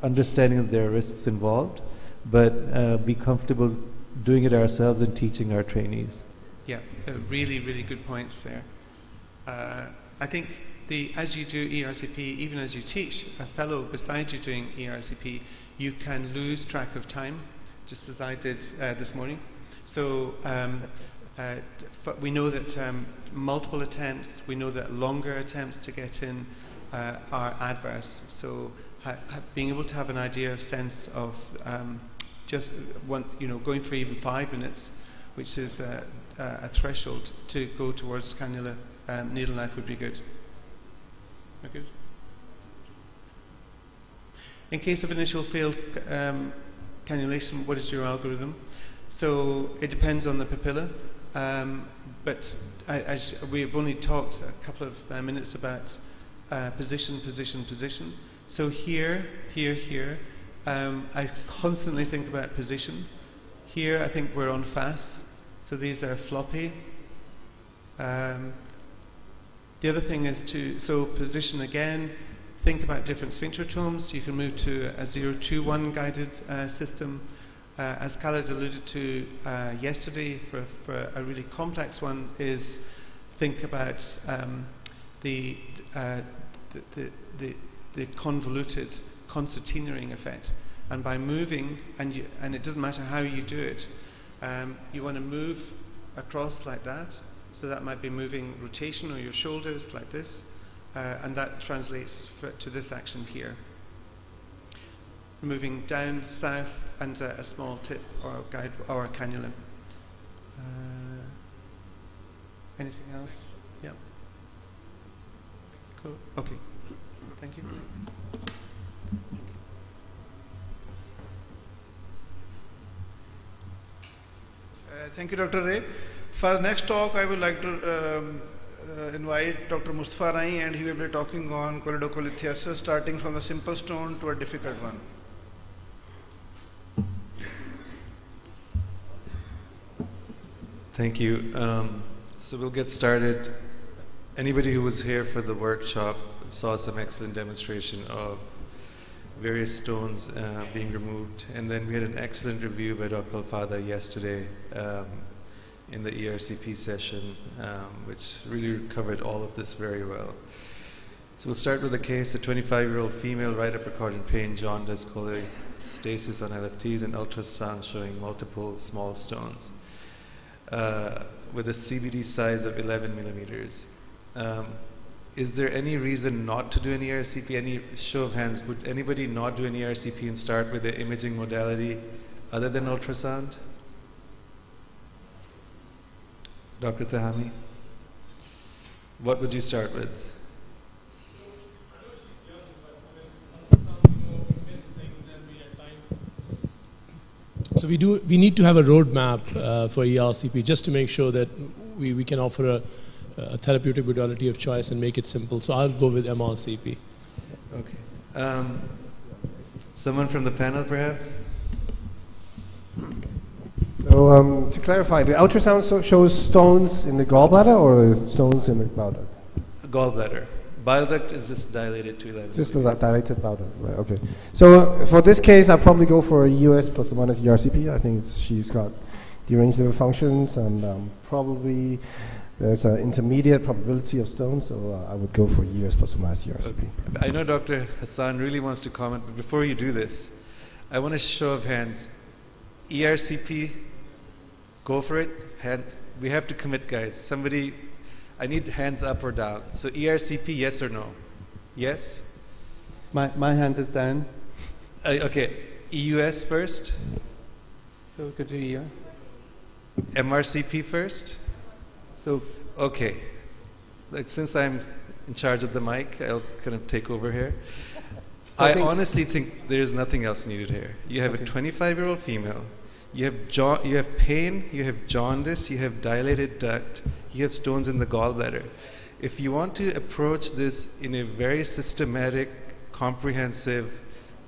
understanding that there are risks involved, but be comfortable doing it ourselves and teaching our trainees. Yeah, really, really good points there. I think as you do ERCP, even as you teach a fellow beside you doing ERCP, you can lose track of time, just as I did this morning. So we know that multiple attempts, we know that longer attempts to get in are adverse. So being able to have an idea of sense of just one, going for even 5 minutes, which is a threshold to go towards cannula needle knife would be good. Okay. In case of initial failed cannulation, what is your algorithm? So it depends on the papilla, but as we've only talked a couple of minutes about position. So here, I constantly think about position. Here I think we're on fast, so these are floppy. The other thing is so position again, think about different sphincterotomes. You can move to a 0-2-1 guided system. As Khaled alluded to yesterday, for a really complex one, is think about the convoluted concertina effect. And by moving, and it doesn't matter how you do it, you want to move across like that. So that might be moving rotation or your shoulders like this, and that translates to this action here. Moving down south and a small tip or guide or a cannula. Anything else? Yeah. Cool. Okay. Thank you. Thank you, Dr. Ray. For next talk, I would like to invite Dr. Mustafa Rai, and he will be talking on choledocolithiasis, starting from the simple stone to a difficult one. Thank you. So we'll get started. Anybody who was here for the workshop saw some excellent demonstration of various stones being removed. And then we had an excellent review by Dr. Al-Fada yesterday in the ERCP session, which really covered all of this very well. So we'll start with a case, a 25-year-old female, right upper quadrant pain, jaundice, cholestasis on LFTs, and ultrasound showing multiple small stones with a CBD size of 11 millimeters. Is there any reason not to do an ERCP? Any show of hands, would anybody not do an ERCP and start with the imaging modality other than ultrasound? Dr. Tahami, what would you start with? I know she's young, but ultrasound, we miss things and we at times. So we need to have a roadmap for ERCP just to make sure that we can offer a therapeutic modality of choice and make it simple. So I'll go with MRCP. Okay. Someone from the panel, perhaps? So to clarify, the ultrasound shows stones in the gallbladder or stones in the bladder? Gallbladder. Bile duct is just dilated to 11. Just a dilated bladder, right, okay. So for this case, I'll probably go for a US plus or minus ERCP. I think she's got deranged liver functions and probably there's an intermediate probability of stones, so I would go for US plus or minus ERCP. Okay. I know Dr. Hassan really wants to comment, but before you do this, I want a show of hands. ERCP, go for it. Hands. We have to commit, guys. Somebody, I need hands up or down. So ERCP, yes or no? Yes? My hand is down. Okay. EUS first? So we could do EUS. MRCP first? So okay. Since I'm in charge of the mic, I'll kind of take over here. So I honestly think there's nothing else needed here. You have a 25-year-old female. You have pain, you have jaundice, you have dilated duct, you have stones in the gallbladder. If you want to approach this in a very systematic, comprehensive,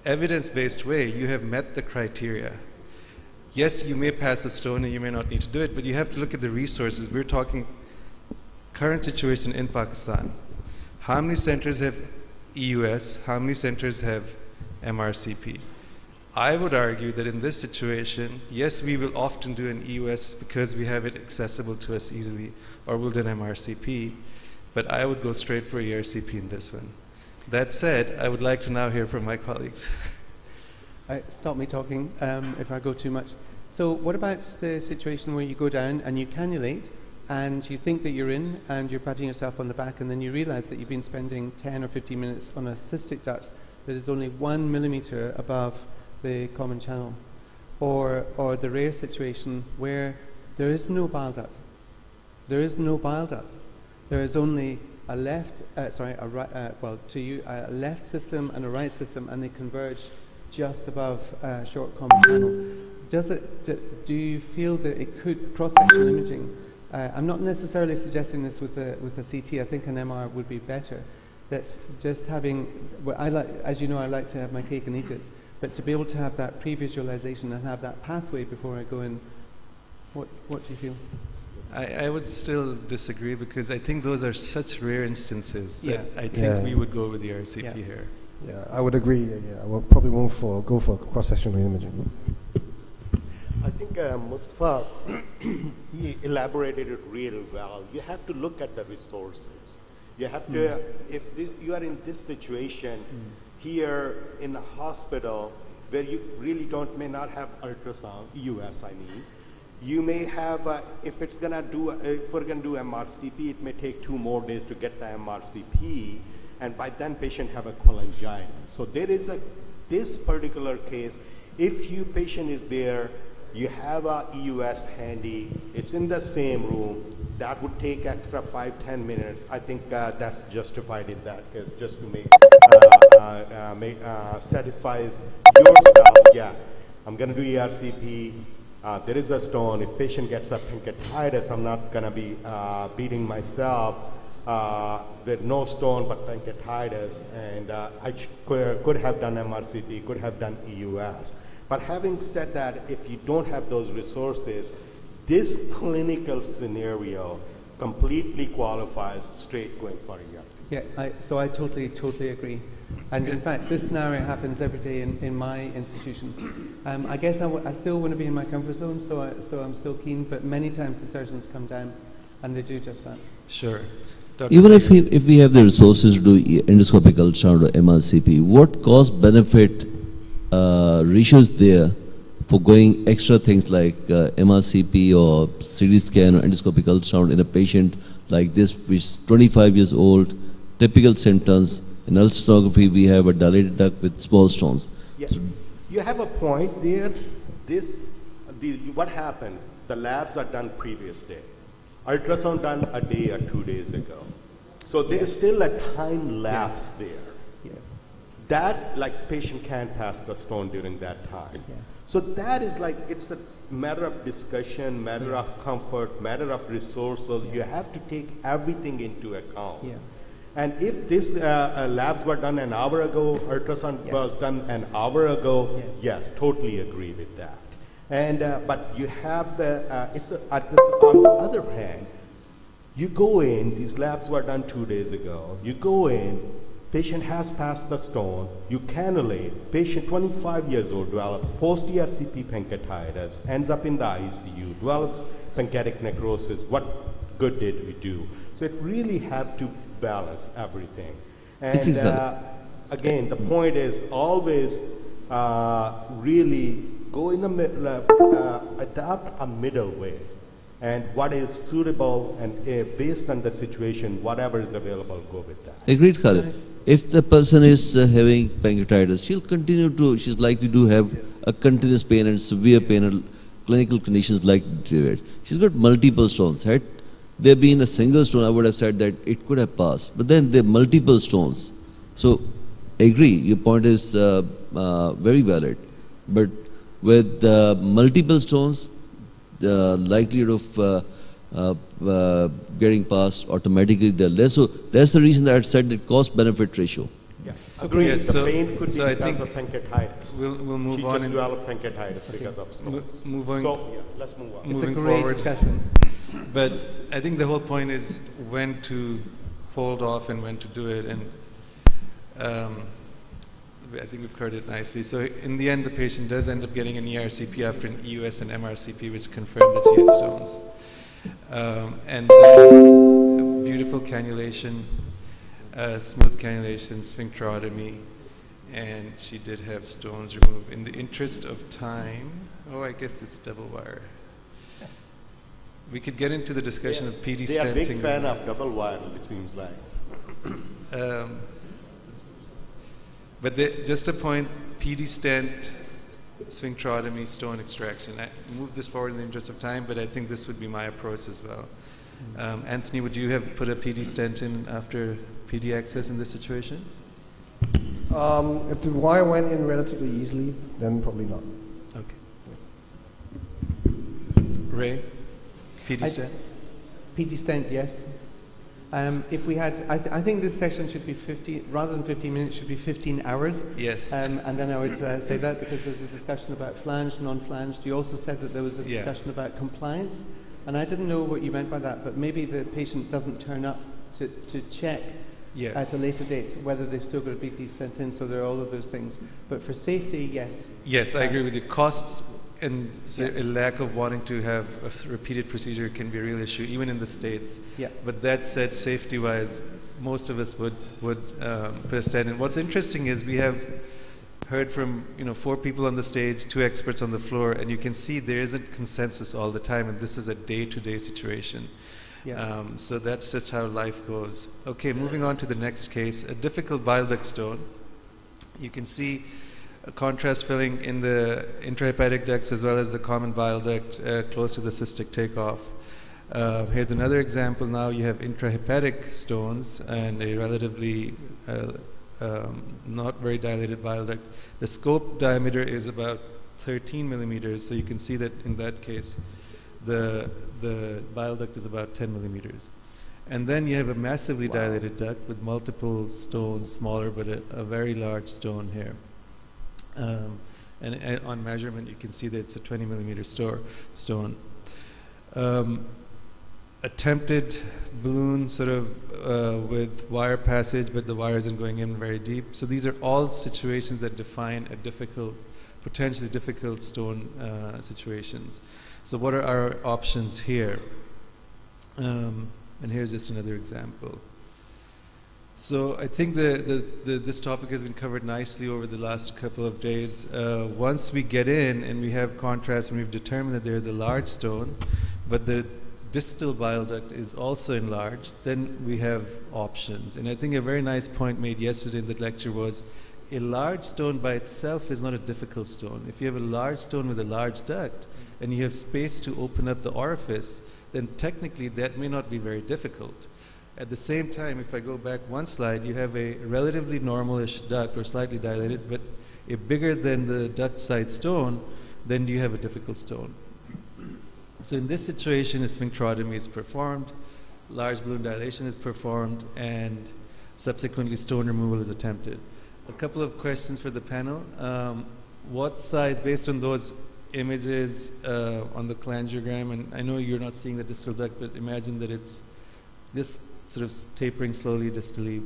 evidence-based way, you have met the criteria. Yes, you may pass a stone and you may not need to do it, but you have to look at the resources. We're talking current situation in Pakistan. How many centers have EUS? How many centers have MRCP. I would argue that in this situation, yes, we will often do an EUS because we have it accessible to us easily, or we'll do an MRCP, but I would go straight for ERCP in this one. That said, I would like to now hear from my colleagues. Stop me talking if I go too much. So what about the situation where you go down and you cannulate and you think that you're in and you're patting yourself on the back and then you realize that you've been spending 10 or 15 minutes on a cystic duct that is only 1 millimeter above the common channel? Or the rare situation where there is no bile duct. There is no bile duct. There is only a left, a left system and a right system, and they converge just above short common channel. Do you feel that it could cross-sectional imaging? I'm not necessarily suggesting this with a CT. I think an MR would be better. That just having, as you know, I like to have my cake and eat it. But to be able to have that pre-visualization and have that pathway before I go in, what do you feel? I would still disagree because I think those are such rare instances that I think Yeah. we would go with the RCP here. Yeah, I would agree. I will probably go for cross-sectional imaging. I think Mustafa, he elaborated it really well. You have to look at the resources. You have to, if you are in this situation here in a hospital where you really may not have ultrasound, EUS I mean, you may have, if we're gonna do MRCP, it may take 2 more days to get the MRCP, and by then patient have a cholangitis. So there is this particular case, if patient is there, you have a EUS handy, it's in the same room, that would take extra 5-10 minutes. I think that's justified in that case, just to make satisfies yourself. Yeah, I'm gonna do ERCP. There is a stone. If patient gets a pancreatitis, I'm not gonna be beating myself with no stone but pancreatitis, and I could have done MRCP, could have done EUS. But having said that, if you don't have those resources, this clinical scenario completely qualifies straight going for ERCP. Yeah, so I totally agree. And in fact, this scenario happens every day in my institution. I guess I still want to be in my comfort zone, so I'm still keen, but many times the surgeons come down and they do just that. Sure. Dr. Even if we have the resources to do endoscopic ultrasound or MRCP, what cost-benefit ratios there for going extra things like MRCP or CT scan or endoscopic ultrasound in a patient like this, which is 25 years old, typical symptoms? In ultrasonography, we have a dilated duct with small stones. Yes, you have a point there. What happens? The labs are done previous day. Ultrasound done a day or 2 days ago. So there is still a time lapse there. Yes. That, like, patient can't pass the stone during that time. Yes. So that is like, it's a matter of discussion, matter of comfort, matter of resources. You have to take everything into account. Yeah. And if this labs were done an hour ago, ultrasound was done an hour ago, yes, totally agree with that. And but you have on the other hand, you go in, these labs were done 2 days ago, you go in, patient has passed the stone, you cannulate, patient 25 years old develops post-ERCP pancreatitis, ends up in the ICU, develops pancreatic necrosis. What good did we do? So it really have to balance everything. And again, the point is always really go in the middle, adopt a middle way. And what is suitable and based on the situation, whatever is available, go with that. Agreed, Khalid. If the person is having pancreatitis, she's likely to have a continuous pain and severe pain and clinical conditions like deteriorate. She's got multiple stones. Had there been a single stone, I would have said that it could have passed. But then there are multiple stones. So, agree, your point is very valid. But with multiple stones, the likelihood of getting passed automatically they're less. So that's the reason that I said the cost-benefit ratio. Yeah, So agreed. yes, The so- pain could so be I because think of pancreatitis. We'll move She on. just and developed pancreatitis because of stones. moving, So yeah, let's move on. It's a moving great forward. discussion. But I think the whole point is when to hold off and when to do it. And I think we've covered it nicely. So in the end, the patient does end up getting an ERCP after an EUS and MRCP, which confirmed that she had stones. And then beautiful cannulation, smooth cannulation, sphincterotomy, and she did have stones removed. In the interest of time, oh, I guess it's double wire. We could get into the discussion of PD stenting. They are big fan of double wire, it seems like. But just a point, PD stent, sphincterotomy, stone extraction. I moved this forward in the interest of time, but I think this would be my approach as well. Anthony, would you have put a PD stent in after PD access in this situation? If the wire went in relatively easily, then probably not. Okay. Ray, PD stent? PD stent, yes. If we had, I think this session should be 15, rather than 15 minutes, should be 15 hours. Yes. And then I would say that because there's a discussion about flanged, non-flanged. You also said that there was a discussion about compliance. And I didn't know what you meant by that, but maybe the patient doesn't turn up to check at a later date whether they've still got a BT stent in, so there are all of those things. But for safety, yes. Yes, I agree with you. Cost and a lack of wanting to have a repeated procedure can be a real issue, even in the States. Yeah. But that said, safety-wise, most of us would put a stent in. What's interesting is we have heard from 4 people on the stage, 2 experts on the floor, and you can see there isn't consensus all the time, and this is a day-to-day situation. Yeah. So that's just how life goes. Okay, moving on to the next case, a difficult bile duct stone. You can see a contrast filling in the intrahepatic ducts as well as the common bile duct close to the cystic takeoff. Here's another example. Now you have intrahepatic stones and a relatively not very dilated bile duct. The scope diameter is about 13 millimeters, so you can see that in that case the bile duct is about 10 millimeters. And then you have a massively dilated duct with multiple stones, smaller but a very large stone here. And on measurement, you can see that it's a 20 millimeter stone. Attempted balloon sort of with wire passage, but the wire isn't going in very deep. So these are all situations that define a difficult, potentially difficult stone situations. So what are our options here? And here's just another example. So I think this topic has been covered nicely over the last couple of days. Once we get in and we have contrast and we've determined that there is a large stone, but the distal bile duct is also enlarged, then we have options. And I think a very nice point made yesterday in the lecture was a large stone by itself is not a difficult stone. If you have a large stone with a large duct and you have space to open up the orifice, then technically that may not be very difficult. At the same time, if I go back one slide, you have a relatively normalish duct or slightly dilated, but a bigger than the duct side stone, then you have a difficult stone. So in this situation, a sphincterotomy is performed, large balloon dilation is performed, and subsequently stone removal is attempted. A couple of questions for the panel. What size, based on those images on the cholangiogram, and I know you're not seeing the distal duct, but imagine that it's this sort of tapering slowly distally.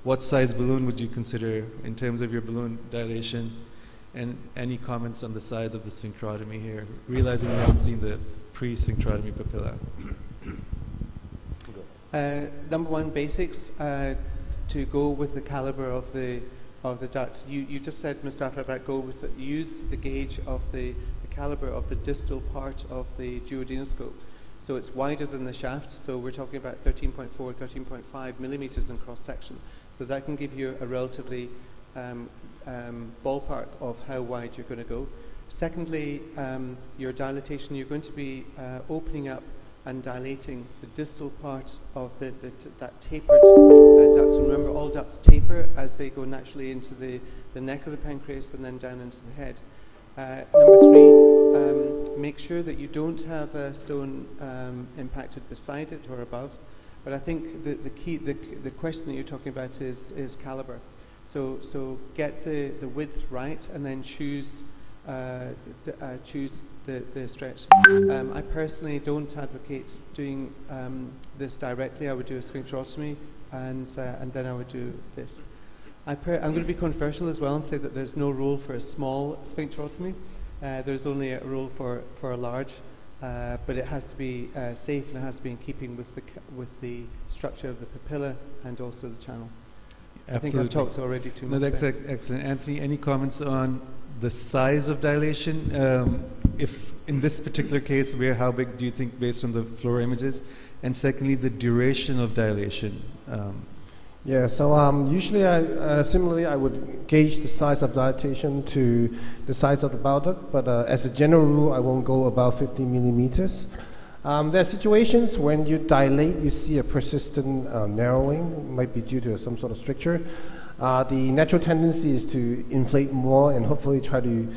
What size balloon would you consider in terms of your balloon dilation? And any comments on the size of the sphincterotomy here, realizing we haven't seen the pre-sphincterotomy papilla? Number one, basics, to go with the caliber of the ducts. You just said, Mustafa, about use the gauge of the caliber of the distal part of the duodenoscope. So it's wider than the shaft, so we're talking about 13.4, 13.5 millimeters in cross-section. So that can give you a relatively ballpark of how wide you're going to go. Secondly, your dilatation, you're going to be opening up and dilating the distal part of that tapered duct. And remember, all ducts taper as they go naturally into the neck of the pancreas and then down into the head. Number three, make sure that you don't have a stone impacted beside it or above. But I think the question that you're talking about is caliber. So get the width right and then choose the stretch. I personally don't advocate doing this directly. I would do a sphincterotomy and then I would do this. I'm going to be controversial as well and say that there's no rule for a small sphincterotomy. There's only a rule for a large, but it has to be safe and it has to be in keeping with the structure of the papilla and also the channel. Absolutely. I think I've talked already too much. No, that's excellent. Anthony, any comments on the size of dilation? If in this particular case, how big do you think based on the fluoro images? And secondly, the duration of dilation. Yeah, so usually similarly I would gauge the size of dilatation to the size of the bile duct, but as a general rule I won't go above 15 millimeters. There are situations when you dilate, you see a persistent narrowing. It might be due to some sort of stricture. The natural tendency is to inflate more and hopefully try to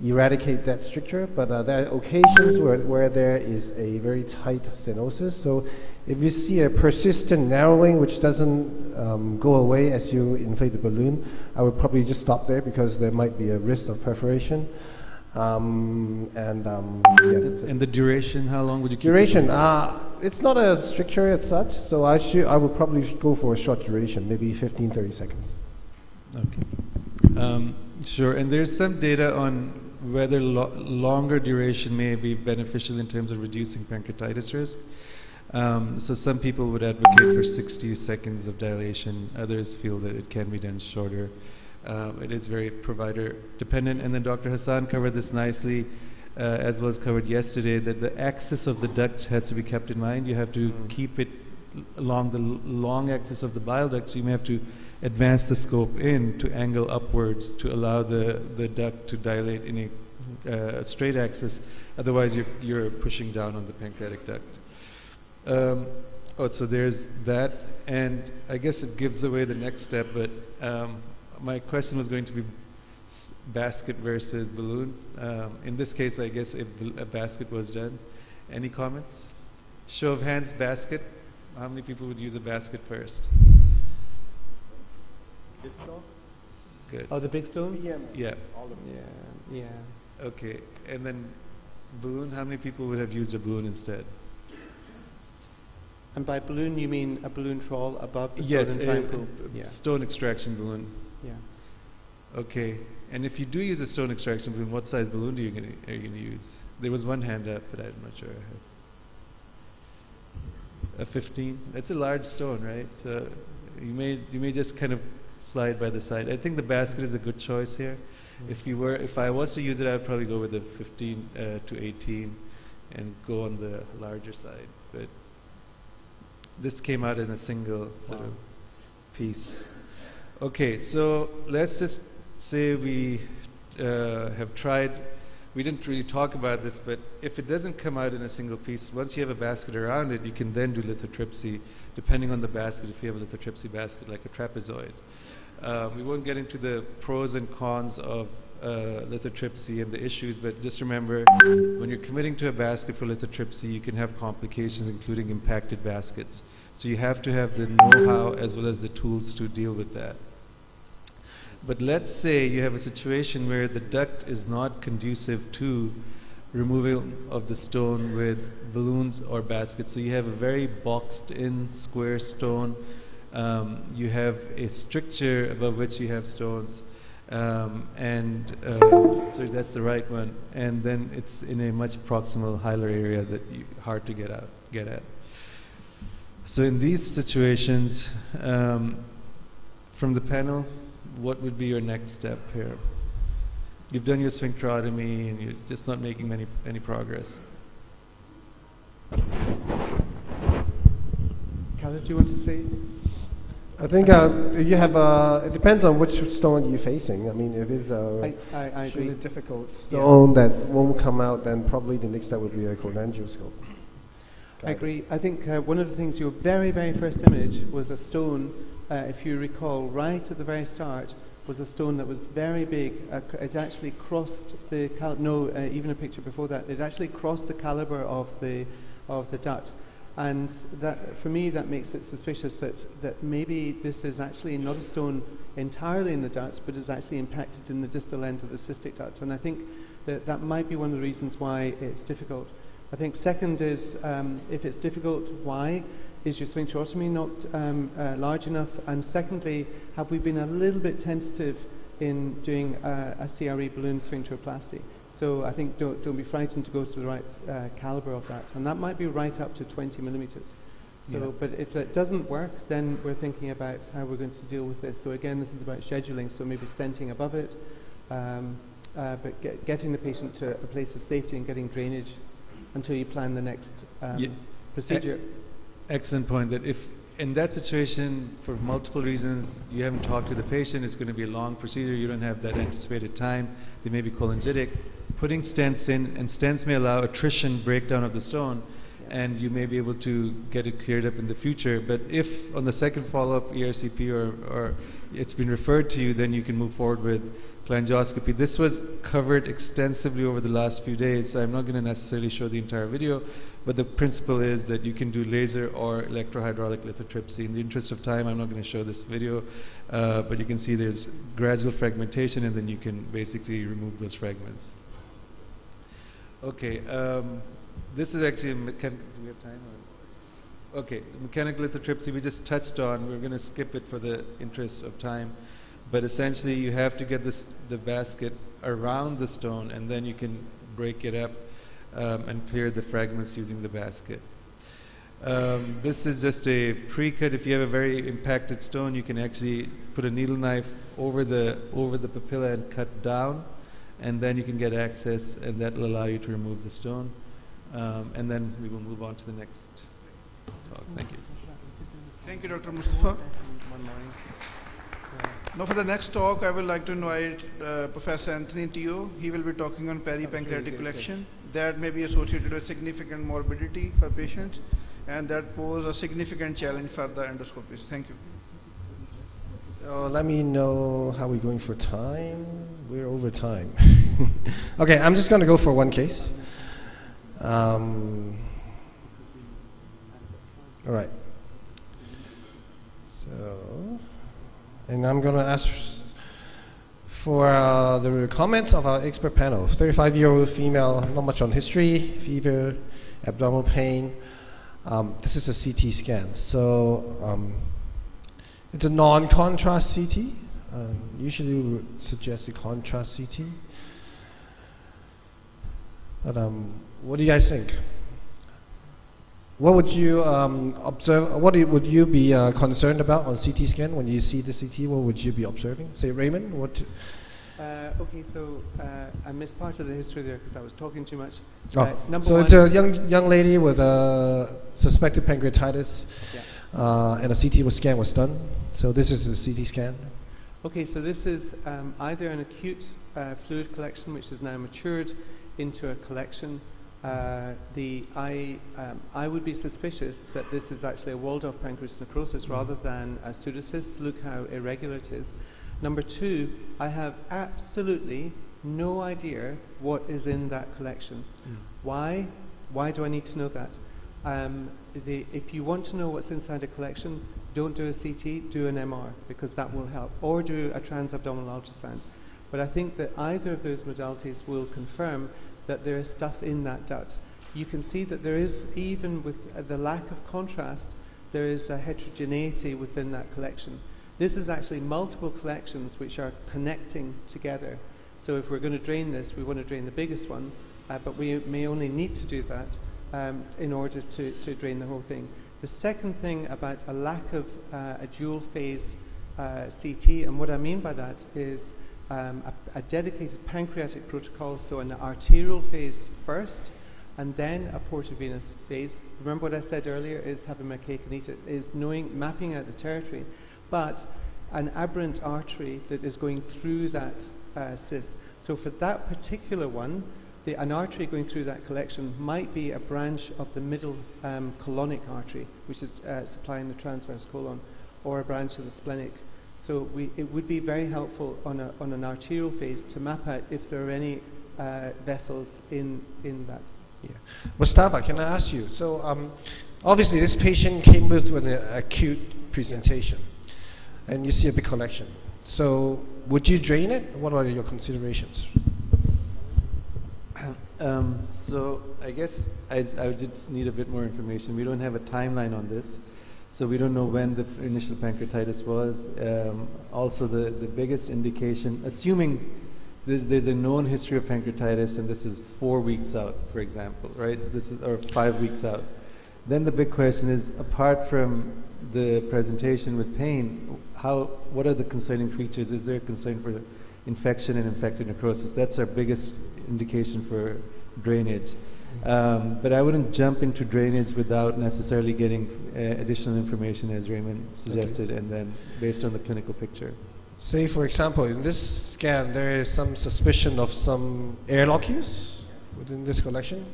eradicate that stricture, but there are occasions where there is a very tight stenosis. So if you see a persistent narrowing which doesn't go away as you inflate the balloon, I would probably just stop there because there might be a risk of perforation. Yeah, and the duration, how long would you keep duration? It's not a stricture as such, so I would probably go for a short duration, maybe 15-30 seconds. Okay. Sure, and there's some data on whether longer duration may be beneficial in terms of reducing pancreatitis risk. So some people would advocate for 60 seconds of dilation. Others feel that it can be done shorter. It is very provider dependent. And then Dr. Hassan covered this nicely, as was covered yesterday, that the axis of the duct has to be kept in mind. You have to keep it along the long axis of the bile duct, so you may have to advance the scope in to angle upwards to allow the duct to dilate in a straight axis. Otherwise, you're pushing down on the pancreatic duct. So there's that, and I guess it gives away the next step, but my question was going to be basket versus balloon. In this case, I guess if a basket was done. Any comments? Show of hands, basket. How many people would use a basket first? This stone? Good. Oh, the big stone? Yeah. All of them. Yeah. Okay, and then balloon, how many people would have used a balloon instead? And by balloon, you mean a balloon trawl above the stone Yes, and time pool? stone extraction balloon. Yeah. Okay, and if you do use a stone extraction balloon, what size balloon are you going to use? There was one hand up, but I'm not sure. A 15? That's a large stone, right? So you may just kind of slide by the side. I think the basket is a good choice here. If I was to use it, I would probably go with the 15 to 18 and go on the larger side. But this came out in a single sort of piece. Okay, so let's just say we have tried. We didn't really talk about this, but if it doesn't come out in a single piece, once you have a basket around it, you can then do lithotripsy, depending on the basket, if you have a lithotripsy basket like a trapezoid. We won't get into the pros and cons of lithotripsy and the issues, but just remember, when you're committing to a basket for lithotripsy, you can have complications, including impacted baskets. So you have to have the know-how as well as the tools to deal with that. But let's say you have a situation where the duct is not conducive to removal of the stone with balloons or baskets. So you have a very boxed in square stone. You have a stricture above which you have stones. So that's the right one. And then it's in a much proximal hilar area that hard to get at. So in these situations, from the panel, what would be your next step here? You've done your sphincterotomy and you're just not making any progress. Khaled, do you want to say? I think you have it depends on which stone you're facing. I mean, if it's a I really agree. difficult stone that won't come out, then probably the next step would be a cholangioscope. I agree. I think one of the things, your very, very first image was a stone, if you recall, right at the very start, was a stone that was very big. It actually crossed the, even a picture before that, it actually crossed the caliber of the duct. And that, for me, that makes it suspicious that maybe this is actually not a stone entirely in the duct, but is actually impacted in the distal end of the cystic duct. And I think that might be one of the reasons why it's difficult. I think second is, if it's difficult, why? is your sphincterotomy not large enough? And secondly, have we been a little bit tentative in doing a CRE balloon sphincteroplasty? So I think don't be frightened to go to the right caliber of that. And that might be right up to 20 millimeters. So, Yeah. but if that doesn't work, then we're thinking about how we're going to deal with this. So again, this is about scheduling, so maybe stenting above it, but getting the patient to a place of safety and getting drainage until you plan the next procedure. Excellent point, that if in that situation, for multiple reasons, you haven't talked to the patient, it's going to be a long procedure, you don't have that anticipated time, they may be cholangitic, putting stents in, and stents may allow attrition, breakdown of the stone, and you may be able to get it cleared up in the future. But if on the second follow-up ERCP or it's been referred to you, then you can move forward with cholangioscopy. This was covered extensively over the last few days, so I'm not going to necessarily show the entire video, but the principle is that you can do laser or electrohydraulic lithotripsy. In the interest of time, I'm not going to show this video, but you can see there's gradual fragmentation, and then you can basically remove those fragments. Okay. This is actually a mechanical. Do we have time? Or? Okay, mechanical lithotripsy we just touched on. We're going to skip it for the interest of time. But essentially, you have to get the basket around the stone, and then you can break it up and clear the fragments using the basket. This is just a pre-cut. If you have a very impacted stone, you can actually put a needle knife over the papilla and cut down, and then you can get access, and that will allow you to remove the stone. And then we will move on to the next talk. Thank you. Thank you, Dr. Mustafa. Now for the next talk, I would like to invite Professor Anthony Teo. He will be talking on peripancreatic collection that may be associated with significant morbidity for patients, and that pose a significant challenge for the endoscopists. Thank you. So let me know how we're going for time. We're over time. Okay, I'm just going to go for one case. All right. So, and I'm going to ask for the comments of our expert panel. 35-year-old female, not much on history, fever, abdominal pain. This is a CT scan. So it's a non-contrast CT. Usually we would suggest a contrast CT. But what do you guys think? What would you observe? What would you be concerned about on CT scan when you see the CT? What would you be observing? Say, Raymond, what? Okay, so I missed part of the history there because I was talking too much. So it's a young lady with a suspected pancreatitis, and a CT scan was done. So this is a CT scan. Okay, so this is either an acute fluid collection, which is now matured into a collection. I would be suspicious that this is actually a walled-off pancreas necrosis rather than a pseudocyst. Look how irregular it is. Number two, I have absolutely no idea what is in that collection. Why? Why do I need to know that? If you want to know what's inside a collection, don't do a CT, do an MR, because that will help, or do a transabdominal ultrasound. But I think that either of those modalities will confirm that there is stuff in that duct. You can see that there is, even with the lack of contrast, there is a heterogeneity within that collection. This is actually multiple collections which are connecting together. So if we're going to drain this, we want to drain the biggest one, but we may only need to do that in order to drain the whole thing. The second thing about a lack of a dual phase CT, and what I mean by that is a dedicated pancreatic protocol, so an arterial phase first, and then a portovenous phase. Remember what I said earlier is having my cake and eat it, is mapping out the territory, but an aberrant artery that is going through that cyst. So for that particular one, an artery going through that collection might be a branch of the middle colonic artery, which is supplying the transverse colon, or a branch of the splenic. So it would be very helpful on an arterial phase to map out if there are any vessels in that. Yeah. Mustafa, can I ask you? So obviously this patient came with an acute presentation, and you see a big collection. So would you drain it? What are your considerations? So I guess I would just need a bit more information. We don't have a timeline on this, so we don't know when the initial pancreatitis was. Also, the biggest indication, assuming there's a known history of pancreatitis and this is 4 weeks out, for example, right? This is, or 5 weeks out. Then the big question is, apart from the presentation with pain, what are the concerning features? Is there a concern for infection and infected necrosis? That's our biggest indication for drainage. But I wouldn't jump into drainage without necessarily getting additional information, as Raymond suggested, and then based on the clinical picture. Say, for example, in this scan, there is some suspicion of some airlock use within this collection,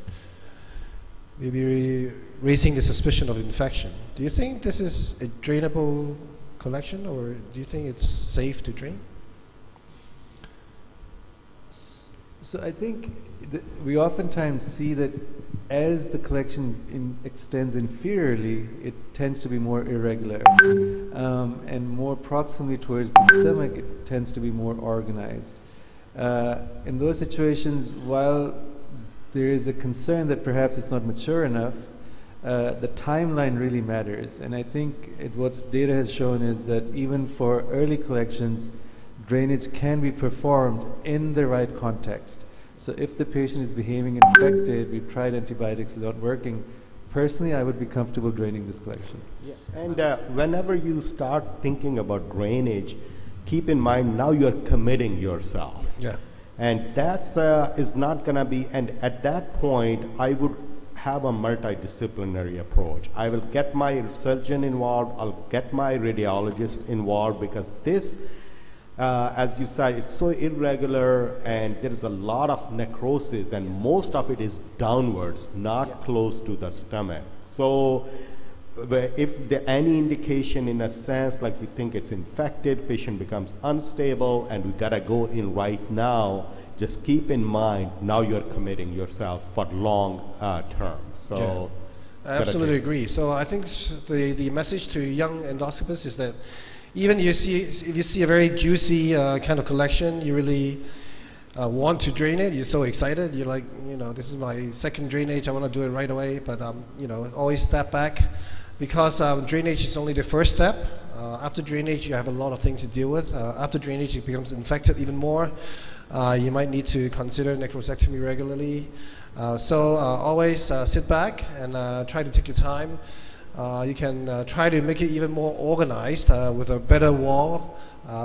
maybe raising the suspicion of infection. Do you think this is a drainable collection, or do you think it's safe to drain? So I think we oftentimes see that as the collection extends inferiorly, it tends to be more irregular. And more proximally towards the stomach, it tends to be more organized. In those situations, while there is a concern that perhaps it's not mature enough, the timeline really matters. And I think what data has shown is that even for early collections, drainage can be performed in the right context. So if the patient is behaving infected, we've tried antibiotics, it's not working, personally I would be comfortable draining this collection. Yeah. And whenever you start thinking about drainage, keep in mind now you're committing yourself. Yeah. And that's is not going to be, and at that point I would have a multidisciplinary approach. I will get my surgeon involved, I'll get my radiologist involved, because this, as you said, it's so irregular and there is a lot of necrosis and most of it is downwards, not close to the stomach. So if any indication in a sense, like we think it's infected, patient becomes unstable and we gotta go in right now, just keep in mind now you're committing yourself for long term. So I absolutely agree. So I think the message to young endoscopists is that even if you see a very juicy kind of collection, you really want to drain it, you're so excited, you're like, this is my second drainage, I want to do it right away, but always step back, because drainage is only the first step. After drainage, you have a lot of things to deal with. After drainage, it becomes infected even more. You might need to consider necrosectomy regularly. So always sit back and try to take your time. You can try to make it even more organized with a better wall,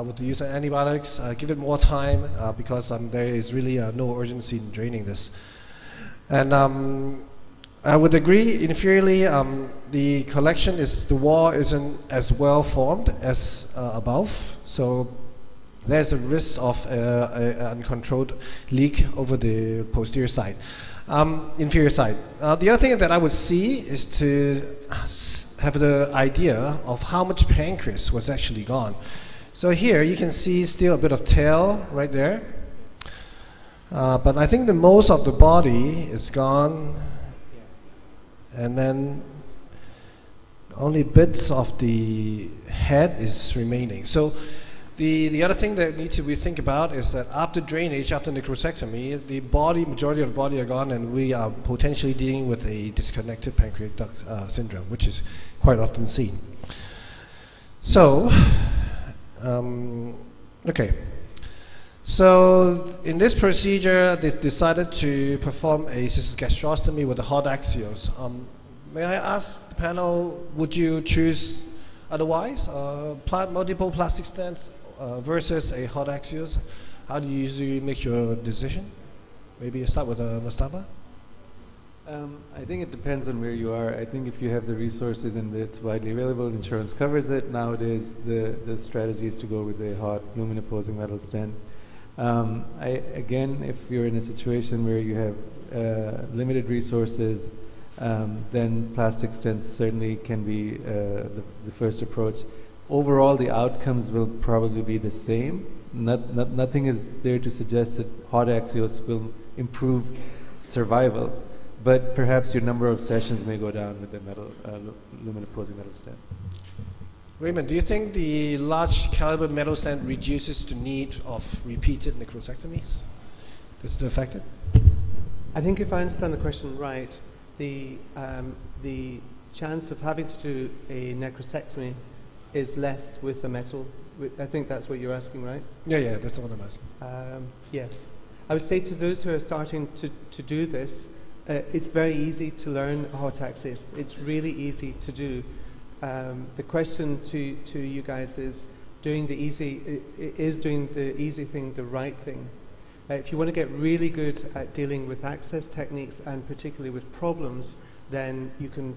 with the use of antibiotics. Give it more time because there is really no urgency in draining this. And I would agree, inferiorly, the collection the wall isn't as well formed as above. So there's a risk of an uncontrolled leak over the posterior side. Inferior side. The other thing that I would see is to have the idea of how much pancreas was actually gone. So here you can see still a bit of tail right there. But I think the most of the body is gone, and then only bits of the head is remaining. So the other thing that needs to be think about is that after drainage, after necrosectomy, the majority of the body are gone, and we are potentially dealing with a disconnected pancreatic duct syndrome, which is quite often seen. So, okay. So in this procedure, they decided to perform a gastrostomy with a hot axios. May I ask the panel, would you choose otherwise, multiple plastic stents versus a hot axios? How do you usually make your decision? Maybe start with Mustafa. I think it depends on where you are. I think if you have the resources and it's widely available, insurance covers it. Nowadays, the strategy is to go with a hot lumen-opposing metal stent. Again, if you're in a situation where you have limited resources, then plastic stents certainly can be the first approach. Overall, the outcomes will probably be the same. Nothing is there to suggest that hot axios will improve survival, but perhaps your number of sessions may go down with the lumen-opposing metal stent. Raymond, do you think the large caliber metal stent reduces the need of repeated necrosectomies? Is it affected? I think if I understand the question right, the chance of having to do a necrosectomy is less with a metal. I think that's what you're asking, right? Yeah, that's what I'm asking. Yes. I would say to those who are starting to do this, it's very easy to learn a hot axis. It's really easy to do. The question to you guys is doing the easy thing the right thing? If you want to get really good at dealing with access techniques and particularly with problems, then you can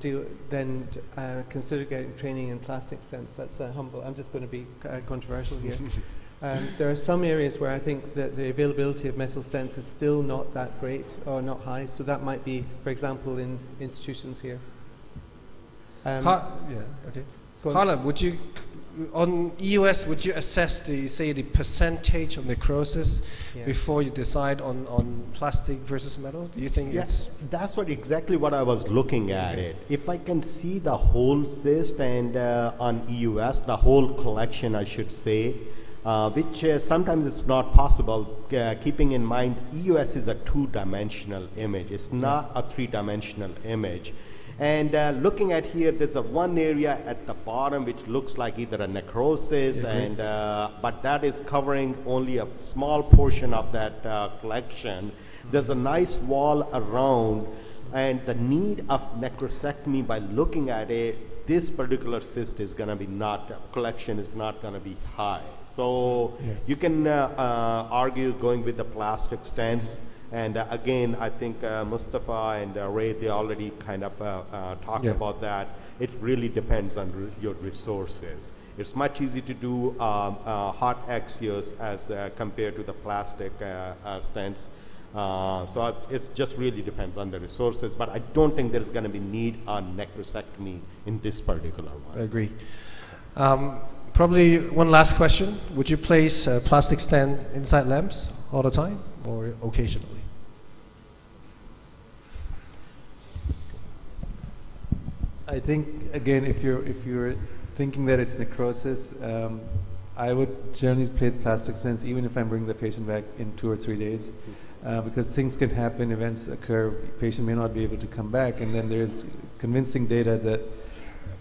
consider getting training in plastic stents. That's humble. I'm just going to be controversial here. There are some areas where I think that the availability of metal stents is still not that great or not high. So that might be, for example, in institutions here. Okay. Harlan, would you, on EUS, would you assess the percentage of necrosis before you decide on plastic versus metal? Do you think it's... That's exactly what I was looking at it. If I can see the whole cyst and on EUS, the whole collection, I should say, which sometimes it's not possible, keeping in mind EUS is a two-dimensional image. It's not a three-dimensional image. And looking at here, there's one area at the bottom which looks like either a necrosis, but that is covering only a small portion of that collection. There's a nice wall around, and the need of necrosectomy by looking at it, this particular cyst is going to be collection is not going to be high. So you can argue going with the plastic stents. And again, I think Mustafa and Ray, they already kind of talked about that. It really depends on your resources. It's much easier to do hot axios as compared to the plastic stents. So it just really depends on the resources. But I don't think there's going to be need on necrosectomy in this particular one. I agree. Probably one last question. Would you place a plastic stent inside lamps all the time or occasionally? I think, again, if you're thinking that it's necrosis, I would generally place plastic stents even if I'm bringing the patient back in 2 or 3 days, because things can happen, events occur, patient may not be able to come back, and then there's convincing data that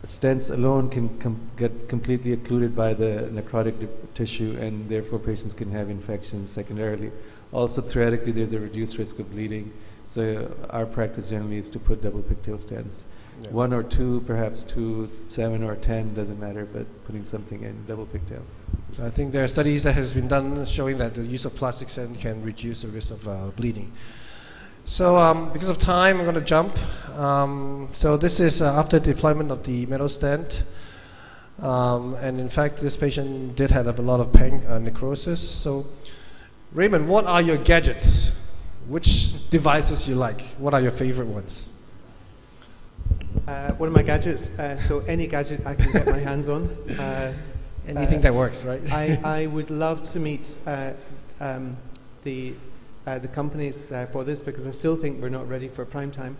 stents alone can get completely occluded by the necrotic tissue, and therefore patients can have infections secondarily. Also, theoretically, there's a reduced risk of bleeding, so our practice generally is to put double pigtail stents. 1 or 2, perhaps 2, 7 or 10, doesn't matter, but putting something in double pigtail. So I think there are studies that has been done showing that the use of plastic stent can reduce the risk of bleeding. So because of time, I'm going to jump. So this is after deployment of the metal stent. And in fact, this patient did have a lot of necrosis. So Raymond, what are your gadgets? Which devices you like? What are your favorite ones? What are my gadgets? So any gadget I can get my hands on. Anything that works, right? I would love to meet the companies for this, because I still think we're not ready for prime time.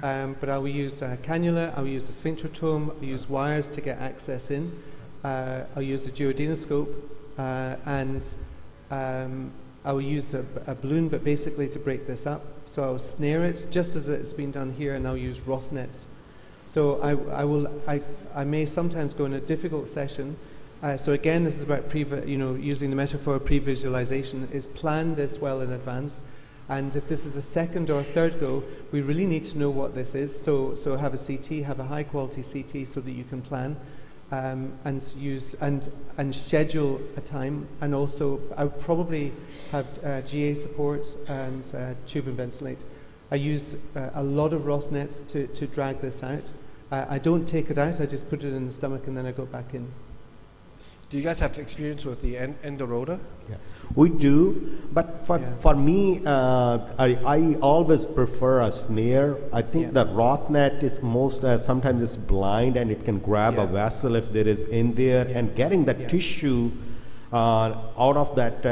But I will use cannula, I will use a sphincterotome, I'll use wires to get access in, I'll use a duodenoscope, and I will use a balloon, but basically to break this up. So I'll snare it, just as it's been done here, and I'll use Roth nets. So I may sometimes go in a difficult session. So again, this is about using the metaphor of pre-visualization, is plan this well in advance. And if this is a second or third go, we really need to know what this is. So have a CT, have a high quality CT so that you can plan and use and schedule a time. And also, I would probably have GA support and tube and ventilate. I use a lot of Roth nets to drag this out. I don't take it out, I just put it in the stomach and then I go back in. Do you guys have experience with the endorodder? Yeah, we do, but for me, I always prefer a snare. I think the Roth net is sometimes it's blind and it can grab a vessel if there is in there, and getting the tissue out of that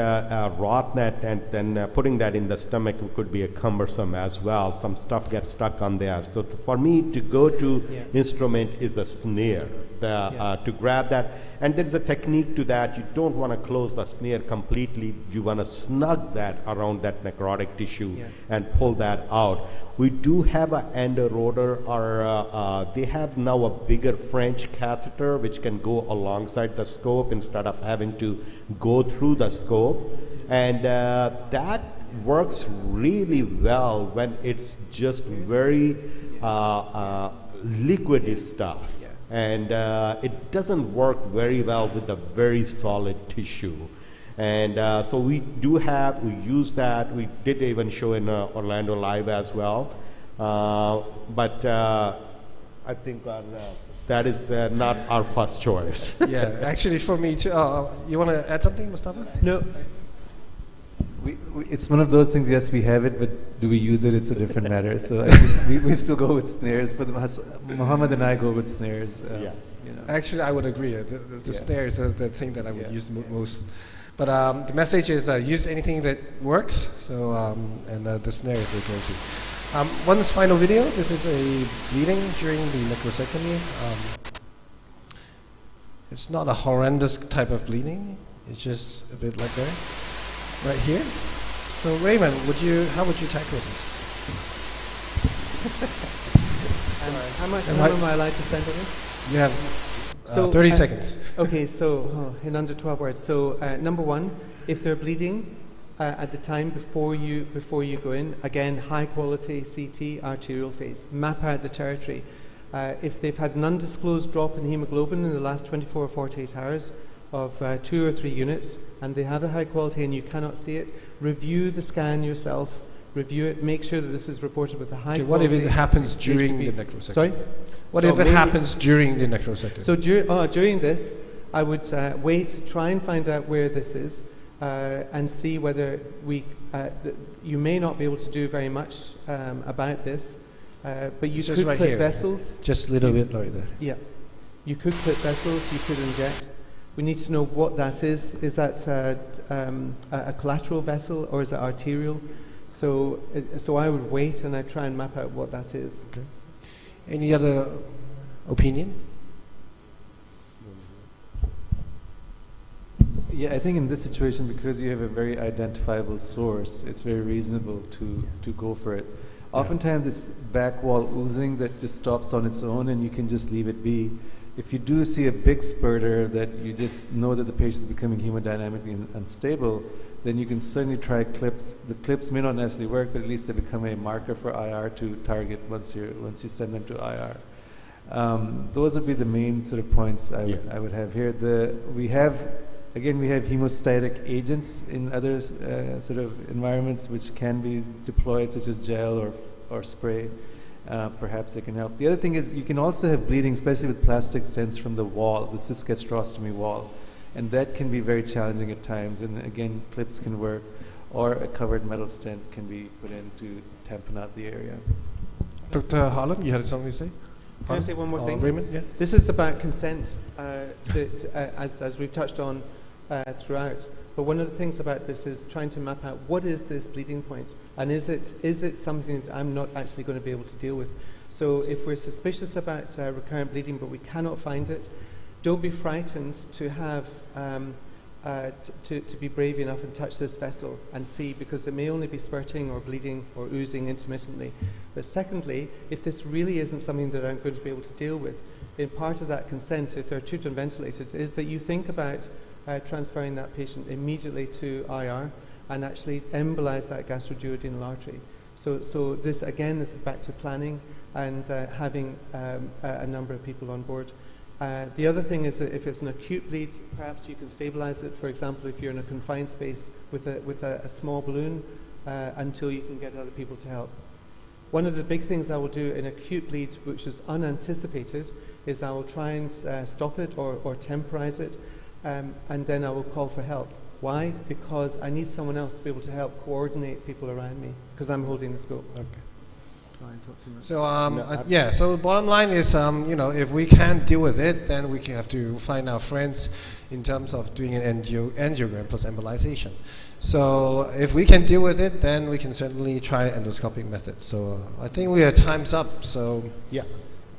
Roth net and then putting that in the stomach could be cumbersome as well. Some stuff gets stuck on there. So for me, to go to instrument is a snare. to grab that. And there's a technique to that. You don't want to close the snare completely. You want to snug that around that necrotic tissue and pull that out. We do have an endorotor, or they have now a bigger French catheter which can go alongside the scope instead of having to go through the scope. And that works really well when it's just very liquidy stuff. And it doesn't work very well with a very solid tissue. And so we use that. We did even show in Orlando Live as well. But I think that is not our first choice. Yeah, actually for me too. You want to add something, Mustafa? No. It's one of those things, yes, we have it, but do we use it? It's a different matter. So I think we still go with snares. But Muhammad and I go with snares. Yeah. You know. Actually, I would agree. The snare is the thing that I would use most. But the message is use anything that works. So and the snare is the go-to. One final video. This is a bleeding during the necrosectomy. It's not a horrendous type of bleeding. It's just a bit like that. Right here. So Raymond, how would you tackle this? How much time am I allowed to spend on this? You have 30 seconds. Okay, so in under 12 words. So number one, if they're bleeding at the time before you go in, again, high quality CT arterial phase. Map out the territory. If they've had an undisclosed drop in hemoglobin in the last 24 or 48 hours, of 2 or 3 units, and they have a high quality and you cannot see it, review the scan yourself, review it, make sure that this is reported with a high quality. What if it happens during the necrosectomy? Sorry? What if it happens during the necrosectomy? So during this, I would wait, try and find out where this is, and see whether you may not be able to do very much about this, but you could clip vessels. Just a little bit like that. Yeah. You could clip vessels, you could inject. We need to know what that is. Is that a collateral vessel or is it arterial? So I would wait and I'd try and map out what that is. Okay. Any other opinion? Yeah, I think in this situation, because you have a very identifiable source, it's very reasonable to go for it. Oftentimes it's back wall oozing that just stops on its own and you can just leave it be. If you do see a big spurter that you just know that the patient is becoming hemodynamically unstable, then you can certainly try clips. The clips may not necessarily work, but at least they become a marker for IR to target once you send them to IR. Those would be the main sort of points I would have here. We have hemostatic agents in other sort of environments which can be deployed, such as gel or spray. Perhaps they can help. The other thing is you can also have bleeding, especially with plastic stents from the wall, the cysgastrostomy wall, and that can be very challenging at times. And again, clips can work, or a covered metal stent can be put in to tampen out the area. Dr. Harlan, you had something to say? Can I say one more thing? Raymond, yeah. This is about consent, as we've touched on throughout. But one of the things about this is trying to map out what is this bleeding point, and is it something that I'm not actually going to be able to deal with. So if we're suspicious about recurrent bleeding but we cannot find it, don't be frightened to have to be brave enough and touch this vessel and see, because it may only be spurting or bleeding or oozing intermittently. But secondly, if this really isn't something that I'm going to be able to deal with, in part of that consent, if they're tubed and ventilated, is that you think about transferring that patient immediately to IR and actually embolize that gastroduodenal artery. So this is back to planning and having a number of people on board. The other thing is that if it's an acute bleed, perhaps you can stabilize it. For example, if you're in a confined space with a small balloon until you can get other people to help. One of the big things I will do in acute bleed, which is unanticipated, is I will try and stop it or temporize it. And then I will call for help. Why? Because I need someone else to be able to help coordinate people around me, because I'm holding the scope. Okay. So so the bottom line is, if we can't deal with it, then we have to find our friends in terms of doing an angiogram plus embolization. So if we can deal with it, then we can certainly try endoscopic methods. So I think we are time's up. So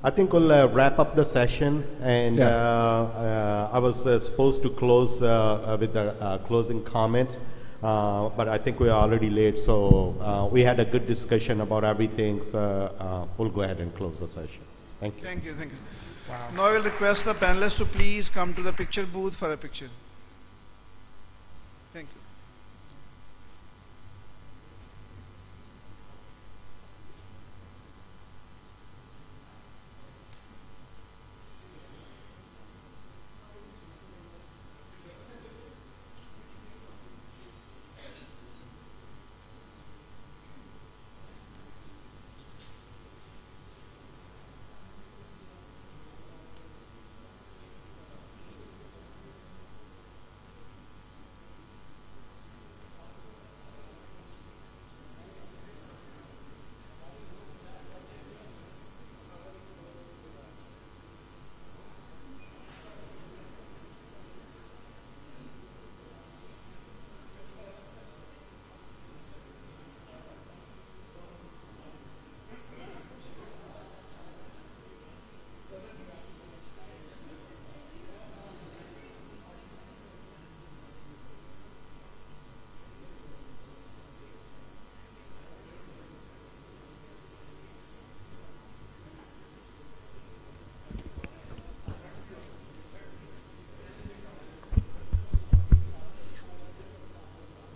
I think we'll wrap up the session, and I was supposed to close with the closing comments, but I think we're already late, so we had a good discussion about everything, so we'll go ahead and close the session. Thank you. Thank you, thank you. Wow. Now I will request the panelists to please come to the picture booth for a picture. Thank you.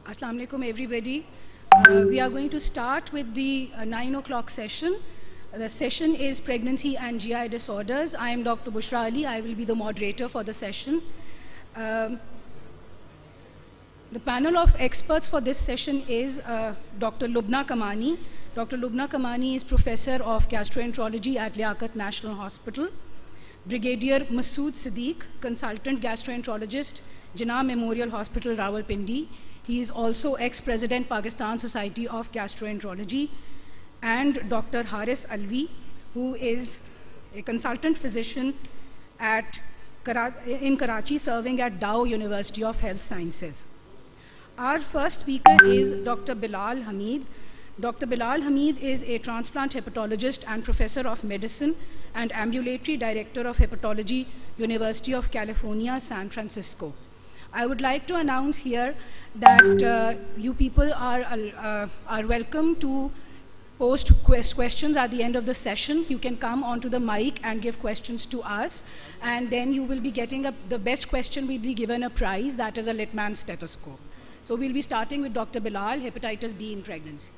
Assalamu alaikum, everybody. We are going to start with the 9 o'clock session. The session is Pregnancy and GI Disorders. I am Dr. Bushra Ali. I will be the moderator for the session. The panel of experts for this session is Dr. Lubna Kamani. Dr. Lubna Kamani is Professor of Gastroenterology at Liaquat National Hospital. Brigadier Masood Siddiq, Consultant Gastroenterologist, Jinnah Memorial Hospital, Rawalpindi. He is also ex-president Pakistan Society of Gastroenterology, and Dr. Haris Alvi, who is a consultant physician in Karachi, serving at Dow University of Health Sciences. Our first speaker is Dr. Bilal Hamid. Dr. Bilal Hamid is a transplant hepatologist and professor of medicine and ambulatory director of hepatology, University of California, San Francisco. I would like to announce here that you people are welcome to post questions at the end of the session. You can come onto the mic and give questions to us, and then you will be getting the best question will be given a prize, that is a Littmann stethoscope. So we'll be starting with Dr. Bilal, hepatitis B in pregnancy.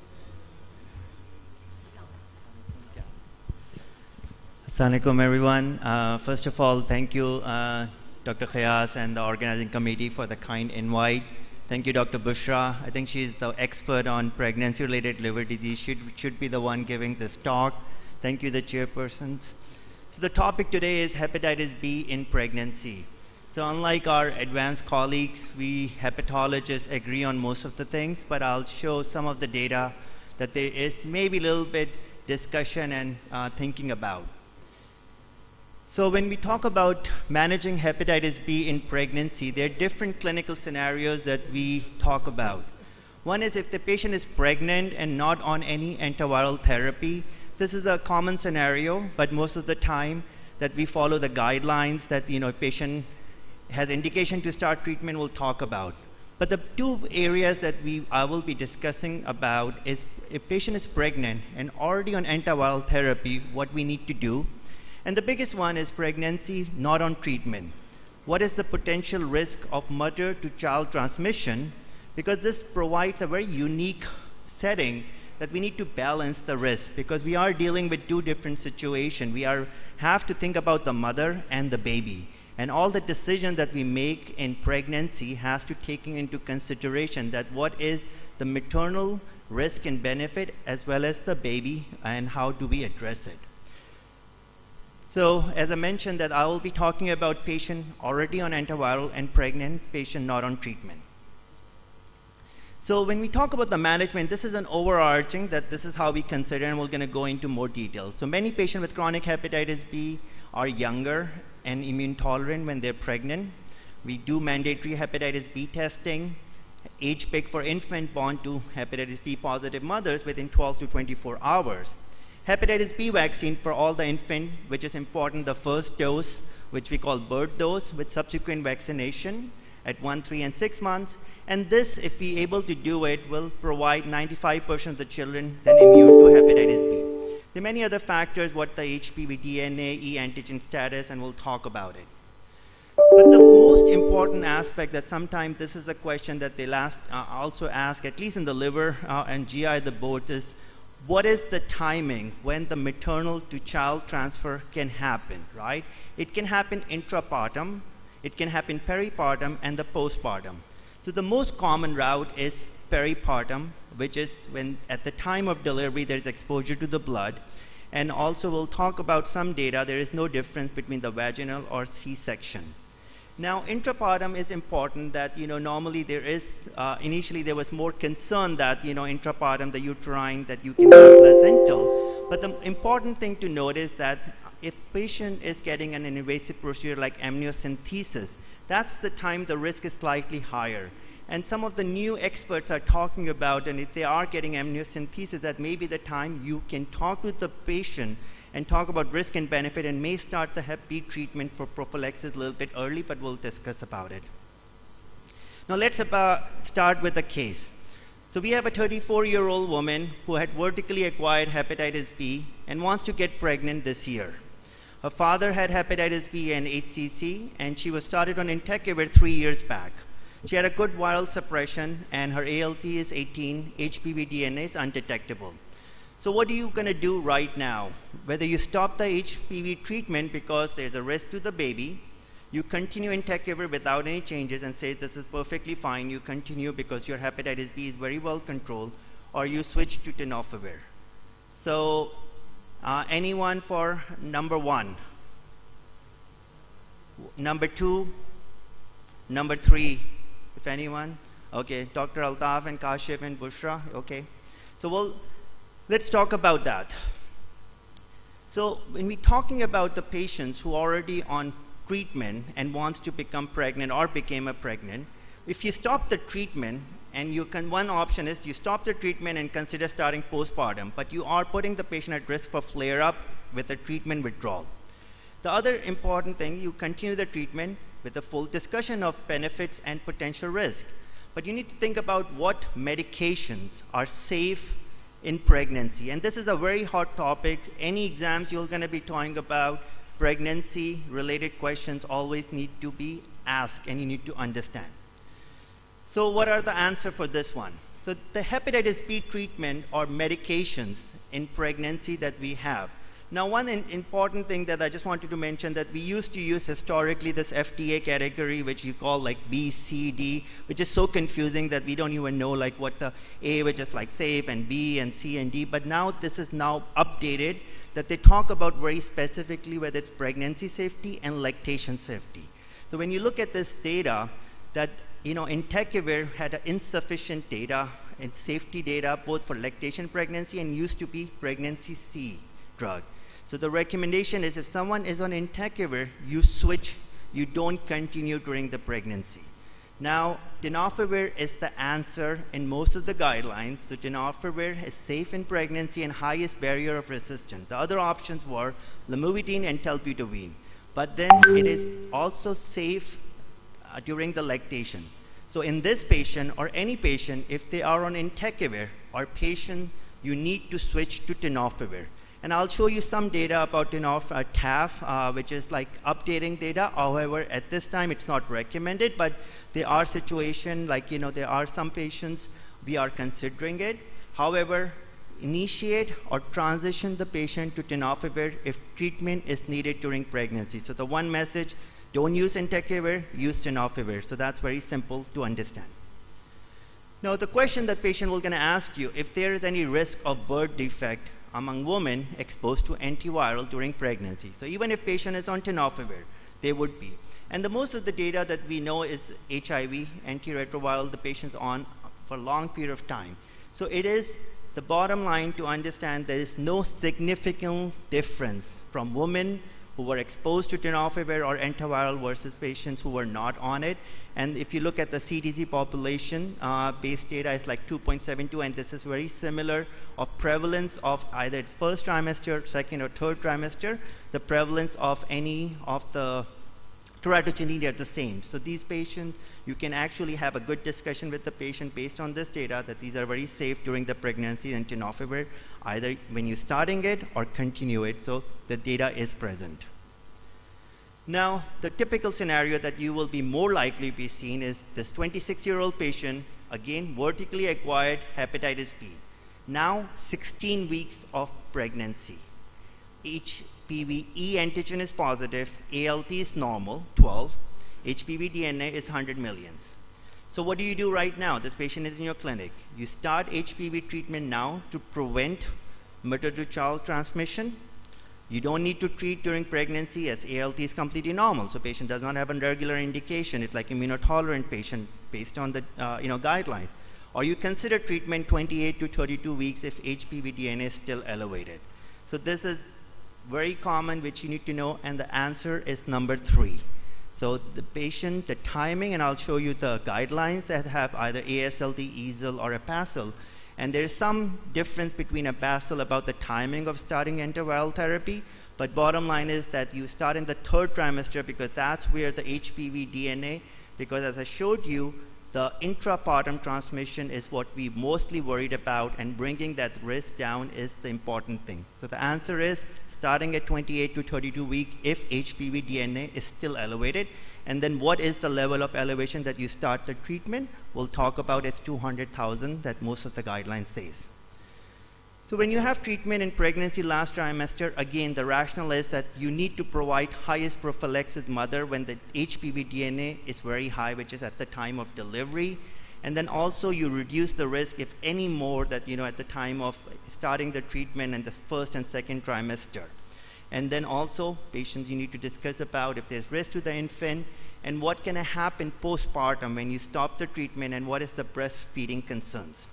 Assalamu alaikum, everyone. First of all, thank you, Dr. Khayas and the organizing committee for the kind invite. Thank you, Dr. Bushra. I think she's the expert on pregnancy-related liver disease, should be the one giving this talk. Thank you, the chairpersons. So the topic today is hepatitis B in pregnancy. So unlike our advanced colleagues, we hepatologists agree on most of the things, but I'll show some of the data that there is maybe a little bit discussion and thinking about. So when we talk about managing hepatitis B in pregnancy, there are different clinical scenarios that we talk about. One is if the patient is pregnant and not on any antiviral therapy. This is a common scenario, but most of the time that we follow the guidelines that patient has indication to start treatment, we'll talk about. But the two areas that I will be discussing about is if patient is pregnant and already on antiviral therapy, what we need to do. And the biggest one is pregnancy not on treatment. What is the potential risk of mother to child transmission? Because this provides a very unique setting that we need to balance the risk, because we are dealing with two different situations. We have to think about the mother and the baby. And all the decisions that we make in pregnancy has to take into consideration that what is the maternal risk and benefit as well as the baby, and how do we address it. So as I mentioned, that I will be talking about patient already on antiviral and pregnant patient not on treatment. So when we talk about the management, this is an overarching that this is how we consider, and we're going to go into more detail. So many patients with chronic hepatitis B are younger and immune tolerant when they're pregnant. We do mandatory hepatitis B testing, age pick for infant born to hepatitis B positive mothers within 12 to 24 hours. Hepatitis B vaccine for all the infant, which is important, the first dose, which we call birth dose, with subsequent vaccination at 1, 3, and 6 months. And this, if we able to do it, will provide 95% of the children then immune to hepatitis B. There are many other factors, what the HPV DNA, E antigen status, and we'll talk about it. But the most important aspect that sometimes this is a question that they'll also ask, at least in the liver and GI, the board, is what is the timing when the maternal to child transfer can happen, right? It can happen intrapartum, it can happen peripartum, and the postpartum. So the most common route is peripartum, which is when at the time of delivery there's exposure to the blood. And also we'll talk about some data, there is no difference between the vaginal or C-section. Now, intrapartum is important that, normally there is, initially there was more concern that, intrapartum, the uterine, that you can have placental. But the important thing to note is that if patient is getting an invasive procedure like amniocentesis, that's the time the risk is slightly higher. And some of the new experts are talking about, and if they are getting amniocentesis, that may be the time you can talk with the patient and talk about risk and benefit, and may start the Hep B treatment for prophylaxis a little bit early, but we'll discuss about it. Now let's start with a case. So we have a 34-year-old woman who had vertically acquired hepatitis B and wants to get pregnant this year. Her father had hepatitis B and HCC, and she was started on entecavir 3 years back. She had a good viral suppression, and her ALT is 18, HPV DNA is undetectable. So what are you going to do right now? Whether you stop the HPV treatment because there's a risk to the baby, you continue entecavir without any changes and say this is perfectly fine, you continue because your hepatitis B is very well controlled, or you switch to tenofovir. So anyone for number 1? Number 2? Number 3? If anyone? Okay, Dr. Altaf and Kashif and Bushra, okay. So let's talk about that. So when we're talking about the patients who are already on treatment and wants to become pregnant or became pregnant, if you stop the treatment, and one option is you stop the treatment and consider starting postpartum, but you are putting the patient at risk for flare-up with a treatment withdrawal. The other important thing, you continue the treatment with a full discussion of benefits and potential risk. But you need to think about what medications are safe in pregnancy. And this is a very hot topic. Any exams you're going to be talking about, pregnancy-related questions always need to be asked, and you need to understand. So what are the answers for this one? So the hepatitis B treatment or medications in pregnancy that we have. Now, one important thing that I just wanted to mention, that we used to use historically this FDA category, which you call like B, C, D, which is so confusing that we don't even know like what the A, which is like safe, and B, and C, and D. But now this is now updated, that they talk about very specifically whether it's pregnancy safety and lactation safety. So when you look at this data, that entecavir had insufficient data and safety data both for lactation pregnancy and used to be pregnancy C drug. So the recommendation is if someone is on entecavir, you switch, you don't continue during the pregnancy. Now, tenofovir is the answer in most of the guidelines. So tenofovir is safe in pregnancy and highest barrier of resistance. The other options were lamivudine and telbutamine. But then it is also safe during the lactation. So in this patient or any patient, if they are on entecavir or patient, you need to switch to tenofovir. And I'll show you some data about TAF, which is like updating data. However, at this time, it's not recommended, but there are situations like, there are some patients, we are considering it. However, initiate or transition the patient to tenofovir if treatment is needed during pregnancy. So the one message, don't use entecavir, use tenofovir. So that's very simple to understand. Now, the question that patient will going to ask you, if there is any risk of birth defect among women exposed to antiviral during pregnancy. So even if patient is on tenofovir, they would be. And the most of the data that we know is HIV, antiretroviral, the patient's on for a long period of time. So it is the bottom line to understand there is no significant difference from women who were exposed to tenofovir or antiviral versus patients who were not on it. And if you look at the CDC population, base data is like 2.72, and this is very similar of prevalence of either first trimester, second or third trimester. The prevalence of any of the teratogeny are the same. So these patients, you can actually have a good discussion with the patient based on this data that these are very safe during the pregnancy and tenofovir, either when you're starting it or continue it. So the data is present. Now, the typical scenario that you will be more likely to be seen is this 26-year-old patient, again, vertically acquired hepatitis B. Now, 16 weeks of pregnancy. HPV E antigen is positive, ALT is normal, 12. HPV DNA is 100 millions. So what do you do right now? This patient is in your clinic. You start HPV treatment now to prevent mother-to-child transmission. You don't need to treat during pregnancy as ALT is completely normal. So patient does not have a regular indication. It's like immunotolerant patient based on the guidelines. Or you consider treatment 28 to 32 weeks if HPV DNA is still elevated. So this is very common, which you need to know, and the answer is number 3. So the patient, the timing, and I'll show you the guidelines that have either ASLD, EASL, or a PASL. And there's some difference between a PASL about the timing of starting antiviral therapy, but bottom line is that you start in the 3rd trimester because that's where the HPV DNA, because as I showed you, the intrapartum transmission is what we mostly worried about, and bringing that risk down is the important thing. So the answer is starting at 28 to 32 weeks if HPV DNA is still elevated. And then what is the level of elevation that you start the treatment? We'll talk about it's 200,000 that most of the guidelines says. So when you have treatment in pregnancy last trimester, again, the rationale is that you need to provide highest prophylaxis mother when the HPV DNA is very high, which is at the time of delivery. And then also you reduce the risk, if any more, that at the time of starting the treatment in the 1st and 2nd trimester. And then also, patients, you need to discuss about if there's risk to the infant and what can happen postpartum when you stop the treatment and what is the breastfeeding concerns.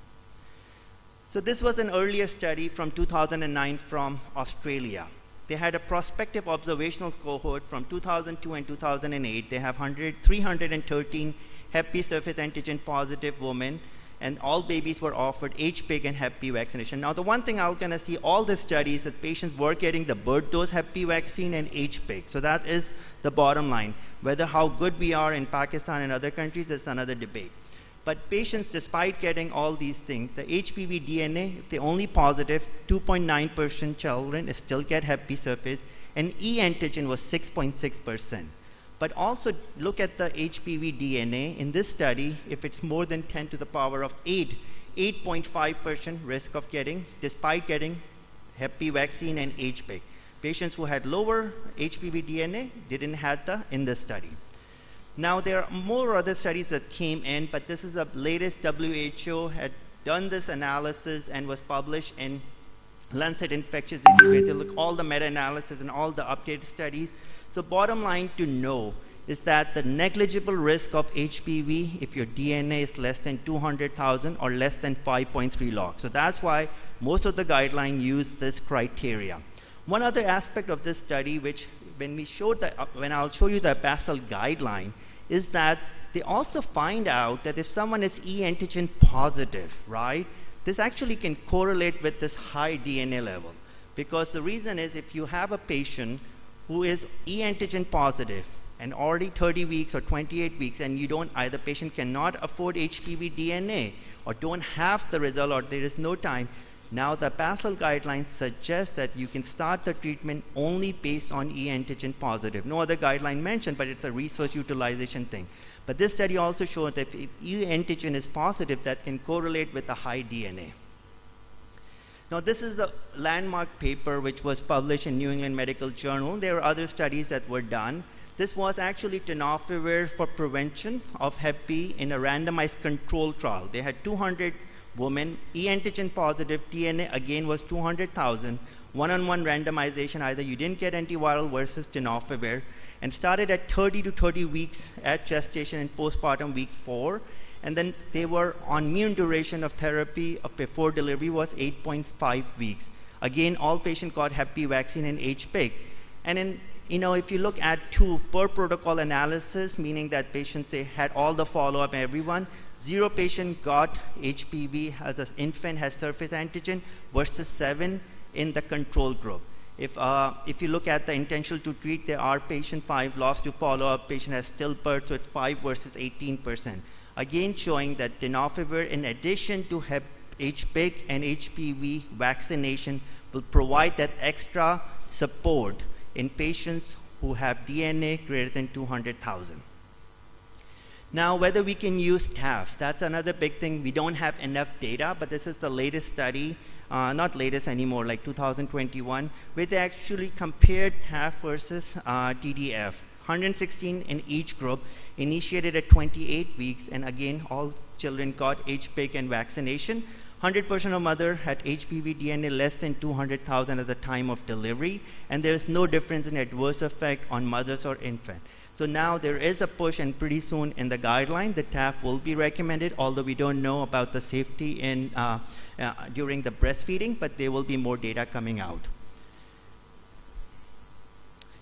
So this was an earlier study from 2009 from Australia. They had a prospective observational cohort from 2002 and 2008. They have 313 Hep B surface antigen positive women, and all babies were offered HPIG and Hep B vaccination. Now the one thing I'm gonna see all the studies that patients were getting the birth dose Hep B vaccine and HPIG. So that is the bottom line. Whether how good we are in Pakistan and other countries, that's another debate. But patients, despite getting all these things, the HPV DNA, if they're only positive, 2.9% children still get Hep B surface, and E antigen was 6.6%. But also look at the HPV DNA. In this study, if it's more than 10 to the power of 8, 8.5% risk of getting, despite getting Hep B vaccine and HPIG. Patients who had lower HPV DNA didn't have the in this study. Now there are more other studies that came in, but this is the latest. WHO had done this analysis and was published in Lancet Infectious Diseases. They look all the meta-analysis and all the updated studies. So bottom line to know is that the negligible risk of HPV if your DNA is less than 200,000 or less than 5.3 log. So that's why most of the guidelines use this criteria. One other aspect of this study, which when I'll show you the PASL guideline, is that they also find out that if someone is E antigen positive, right, this actually can correlate with this high DNA level. Because the reason is if you have a patient who is E antigen positive and already 30 weeks or 28 weeks, and you don't, either patient cannot afford HPV DNA or don't have the result or there is no time, now the PASL guidelines suggest that you can start the treatment only based on E antigen positive. No other guideline mentioned, but it's a research utilization thing. But this study also showed that if E antigen is positive, that can correlate with the high DNA. Now this is the landmark paper which was published in New England Medical Journal. There are other studies that were done. This was actually tenofovir for prevention of Hep B in a randomized control trial. They had 200 women, E antigen positive, DNA again was 200,000, one-on-one randomization, either you didn't get antiviral versus tenofovir, and started at 30 to 30 weeks at gestation and postpartum week 4, and then they were on mean duration of therapy before delivery was 8.5 weeks. Again, all patients got Hep B vaccine and HPIG. And in if you look at two per protocol analysis, meaning that patients, they had all the follow-up, everyone, 0 patient got HPV as an infant, has surface antigen, versus 7 in the control group. If you look at the intention to treat, there are patient 5 lost to follow-up, patient has stillbirth, so it's 5 versus 18%. Again, showing that tenofovir, in addition to HPIC and HPV vaccination, will provide that extra support in patients who have DNA greater than 200,000. Now, whether we can use TAF, that's another big thing. We don't have enough data, but this is the latest study, not latest anymore, like 2021, where they actually compared TAF versus DDF. 116 in each group, initiated at 28 weeks, and again, all children got HPIC and vaccination. 100% of mothers had HPV DNA less than 200,000 at the time of delivery, and there is no difference in adverse effect on mothers or infant. So now there is a push, and pretty soon in the guideline, the TAF will be recommended, although we don't know about the safety in, during the breastfeeding, but there will be more data coming out.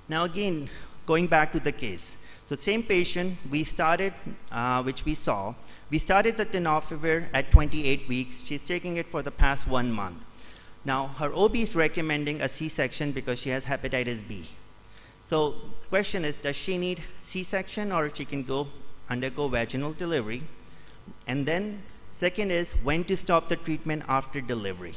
Now again, going back to the case. So same patient, we started, which we saw. We started the tenofovir at 28 weeks. She's taking it for the past 1 month. Now, her OB is recommending a C-section because she has hepatitis B. So question is, does she need C-section, or she can undergo vaginal delivery? And then second is, when to stop the treatment after delivery.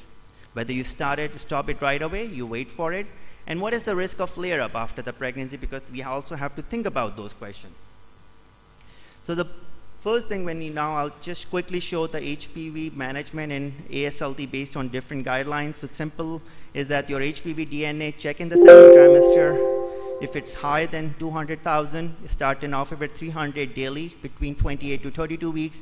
Whether you stop it right away, you wait for it, and what is the risk of flare-up after the pregnancy, because we also have to think about those questions. So the first thing, I'll just quickly show the HPV management in ASLD based on different guidelines. So simple is that your HPV DNA, check in the 7th trimester. If it's higher than 200,000, start tenofovir 300 daily between 28 to 32 weeks,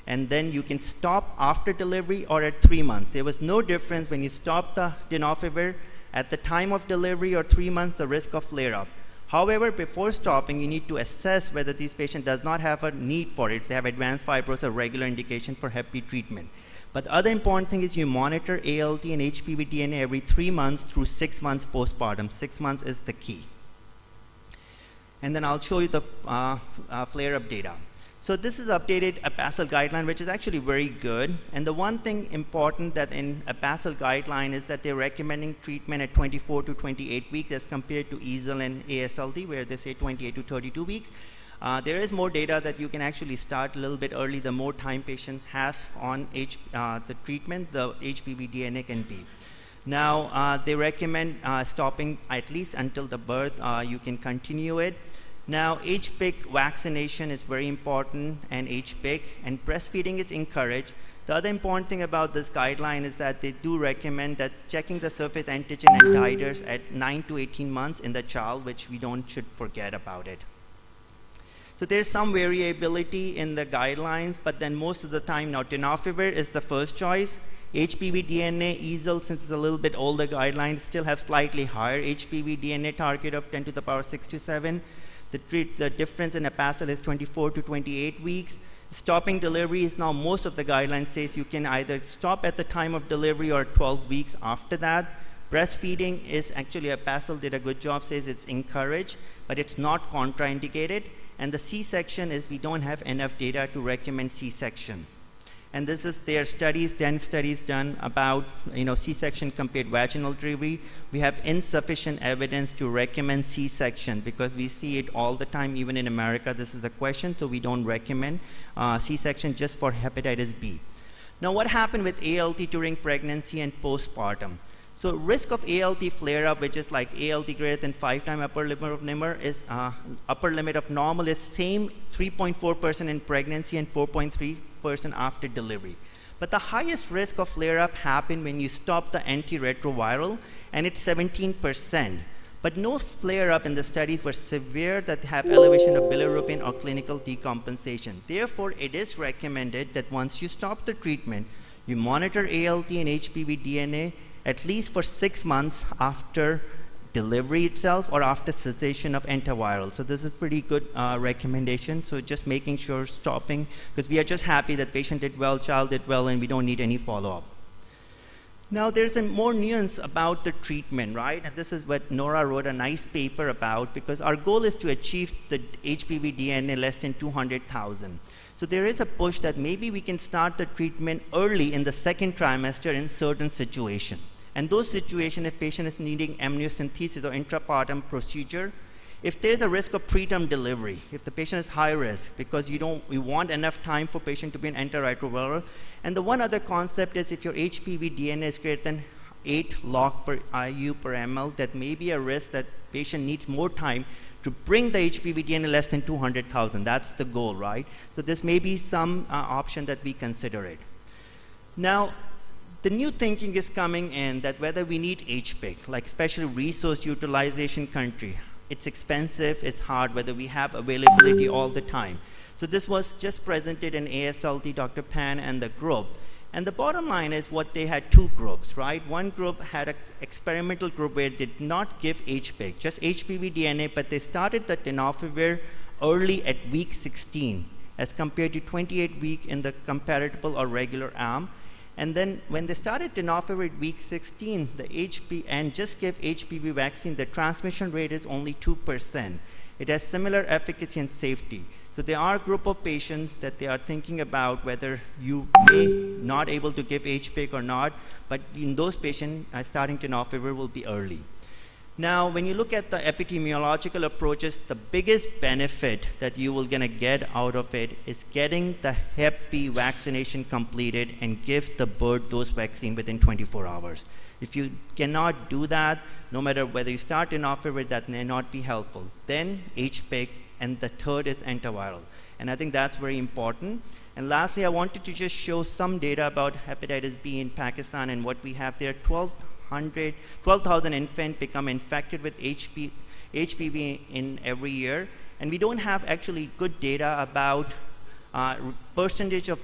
and then you can stop after delivery or at 3 months. There was no difference when you stop the tenofovir at the time of delivery or 3 months, the risk of flare-up. However, before stopping, you need to assess whether this patient does not have a need for it, if they have advanced fibrosis or regular indication for Hep B treatment. But the other important thing is you monitor ALT and HPV DNA every 3 months through 6 months postpartum. 6 months is the key. And then I'll show you the flare-up data. So this is updated APASL guideline, which is actually very good. And the one thing important that in APASL guideline is that they're recommending treatment at 24 to 28 weeks as compared to EASL and ASLD, where they say 28 to 32 weeks. There is more data that you can actually start a little bit early. The more time patients have on the treatment, the HPV DNA can be. Now, they recommend stopping at least until the birth. You can continue it. Now, HPIC vaccination is very important, and HPIC, and breastfeeding is encouraged. The other important thing about this guideline is that they do recommend that checking the surface antigen and titers at 9 to 18 months in the child, which we should forget about it. So there's some variability in the guidelines, but then most of the time now tenofovir is the first choice. HPV DNA, EASL, since it's a little bit older guidelines, still have slightly higher HPV DNA target of 10 to the power 6 to 7. The difference in APASL is 24 to 28 weeks. Stopping delivery is now, most of the guidelines says you can either stop at the time of delivery or 12 weeks after that. Breastfeeding is actually, APASL did a good job, says it's encouraged, but it's not contraindicated. And the C-section is we don't have enough data to recommend C-section. And this is their studies, 10 studies done about C-section compared vaginal delivery. We have insufficient evidence to recommend C-section because we see it all the time, even in America. This is a question, so we don't recommend C-section just for hepatitis B. Now, what happened with ALT during pregnancy and postpartum? So risk of ALT flare-up, which is like ALT greater than 5 times upper limit of normal, is upper limit of normal is same 3.4% in pregnancy and 4.3% after delivery. But the highest risk of flare-up happened when you stop the antiretroviral, and it's 17%. But no flare-up in the studies were severe that have elevation of bilirubin or clinical decompensation. Therefore, it is recommended that once you stop the treatment, you monitor ALT and HPV DNA at least for 6 months after delivery itself or after cessation of antiviral. So this is pretty good recommendation. So just making sure stopping, because we are just happy that patient did well, child did well, and we don't need any follow-up. Now, there's a more nuance about the treatment, right? And this is what Nora wrote a nice paper about, because our goal is to achieve the HPV DNA less than 200,000. So there is a push that maybe we can start the treatment early in the second trimester in certain situations. And those situations, if patient is needing amniocentesis or intrapartum procedure, if there's a risk of preterm delivery, if the patient is high risk, because we want enough time for patient to be in antiretroviral. And the one other concept is if your HPV DNA is greater than 8 log per IU per ml, that may be a risk that patient needs more time to bring the HPV DNA less than 200,000. That's the goal, right? So this may be some option that we consider it. Now, the new thinking is coming in that whether we need HPIC, like especially resource utilization country, it's expensive, it's hard, whether we have availability all the time. So this was just presented in ASLT, Dr. Pan and the group. And the bottom line is what they had two groups, right? One group had an experimental group where they did not give HPIC, just HPV DNA, but they started the tenofovir early at week 16 as compared to 28 week in the comparable or regular arm. And then when they started tenofovir at week 16, and just give HPV vaccine, the transmission rate is only 2%. It has similar efficacy and safety. So there are a group of patients that they are thinking about whether you may not able to give HPIC or not, but in those patients, starting tenofovir will be early. Now, when you look at the epidemiological approaches, the biggest benefit that you will gonna get out of it is getting the Hep B vaccination completed and give the bird dose vaccine within 24 hours. If you cannot do that, no matter whether you start tenofovir, that may not be helpful. Then HPIC, and the third is antiviral. And I think that's very important. And lastly, I wanted to just show some data about hepatitis B in Pakistan and what we have there. 12,000 infants become infected with HPV in every year. And we don't have actually good data about percentage of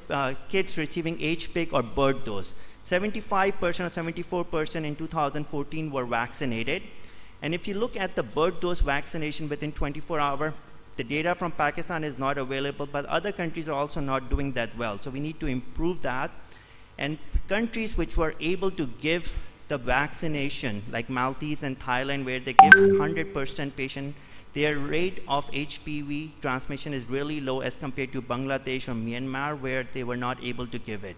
kids receiving HPIC or bird dose. 75% or 74% in 2014 were vaccinated. And if you look at the bird dose vaccination within 24 hours, the data from Pakistan is not available, but other countries are also not doing that well. So we need to improve that. And countries which were able to give the vaccination, like Maldives and Thailand, where they give 100% patient, their rate of HPV transmission is really low as compared to Bangladesh or Myanmar, where they were not able to give it.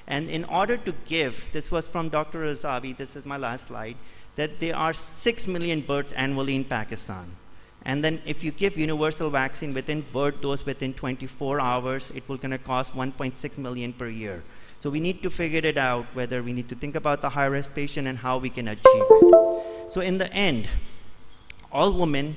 And in order to give, this was from Dr. Razavi, this is my last slide, that there are 6 million births annually in Pakistan. And then if you give universal vaccine within bird dose within 24 hours, it will gonna cost 1.6 million per year. So we need to figure it out, whether we need to think about the high-risk patient and how we can achieve it. So in the end, all women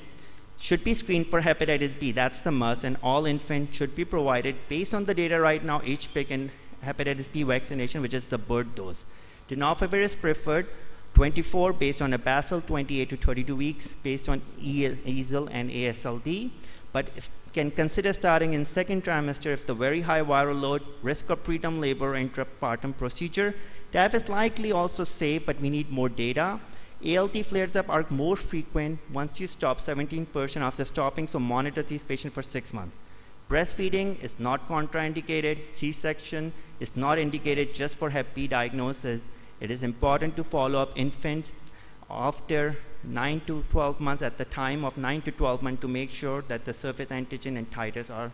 should be screened for hepatitis B. That's the must, and all infants should be provided, based on the data right now, HPIC and hepatitis B vaccination, which is the bird dose. Tenofovir is preferred, 24 based on a basal, 28 to 32 weeks based on EASL and ASLD, but can consider starting in second trimester if the very high viral load, risk of preterm labor, intrapartum procedure. TAF is likely also safe, but we need more data. ALT flares-up are more frequent once you stop, 17% after stopping, so monitor these patients for 6 months. Breastfeeding is not contraindicated. C-section is not indicated just for Hep B diagnosis. It is important to follow up infants after 9 to 12 months, at the time of 9 to 12 months, to make sure that the surface antigen and titers are,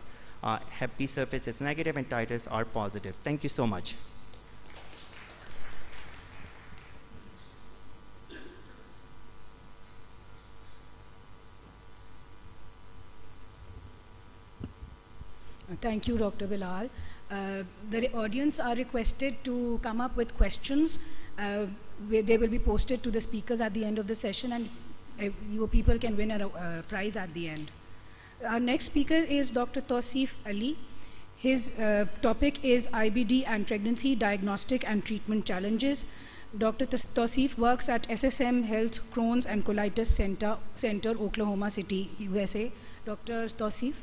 Hep B surface is negative and titers are positive. Thank you so much. Thank you, Dr. Bilal. The audience are requested to come up with questions. They will be posted to the speakers at the end of the session, and you people can win a prize at the end. Our next speaker is Dr. Tausif Ali. His topic is IBD and pregnancy diagnostic and treatment challenges. Dr. Tausif works at SSM Health Crohn's and Colitis Center, Oklahoma City, USA. Dr. Tausif.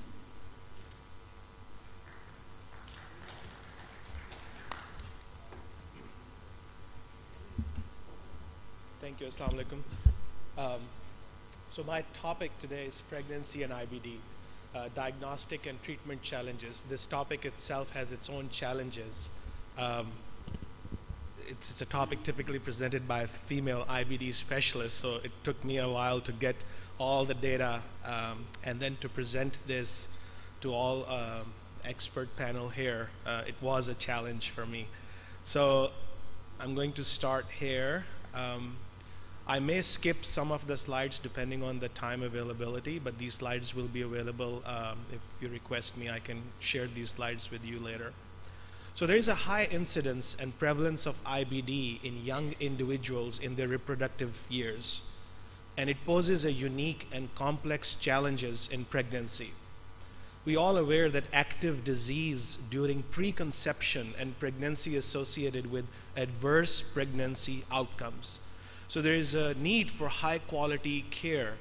Thank you. Assalamu alaikum. So my topic today is pregnancy and IBD, diagnostic and treatment challenges. This topic itself has its own challenges. it's a topic typically presented by a female IBD specialist, so it took me a while to get all the data and then to present this to all expert panel here. It was a challenge for me. So I'm going to start here. I may skip some of the slides depending on the time availability, but these slides will be available. If you request me, I can share these slides with you later. So there is a high incidence and prevalence of IBD in young individuals in their reproductive years, and it poses a unique and complex challenges in pregnancy. We all aware that active disease during preconception and pregnancy associated with adverse pregnancy outcomes. So there is a need for high quality care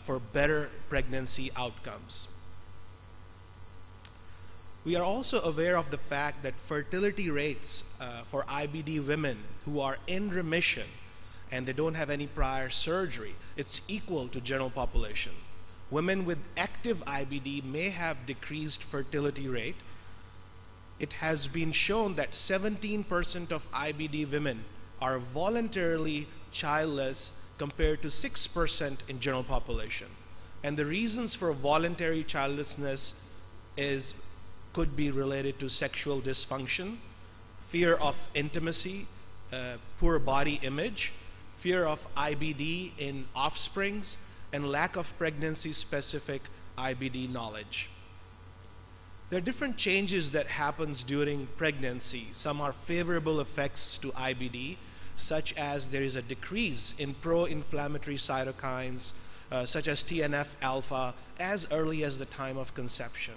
for better pregnancy outcomes. We are also aware of the fact that fertility rates for IBD women who are in remission and they don't have any prior surgery, it's equal to general population. Women with active IBD may have decreased fertility rate. It has been shown that 17% of IBD women are voluntarily childless compared to 6% in general population. And the reasons for voluntary childlessness could be related to sexual dysfunction, fear of intimacy, poor body image, fear of IBD in offsprings, and lack of pregnancy-specific IBD knowledge. There are different changes that happens during pregnancy. Some are favorable effects to IBD, such as there is a decrease in pro-inflammatory cytokines, such as TNF-alpha, as early as the time of conception.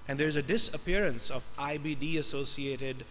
And there's a disappearance of IBD-associated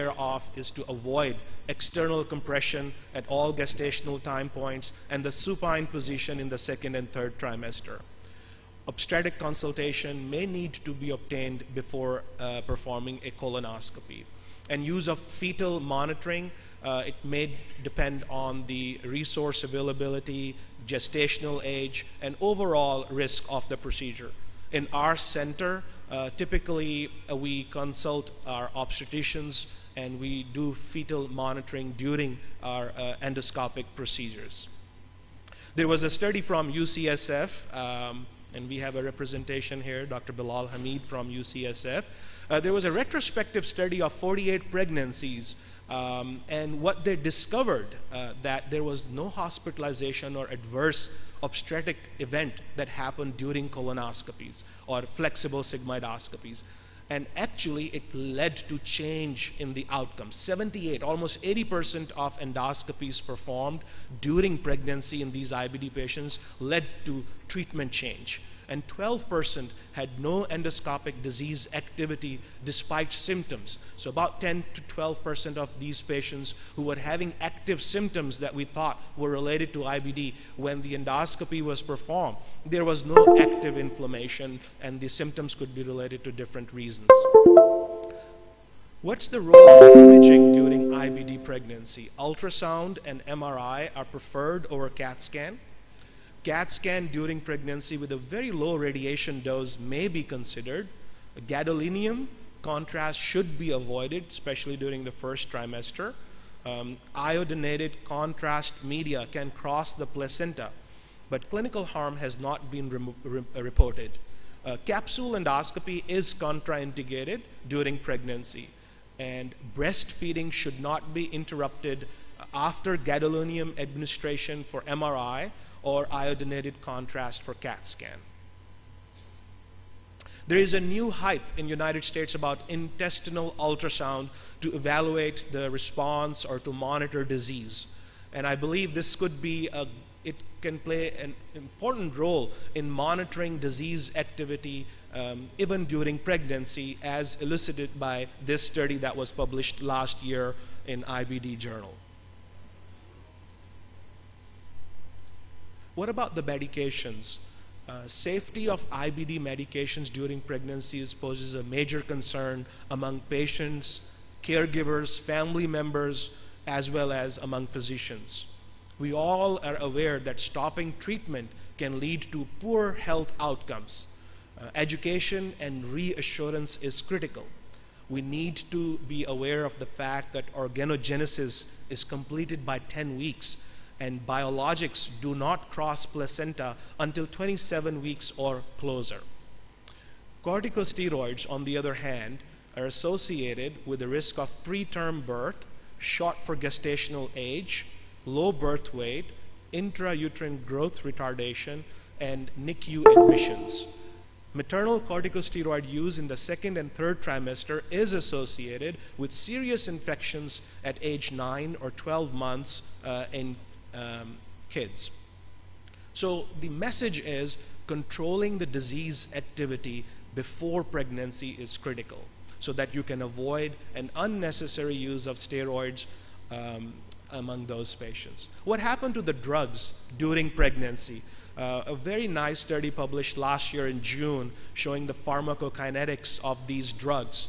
of is to avoid external compression at all gestational time points and the supine position in the second and third trimester. Obstetric consultation may need to be obtained before performing a colonoscopy. And use of fetal monitoring, it may depend on the resource availability, gestational age, and overall risk of the procedure. In our center, typically we consult our obstetricians and we do fetal monitoring during our endoscopic procedures. There was a study from UCSF, and we have a representation here, Dr. Bilal Hamid from UCSF. There was a retrospective study of 48 pregnancies, and what they discovered that there was no hospitalization or adverse obstetric event that happened during colonoscopies or flexible sigmoidoscopies. And actually, it led to change in the outcomes. 78, almost 80% of endoscopies performed during pregnancy in these IBD patients led to treatment change. And 12% had no endoscopic disease activity despite symptoms. So about 10 to 12% of these patients who were having active symptoms that we thought were related to IBD, when the endoscopy was performed, there was no active inflammation and the symptoms could be related to different reasons. What's the role of imaging during IBD pregnancy? Ultrasound and MRI are preferred over CAT scan. CAT scan during pregnancy with a very low radiation dose may be considered. Gadolinium contrast should be avoided, especially during the first trimester. Iodinated contrast media can cross the placenta, but clinical harm has not been reported. Capsule endoscopy is contraindicated during pregnancy, and breastfeeding should not be interrupted after gadolinium administration for MRI or iodinated contrast for CAT scan. There is a new hype in the United States about intestinal ultrasound to evaluate the response or to monitor disease. And I believe this could be it can play an important role in monitoring disease activity even during pregnancy, as elicited by this study that was published last year in IBD Journal. What about the medications? Safety of IBD medications during pregnancies poses a major concern among patients, caregivers, family members, as well as among physicians. We all are aware that stopping treatment can lead to poor health outcomes. Education and reassurance is critical. We need to be aware of the fact that organogenesis is completed by 10 weeks, and biologics do not cross placenta until 27 weeks or closer. Corticosteroids, on the other hand, are associated with the risk of preterm birth, short for gestational age, low birth weight, intrauterine growth retardation, and NICU admissions. Maternal corticosteroid use in the second and third trimester is associated with serious infections at age 9 or 12 months in kids. So the message is controlling the disease activity before pregnancy is critical, so that you can avoid an unnecessary use of steroids among those patients. What happened to the drugs during pregnancy? A very nice study published last year in June showing the pharmacokinetics of these drugs.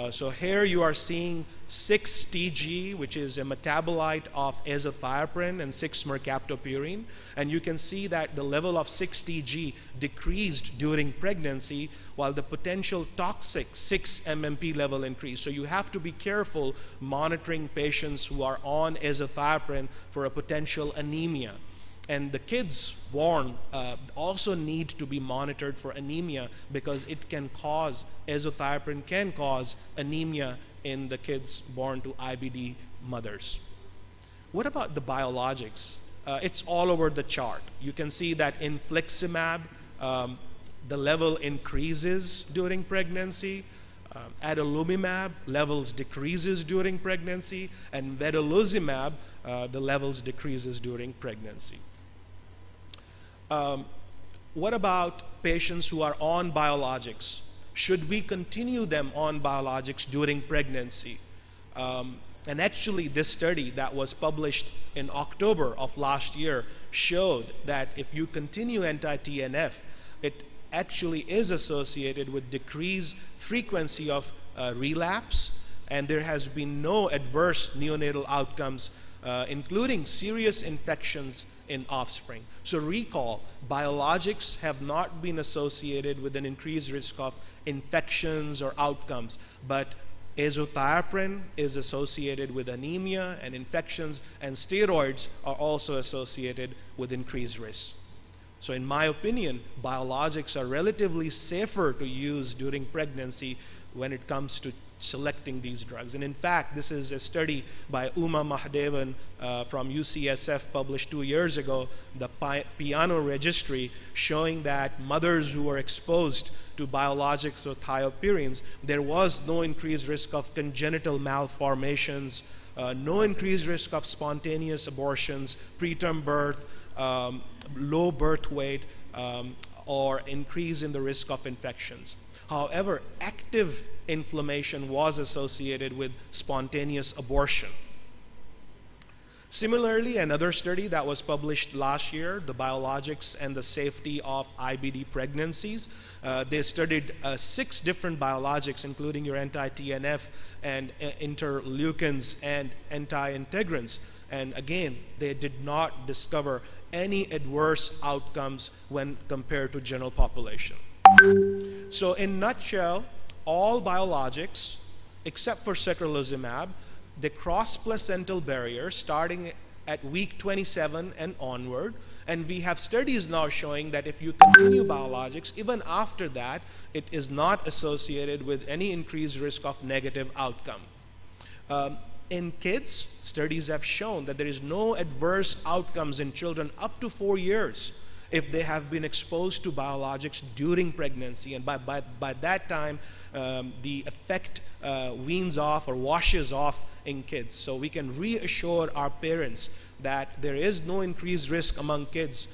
So here you are seeing 6-TG, which is a metabolite of azathioprine, and 6-mercaptopurine. And you can see that the level of 6-TG decreased during pregnancy, while the potential toxic 6-MMP level increased. So you have to be careful monitoring patients who are on azathioprine for a potential anemia. And the kids born also need to be monitored for anemia, because it can cause, azathioprine can cause anemia in the kids born to IBD mothers. What about the biologics? It's all over the chart. You can see that infliximab, the level increases during pregnancy. Adalimumab, levels decreases during pregnancy. And vedolizumab, the levels decreases during pregnancy. What about patients who are on biologics? Should we continue them on biologics during pregnancy? And actually, this study that was published in October of last year showed that if you continue anti-TNF, it actually is associated with decreased frequency of relapse, and there has been no adverse neonatal outcomes, including serious infections in offspring. So recall, biologics have not been associated with an increased risk of infections or outcomes, but azathioprine is associated with anemia and infections, and steroids are also associated with increased risk. So in my opinion, biologics are relatively safer to use during pregnancy when it comes to selecting these drugs. And in fact, this is a study by Uma Mahadevan from UCSF published 2 years ago, the Piano Registry, showing that mothers who were exposed to biologics or thiopurines, there was no increased risk of congenital malformations, no increased risk of spontaneous abortions, preterm birth, low birth weight, or increase in the risk of infections. However, active inflammation was associated with spontaneous abortion. Similarly, another study that was published last year, the biologics and the safety of IBD pregnancies, they studied 6 different biologics, including your anti-TNF and interleukins and anti-integrins. And again, they did not discover any adverse outcomes when compared to general population. So in nutshell, all biologics, except for satralizumab, they cross placental barrier starting at week 27 and onward. And we have studies now showing that if you continue biologics, even after that, it is not associated with any increased risk of negative outcome. In kids, studies have shown that there is no adverse outcomes in children up to 4 years if they have been exposed to biologics during pregnancy. And by that time, the effect weans off or washes off in kids. So we can reassure our parents that there is no increased risk among kids.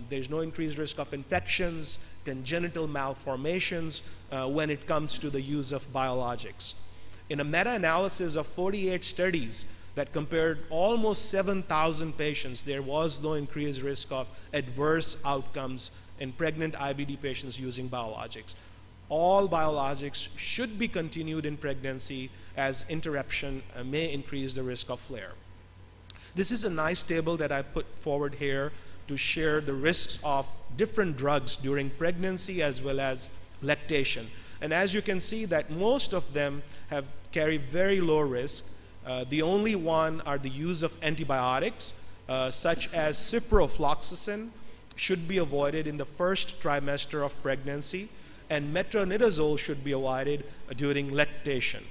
There's no increased risk of infections, congenital malformations when it comes to the use of biologics. In a meta-analysis of 48 studies that compared almost 7,000 patients, there was no increased risk of adverse outcomes in pregnant IBD patients using biologics. All biologics should be continued in pregnancy, as interruption may increase the risk of flare. This is a nice table that I put forward here to share the risks of different drugs during pregnancy as well as lactation. And as you can see that most of them carry very low risk. The only one are the use of antibiotics, such as ciprofloxacin, should be avoided in the first trimester of pregnancy, and metronidazole should be avoided during lactation.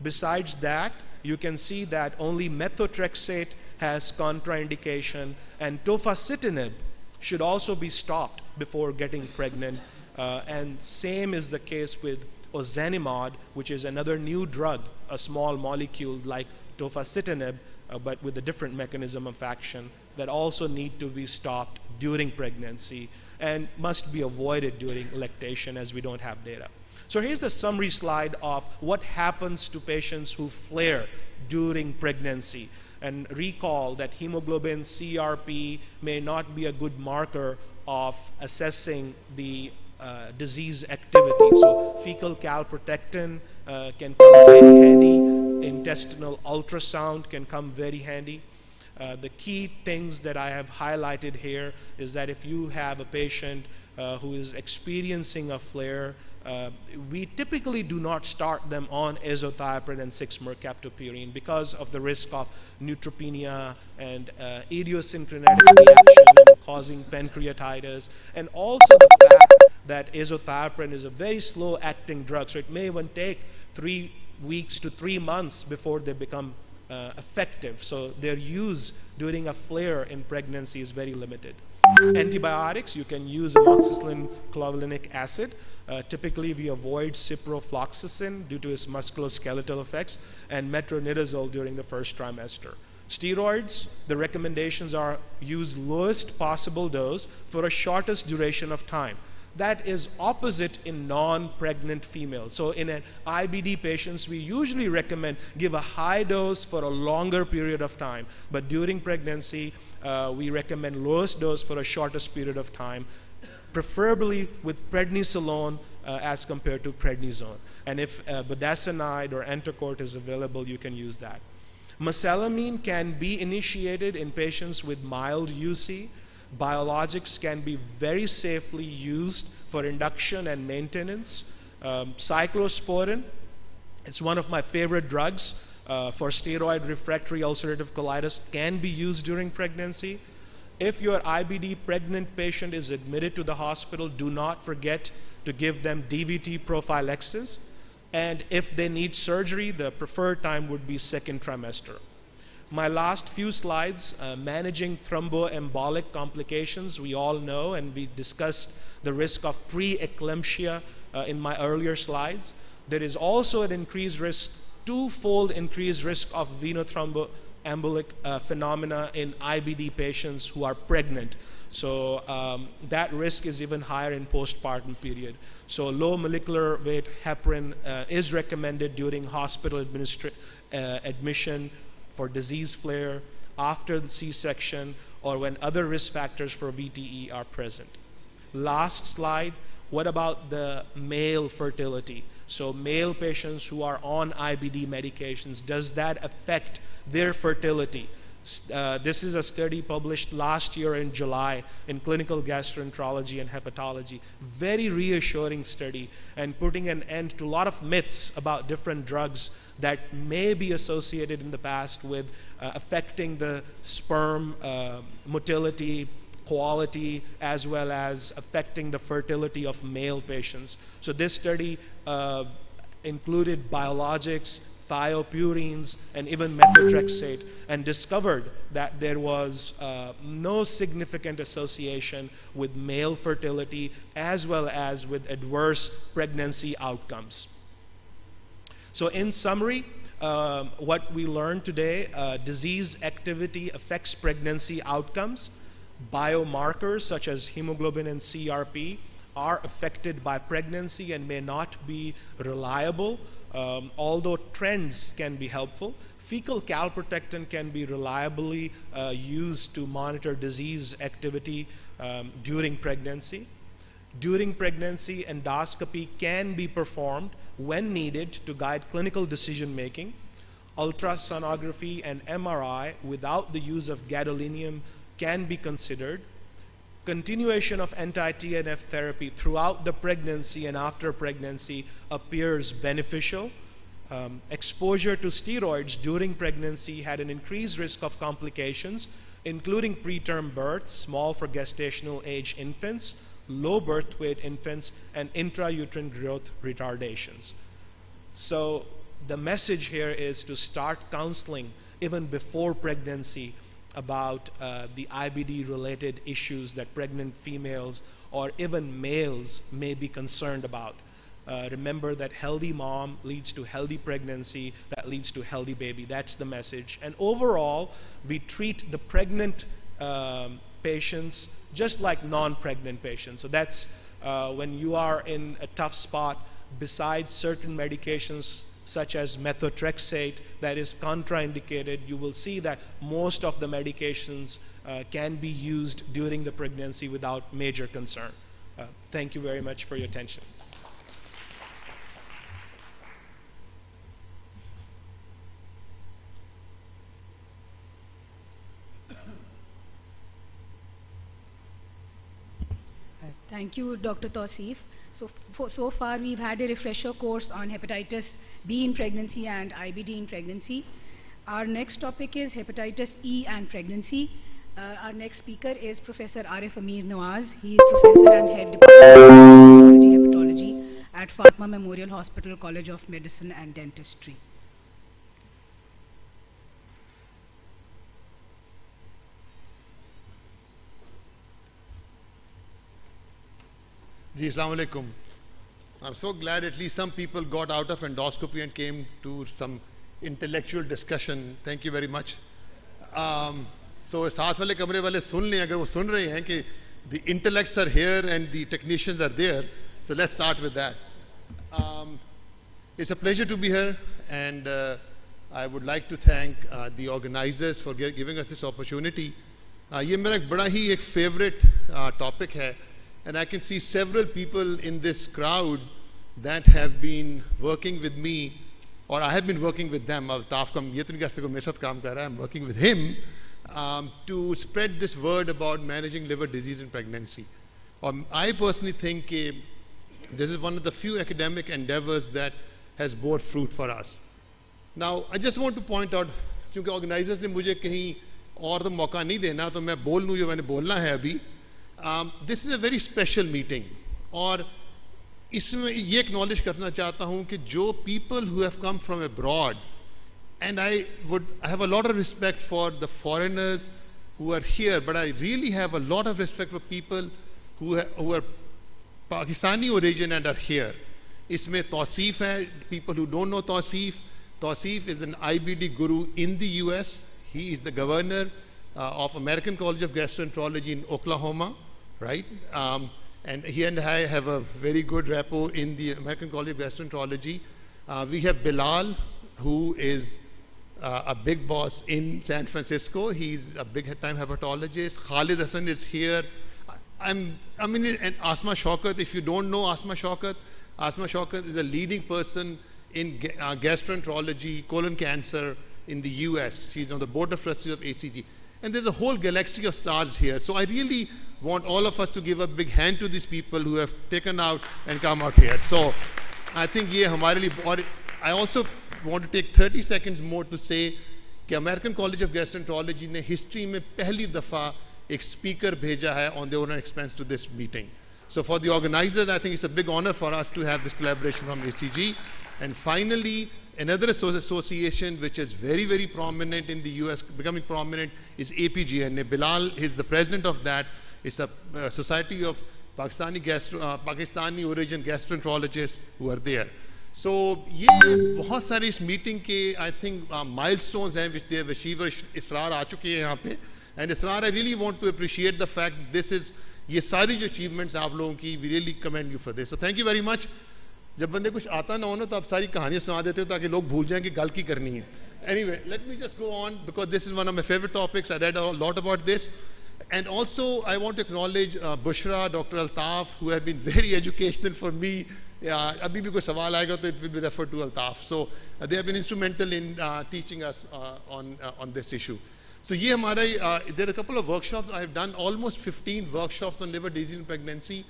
Besides that, you can see that only methotrexate has contraindication, and tofacitinib should also be stopped before getting pregnant. And same is the case with ozanimod, which is another new drug, a small molecule like tofacitinib, but with a different mechanism of action, that also need to be stopped during pregnancy and must be avoided during lactation, as we don't have data. So here's the summary slide of what happens to patients who flare during pregnancy. And recall that hemoglobin, CRP may not be a good marker of assessing the disease activity. So fecal calprotectin can come very handy. Intestinal ultrasound can come very handy. The key things that I have highlighted here is that if you have a patient who is experiencing a flare, we typically do not start them on azathioprine and 6-mercaptopurine because of the risk of neutropenia and idiosyncratic reaction and causing pancreatitis, and also the fact that azathioprine is a very slow-acting drug, so it may even take 3 weeks to 3 months before they become effective. So their use during a flare in pregnancy is very limited. Antibiotics, you can use amoxicillin clavulanic acid. Typically, we avoid ciprofloxacin due to its musculoskeletal effects, and metronidazole during the first trimester. Steroids, the recommendations are use lowest possible dose for a shortest duration of time. That is opposite in non-pregnant females. So in an IBD patients, we usually recommend give a high dose for a longer period of time. But during pregnancy, we recommend lowest dose for a shortest period of time, preferably with prednisolone as compared to prednisone. And if budesonide or Entocort is available, you can use that. Mesalamine can be initiated in patients with mild UC. Biologics can be very safely used for induction and maintenance. Cyclosporin, it's one of my favorite drugs for steroid refractory ulcerative colitis, can be used during pregnancy. If your IBD pregnant patient is admitted to the hospital, do not forget to give them DVT prophylaxis. And if they need surgery, the preferred time would be second trimester. My last few slides, managing thromboembolic complications, we all know, and we discussed the risk of preeclampsia in my earlier slides. There is also an increased risk, twofold increased risk of venothromboembolic phenomena in IBD patients who are pregnant. So that risk is even higher in postpartum period. So low molecular weight heparin is recommended during hospital admission for disease flare, after the C-section, or when other risk factors for VTE are present. Last slide, what about the male fertility? So male patients who are on IBD medications, does that affect their fertility? This is a study published last year in July in Clinical Gastroenterology and Hepatology. Very reassuring study and putting an end to a lot of myths about different drugs that may be associated in the past with affecting the sperm motility, quality, as well as affecting the fertility of male patients. So this study included biologics, thiopurines, and even methotrexate, and discovered that there was no significant association with male fertility as well as with adverse pregnancy outcomes. So in summary, what we learned today, disease activity affects pregnancy outcomes. Biomarkers such as hemoglobin and CRP are affected by pregnancy and may not be reliable. Although trends can be helpful, fecal calprotectin can be reliably used to monitor disease activity during pregnancy. During pregnancy, endoscopy can be performed when needed to guide clinical decision making. Ultrasonography and MRI without the use of gadolinium can be considered. Continuation of anti-TNF therapy throughout the pregnancy and after pregnancy appears beneficial. Exposure to steroids during pregnancy had an increased risk of complications, including preterm birth, small for gestational age infants, low birth weight infants, and intrauterine growth retardations. So the message here is to start counseling even before pregnancy about the IBD-related issues that pregnant females or even males may be concerned about. Remember that healthy mom leads to healthy pregnancy, that leads to healthy baby. That's the message. And overall, we treat the pregnant patients just like non-pregnant patients. So that's when you are in a tough spot, besides certain medications such as methotrexate that is contraindicated, you will see that most of the medications can be used during the pregnancy without major concern. Thank you very much for your attention. Thank you, Dr. Tausif. So far, we've had a refresher course on hepatitis B in pregnancy and IBD in pregnancy. Our next topic is hepatitis E and pregnancy. Our next speaker is Professor Arif Amir Nawaz. He is Professor and Head Department of Hepatology at Fatma Memorial Hospital, College of Medicine and Dentistry. Ji, Assalamu alaikum. I'm so glad at least some people got out of endoscopy and came to some intellectual discussion. Thank you very much. So साथ वाले कमरे वाले सुन लें, अगर वो सुन रहे हैं कि the intellects are here and the technicians are there. So let's start with that. It's a pleasure to be here, and I would like to thank the organizers for giving us this opportunity. ये मेरा एक बड़ा ही एक favorite topic है, and I can see several people in this crowd that have been working with me, or I have been working with them. Altaf kam ये तो नहीं कह सकते मेरे साथ काम कर रहा है. I'm working with him to spread this word about managing liver disease in pregnancy. I personally think this is one of the few academic endeavors that has bore fruit for us. Now, I just want to point out, क्योंकि organizers ने मुझे कहीं और तो मौका नहीं देना, तो मैं बोल लूँ जो मैंने बोलना है अभी. This is a very special meeting, और इसमें ये acknowledge करना चाहता हूँ कि जो people who have come from abroad, and I have a lot of respect for the foreigners who are here, but I really have a lot of respect for people who are Pakistani origin and are here. इसमें तौसीफ है, people who don't know Tausif. Tausif is an IBD guru in the US. He is the governor of American College of Gastroenterology in Oklahoma, right? And he and I have a very good rapport in the American College of Gastroenterology. We have Bilal, who is a big boss in San Francisco. He's a big-time hepatologist. Khalid Hassan is here. And Asma Shaukat, if you don't know Asma Shaukat is a leading person in gastroenterology, colon cancer in the US. She's on the board of trustees of ACG. And there's a whole galaxy of stars here. So I really want all of us to give a big hand to these people who have taken out and come out here. So I think ye hamare liye, aur I also want to take 30 seconds more to say that American College of Gastroenterology ne history mein pehli dafa ek speaker bheja hai on their own expense to this meeting. So for the organizers, I think it's a big honor for us to have this collaboration from ACG. And finally, another association which is very, very prominent in the US, becoming prominent, is APGN. Bilal is the president of that. It's a society of Pakistani origin gastroenterologists who are there. So, ये बहुत सारे इस meeting के I think milestones हैं which they Shiva Israr आ चुके हैं यहाँ पे. And Israr, I really want to appreciate the fact this is ये सारी जो achievements आप लोगों की, we really commend you for this. So thank you very much. जब बंदे कुछ आता ना हो ना तो आप सारी कहानियाँ सुना देते हो ताकि लोग भूल जाएं कि गल की करनी है. Anyway, let me just go on because this is one of my favorite topics. I read a lot about this. And also I want to acknowledge Bushra, Dr. Altaf, who have been very educational for me. अभी भी कोई सवाल आएगा तो it will be referred to Altaf. So they have been instrumental in teaching us on this issue. So ये हमारा there are a couple of workshops. I have done almost 15 workshops on liver disease in pregnancy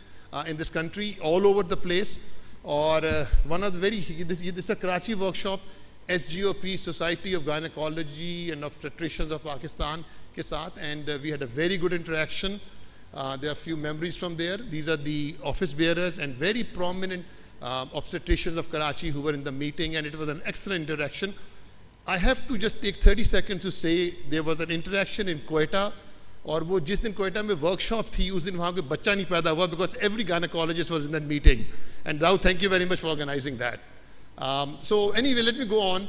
in this country, all over the place. Or one of the this is a Karachi workshop, SGOP, Society of Gynecology and Obstetricians of Pakistan ke saath, and we had a very good interaction. There are a few memories from there. These are the office bearers and very prominent obstetricians of Karachi who were in the meeting, and it was an excellent interaction. I have to just take 30 seconds to say there was an interaction in Quetta, और वो जिस दिन क्वेटा में workshop थी उस दिन वहाँ कोई बच्चा नहीं पैदा हुआ because every gynecologist was in that meeting. And Rao, thank you very much for organizing that. So anyway, let me go on,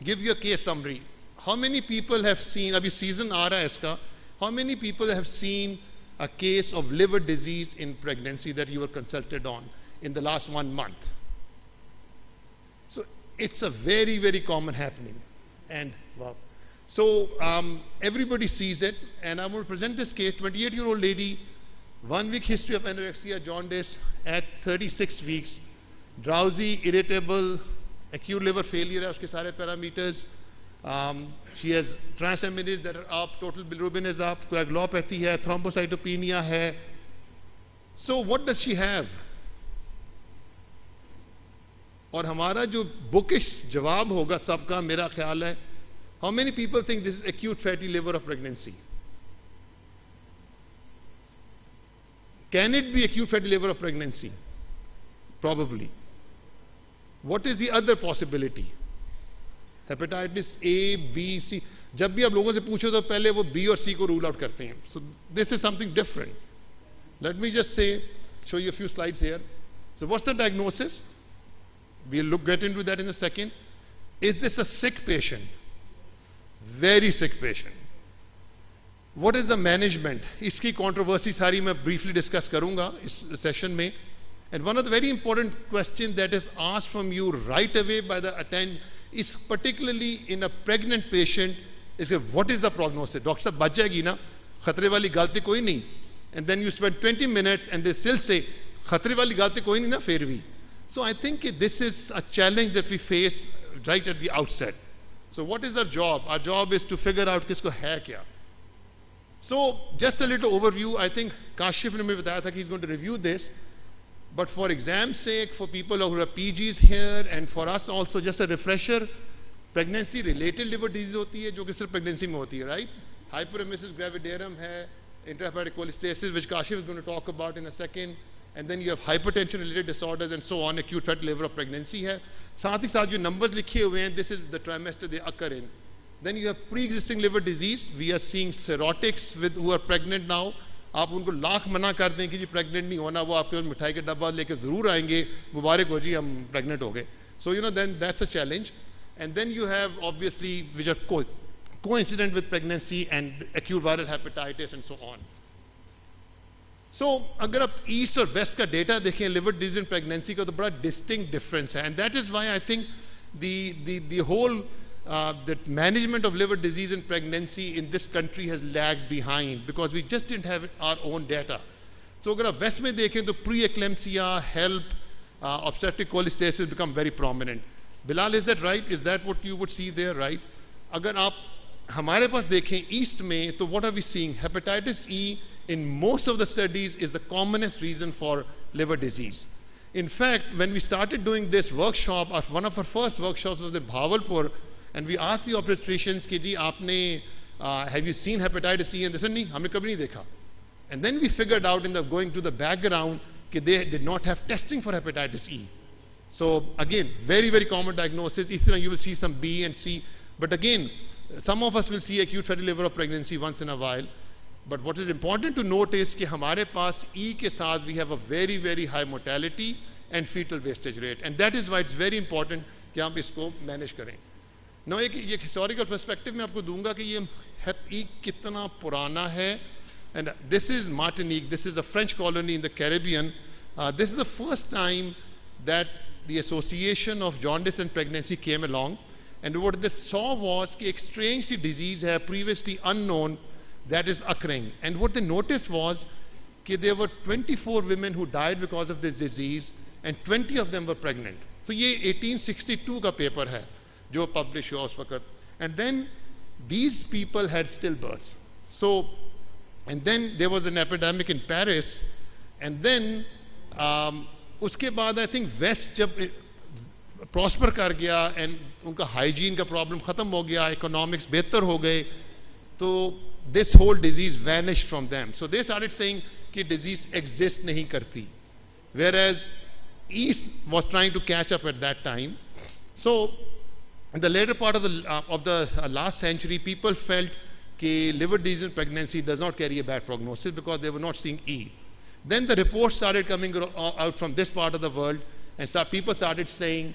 give you a case summary. How many people have seen, अभी season आ रहा है इसका, how many people have seen a case of liver disease in pregnancy that you were consulted on in the last 1 month? So it's a very, very common happening. And wow. So everybody sees it, and I'm going to present this case, 28-year-old lady, 1 week history of anorexia, jaundice at 36 weeks, drowsy, irritable, acute liver failure, uske sare parameters. She has transaminases that are up, total bilirubin is up, coagulopathy hai, thrombocytopenia hai. So what does she have? और हमारा जो bookish जवाब होगा सबका मेरा ख्याल है, how many people think this is acute fatty liver of pregnancy? Can it be acute fatty liver of pregnancy? Probably. What is the other possibility? Hepatitis A, B, C. जब भी आप लोगों से पूछो तो पहले वो B और C को rule out करते हैं. So this is something different. Let me just show you a few slides here. So what's the diagnosis? We'll get into that in a second. Is this a sick patient? Very sick patient. What is the management? इसकी controversy सारी मैं briefly discuss करूँगा इस session में. And one of the very important questions that is asked from you right away by the attendant is particularly in a pregnant patient is what is the prognosis? Doctor साहब बच जाएगी ना, खतरे वाली गलती कोई नहीं. And then you spend 20 minutes and they still say खतरे वाली गलती कोई नहीं ना फिर भी. So I think this is a challenge that we face right at the outset. So what is our job? Our job is to figure out किसको है क्या. So just a little overview. I think Kashif ने मुझे बताया था कि he's going to review this. But for exam's sake, for people who are PGs here and for us also, just a refresher, pregnancy related liver disease होती है जो कि सिर्फ pregnancy में होती है, right? Hyperemesis gravidarum है, intrahepatic cholestasis, which Kashif is going to talk about in a second. And then you have hypertension related disorders and so on, acute fatty liver of pregnancy है. साथ ही साथ जो numbers लिखे हुए हैं, this is the trimester they occur in. Then you have pre-existing liver disease. We are seeing cirrhotics who are pregnant now. आप उनको लाख मना कर दें कि जी प्रेग्नेंट नहीं होना, वो आपके पास मिठाई का डब्बा लेके ज़रूर आएंगे, मुबारक हो जी हम प्रेग्नेंट हो गए. So then that's a challenge. And then you have obviously which are coincident with pregnancy and acute viral hepatitis and so on. So अगर आप ईस्ट और वेस्ट का डेटा देखें लिवर डिजीज इन प्रेगनेंसी का तो बड़ा डिस्टिंक्ट डिफरेंस है. And that is why I think the whole the management of liver disease in pregnancy in this country has lagged behind because we just didn't have our own data. So अगर आप waste में देखें तो pre-eclampsia, HELP, obstetric cholestasis become very prominent. Bilal, is that right? Is that what you would see there, right? अगर आप हमारे पास देखें east में तो what are we seeing? Hepatitis E in most of the studies is the commonest reason for liver disease. In fact, when we started doing this workshop, one of our first workshops was in Bhavalpur, and we asked the obstetricians कि जी आपने have you seen hepatitis E? And they said नहीं, हमने कभी नहीं देखा. And then we figured out in the going to the background कि they did not have testing for hepatitis E. So again, very, very common diagnosis. You will see some B and C, but again, some of us will see acute fatty liver of pregnancy once in a while. But what is important to note is कि हमारे पास E के साथ we have a very, very high mortality and fetal wastage rate, and that is why it's very important कि हम इसको manage करें. Now एक historical perspective मैं आपको दूंगा कि ये Hep E कितना पुराना है. And this is Martinique. This is a French colony in the Caribbean. This is the first time that the association of jaundice and pregnancy came along. And what they saw was कि एक strange disease है previously unknown that is occurring. And what they noticed was that there were 24 women who died because of this disease and 20 of them were pregnant. So ये 1862 का paper है जो publish हुआ उस वक्त. And then these people had stillbirths. So, and then there was an epidemic in Paris, and then उसके बाद I think West जब prosper कर गया and उनका hygiene का problem ख़त्म हो गया, economics बेहतर हो गए, तो this whole disease vanished from them. So they started saying कि disease exists नहीं करती, whereas East was trying to catch up at that time. So in the later part of the last century, people felt that liver disease in pregnancy does not carry a bad prognosis because they were not seeing E. Then the reports started coming out from this part of the world, and people started saying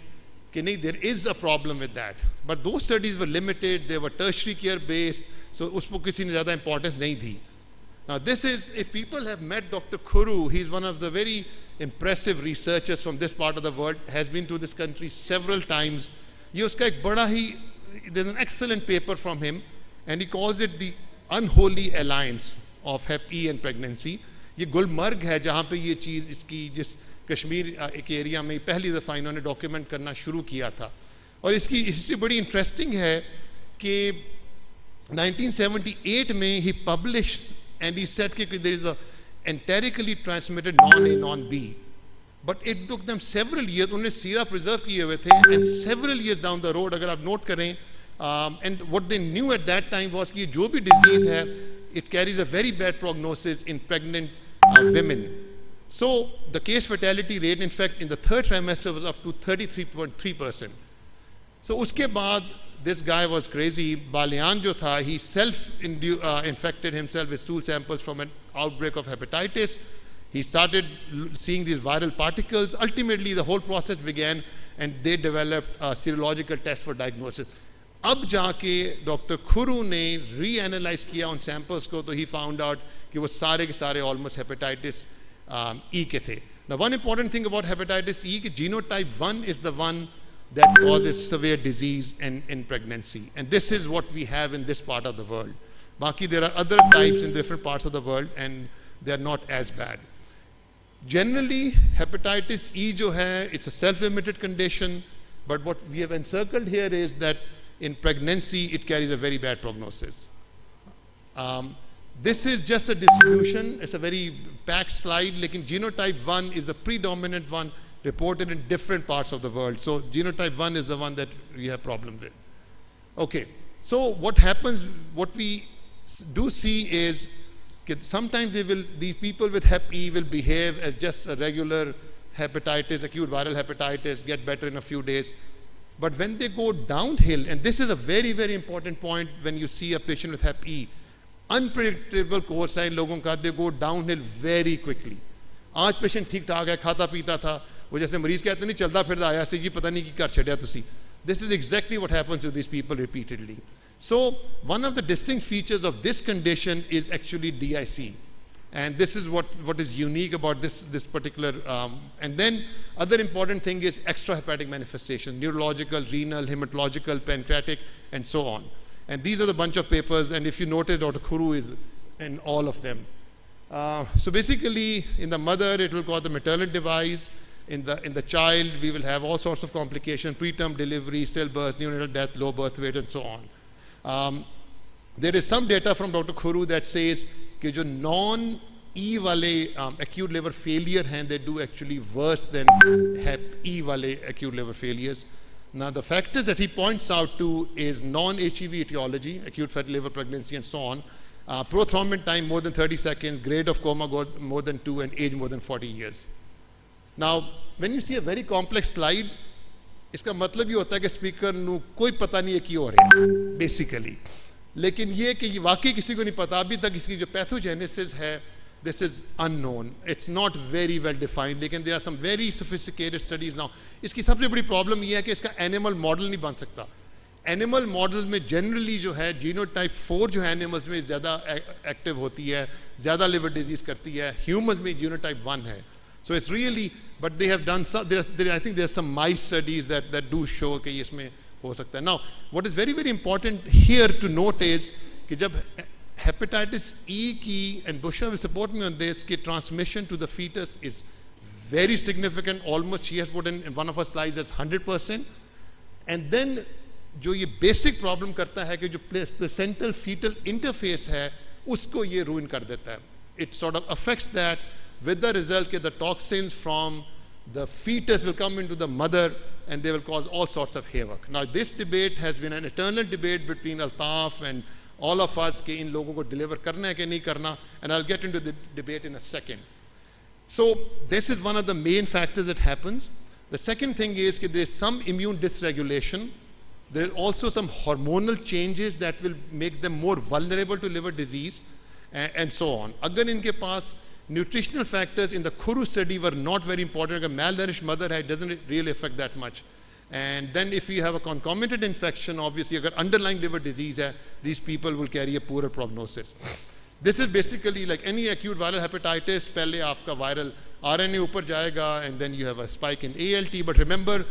that there is a problem with that. But those studies were limited, they were tertiary care based, so उसको किसी ने ज़्यादा importance नहीं दी. Now this is, if people have met Dr. Khuru, he's one of the very impressive researchers from this part of the world, has been to this country several times. ये उसका एक बड़ा ही, there's an excellent paper from him, and he calls it the unholy alliance of Hep E and pregnancy. ये गुलमर्ग है जहाँ पे ये चीज़ इसकी जिस कश्मीर एक एरिया में पहली दफ़ा इन्होंने डॉक्यूमेंट करना शुरू किया था. और इसकी हिस्ट्री बड़ी इंटरेस्टिंग है कि 1978 में he published and he said that there is a enterically transmitted non-A, non-B. But it took them several years, उन्होंने सीरा preserve किए हुए थे, and several years down the road, अगर आप note करें, and what they knew at that time was कि जो भी disease है, it carries a very bad prognosis in pregnant women. So the case fatality rate, in fact, in the third trimester was up to 33.3%. So उसके बाद this guy was crazy. Balian jo tha, he self-infected himself with stool samples from an outbreak of hepatitis. He started seeing these viral particles. Ultimately, the whole process began, and they developed a serological test for diagnosis. अब जाके doctor खुरू ने रीएनालाइज किया उन samples को, तो he found out कि वो सारे के सारे ऑलमोस्ट हेपेटाइटिस ई के थे. Now one important thing about hepatitis E is genotype 1 is the one that causes severe disease in pregnancy, and this is what we have in this part of the world. Baki, there are other types in different parts of the world and they are not as bad. Generally hepatitis E jo hai, it's a self-limited condition, but what we have encircled here is that in pregnancy it carries a very bad prognosis. This is just a distribution, it's a very packed slide, lekin genotype 1 is the predominant one reported in different parts of the world. So genotype 1 is the one that we have problem with. Okay, so what happens, what we do see is that sometimes these people with hep E will behave as just a regular hepatitis, acute viral hepatitis, get better in a few days. But when they go downhill, and this is a very, very important point when you see a patient with hep E, unpredictable course है इन लोगों का, they go downhill very quickly. आज patient ठीक ठाक है, खाता पीता था, वो जैसे मरीज कहते नहीं चलता फिरता आया सी जी पता नहीं की कर छड़िया तुसी. This is exactly what happens to these people repeatedly. So one of the distinct features of this condition is actually DIC, and this is what is unique about this particular. And then other important thing is extrahepatic manifestation, neurological, renal, hematological, pancreatic, and so on. And these are the bunch of papers, and if you notice, Dr. Khuru is in all of them. So basically, in the mother, it will cause the maternal device. In the child, we will have all sorts of complications: preterm delivery, stillbirth, neonatal death, low birth weight, and so on. There is some data from Dr. Khuru that says that jo non-E wale acute liver failure hain, they do actually worse than hep E wale acute liver failures. Now, the factors that he points out to is non-HEV etiology, acute fatty liver pregnancy, and so on. Prothrombin time more than 30 seconds, grade of coma more than 2, and age more than 40 years. Now, when you see a very complex slide, इसका मतलब ये होता है कि speaker ਨੂੰ कोई पता नहीं है कि हो रहा है basically. लेकिन ये कि ये वाकई किसी को नहीं पता अभी तक इसकी जो पैथोजेनेसिस है, this is unknown. It's not very well defined. लेकिन there are some very sophisticated studies now. इसकी सबसे बड़ी प्रॉब्लम ये है कि इसका एनिमल मॉडल नहीं बन सकता. एनिमल मॉडल में जनरली जो है जीनोटाइप 4 जो है एनिमल्स में ज़्यादा एक्टिव होती है, ज़्यादा लिवर डिजीज करती है. ह्यूमंस में जीनोटाइप 1 है. So it's really, but they have done some, I think there are some mice studies that do show कि इसमें हो सकता है. Now, what is very, very important here to note is कि जब hepatitis E की, and Bushra will support me on this, कि transmission to the fetus is very significant, almost she has put in one of her slides as 100%. And then जो ये basic problem करता है कि जो placental fetal interface है, उसको ये ruin कर देता है. It sort of affects that, with the result that the toxins from the fetus will come into the mother and they will cause all sorts of havoc. Now, this debate has been an eternal debate between Altaf and all of us कि इन लोगों को deliver करना है कि नहीं करना, and I'll get into the debate in a second. So this is one of the main factors that happens. The second thing is that there is some immune dysregulation. There are also some hormonal changes that will make them more vulnerable to liver disease, and so on. अगर इनके पास nutritional factors in the Khuru study were not very important. A malnourished mother doesn't really affect that much. And then if you have a concomitant infection, obviously agar underlying liver disease hai, these people will carry a poorer prognosis. This is basically like any acute viral hepatitis, pehle aapka viral RNA upar jayega, and then you have a spike in ALT. But remember,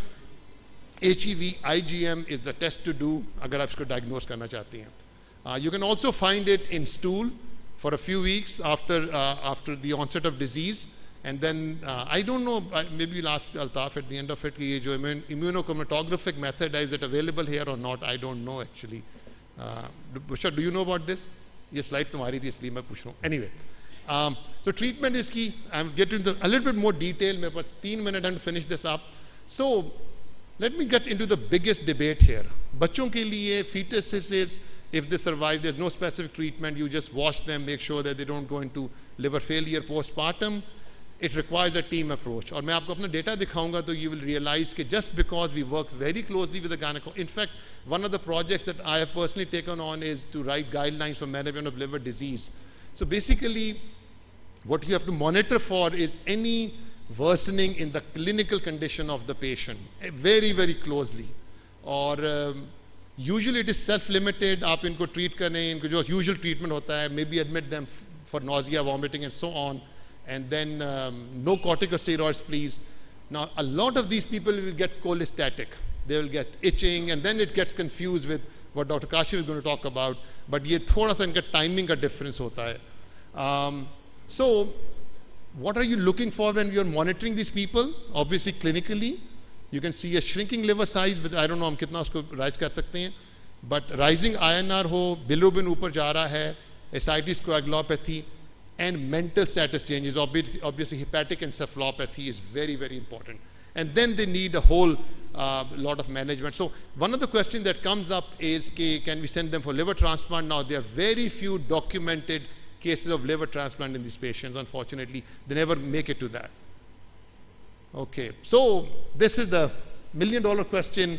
HEV IgM is the test to do agar aap isko diagnose karna chahte hain. You can also find it in stool for a few weeks after the onset of disease, and then I don't know, maybe you'll ask Altaf at the end of it, कि ये जो immunochromatographic method is that available here or not, I don't know actually. Bushra, do you know about this? ये slide तुम्हारी थी इसलिए मैं पूछ रहा हूँ. Anyway, so treatment is key. I'm getting into a little bit more detail. मेरे पास 3 minutes to finish this up. So let me get into the biggest debate here. बच्चों के लिए fetuses is, if they survive, there's no specific treatment. You just wash them, make sure that they don't go into liver failure postpartum. It requires a team approach. और मैं आपको अपना data दिखाऊंगा तो you will realize that just because we work very closely with the gynecologist. In fact, one of the projects that I have personally taken on is to write guidelines for management of liver disease. So basically, what you have to monitor for is any worsening in the clinical condition of the patient very, very closely. Or Usually it is self-limited, आप इनको treat करें, इनको जो usual treatment होता है, maybe admit them for nausea, vomiting and so on, and then no corticosteroids please. Now a lot of these people will get cholestatic, they will get itching, and then it gets confused with what Dr. Kashif is going to talk about, but ये थोड़ा सा इनका timing का difference होता है. So what are you looking for when you're monitoring these people? Obviously clinically you can see a shrinking liver size, but I don't know हम कितना उसको rise कर सकते हैं, but rising INR हो, bilirubin ऊपर जा रहा है, ascites coagulopathy, and mental status changes. Obviously hepatic encephalopathy is very, very important. And then they need a whole lot of management. So one of the questions that comes up is, can we send them for liver transplant? Now there are very few documented cases of liver transplant in these patients. Unfortunately, they never make it to that. Okay, so this is the million-dollar question.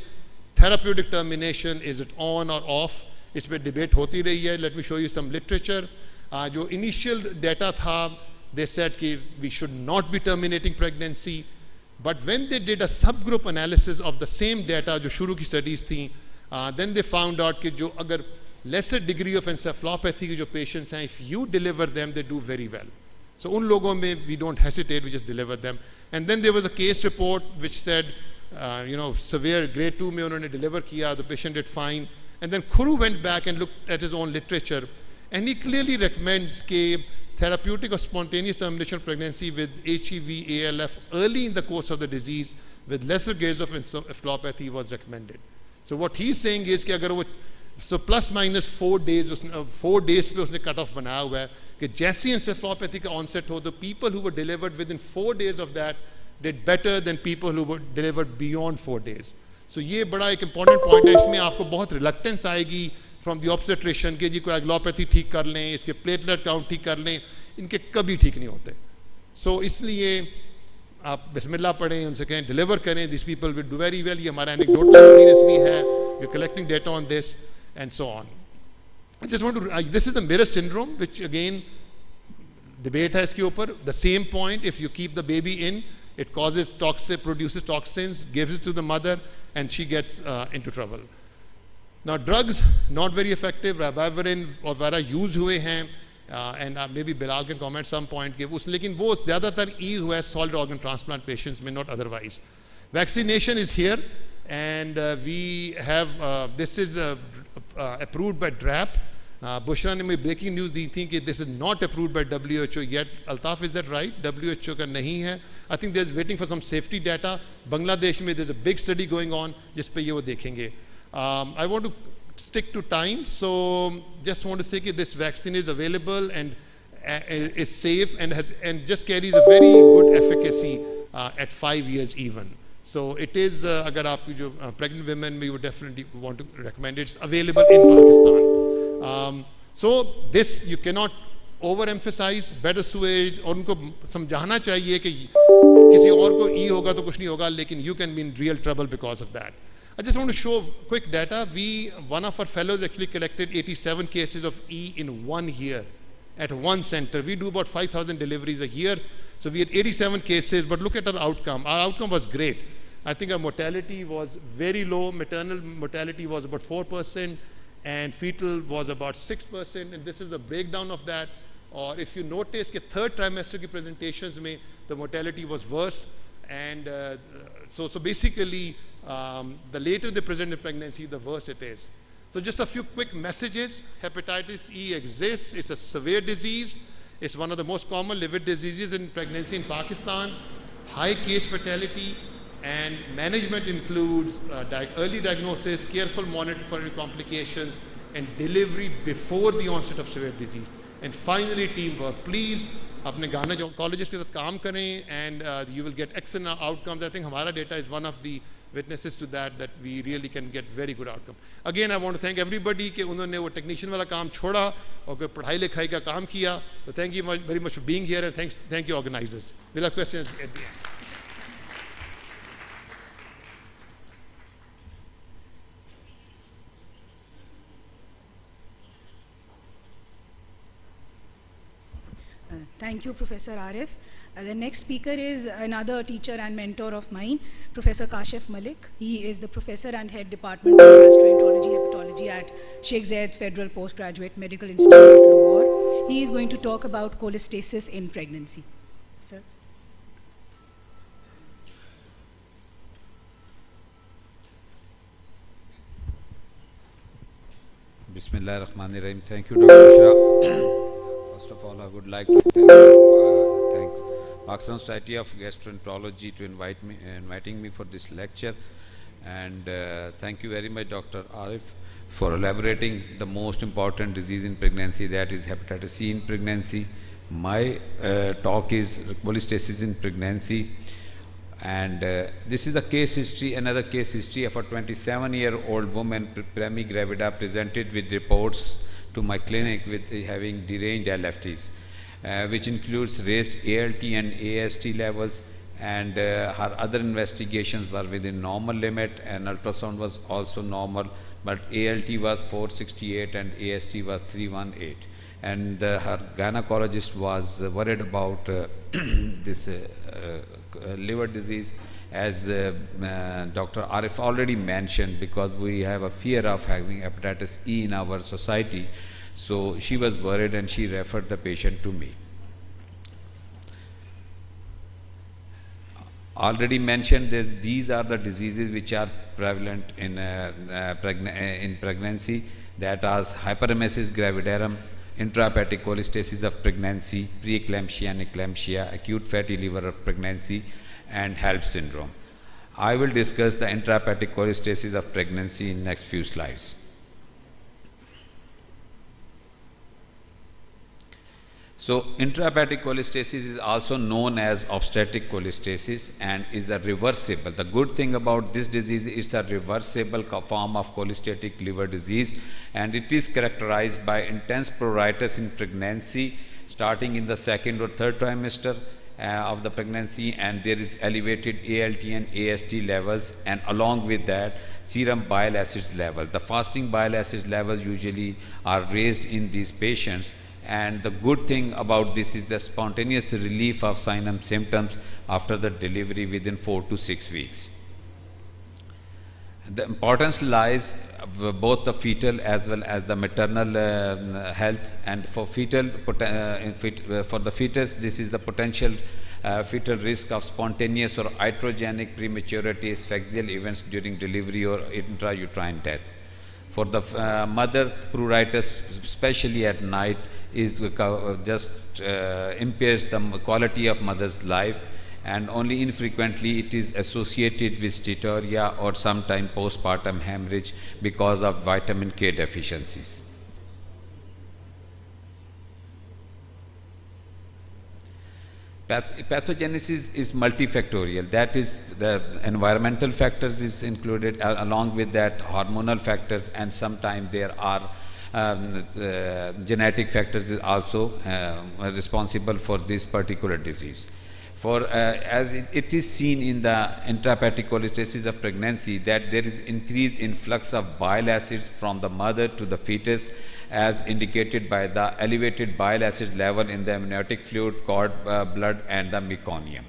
Therapeutic termination, is it on or off? इस पे debate होती रही है. Let me show you some literature. जो initial data था, they said कि we should not be terminating pregnancy. But when they did a subgroup analysis of the same data, जो शुरू की studies थी, then they found out कि जो अगर lesser degree of encephalopathy के जो patients हैं, if you deliver them, they do very well. So उन लोगों में we don't hesitate, we just deliver them. And then there was a case report which said, severe grade 2 में उन्होंने deliver किया, the patient did fine. And then Khuru went back and looked at his own literature, and he clearly recommends that therapeutic or spontaneous termination of pregnancy with HEV, ALF early in the course of the disease with lesser grades of encephalopathy was recommended. So what he's saying is that so plus minus 4 days, 4 days पे उसने cut off बनाया हुआ है कि जैसी encephalopathy का onset हो, the people who were delivered within 4 days of that did better than people who were delivered beyond 4 days. So ये बड़ा एक important point है. इसमें आपको बहुत reluctance आएगी from the obstetrician कि जी coagulopathy ठीक कर लें, इसके platelet count ठीक कर लें, इनके कभी ठीक नहीं होते. So इसलिए आप बिस्मिल्लाह पढ़ें, उनसे कहें deliver करें, these people will do very well. ये हमारा anecdotal experience भी है, we're collecting data on this and so on. I just want to, this is the mirror syndrome, which again debate है इसके ऊपर. The same point, if you keep the baby in, it causes toxic, produces toxins, gives it to the mother, and she gets into trouble. Now drugs, not very effective. Ribavirin or Vara used हुए हैं, and maybe Bilal can comment some point. लेकिन वो ज़्यादातर use हुआ है solid organ transplant patients में, not otherwise. Vaccination is here, and we have, this is approved by DRAP. Bushra ने मुझे breaking news दी थी कि this is not approved by WHO yet. Altaf, is that right? WHO का नहीं है. I think there's waiting for some safety data. Bangladesh में there's a big study going on जिस पे ये वो देखेंगे. I want to stick to time, so just want to say that this vaccine is available and is safe and just carries a very good efficacy at 5 years even. So it is, agar aapki jo pregnant women, we would definitely want to recommend it. It's available in Pakistan. So this you cannot overemphasize. Better sewage, और उनको समझाना चाहिए कि किसी और को E होगा तो कुछ नहीं होगा, लेकिन you can be in real trouble because of that. I just want to show quick data. One of our fellows actually collected 87 cases of E in 1 year at one center. We do about 5,000 deliveries a year. So we had 87 cases, but look at our outcome. Our outcome was great. I think our mortality was very low. Maternal mortality was about 4%, and fetal was about 6%. And this is the breakdown of that. Or if you notice, the third trimester ki presentations mein, the mortality was worse. And so basically, the later they present in pregnancy, the worse it is. So just a few quick messages. Hepatitis E exists. It's a severe disease. It's one of the most common liver diseases in pregnancy in Pakistan. High case fatality, and management includes early diagnosis, careful monitoring for any complications, and delivery before the onset of severe disease. And finally, teamwork. Please, अपने gynecologist के साथ काम करें, and you will get excellent outcomes. I think हमारा data is one of the witnesses to that we really can get very good outcome. Again, I want to thank everybody कि उन्होंने वो technician वाला काम छोड़ा और कोई पढ़ाई लिखाई का काम किया. So thank you very much for being here, and thank you organizers. We'll have questions at the end. Thank Thank you, Professor Arif. The next speaker is another teacher and mentor of mine, Professor Kashif Malik. He is the professor and head department of gastroenterology hepatology at Sheikh Zayed Federal Postgraduate Medical Institute at Lahore. He is going to talk about cholestasis in pregnancy. Sir. Bismillah ar-Rahman ar-Rahim. Thank you, Dr. Bushra. First of all, I would like to thank Pakistan Society of Gastroenterology to inviting me for this lecture, and thank you very much, Dr. Arif, for elaborating the most important disease in pregnancy, that is hepatitis C in pregnancy. My talk is cholestasis in pregnancy, and this is a case history, another case history of a 27-year-old woman, premi gravida, presented with reports to my clinic with having deranged LFTs, which includes raised ALT and AST levels, and her other investigations were within normal limit, and ultrasound was also normal, but ALT was 468 and AST was 318. And her gynecologist was worried about this liver disease, as Dr. Arif already mentioned, because we have a fear of having hepatitis E in our society. So she was worried and she referred the patient to me. Already mentioned that these are the diseases which are prevalent in pregnancy, that is hyperemesis gravidarum, intrahepatic cholestasis of pregnancy, preeclampsia and eclampsia, acute fatty liver of pregnancy, and HELP syndrome. I will discuss the intrahepatic cholestasis of pregnancy in next few slides. So intrahepatic cholestasis is also known as obstetric cholestasis and is a reversible. The good thing about this disease is a reversible form of cholestatic liver disease, and it is characterized by intense pruritus in pregnancy starting in the second or third trimester of the pregnancy, and there is elevated ALT and AST levels, and along with that serum bile acids levels. The fasting bile acids levels usually are raised in these patients. And the good thing about this is the spontaneous relief of signs and symptoms after the delivery within 4 to 6 weeks. The importance lies both the fetal as well as the maternal health. And for fetal, for the fetus, this is the potential fetal risk of spontaneous or iatrogenic prematurity asphyxial events during delivery or intrauterine death. For the mother, pruritus, especially at night, is just impairs the quality of mother's life, and only infrequently it is associated with steatorrhea or sometimes postpartum hemorrhage because of vitamin K deficiencies. Pathogenesis is multifactorial. That is, the environmental factors is included, along with that hormonal factors, and sometimes there are genetic factors is also responsible for this particular disease. For as it is seen in the intrahepatic cholestasis of pregnancy, that there is increased influx of bile acids from the mother to the fetus, as indicated by the elevated bile acid level in the amniotic fluid, cord blood, and the meconium.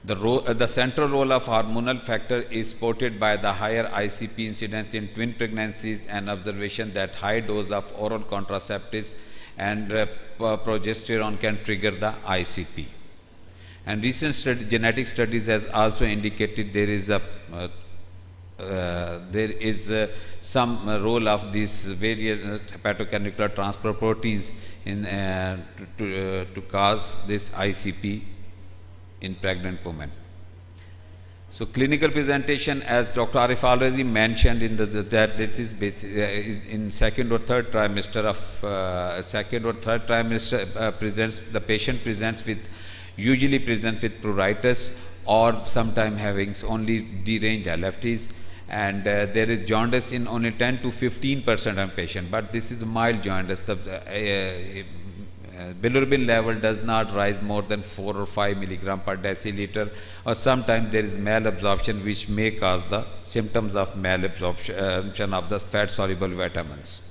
The central role of hormonal factor is supported by the higher ICP incidence in twin pregnancies and observation that high dose of oral contraceptives and progesterone can trigger the ICP. And recent genetic studies has also indicated there is some role of these various hepatocanonical transport proteins in to cause this ICP in pregnant women. So clinical presentation, as Dr. Arif already mentioned, in that this is in second or third trimester the patient usually presents with pruritus, or sometimes having only deranged LFTs, and there is jaundice in only 10 to 15% of patient, but this is a mild jaundice. The bilirubin level does not rise more than 4 or 5 milligram per deciliter, or sometimes there is malabsorption which may cause the symptoms of malabsorption of the fat soluble vitamins.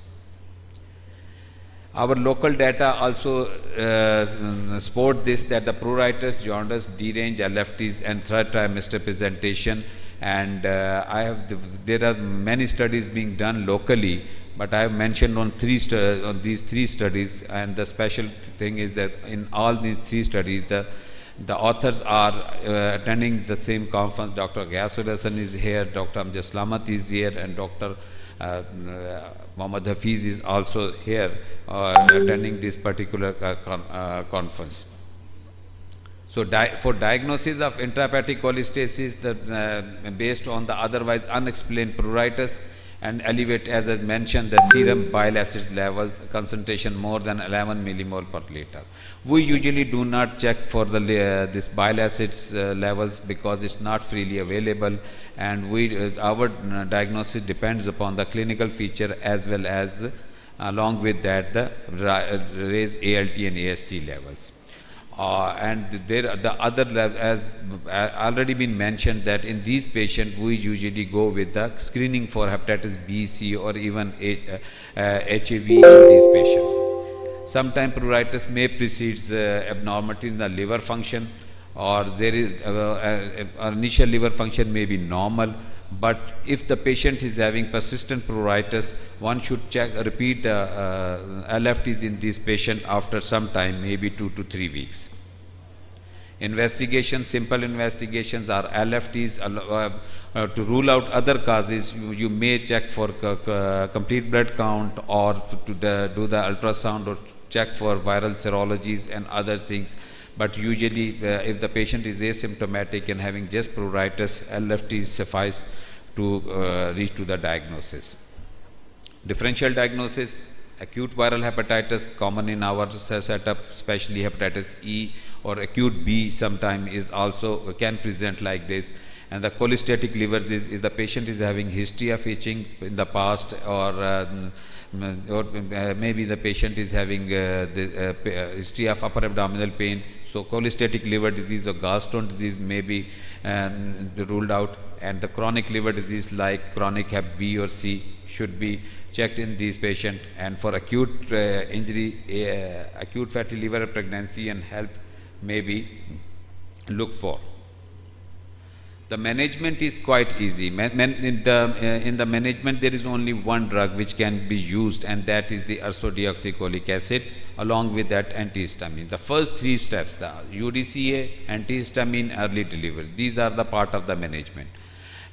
Our local data also support this, that the pruritus, jaundice, D-range, LFTs, and third trimester presentation. And there are many studies being done locally, but I have mentioned on these three studies. And the special thing is that in all these three studies, the authors are attending the same conference. Dr. Gastroenterology is here, Dr. Amjad Slamat is here, and Dr. Mohammad Hafiz is also here attending this particular conference. So for diagnosis of intrahepatic cholestasis, based on the otherwise unexplained pruritus, and elevate, as I mentioned, the serum bile acids levels concentration more than 11 millimole per liter. We usually do not check for this bile acids levels because it's not freely available, and our diagnosis depends upon the clinical feature as well as along with that the raised ALT and AST levels. And the other level, as already been mentioned, that in these patients we usually go with the screening for hepatitis B, C, or even HIV in these patients. Sometimes pruritus may precede abnormality in the liver function, or there is initial liver function may be normal. But if the patient is having persistent pruritus, one should repeat the LFTs in this patient after some time, maybe 2 to 3 weeks. Investigation, simple investigations are LFTs. To rule out other causes, you may check for complete blood count, or to do the ultrasound, or check for viral serologies and other things. But usually, if the patient is asymptomatic and having just pruritus, LFTs suffice to reach to the diagnosis. Differential diagnosis, acute viral hepatitis, common in our setup, especially hepatitis E, or acute B sometime is also can present like this. And the cholestatic livers is the patient is having history of itching in the past, or maybe the patient is having the history of upper abdominal pain. So cholestatic liver disease or gallstone disease may be ruled out, and the chronic liver disease like chronic hep B or C should be checked in these patients. And for acute injury, acute fatty liver pregnancy and HELP may be looked for. The management is quite easy. In the management, there is only one drug which can be used, and that is the ursodeoxycholic acid, along with that antihistamine. The first three steps, the UDCA, antihistamine, early delivery, these are the part of the management.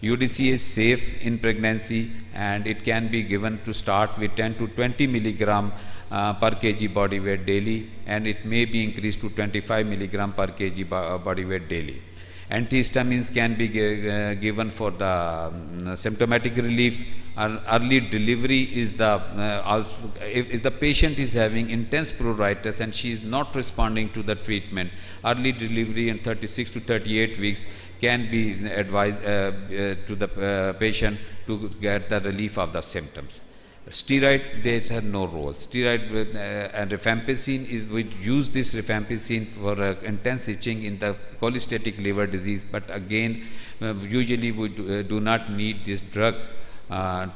UDCA is safe in pregnancy, and it can be given to start with 10 to 20 milligram per kg body weight daily, and it may be increased to 25 milligram per kg body weight daily. Antihistamines can be given for the symptomatic relief. Early delivery is if the patient is having intense pruritus and she is not responding to the treatment, early delivery in 36 to 38 weeks can be advised to the patient to get the relief of the symptoms. Steroid, they have no role. Steroid and rifampicin we use this rifampicin for intense itching in the cholestatic liver disease, but again, usually we do not need this drug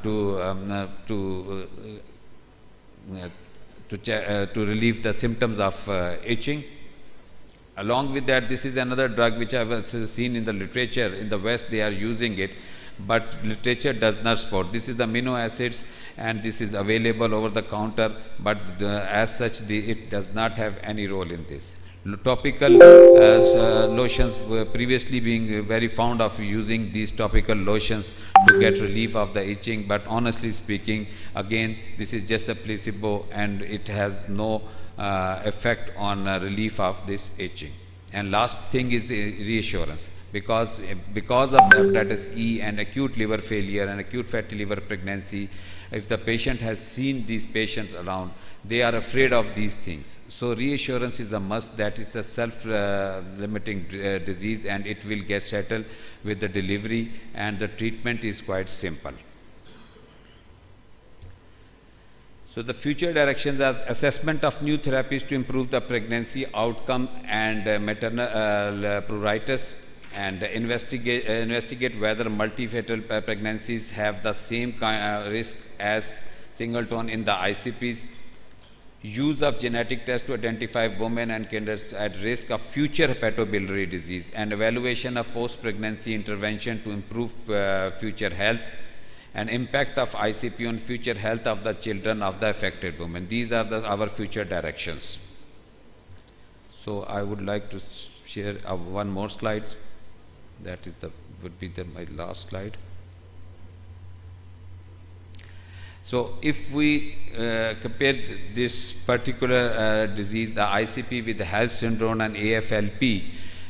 to relieve the symptoms of itching. Along with that, this is another drug which I have seen in the literature. In the West, they are using it, but literature does not support. This is the amino acids, and this is available over the counter, but as such it does not have any role in this. Topical lotions were previously being very fond of using these topical lotions to get relief of the itching, but honestly speaking, again, this is just a placebo and it has no effect on relief of this itching. And last thing is the reassurance. Because of the hepatitis E and acute liver failure and acute fatty liver pregnancy, if the patient has seen these patients around, they are afraid of these things. So reassurance is a must that is a self-limiting disease, and it will get settled with the delivery, and the treatment is quite simple. So the future directions are assessment of new therapies to improve the pregnancy outcome and maternal pruritus, and investigate whether multi-fatal pregnancies have the same risk as singleton in the ICPs. use of genetic tests to identify women and candidates at risk of future hepatobiliary disease, and evaluation of post-pregnancy intervention to improve future health, and impact of ICP on future health of the children of the affected women. These are our future directions. So I would like to share one more slide. That is would be my last slide. So if we compare this particular disease, the ICP, with the HELLP syndrome and AFLP,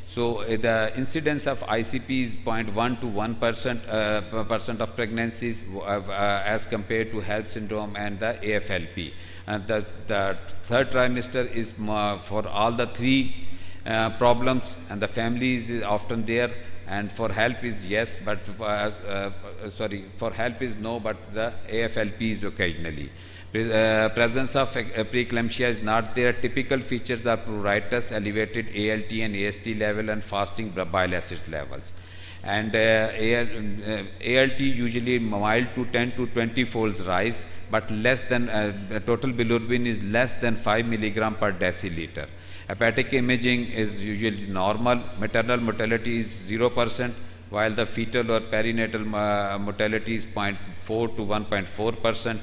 so the incidence of ICP is 0.1 to 1% of pregnancies as compared to HELLP syndrome and the AFLP. And the third trimester is for all the three problems, and the family is often there. And for HELLP is yes, but for HELLP is no, but the AFLP is occasionally. Presence of preeclampsia is not there. Typical features are pruritus, elevated ALT and AST level, and fasting bile acids levels. And ALT usually mild to 10 to 20 folds rise, but less than total bilirubin is less than 5 milligram per deciliter. Hepatic imaging is usually normal. Maternal mortality is 0%, while the fetal or perinatal mortality is 0.4 to 1.4%,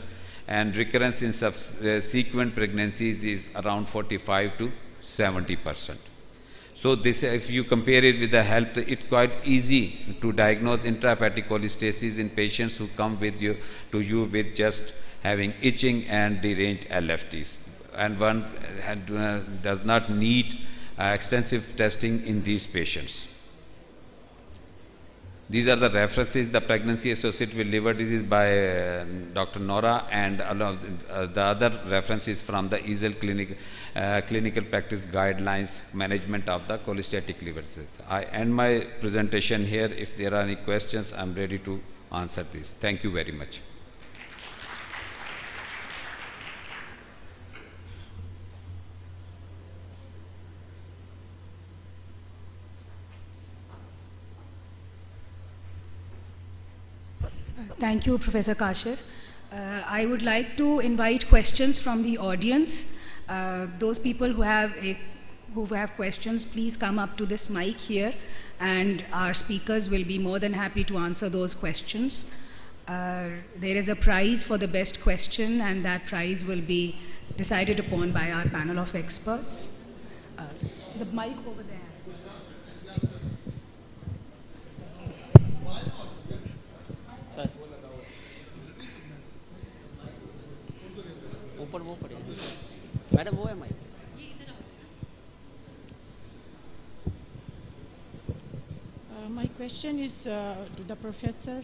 and recurrence in subsequent pregnancies is around 45 to 70%. So this, if you compare it with the HELLP, it's quite easy to diagnose intrahepatic cholestasis in patients who come with you with just having itching and deranged LFTs. And one does not need extensive testing in these patients. These are the references. The pregnancy associated with liver disease by Dr. Nora, and the other references from the EASL clinical practice guidelines, management of the cholestatic liver disease. I end my presentation here. If there are any questions, I'm ready to answer these. Thank you very much. Thank you, Professor Kashif. I would like to invite questions from the audience. Those people who have questions, please come up to this mic here, and our speakers will be more than happy to answer those questions. There is a prize for the best question, and that prize will be decided upon by our panel of experts. The mic over there. ऊपर वो पड़े madam वो है mic My question is to the professor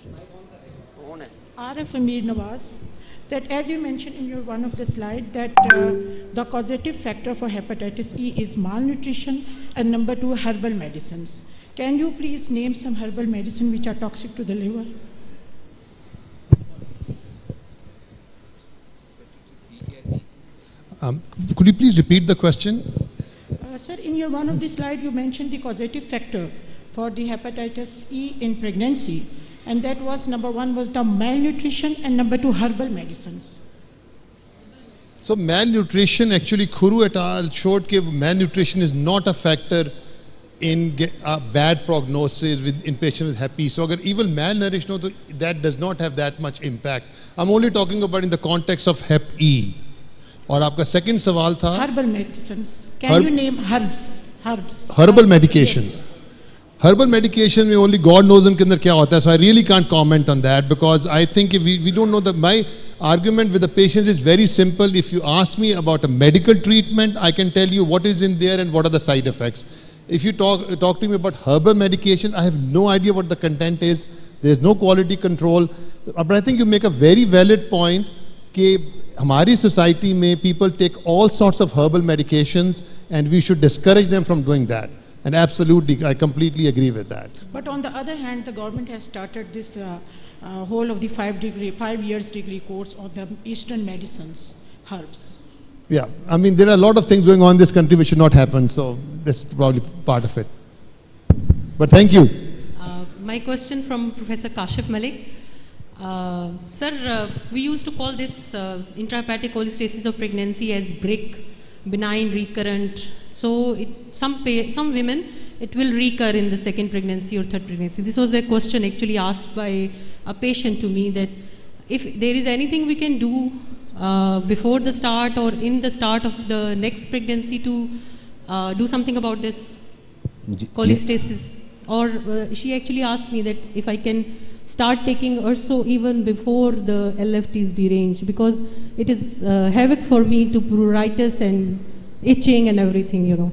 Arif Amir Nawaz, that as you mentioned in your one of the slide that the causative factor for hepatitis E is malnutrition, and number 2 herbal medicines. Can you please name some herbal medicine which are toxic to the liver? Could you please repeat the question? Sir, in your one of the slide you mentioned the causative factor for the hepatitis E in pregnancy, and that was number 1 was the malnutrition, and number 2 herbal medicines. So malnutrition, actually Khuru et al. Showed that malnutrition is not a factor in bad prognosis in patients with Hep E. So even malnourished, that does not have that much impact. I'm only talking about in the context of Hep E. और आपका second सवाल था herbal medicines. Can you name herbs? Herbal medications. Yes. Herbal medication में only God knows उनके अंदर क्या होता है. So I really can't comment on that, because I think if we don't know that. My argument with the patients is very simple. If you ask me about a medical treatment, I can tell you what is in there and what are the side effects. If you talk to me about herbal medication, I have no idea what the content is. There is no quality control. But I think you make a very valid point कि हमारी society में people take all sorts of herbal medications, and we should discourage them from doing that. And absolutely, I completely agree with that. But on the other hand, the government has started this whole of the 5 years degree course on the Eastern medicines, herbs. Yeah, I mean, there are a lot of things going on in this country which should not happen, so this is probably part of it. But thank you. My question from Professor Kashif Malik. Sir, we used to call this intrahepatic cholestasis of pregnancy as BRIC, benign recurrent. So some women, it will recur in the second pregnancy or third pregnancy. This was a question actually asked by a patient to me, that if there is anything we can do before the start or in the start of the next pregnancy to do something about this cholestasis. Or she actually asked me that if I can start taking urso even before the LFT is deranged, because it is havoc for me to pruritus and itching and everything, you know.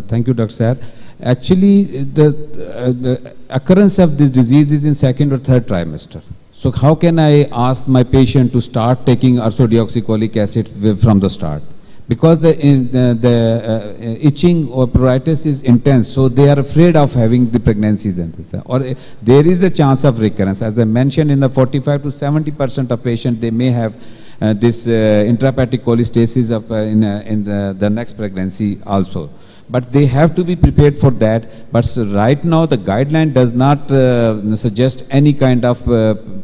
Thank you, Dr. Sir. Actually, the occurrence of this disease is in second or third trimester. So how can I ask my patient to start taking ursodeoxycholic acid from the start? Because the itching or pruritus is intense, so they are afraid of having the pregnancies. Or there is a chance of recurrence. As I mentioned, in the 45 to 70% of patients, they may have this intrahepatic cholestasis in the next pregnancy also. But they have to be prepared for that. But right now, the guideline does not suggest any kind of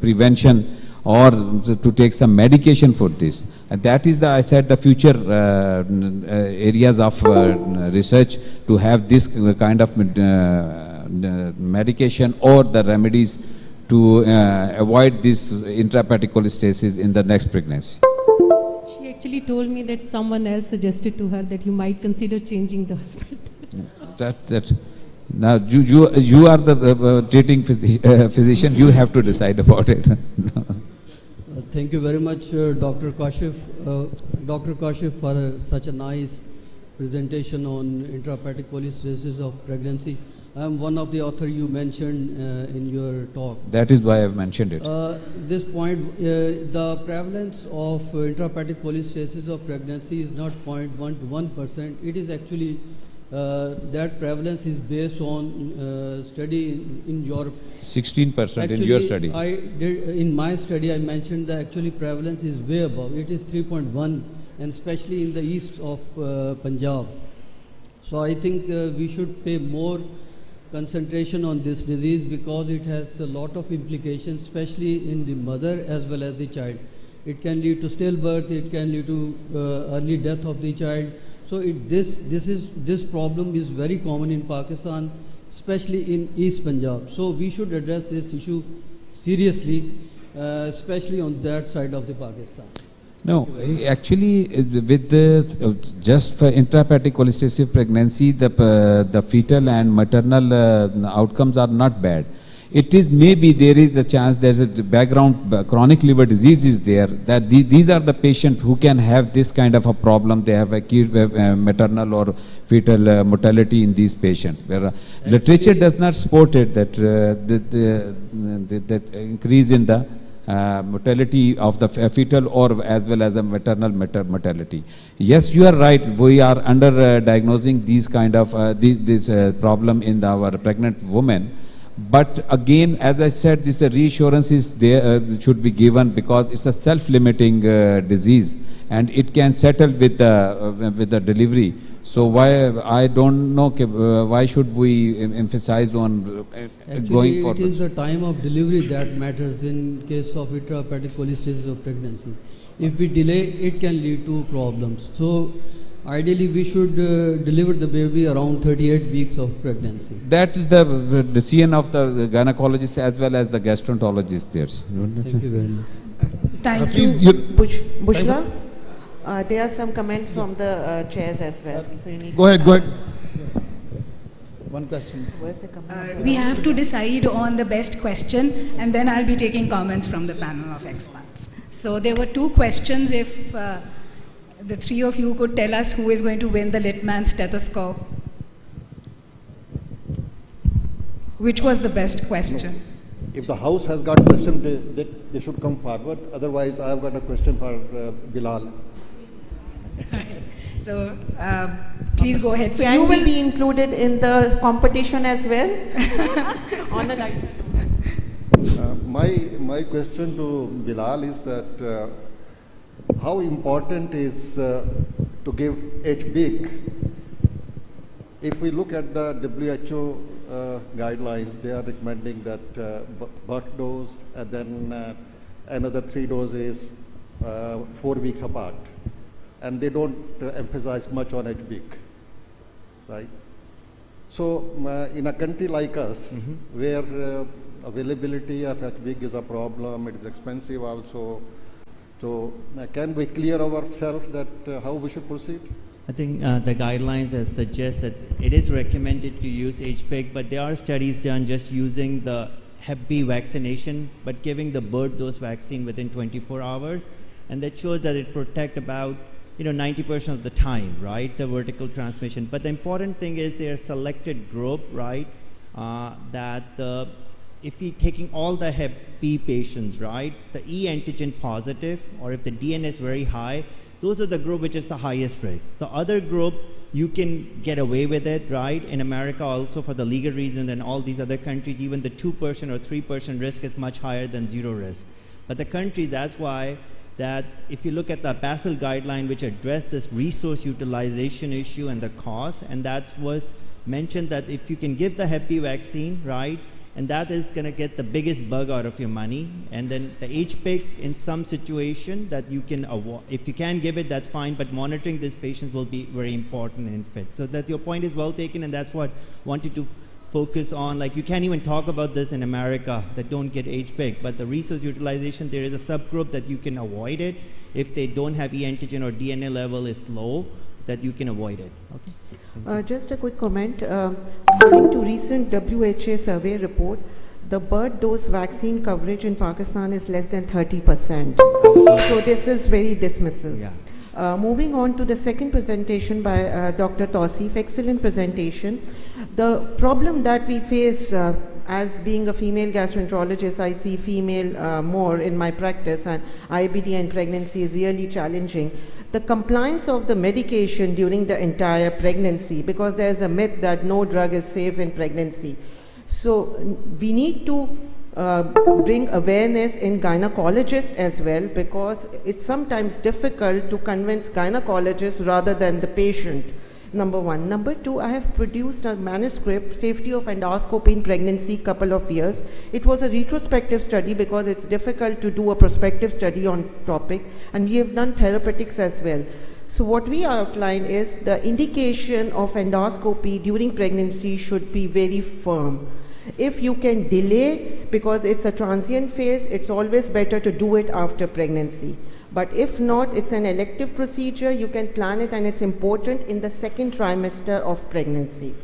prevention or to take some medication for this. And that is, I said, the future areas of research, to have this kind of medication or the remedies to avoid this intrahepatic cholestasis in the next pregnancy. She actually told me that someone else suggested to her that you might consider changing the hospital. Now you are the treating physician. You have to decide about it. Thank you very much, Dr. Kashif. Dr. Kashif, for such a nice presentation on intrahepatic cholestasis of pregnancy. I am one of the authors you mentioned in your talk. That is why I have mentioned it. This point, the prevalence of intrahepatic cholestasis of pregnancy is not 0.1 to 1%. It is actually that prevalence is based on study in Europe. 16% in your study. In my study, I mentioned that actually prevalence is way above. It is 3.1, and especially in the east of Punjab. So I think we should pay more concentration on this disease, because it has a lot of implications, especially in the mother as well as the child. It can lead to stillbirth. It can lead to early death of the child. So this problem is very common in Pakistan, especially in East Punjab. So we should address this issue seriously, especially on that side of the Pakistan. No, actually, with the just for intrahepatic cholestasis pregnancy, the fetal and maternal outcomes are not bad. It is maybe there is a chance there's a background chronic liver disease is there, that these are the patients who can have this kind of a problem. They have acute maternal or fetal mortality in these patients. Where literature does not support it, that that increase in the mortality of the fetal or as well as the maternal mortality. Yes, you are right. We are under diagnosing these kind of this problem in our pregnant women. But again, as I said, this reassurance is there, should be given, because it's a self-limiting disease and it can settle with the delivery. So why, I don't know, why should we emphasize on going forward? It is the time of delivery that matters in case of intrahepatic cholestasis of pregnancy. If we delay, it can lead to problems. So ideally, we should deliver the baby around 38 weeks of pregnancy. That is the decision of the gynecologist as well as the gastroenterologist there. Thank you very much. Thank you. Bushra, there are some comments from the chairs as well. So you need go ahead. One question. We have to decide on the best question, and then I'll be taking comments from the panel of experts. So there were two questions. If the three of you could tell us who is going to win the Littman stethoscope. Which was the best question? If the house has got question, they should come forward. Otherwise, I have got a question for Bilal. So, please go ahead. So can you will be included in the competition as well? On the light. My question to Bilal is that how important is to give H big? If we look at the WHO guidelines, they are recommending that birth dose and then another 3 doses 4 weeks apart. And they don't emphasize much on HBIC, right? So in a country like us, where availability of HBIC is a problem, it is expensive also, so can we clear ourselves that how we should proceed? I think the guidelines suggest that it is recommended to use HPEG, but there are studies done just using the Hep B vaccination, but giving the birth dose vaccine within 24 hours, and that shows that it protects about 90% of the time, right, the vertical transmission. But the important thing is their selected group, right, that if you're taking all the Hep B patients, right, the E antigen positive, or if the DNA is very high, those are the group which is the highest risk. The other group, you can get away with it, right? In America also, for the legal reasons, and all these other countries, even the 2% or 3% risk is much higher than 0 risk. But the countries, that's why that if you look at the Basel guideline, which addressed this resource utilization issue and the cost, and that was mentioned that if you can give the Hep B vaccine, right, and that is going to get the biggest bug out of your money. And then the HPIC in some situation that you can avoid. If you can give it, that's fine, but monitoring these patients will be very important and fit. So that your point is well taken, and that's what I wanted to focus on. Like, you can't even talk about this in America that don't get HPIC, but the resource utilization, there is a subgroup that you can avoid it. If they don't have E antigen or DNA level is low, that you can avoid it. Okay. Just a quick comment. According to recent WHO survey report, the birth dose vaccine coverage in Pakistan is less than 30%. So this is very dismissive. Yeah. Moving on to the second presentation by Dr. Tausif, excellent presentation. The problem that we face as being a female gastroenterologist, I see female more in my practice, and IBD and pregnancy is really challenging. The compliance of the medication during the entire pregnancy, because there's a myth that no drug is safe in pregnancy. So we need to bring awareness in gynecologists as well, because it's sometimes difficult to convince gynecologists rather than the patient. Number one. Number two, I have produced a manuscript, Safety of Endoscopy in Pregnancy, couple of years. It was a retrospective study because it's difficult to do a prospective study on topic, and we have done therapeutics as well. So what we outline is the indication of endoscopy during pregnancy should be very firm. If you can delay, because it's a transient phase, it's always better to do it after pregnancy. But if not, it's an elective procedure, you can plan it, and it's important in the second trimester of pregnancy.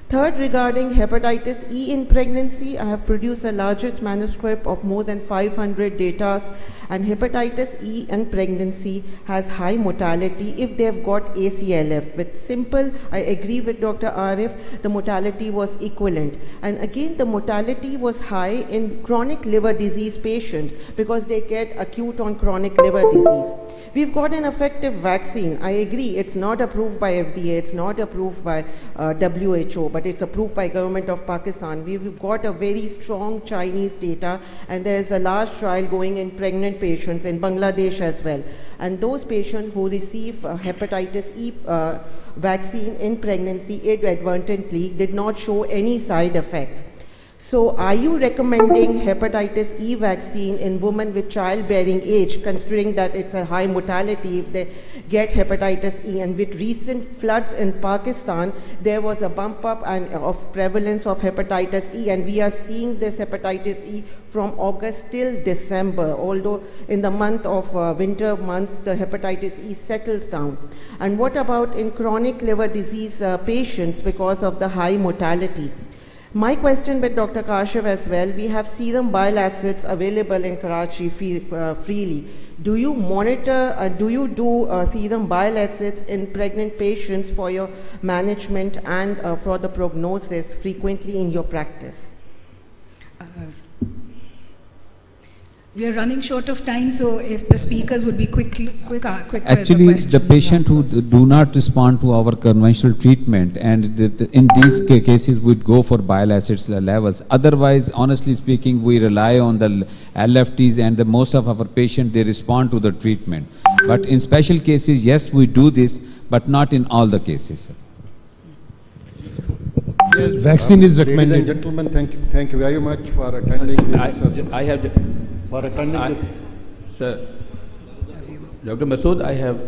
Third, regarding hepatitis E in pregnancy, I have produced the largest manuscript of more than 500 data, and hepatitis E in pregnancy has high mortality if they have got ACLF. With simple, I agree with Dr. Arif, the mortality was equivalent. And again, the mortality was high in chronic liver disease patients because they get acute on chronic liver disease. We've got an effective vaccine. I agree, it's not approved by FDA, it's not approved by WHO, but it's approved by government of Pakistan. We've got a very strong Chinese data, and there's a large trial going in pregnant patients in Bangladesh as well. And those patients who receive hepatitis E vaccine in pregnancy inadvertently did not show any side effects. So are you recommending hepatitis E vaccine in women with childbearing age, considering that it's a high mortality if they get hepatitis E? And with recent floods in Pakistan, there was a bump up of prevalence of hepatitis E, and we are seeing this hepatitis E from August till December, although in the month of winter months, the hepatitis E settles down. And what about in chronic liver disease patients because of the high mortality? My question with Dr. Kashyap as well, we have serum bile acids available in Karachi freely. Do you monitor, do you do serum bile acids in pregnant patients for your management and for the prognosis frequently in your practice? We are running short of time, so if the speakers would be quick. Actually, the patient who do not respond to our conventional treatment, and in these cases would go for bile acids levels. Otherwise, honestly speaking, we rely on the LFTs, and most of our patients, they respond to the treatment. But in special cases, yes, we do this, but not in all the cases. vaccine is recommended. Ladies and gentlemen, thank you very much for attending this. I have the, for attending this. Sir, Dr. Masood, I have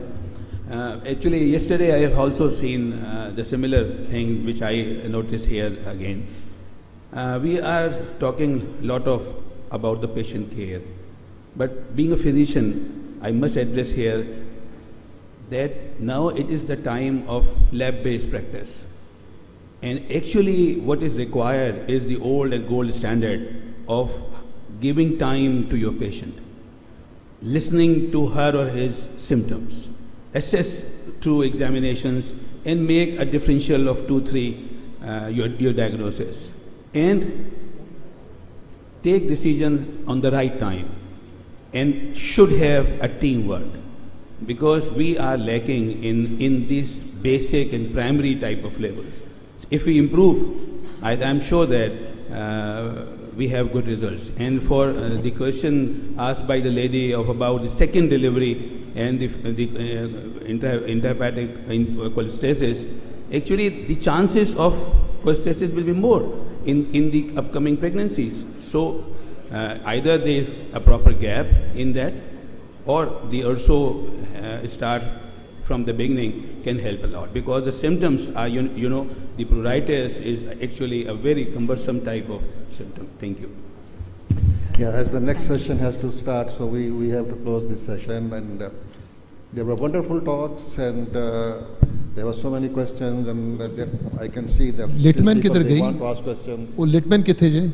actually yesterday I have also seen the similar thing which I noticed here again. We are talking a lot about the patient care, but being a physician, I must address here that now it is the time of lab-based practice. And actually what is required is the old and gold standard of giving time to your patient, listening to her or his symptoms, assess through examinations and make a differential of 2-3 your diagnosis, and take decision on the right time, and should have a teamwork, because we are lacking in these basic and primary type of levels. If we improve, I am sure that we have good results. And for the question asked by the lady of about the second delivery and the intrahepatic cholestasis, actually the chances of cholestasis will be more in the upcoming pregnancies. So either there is a proper gap in that, or the also start from the beginning can help a lot, because the symptoms are, you know, the pruritus is actually a very cumbersome type of symptom. Thank you. Yeah, as the next session has to start, so we have to close this session. And there were wonderful talks, and there were so many questions, and I can see that Litman किधर गई? want to ask questions. वो Litman किथे जे?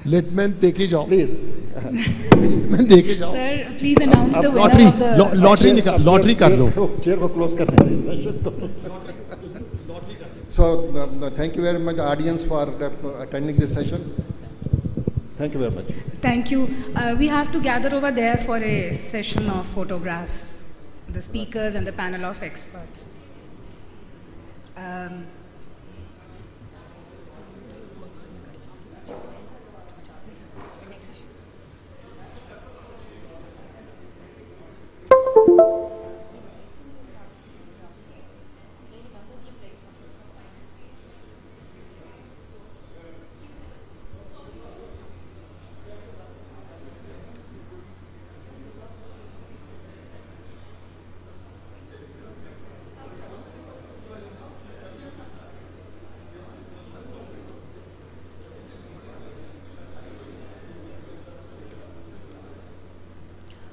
Litman देखे जाओ. Please. Litman देखे जाओ. Sir, please announce the winner of the lottery कर लो. Chair को close करने दे session को. So thank you very much, audience, for attending this session. Thank you very much. Thank you. We have to gather over there for a session of photographs, the speakers and the panel of experts.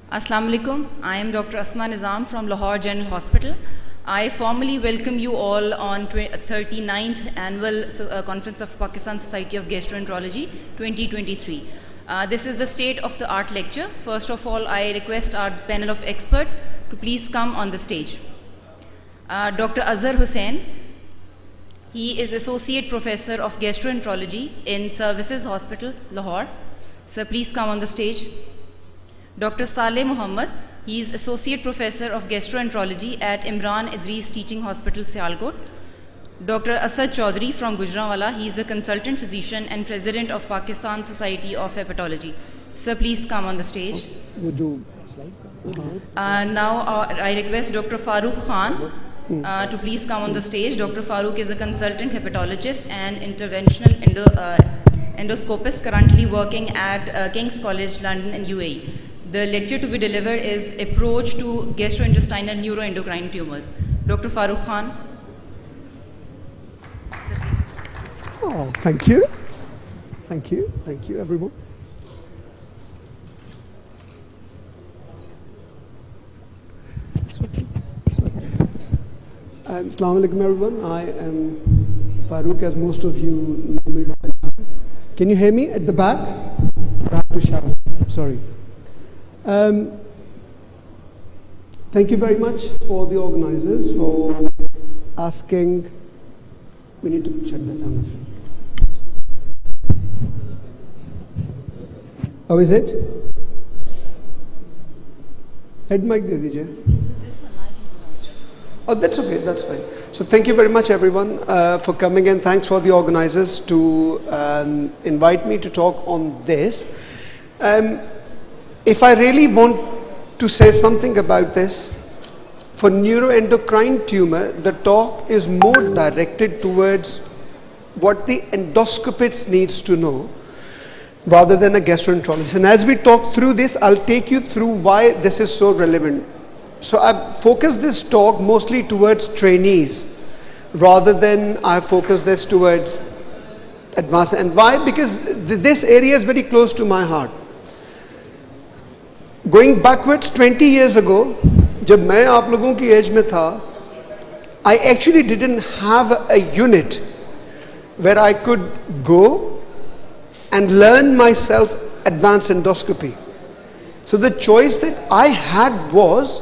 Assalamu alaikum. I am Dr. Asma Nizam from Lahore General Hospital. I formally welcome you all on 39th Annual Conference of Pakistan Society of Gastroenterology 2023. This is the state of the art lecture. First of all, I request our panel of experts to please come on the stage. Dr. Azhar Hussain, he is Associate Professor of Gastroenterology in Services Hospital, Lahore. Sir, please come on the stage. Dr. Saleh Muhammad, he is Associate Professor of Gastroenterology at Imran Idris Teaching Hospital, Sialkot. Dr. Asad Chaudhary from Gujranwala, he is a consultant physician and President of Pakistan Society of Hepatology. Sir, please come on the stage. Now I request Dr. Farooq Khan to please come on the stage. Dr. Farooq is a consultant hepatologist and interventional endoscopist currently working at King's College London and UAE. The lecture to be delivered is Approach to Gastrointestinal Neuroendocrine Tumors. Dr. Farooq Khan. Oh, thank you. Thank you. Thank you, everyone. Assalamu alaikum, everyone. I am Farooq, as most of you know me by now. Can you hear me at the back? I have to shout. Sorry. Thank you very much for the organizers for asking. We need to shut that down. How is it? Head mic de dijiye. Oh, that's okay, that's fine. So thank you very much, everyone, for coming, and thanks for the organizers to invite me to talk on this. If I really want to say something about this, for neuroendocrine tumor, the talk is more directed towards what the endoscopist needs to know rather than a gastroenterologist. And as we talk through this, I'll take you through why this is so relevant. So I've focused this talk mostly towards trainees rather than I focus this towards advanced. And why? Because this area is very close to my heart. Going backwards 20 years ago, जब मैं आप लोगों की as में था, I actually didn't have a unit where I could go and learn myself advanced endoscopy. So the choice that I had was,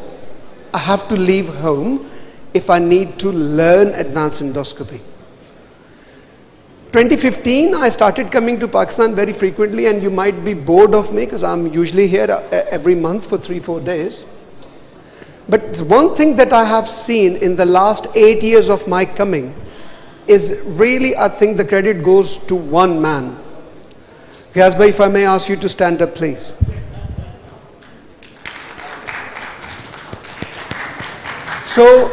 I have to leave home if I need to learn advanced endoscopy. 2015, I started coming to Pakistan very frequently, and you might be bored of me because I'm usually here every month for 3-4 days. But one thing that I have seen in the last 8 years of my coming is really, I think the credit goes to one man. Ghaz bhai, if I may ask you to stand up, please. So,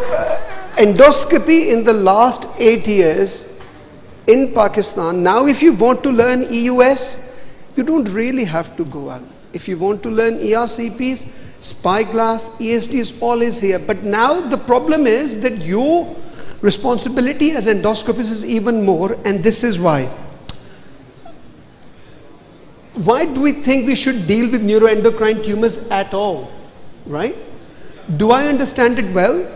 endoscopy in the last 8 years in Pakistan, now if you want to learn EUS, you don't really have to go out. If you want to learn ERCPs, spyglass, ESDs, all is here. But now the problem is that your responsibility as endoscopist is even more, and this is why. Why do we think we should deal with neuroendocrine tumors at all, right? Do I understand it well?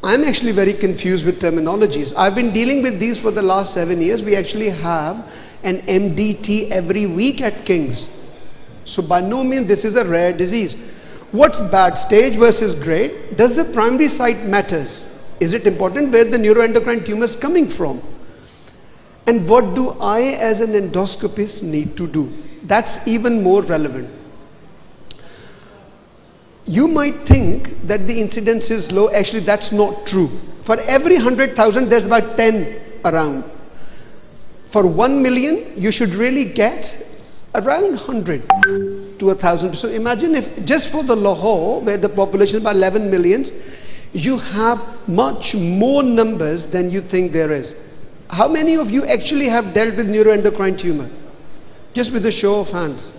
I'm actually very confused with terminologies. I've been dealing with these for the last 7 years. We actually have an MDT every week at King's. So by no means this is a rare disease. What's bad, stage versus grade? Does the primary site matters? Is it important where the neuroendocrine tumor is coming from? And what do I as an endoscopist need to do? That's even more relevant. You might think that the incidence is low. Actually, that's not true. For every 100,000, there's about 10 around. For 1 million, you should really get around 100 to 1,000. So imagine if just for the Lahore, where the population is about 11 millions, you have much more numbers than you think there is. How many of you actually have dealt with neuroendocrine tumor? Just with a show of hands.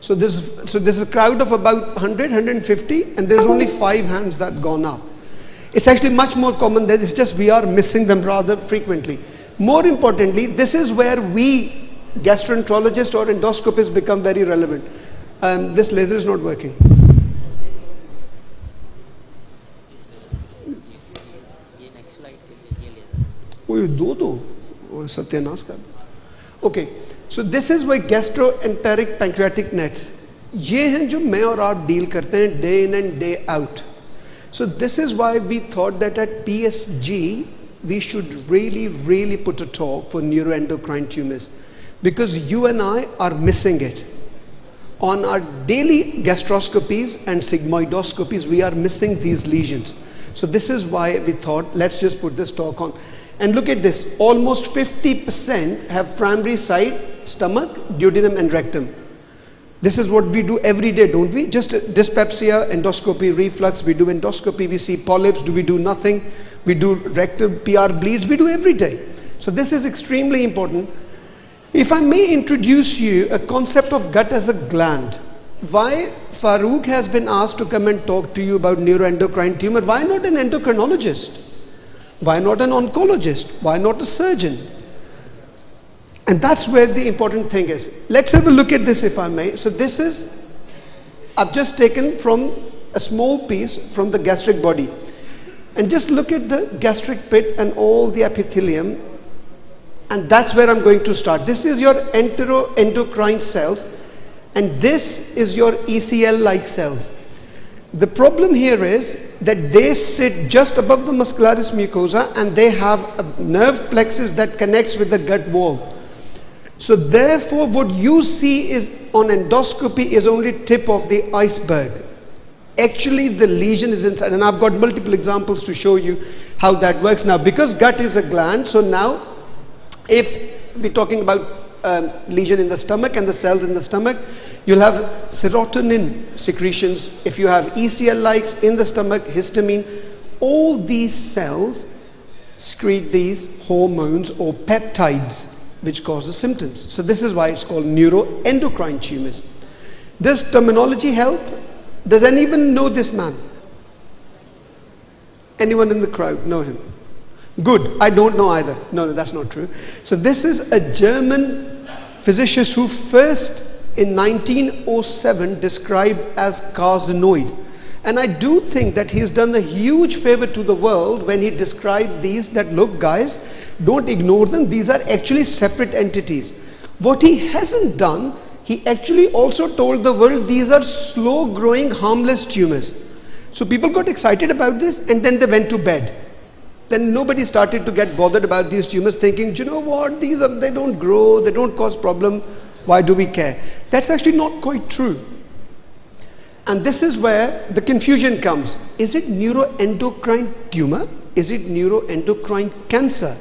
So this is a crowd of about 100, 150, and there's only 5 hands that gone up. It's actually much more common than it's just we are missing them rather frequently. More importantly, this is where we gastroenterologists or endoscopists become very relevant. This laser is not working. Okay, so this is why gastroenteric pancreatic nets, ये हैं जो मैं और आप deal करते हैं day in and day out. So this is why we thought that at PSG we should really put a talk for neuroendocrine tumors, because you and I are missing it. On our daily gastroscopies and sigmoidoscopies, we are missing these lesions. So this is why we thought, let's just put this talk on. And look at this, almost 50% have primary site, stomach, duodenum and rectum. This is what we do every day, don't we? Just dyspepsia, endoscopy, reflux, we do endoscopy, we see polyps, do we do nothing? We do rectal PR bleeds, we do every day. So this is extremely important. If I may introduce you a concept of gut as a gland. Why Farooq has been asked to come and talk to you about neuroendocrine tumor? Why not an endocrinologist? Why not an oncologist? Why not a surgeon? And that's where the important thing is. Let's have a look at this, if I may. So this is, I've just taken from a small piece from the gastric body. And just look at the gastric pit and all the epithelium. And that's where I'm going to start. This is your enteroendocrine cells. And this is your ECL-like cells. The problem here is that they sit just above the muscularis mucosa, and they have a nerve plexus that connects with the gut wall. So therefore, what you see is on endoscopy is only tip of the iceberg. Actually, the lesion is inside, and I've got multiple examples to show you how that works. Now, because gut is a gland, so now if we're talking about lesion in the stomach and the cells in the stomach, you'll have serotonin secretions. If you have ECL-likes in the stomach, histamine, all these cells secrete these hormones or peptides which cause the symptoms. So this is why it's called neuroendocrine tumors. Does terminology help? Does anyone know this man? Anyone in the crowd know him? Good. I don't know either. No, that's not true. So this is a German physician who first in 1907 described as carcinoid. And I do think that he's done a huge favor to the world when he described these, that look guys, don't ignore them, these are actually separate entities. What he hasn't done, he actually also told the world these are slow growing harmless tumors. So people got excited about this and then they went to bed. Then nobody started to get bothered about these tumors, thinking, you know what, they don't grow, they don't cause problem, why do we care? That's actually not quite true. And this is where the confusion comes. Is it neuroendocrine tumor? Is it neuroendocrine cancer?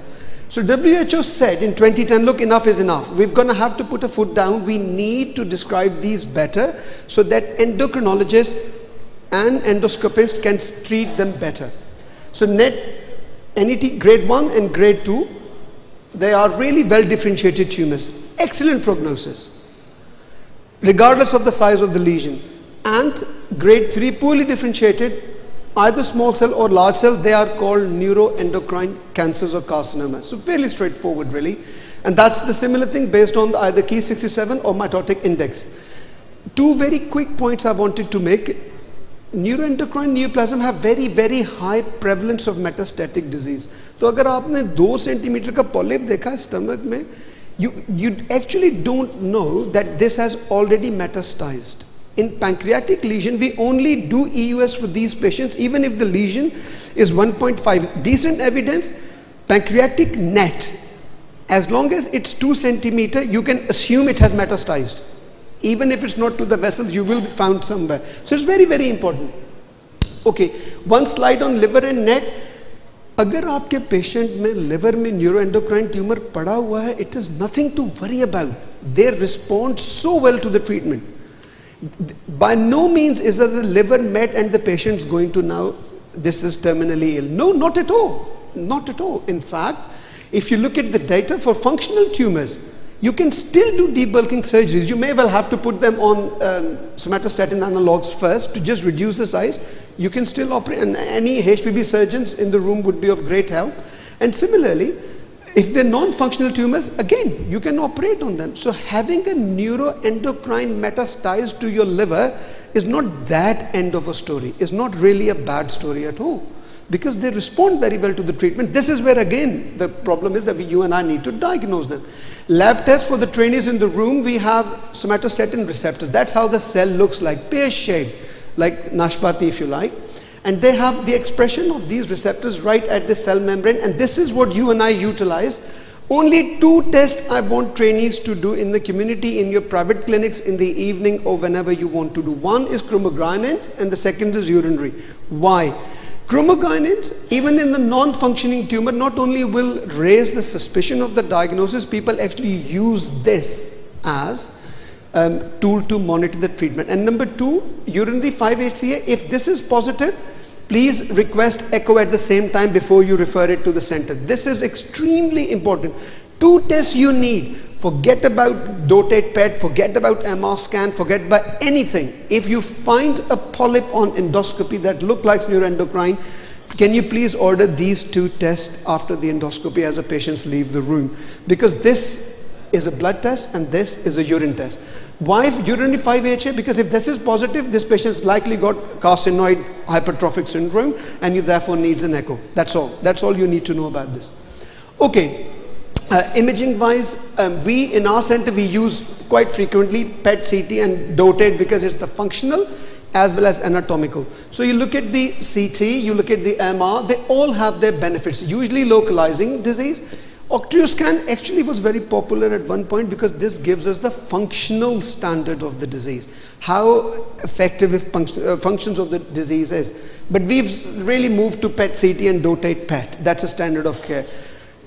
So WHO said in 2010, look, enough is enough. We're going to have to put a foot down. We need to describe these better so that endocrinologists and endoscopists can treat them better. So NET grade 1 and grade 2, they are really well differentiated tumors. Excellent prognosis, regardless of the size of the lesion. And grade 3, poorly differentiated, either small cell or large cell, they are called neuroendocrine cancers or carcinomas. So fairly straightforward really. And that's the similar thing based on either Ki67 or mitotic index. Two very quick points I wanted to make. Neuroendocrine neoplasm have very, very high prevalence of metastatic disease. So if you have a 2 centimeter ka polyp dekha hai stomach mein, you actually don't know that this has already metastasized. In pancreatic lesion, we only do EUS for these patients, even if the lesion is 1.5. Decent evidence, pancreatic NET, as long as it's 2 centimeter, you can assume it has metastasized. Even if it's not to the vessels, you will be found somewhere. So it's very, very important. Okay, one slide on liver and NET. अगर आपके patient में liver में neuroendocrine tumour पड़ा हुआ है, it is nothing to worry about. They respond so well to the treatment. By no means is the liver met and the patient's going to now, this is terminally ill. No, not at all. Not at all. In fact, if you look at the data for functional tumors, you can still do debulking surgeries. You may well have to put them on somatostatin analogs first to just reduce the size. You can still operate, and any HPB surgeons in the room would be of great help. And similarly, if they're non-functional tumors, again, you can operate on them. So having a neuroendocrine metastasized to your liver is not that end of a story. It's not really a bad story at all, because they respond very well to the treatment. This is where, again, the problem is that you and I need to diagnose them. Lab tests for the trainees in the room, we have somatostatin receptors. That's how the cell looks like, pear-shaped, like nashpati if you like. And they have the expression of these receptors right at the cell membrane, and this is what you and I utilize. Only 2 tests I want trainees to do in the community, in your private clinics, in the evening or whenever you want to do. One is chromograninins and the second is urinary. Why? Chromograninins, even in the non-functioning tumor, not only will raise the suspicion of the diagnosis, people actually use this as tool to monitor the treatment. And number 2, urinary 5-HCA, if this is positive, please request echo at the same time before you refer it to the center. This is extremely important. 2 tests you need. Forget about dotate PET, forget about MR scan, forget about anything. If you find a polyp on endoscopy that looks like neuroendocrine, can you please order these 2 tests after the endoscopy as the patients leave the room? Because this is a blood test and this is a urine test. Why urinary 5-HA? Because if this is positive, this patient's likely got carcinoid hypertrophic syndrome and you therefore needs an echo. That's all. That's all you need to know about this. Okay. Imaging wise, we in our center, we use quite frequently PET, CT and dotate because it's the functional as well as anatomical. So you look at the CT, you look at the MR, they all have their benefits, usually localizing disease. Octreoscan actually was very popular at one point because this gives us the functional standard of the disease, how effective functions of the disease is. But we've really moved to PET, CT and dotate PET. That's a standard of care.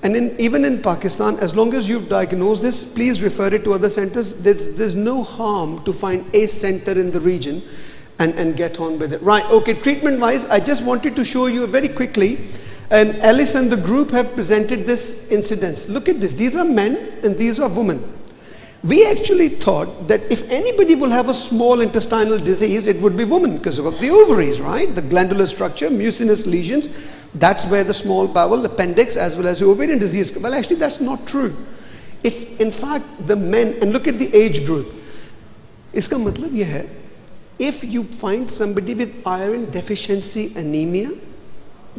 And even in Pakistan, as long as you've diagnosed this, please refer it to other centers. There's no harm to find a center in the region and get on with it. Right, okay, treatment-wise, I just wanted to show you very quickly Alice and the group have presented this incidence. Look at this. These are men and these are women. We actually thought that if anybody will have a small intestinal disease, it would be women because of the ovaries, right? The glandular structure, mucinous lesions, that's where the small bowel, appendix, as well as the ovarian disease. Well, actually, that's not true. It's in fact the men, and look at the age group. Iska matlab ye hai, if you find somebody with iron deficiency anemia,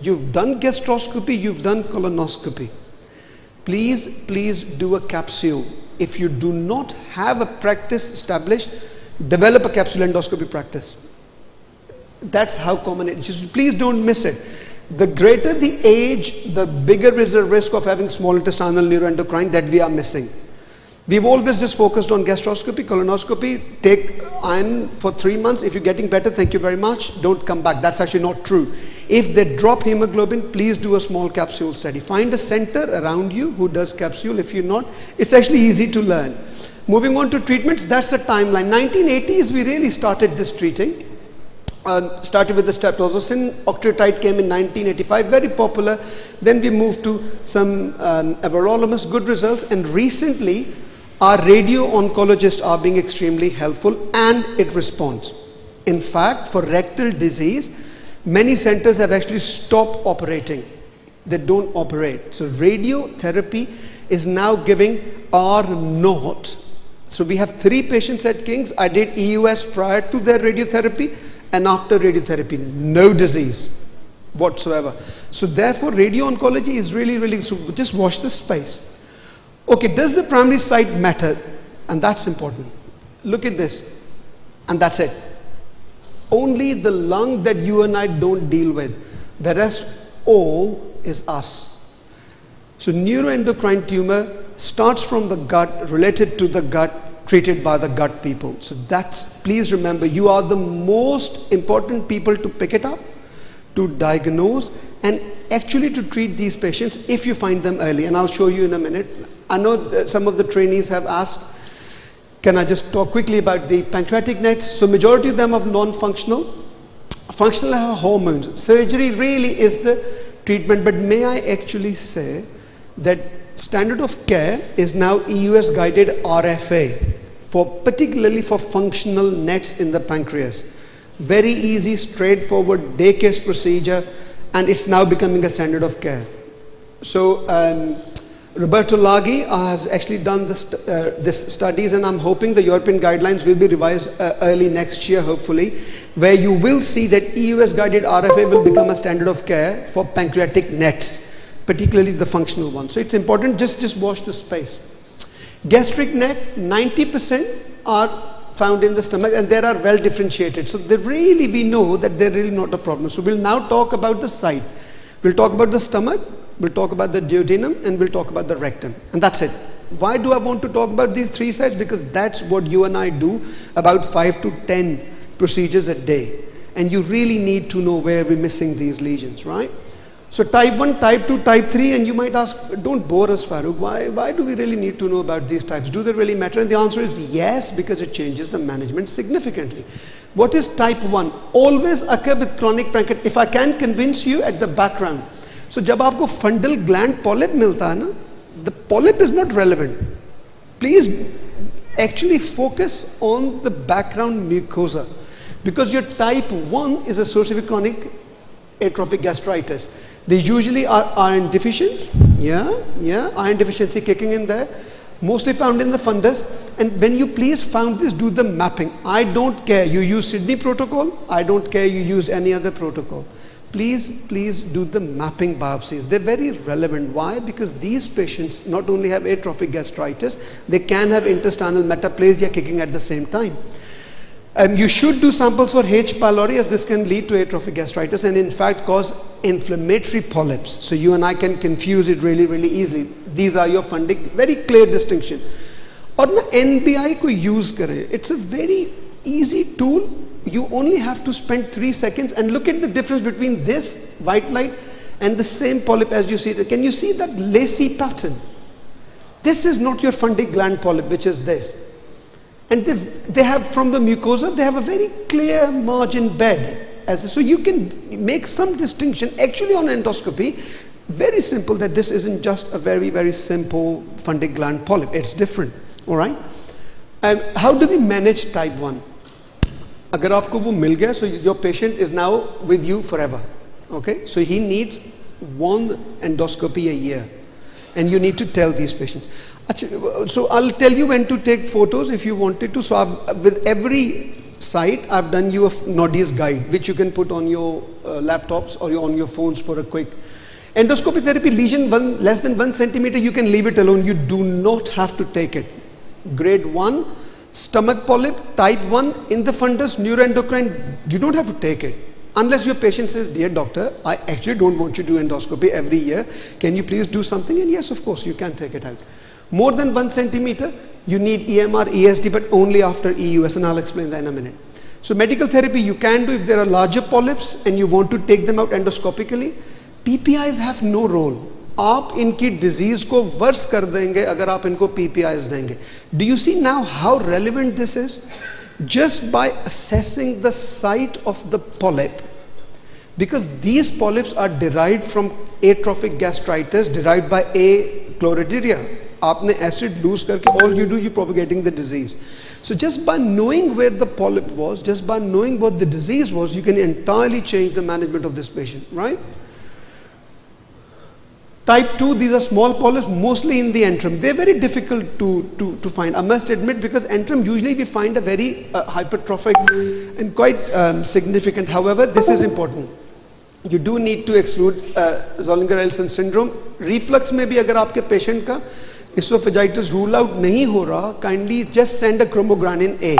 you've done gastroscopy, you've done colonoscopy, please do a capsule. If you do not have a practice established, develop a capsule endoscopy practice. That's how common it is. Please don't miss it. The greater the age, the bigger is the risk of having small intestinal neuroendocrine that we are missing. We've always just focused on gastroscopy, colonoscopy, take iron for 3 months. If you're getting better, thank you very much. Don't come back. That's actually not true. If they drop hemoglobin, please do a small capsule study. Find a center around you who does capsule. If you're not, it's actually easy to learn. Moving on to treatments, that's the timeline. 1980s, we really started this treating. Started with the streptozocin, octreotide came in 1985, very popular. Then we moved to some everolimus, good results. And recently, our radio-oncologists are being extremely helpful and it responds. In fact, for rectal disease, many centers have actually stopped operating. They don't operate. So radiotherapy is now giving R0. So we have 3 patients at King's. I did EUS prior to their radiotherapy and after radiotherapy, no disease whatsoever. So therefore, radio-oncology is really, so just watch this space. Okay, does the primary site matter? And that's important. Look at this. And that's it. Only the lung that you and I don't deal with. The rest all is us. So neuroendocrine tumor starts from the gut, related to the gut, treated by the gut people. So that's, please remember, you are the most important people to pick it up, to diagnose, and actually to treat these patients if you find them early. And I'll show you in a minute. I know that some of the trainees have asked, can I just talk quickly about the pancreatic net? So majority of them are non-functional. Functional have hormones. Surgery really is the treatment, but may I actually say that standard of care is now EUS guided RFA, particularly for functional nets in the pancreas. Very easy, straightforward, day case procedure, and it's now becoming a standard of care. So Roberto Laghi has actually done this studies, and I'm hoping the European guidelines will be revised early next year, hopefully, where you will see that EUS guided RFA will become a standard of care for pancreatic nets, particularly the functional ones. So it's important, just watch the space. Gastric net, 90% are found in the stomach, and they are well differentiated. So we know that they're really not a problem. So we'll now talk about the site. We'll talk about the stomach, we'll talk about the duodenum, and we'll talk about the rectum. And that's it. Why do I want to talk about these 3 sites? Because that's what you and I do, about 5 to 10 procedures a day. And you really need to know where we're missing these lesions, right? So type 1, type 2, type 3, and you might ask, don't bore us, Farooq. Why do we really need to know about these types? Do they really matter? And the answer is yes, because it changes the management significantly. What is type 1? Always occur with chronic pancreatitis. If I can convince you at the background. So जब आपको fundal gland polyp मिलता है ना, the polyp is not relevant. Please actually focus on the background mucosa, because your type 1 is associated with chronic atrophic gastritis. They usually are iron deficient. Iron deficiency kicking in there. Mostly found in the fundus. And when you please found this, do the mapping. I don't care. You use Sydney protocol. I don't care you used any other protocol. Please do the mapping biopsies. They're very relevant. Why? Because these patients not only have atrophic gastritis, they can have intestinal metaplasia kicking at the same time. You should do samples for H. pylori, as this can lead to atrophic gastritis and in fact cause inflammatory polyps. So you and I can confuse it really easily. These are your funding, very clear distinction. और ना NBI को use करें. It's a very easy tool. You only have to spend 3 seconds and look at the difference between this white light and the same polyp as you see. Can you see that lacy pattern? This is not your funding gland polyp, which is this. And they have, from the mucosa, they have a very clear margin bed. as so you can make some distinction actually on endoscopy. Very simple, that this isn't just a very, very simple funding gland polyp. It's different. All right. How do we manage type 1? Agar aapko wo mil gaya, so your patient is now with you forever. Okay. So he needs 1 endoscopy a year, and you need to tell these patients. So I'll tell you when to take photos if you wanted to. So with every site, I've done you a Noddy's guide, which you can put on your laptops or on your phones for a quick. Endoscopy therapy, lesion less than 1 centimeter, you can leave it alone. You do not have to take it. Grade 1, stomach polyp, type 1, in the fundus, neuroendocrine, you don't have to take it. Unless your patient says, dear doctor, I actually don't want you to do endoscopy every year. Can you please do something? And yes, of course, you can take it out. More than 1 centimeter, you need EMR, ESD, but only after EUS, and I'll explain that in a minute. So medical therapy you can do if there are larger polyps and you want to take them out endoscopically. PPIs have no role. आप इनकी disease को worse कर देंगे अगर आप इनको PPIs देंगे. Do you see now how relevant this is? Just by assessing the site of the polyp, because these polyps are derived from atrophic gastritis derived by A. chlorotidia. आपने acid lose करके, all you do, you're propagating the disease. So just by knowing where the polyp was, just by knowing what the disease was, you can entirely change the management of this patient, right? Type 2, these are small polyps, mostly in the antrum. They're very difficult to find, I must admit, because antrum usually we find a very hypertrophic and quite significant. However, this is important. You do need to exclude Zollinger-Ellison syndrome. Reflux में भी अगर आपके patient का esophagitis rule out नहीं हो रहा, kindly just send a chromogranin A.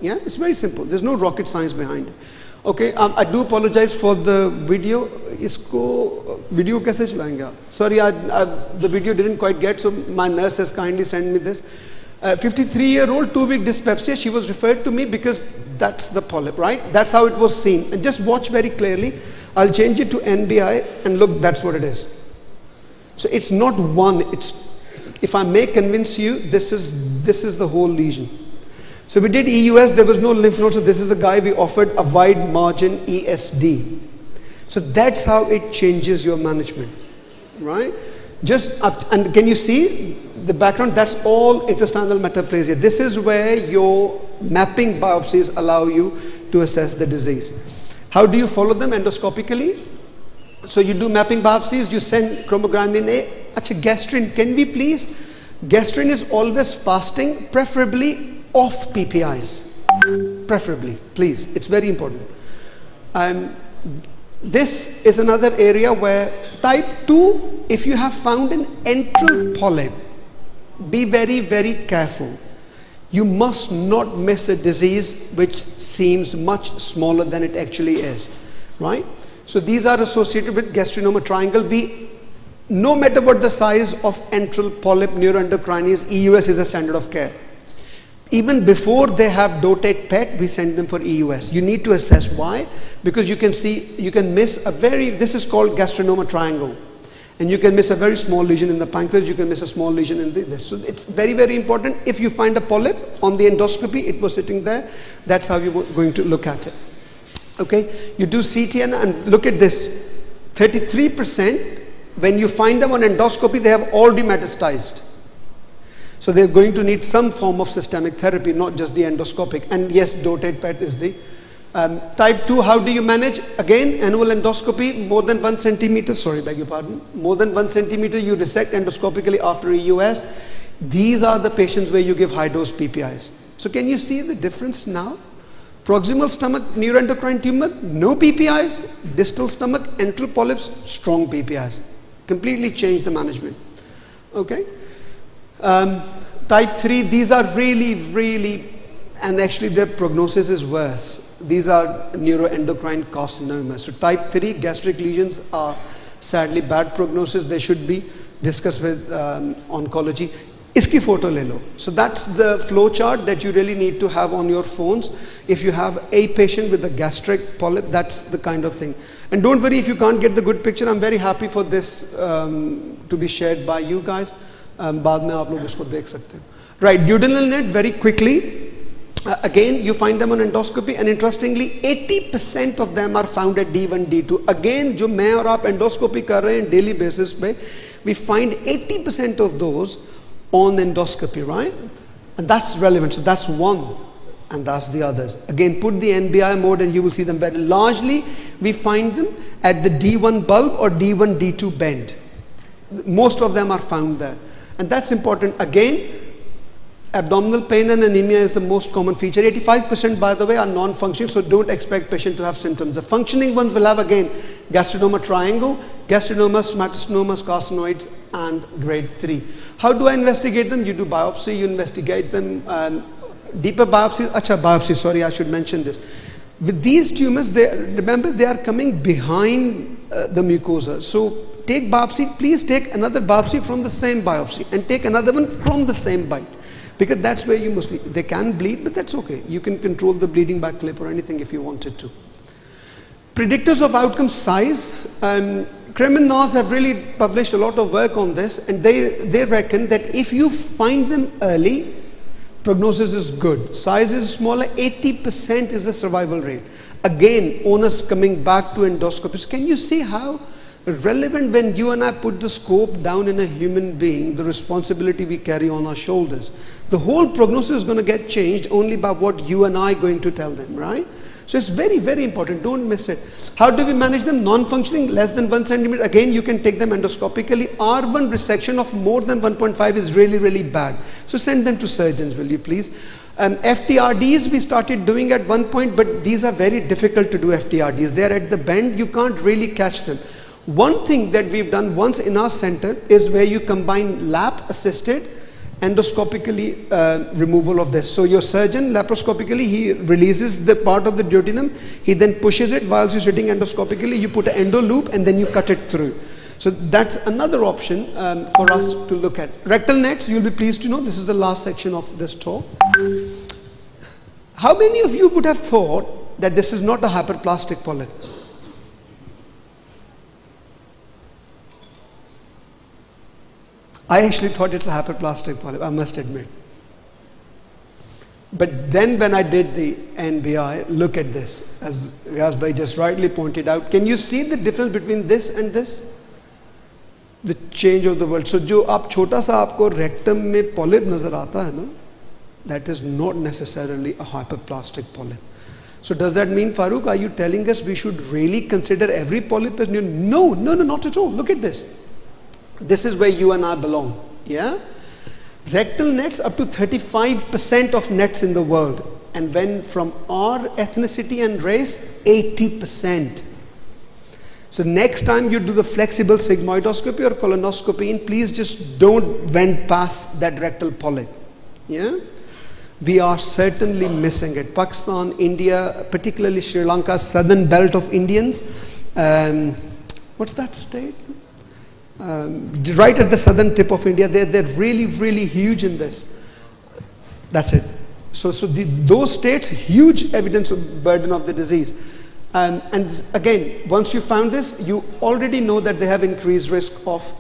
Yeah, it's very simple. There's no rocket science behind it. Okay, I do apologize for the video. इसको video कैसे चलाएंगे आप? Sorry, the video didn't quite get, so my nurse has kindly sent me this. 53-year-old, 2-week dyspepsia. She was referred to me because that's the polyp, right? That's how it was seen. And just watch very clearly. I'll change it to NBI and look, that's what it is. So it's not one. It's, if I may convince you, this is the whole lesion. So we did EUS, there was no lymph node, so this is a guy we offered a wide margin ESD. So that's how it changes your management, right? And can you see the background? That's all intestinal metaplasia. This is where your mapping biopsies allow you to assess the disease. How do you follow them? Endoscopically. So you do mapping biopsies, you send chromogranin A. Achha, gastrin, can we please? Gastrin is always fasting, preferably off PPIs, preferably, please. It's very important. This is another area where type 2, if you have found an antral polyp, be very, very careful. You must not miss a disease which seems much smaller than it actually is, right? So these are associated with gastrinoma triangle. No matter what the size of antral polyp neuroendocrine is, EUS is a standard of care. Even before they have dotate PET, we send them for EUS. You need to assess why, because you can see, you can miss a this is called gastrinoma triangle. And you can miss a very small lesion in the pancreas, you can miss a small lesion in this. So it's very, very important. If you find a polyp on the endoscopy, it was sitting there, that's how you're going to look at it. Okay, you do CTN and look at this. 33%, when you find them on endoscopy, they have already metastasized. So they're going to need some form of systemic therapy, not just the endoscopic. And yes, dotate PET is the type 2. How do you manage? Again, annual endoscopy, more than 1 centimeter, sorry, beg your pardon, more than 1 centimeter, you resect endoscopically after EUS. These are the patients where you give high dose PPIs. So can you see the difference now? Proximal stomach neuroendocrine tumor, no PPIs. Distal stomach, antral polyps, strong PPIs. Completely change the management. Okay. Type 3, these are really, and actually their prognosis is worse. These are neuroendocrine carcinomas. So type 3 gastric lesions are sadly bad prognosis. They should be discussed with oncology. Iski photo le lo. So that's the flow chart that you really need to have on your phones. If you have a patient with a gastric polyp, that's the kind of thing. And don't worry if you can't get the good picture. I'm very happy for this to be shared by you guys. बाद में आप लोग उसको देख सकते हैं. Right, duodenal net, very quickly. Again, you find them on endoscopy, and interestingly, 80% of them are found at D1, D2. Again, जो मैं और आप endoscopy कर रहे हैं daily basis पे, we find 80% of those on endoscopy, right? And that's relevant. So that's one, and that's the others. Again, put the NBI mode, and you will see them better. Largely, we find them at the D1 bulb or D1, D2 bend. Most of them are found there, and that's important. Again, abdominal pain and anemia is the most common feature. 85%, by the way, are non-functioning, so don't expect patient to have symptoms. The functioning ones will have, again, gastronoma triangle, gastronoma, somatosnomas, carcinoids, and grade 3. How do I investigate them? You do biopsy, you investigate them. Deeper biopsy, biopsy, sorry, I should mention this. With these tumors, remember, they are coming behind the mucosa. So take biopsy, please take another biopsy from the same biopsy, and take another one from the same bite. Because that's where you mostly, they can bleed, but that's okay. You can control the bleeding by clip or anything if you wanted to. Predictors of outcome size. Krem and Nas have really published a lot of work on this, and they reckon that if you find them early, prognosis is good. Size is smaller, 80% is the survival rate. Again, onus coming back to endoscopies. Can you see how relevant when you and I put the scope down in a human being, the responsibility we carry on our shoulders? The whole prognosis is going to get changed only by what you and I are going to tell them, right? So it's very, very important. Don't miss it. How do we manage them? Non-functioning, less than 1 centimeter. Again, you can take them endoscopically. R1 resection of more than 1.5 is really, really bad. So send them to surgeons, will you please? FTRDs we started doing at one point, but these are very difficult to do FTRDs. They're at the bend. You can't really catch them. One thing that we've done once in our center is where you combine lap-assisted endoscopically removal of this. So your surgeon laparoscopically, he releases the part of the duodenum, he then pushes it whilst you're sitting endoscopically, you put an endo loop and then you cut it through. So that's another option for us to look at. Rectal nets, you'll be pleased to know, this is the last section of this talk. How many of you would have thought that this is not a hyperplastic polyp? I actually thought it's a hyperplastic polyp, I must admit. But then when I did the NBI, look at this, as Riaz Bhai just rightly pointed out. Can you see the difference between this and this? The change of the world. So जो आप छोटा सा आपको rectum में polyp नजर आता है ना, that is not necessarily a hyperplastic polyp. So does that mean, Farooq, are you telling us we should really consider every polyp as new? No, not at all. Look at this. This is where you and I belong, yeah? Rectal nets, up to 35% of nets in the world. And when from our ethnicity and race, 80%. So next time you do the flexible sigmoidoscopy or colonoscopy, please just don't went past that rectal polyp, yeah? We are certainly missing it. Pakistan, India, particularly Sri Lanka, southern belt of Indians. What's that state? Right at the southern tip of India, they're really, really huge in this. That's it. So those states, huge evidence of burden of the disease. And again, once you found this, you already know that they have increased risk of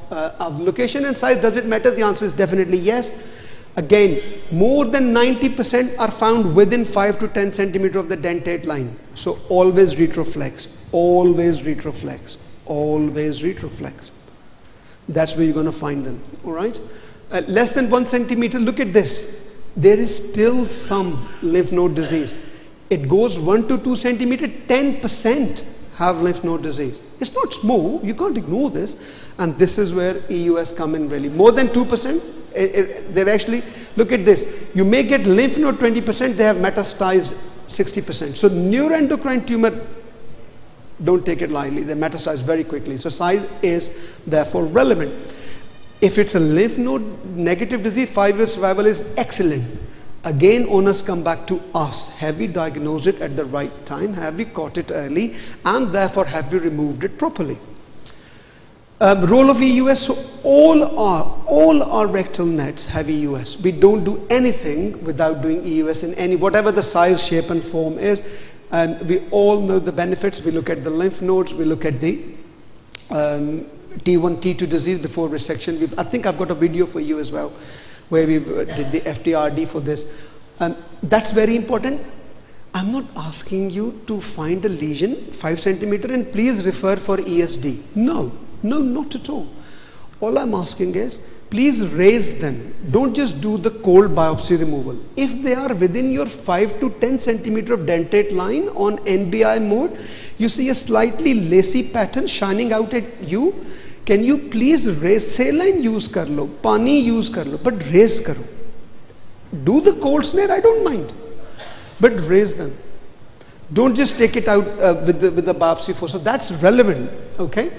location and size. Does it matter? The answer is definitely yes. Again, more than 90% are found within 5 to 10 centimeter of the dentate line. So always retroflex, always retroflex, always retroflex. That's where you're going to find them, all right? Less than 1 centimeter, look at this. There is still some lymph node disease. It goes 1 to 2 centimeter, 10% have lymph node disease. It's not small, you can't ignore this. And this is where EUS come in really. More than 2%, they've actually, look at this. You may get lymph node 20%, they have metastasized 60%. So neuroendocrine tumor, don't take it lightly, they metastasize very quickly. So size is therefore relevant. If it's a lymph node negative disease, 5-year survival is excellent. Again, onus come back to us. Have we diagnosed it at the right time? Have we caught it early? And therefore, have we removed it properly? Role of EUS, so all our rectal nets have EUS. We don't do anything without doing EUS in any, whatever the size, shape and form is. And we all know the benefits. We look at the lymph nodes, we look at the T1, T2 disease before resection. I think I've got a video for you as well, where we did the FTRD for this. That's very important. I'm not asking you to find a lesion 5 centimeter and please refer for ESD. No, not at all. All I'm asking is, please raise them. Don't just do the cold biopsy removal. If they are within your 5 to 10 centimeter of dentate line on NBI mode, you see a slightly lacy pattern shining out at you, can you please raise? Saline use kar lo, pani use kar lo, but raise karo. Do the cold snare, I don't mind, but raise them. Don't just take it out with the biopsy force. So that's relevant, okay?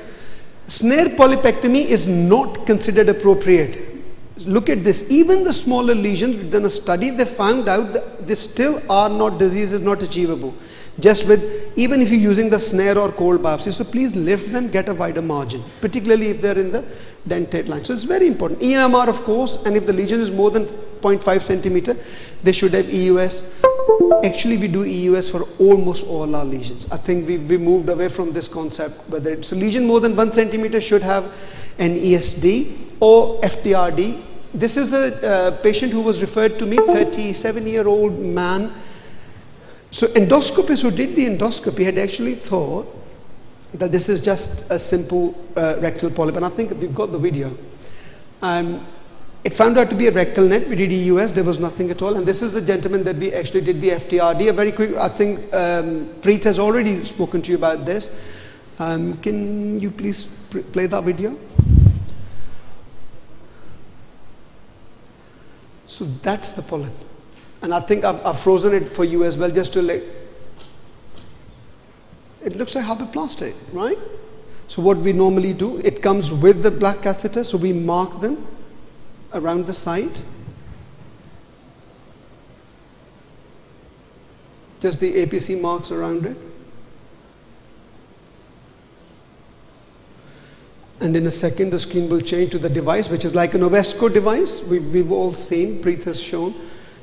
Snare polypectomy is not considered appropriate. Look at this. Even the smaller lesions, we've done a study, they found out that they still are not, disease is not achievable. Just with, even if you're using the snare or cold biopsy. So please lift them, get a wider margin, particularly if they're in the dentate line. So it's very important. EMR, of course, and if the lesion is more than 0.5 centimeter, they should have EUS. Actually, we do EUS for almost all our lesions. I think we moved away from this concept. Whether it's a lesion more than 1 centimeter should have an ESD or FTRD. This is a patient who was referred to me, 37-year-old man. So endoscopists who did the endoscopy had actually thought that this is just a simple rectal polyp, and I think we've got the video. It found out to be a rectal net. We did EUS, there was nothing at all, and this is the gentleman that we actually did the FTRD. A very quick, I think Preet has already spoken to you about this. Can you please play that video? So that's the polyp. And I think I've frozen it for you as well, just to like, it looks like hypoplastic, right? So what we normally do, it comes with the black catheter, so we mark them around the site. Just the APC marks around it. And in a second, the screen will change to the device, which is like an Ovesco device. We've all seen, Preet has shown.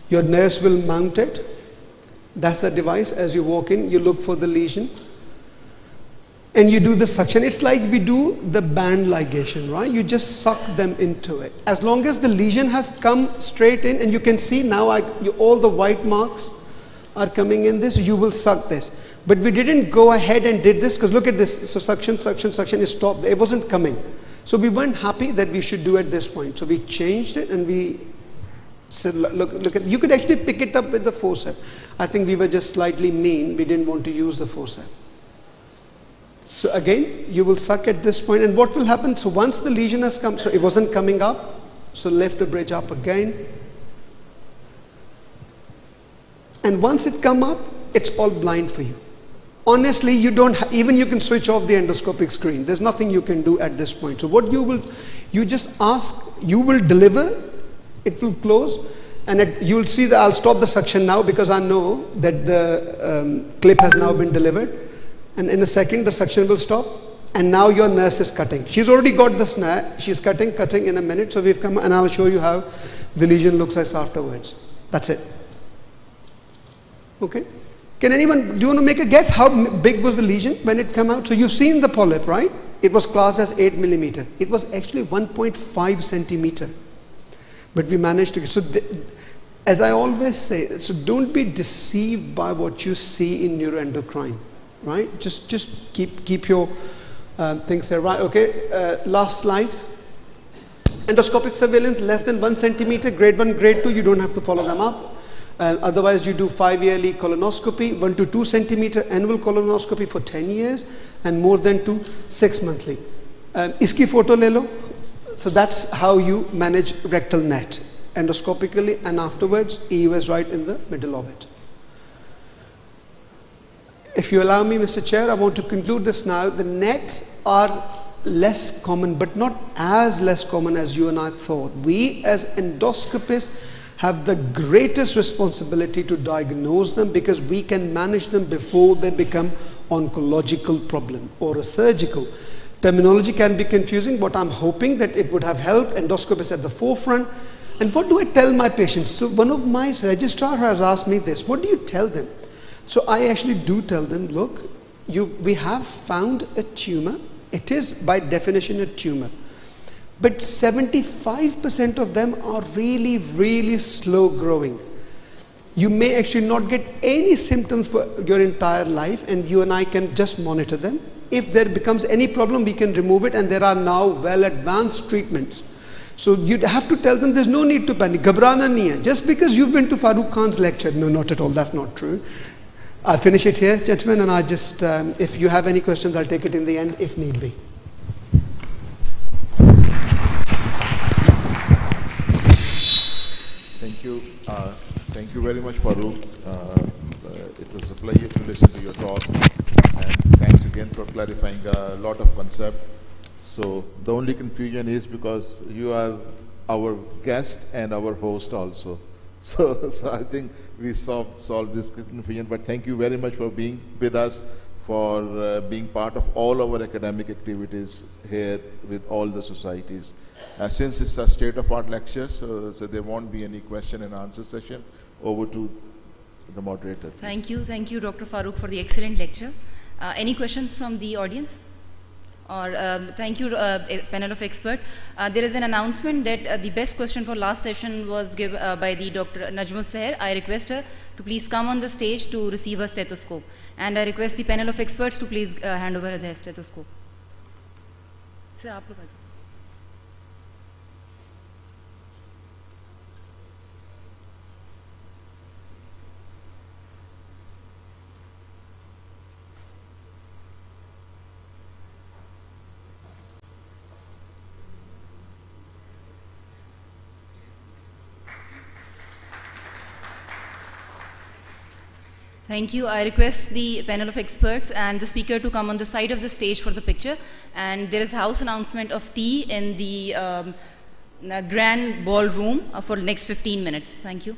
Your nurse will mount it. That's the device. As you walk in, you look for the lesion. And you do the suction. It's like we do the band ligation, right? You just suck them into it. As long as the lesion has come straight in, and you can see now all the white marks are coming in this, you will suck this. But we didn't go ahead and did this, because look at this. So suction, suction, suction, it stopped. It wasn't coming. So we weren't happy that we should do at this point. So we changed it, and we said, look at, you could actually pick it up with the forceps. I think we were just slightly mean. We didn't want to use the forceps. So again, you will suck at this point, and what will happen? So once the lesion has come, so it wasn't coming up, so lift the bridge up again. And once it come up, it's all blind for you. Honestly, you don't, even you can switch off the endoscopic screen. There's nothing you can do at this point. So what you just ask, you will deliver, it will close, and you'll see that I'll stop the suction now because I know that the clip has now been delivered. And in a second, the suction will stop, and now your nurse is cutting. She's already got the snare. She's cutting in a minute. So we've come, and I'll show you how the lesion looks like afterwards. That's it. Okay. Can anyone, do you want to make a guess how big was the lesion when it came out? So you've seen the polyp, right? It was classed as 8 millimeter. It was actually 1.5 centimeter. But we managed to, so as I always say, so don't be deceived by what you see in neuroendocrine. Right? Just keep your things there. Right? Okay. Last slide. Endoscopic surveillance less than 1 centimeter, grade 1, grade 2. You don't have to follow them up. Otherwise, you do 5-yearly colonoscopy, 1 to 2 centimeter annual colonoscopy for 10 years, and more than 2, 6 monthly. Iski photo le lo. So that's how you manage rectal net endoscopically, and afterwards, EUS right in the middle of it. If you allow me, Mr. Chair, I want to conclude this now. The nets are less common, but not as less common as you and I thought. We as endoscopists have the greatest responsibility to diagnose them, because we can manage them before they become oncological problem or a surgical. Terminology can be confusing, but I'm hoping that it would have helped. Endoscopists at the forefront. And what do I tell my patients? So one of my registrar has asked me this, what do you tell them? So I actually do tell them, look, we have found a tumor. It is by definition a tumor. But 75% of them are really, really slow growing. You may actually not get any symptoms for your entire life, and you and I can just monitor them. If there becomes any problem, we can remove it, and there are now well advanced treatments. So you'd have to tell them there's no need to panic. Ghabrana nahi hai. Just because you've been to Farooq Khan's lecture. No, not at all. That's not true. I'll finish it here, gentlemen, and I just, if you have any questions, I'll take it in the end if need be. Thank you. Thank you very much, Farooq. It was a pleasure to listen to your talk. And thanks again for clarifying a lot of concept. So the only confusion is because you are our guest and our host also. So I think we solved this confusion. But thank you very much for being with us, for being part of all our academic activities here with all the societies. Since it's a state-of-art lecture, so there won't be any question and answer session. Over to the moderator. Thank you, Dr. Farooq, for the excellent lecture. Any questions from the audience? Or thank you, panel of experts. There is an announcement that the best question for last session was given by the Dr. Najmus Seher. I request her to please come on the stage to receive her stethoscope. And I request the panel of experts to please hand over their stethoscope. Sir, aap log aajiye. Thank you. I request the panel of experts and the speaker to come on the side of the stage for the picture. And there is a house announcement of tea in the grand ballroom for the next 15 minutes. Thank you.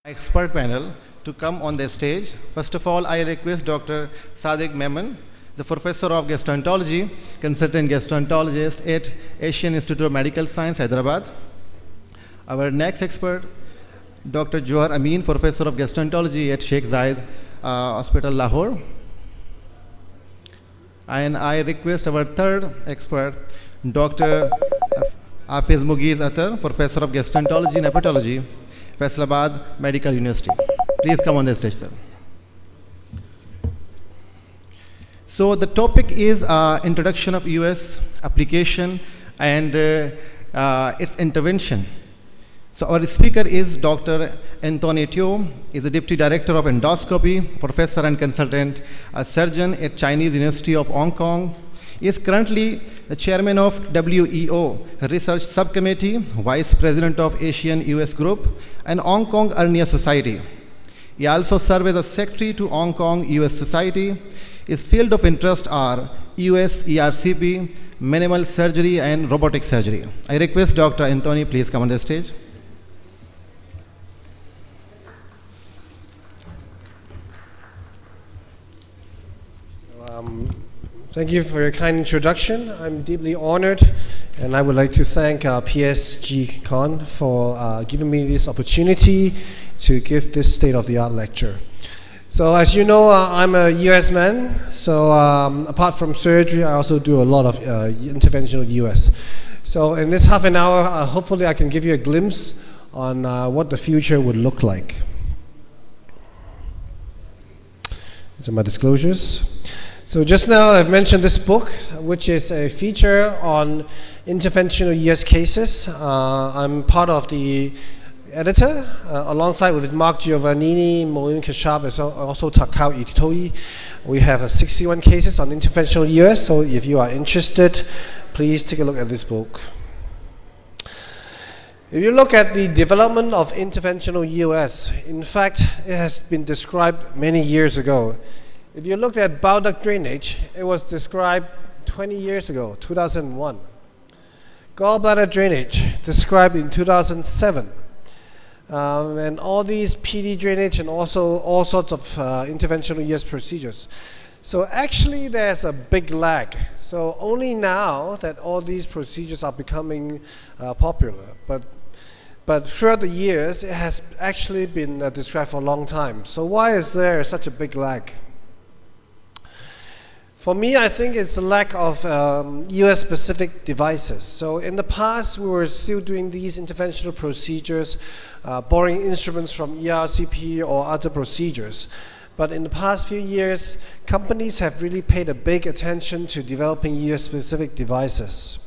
expert panel to come on the stage. First of all, I request Dr. Sadiq Memon, the Professor of Gastroenterology, Consultant Gastroenterologist at Asian Institute of Medical Science, Hyderabad. Our next expert, Dr. Johar Amin, Professor of Gastroenterology at Sheikh Zayed Hospital, Lahore. And I request our third expert, Dr. Hafiz Mugiz Atar, Professor of Gastroenterology and Hepatology, Faisalabad Medical University. Please come on the stage, sir. So the topic is introduction of US application and its intervention. So our speaker is Dr. Anthony Teo. He is the Deputy Director of Endoscopy, Professor and Consultant Surgeon at Chinese University of Hong Kong. He is currently the Chairman of WEO Research Subcommittee, Vice President of Asian US Group, and Hong Kong Hernia Society. He also serves as a Secretary to Hong Kong US Society. His field of interest are US ERCP, minimal surgery, and robotic surgery. I request Dr. Anthony, please come on the stage. Thank you for your kind introduction. I'm deeply honored, and I would like to thank PSG Con for giving me this opportunity to give this state-of-the-art lecture. So as you know, I'm a US man, so apart from surgery, I also do a lot of interventional US. So in this half an hour, hopefully I can give you a glimpse on what the future would look like. These are my disclosures. So just now I've mentioned this book, which is a feature on interventional US cases. I'm part of the editor, alongside with Mark Giovannini, Moin Kashab, and also Takao Itoi. We have 61 cases on interventional US, so if you are interested, please take a look at this book. If you look at the development of interventional US, in fact, it has been described many years ago. If you looked at bowel duct drainage, it was described 20 years ago, 2001. Gallbladder drainage, described in 2007. And all these PD drainage and also all sorts of interventional US procedures. So actually there's a big lag. So only now that all these procedures are becoming popular. But throughout the years, it has actually been described for a long time. So why is there such a big lag? For me, I think it's a lack of US-specific devices. So in the past, we were still doing these interventional procedures, borrowing instruments from ERCP or other procedures. But in the past few years, companies have really paid a big attention to developing US-specific devices.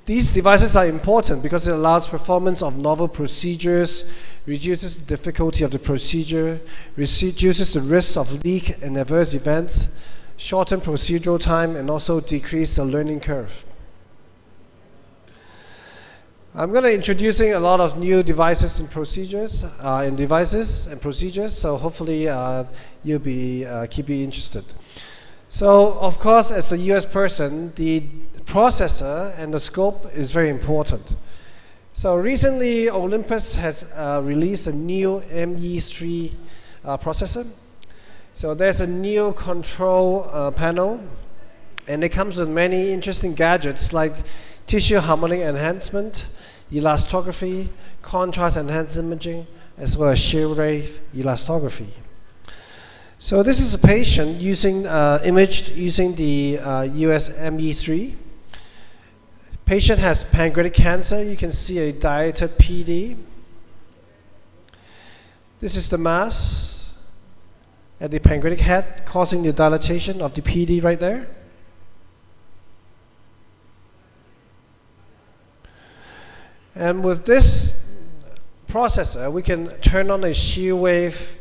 These devices are important because it allows performance of novel procedures, reduces the difficulty of the procedure, reduces the risk of leak and adverse events, shorten procedural time, and also decrease the learning curve. I'm going to be introducing a lot of new devices and procedures, so hopefully you'll be keeping interested. So, of course, as a US person, the processor and the scope is very important. So recently, Olympus has released a new ME3 processor. So there's a new control panel, and it comes with many interesting gadgets like tissue harmonic enhancement, elastography, contrast enhanced imaging, as well as shear wave elastography. So this is a patient imaged using the US ME3. Patient has pancreatic cancer. You can see a dilated PD. This is the mass at the pancreatic head, causing the dilatation of the PD right there. And with this processor, we can turn on a shear wave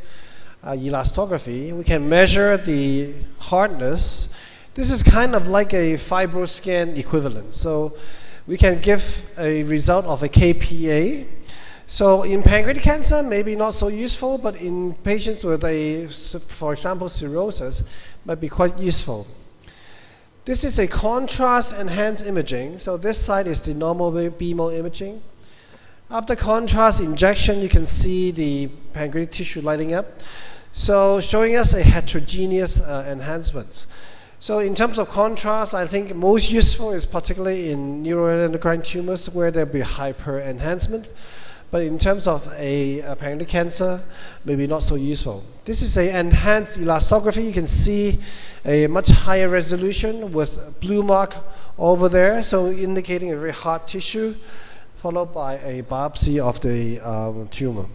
elastography. We can measure the hardness. This is kind of like a fibroscan equivalent. So we can give a result of a KPA. So in pancreatic cancer, maybe not so useful, but in patients with for example, cirrhosis, might be quite useful. This is a contrast enhanced imaging. So this side is the normal BMO imaging. After contrast injection, you can see the pancreatic tissue lighting up. So showing us a heterogeneous enhancement. So in terms of contrast, I think most useful is particularly in neuroendocrine tumors where there'll be hyper enhancement. But in terms of a pancreatic cancer, maybe not so useful. This is an enhanced elastography. You can see a much higher resolution with blue mark over there, so indicating a very hard tissue, followed by a biopsy of the tumor.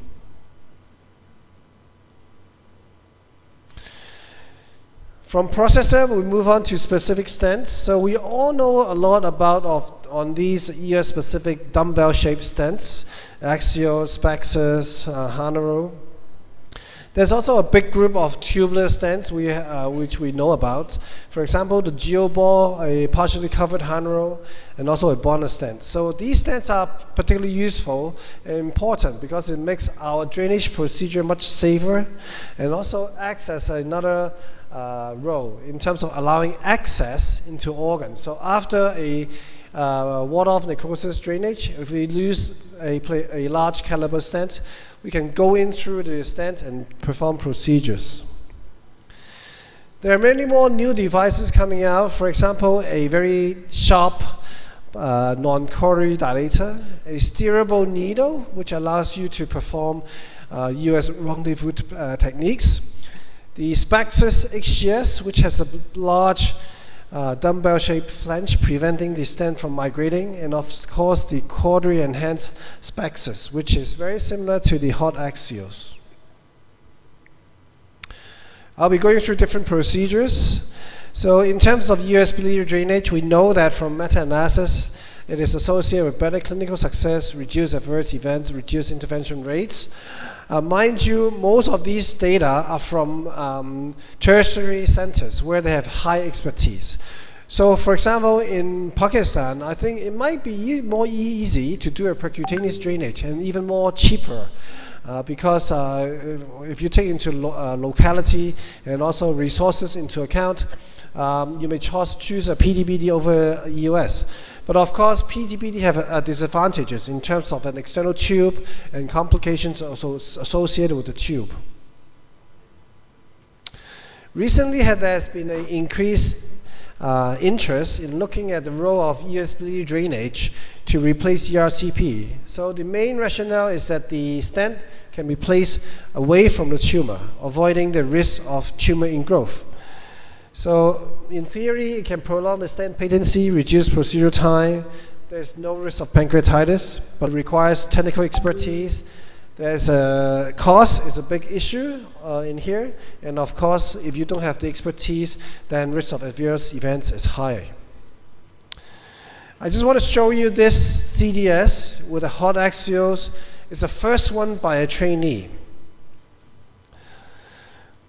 From processor, we move on to specific stents. So we all know a lot about on these ear-specific dumbbell-shaped stents, Axios, Paxos, Hanaro. There's also a big group of tubular stents which we know about. For example, the GeoBall, a partially covered Hanaro, and also a Bonner stent. So these stents are particularly useful and important because it makes our drainage procedure much safer and also acts as another role in terms of allowing access into organs. So after a ward-off necrosis drainage, if we lose a large caliber stent, we can go in through the stent and perform procedures. There are many more new devices coming out. For example, a very sharp non-cautery dilator, a steerable needle, which allows you to perform US rendezvous techniques. The Spaxis XGS, which has a large dumbbell-shaped flange preventing the stent from migrating, and of course the cautery-enhanced Spaxis, which is very similar to the hot Axios. I'll be going through different procedures. So in terms of US biliary drainage, we know that from meta-analysis, it is associated with better clinical success, reduced adverse events, reduced intervention rates. Mind you, most of these data are from tertiary centers where they have high expertise. So for example, in Pakistan, I think it might be more easy to do a percutaneous drainage and even more cheaper. Because if you take into locality and also resources into account, you may choose a PDBD over EOS. But of course, PDBD have disadvantages in terms of an external tube and complications also associated with the tube. Recently, there's been an increased interest in looking at the role of US biliary drainage to replace ERCP. So the main rationale is that the stent can be placed away from the tumor, avoiding the risk of tumor ingrowth. So in theory, it can prolong the stent patency, reduce procedure time. There's no risk of pancreatitis, but it requires technical expertise. There's a cost is a big issue in here. And of course, if you don't have the expertise, then risk of adverse events is high. I just want to show you this CDS with a hot Axios. It's the first one by a trainee.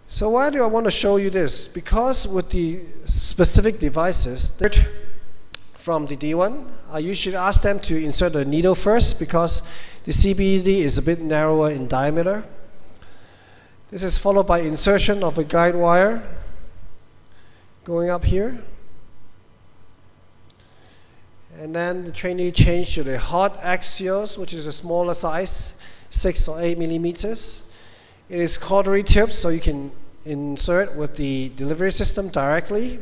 So why do I want to show you this? Because with the specific devices, from the D1, I usually ask them to insert a needle first because the CBD is a bit narrower in diameter. This is followed by insertion of a guide wire going up here. And then the trainee changed to the hot Axios, which is a smaller size, 6 or 8 millimeters. It is cautery tipped, so you can insert with the delivery system directly.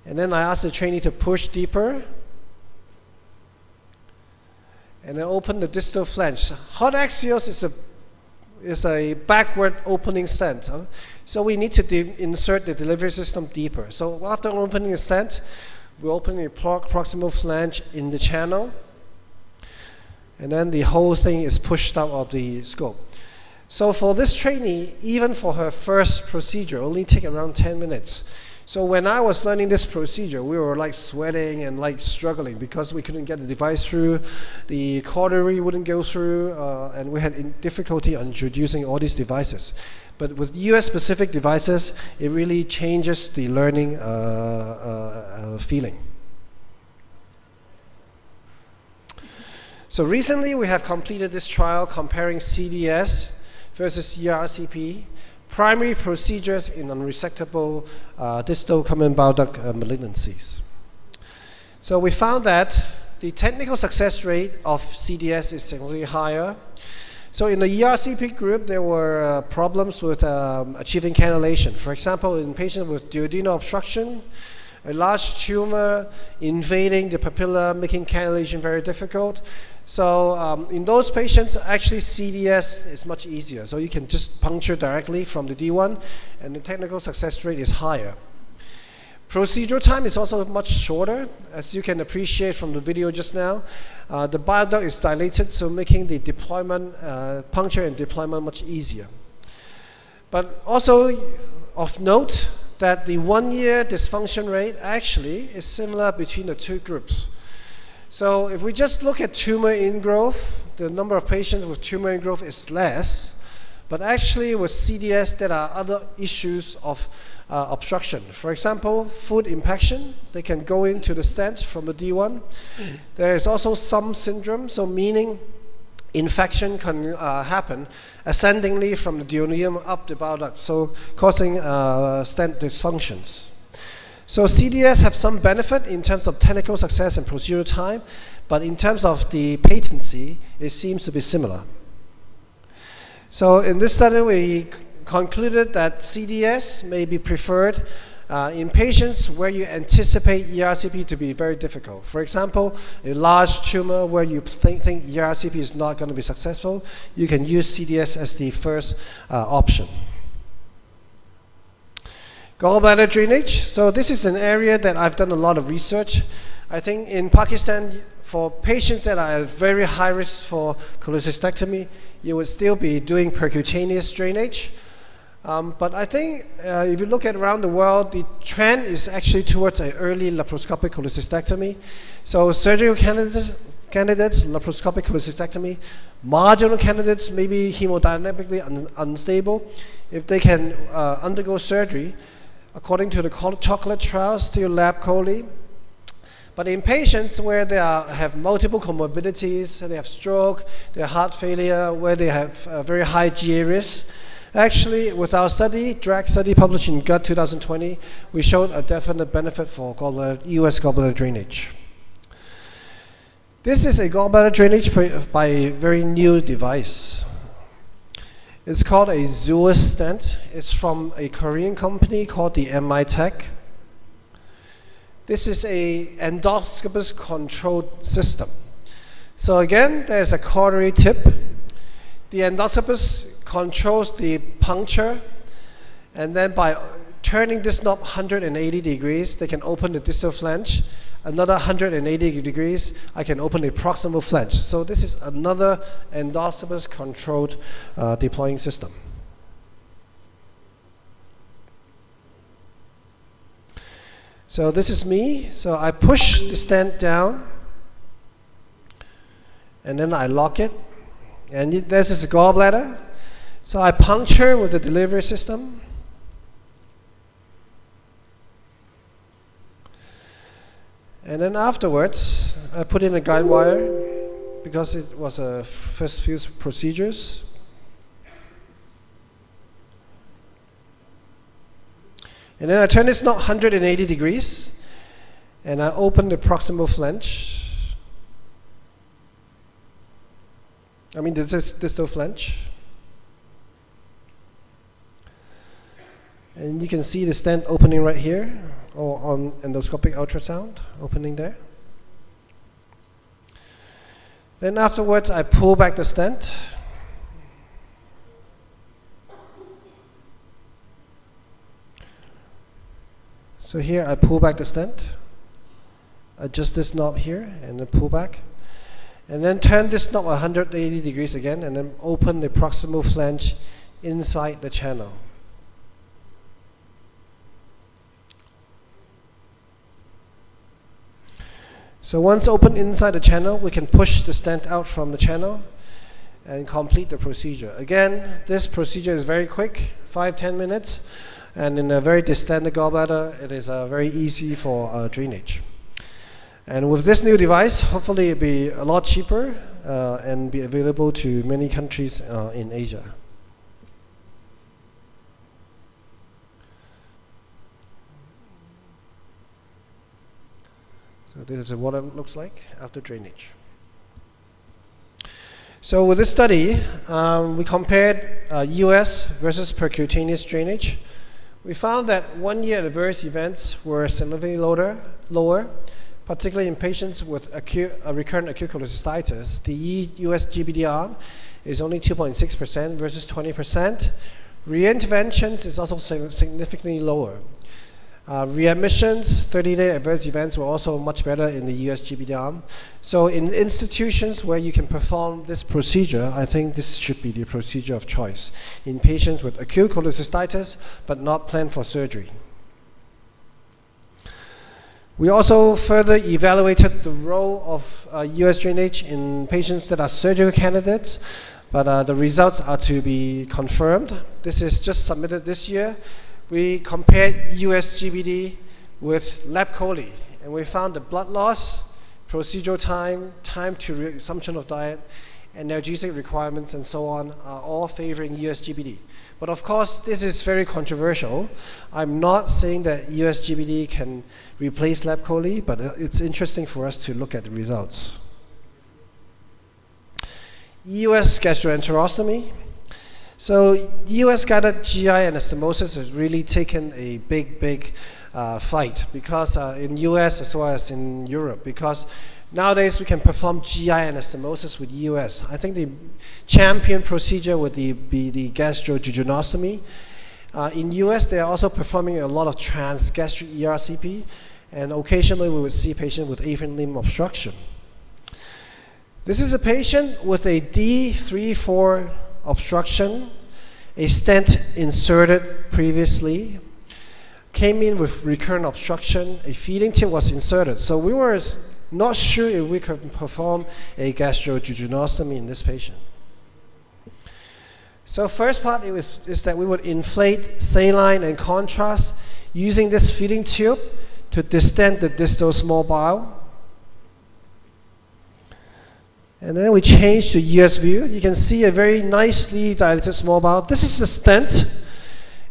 And then I ask the trainee to push deeper. And then open the distal flange. Hot Axios is a backward opening stent. So we need to insert the delivery system deeper. So after opening the stent, we open the proximal flange in the channel. And then the whole thing is pushed out of the scope. So for this trainee, even for her first procedure, only take around 10 minutes. So when I was learning this procedure, we were like sweating and like struggling because we couldn't get the device through, the cautery wouldn't go through, and we had difficulty on introducing all these devices. But with US-specific devices, it really changes the learning feeling. So recently, we have completed this trial comparing CDS versus ERCP, primary procedures in unresectable distal common bile duct malignancies. So we found that the technical success rate of CDS is significantly higher. So in the ERCP group, there were problems with achieving cannulation. For example, in patients with duodenal obstruction, a large tumor invading the papilla, making cannulation very difficult. So in those patients, actually CDS is much easier. So you can just puncture directly from the D1, and the technical success rate is higher. Procedural time is also much shorter, as you can appreciate from the video just now. The bile duct is dilated, so making the deployment, puncture and deployment much easier. But also of note that the 1-year dysfunction rate actually is similar between the two groups. So if we just look at tumor ingrowth, the number of patients with tumor ingrowth is less, but actually with CDS there are other issues of obstruction. For example, food impaction, they can go into the stent from the D1. There is also some syndrome, so meaning infection can happen ascendingly from the duodenum up the bile duct, so causing stent dysfunctions. So CDS have some benefit in terms of technical success and procedural time, but in terms of the patency, it seems to be similar. So in this study, we concluded that CDS may be preferred in patients where you anticipate ERCP to be very difficult. For example, a large tumor where you think ERCP is not going to be successful, you can use CDS as the first option. Gallbladder drainage. So this is an area that I've done a lot of research. I think in Pakistan, for patients that are at very high risk for cholecystectomy, you would still be doing percutaneous drainage. But I think if you look at around the world, the trend is actually towards an early laparoscopic cholecystectomy. So surgical candidates, laparoscopic cholecystectomy. Marginal candidates, maybe hemodynamically unstable. If they can undergo surgery, according to the chocolate trial, still lab chole. But in patients where they have multiple comorbidities, they have stroke, they have heart failure, where they have very high GA risk, actually, with our study, drag study published in Gut 2020, we showed a definite benefit for US gallbladder drainage. This is a gallbladder drainage by a very new device. It's called a Zeus stent. It's from a Korean company called the MI Tech. This is a endoscopist controlled system. So again, there's a cautery tip. The endoscopist controls the puncture, and then by turning this knob 180 degrees, they can open the distal flange. Another 180 degrees, I can open the proximal flange. So this is another endoscopist controlled deploying system. So this is me. So I push the stent down, and then I lock it. And this is a gallbladder. So I puncture with the delivery system. And then afterwards, I put in a guide wire because it was a first few procedures. And then I turn this knob 180 degrees, and I open the proximal flange. I mean, this is distal flange. And you can see the stent opening right here, or on endoscopic ultrasound, opening there. Then afterwards, I pull back the stent. So here I pull back the stent, adjust this knob here, and then pull back. And then turn this knob 180 degrees again, and then open the proximal flange inside the channel. So once open inside the channel, we can push the stent out from the channel and complete the procedure. Again, this procedure is very quick, 5-10 minutes, and in a very distended gallbladder, it is very easy for drainage. And with this new device, hopefully it'll be a lot cheaper and be available to many countries in Asia. So this is what it looks like after drainage. So with this study, we compared US versus percutaneous drainage. We found that 1 year adverse events were significantly lower, particularly in patients with recurrent acute cholecystitis. The US GBD arm is only 2.6% versus 20%. Reinterventions is also significantly lower. Readmissions, 30-day adverse events were also much better in the US GBD arm. So in institutions where you can perform this procedure, I think this should be the procedure of choice in patients with acute cholecystitis but not planned for surgery. We also further evaluated the role of US drainage in patients that are surgical candidates, but the results are to be confirmed. This is just submitted this year. We compared US GBD with lab chole, and we found the blood loss, procedural time, time to resumption of diet, analgesic requirements, and so on are all favoring US GBD. But of course, this is very controversial. I'm not saying that US GBD can replace lab chole, but it's interesting for us to look at the results. US gastroenterostomy. So US guided GI anastomosis has really taken a big fight because in US as well as in Europe, because nowadays we can perform GI anastomosis with US. I think the champion procedure would be the gastrojejunostomy. In US, they are also performing a lot of transgastric ERCP, and occasionally we would see patients with afferent limb obstruction. This is a patient with a D3-4 obstruction, a stent inserted previously, came in with recurrent obstruction, a feeding tube was inserted. So we were not sure if we could perform a gastrojejunostomy in this patient. So first part is that we would inflate saline and contrast using this feeding tube to distend the distal small bowel. And then we change to US view. You can see a very nicely dilated small bowel. This is the stent.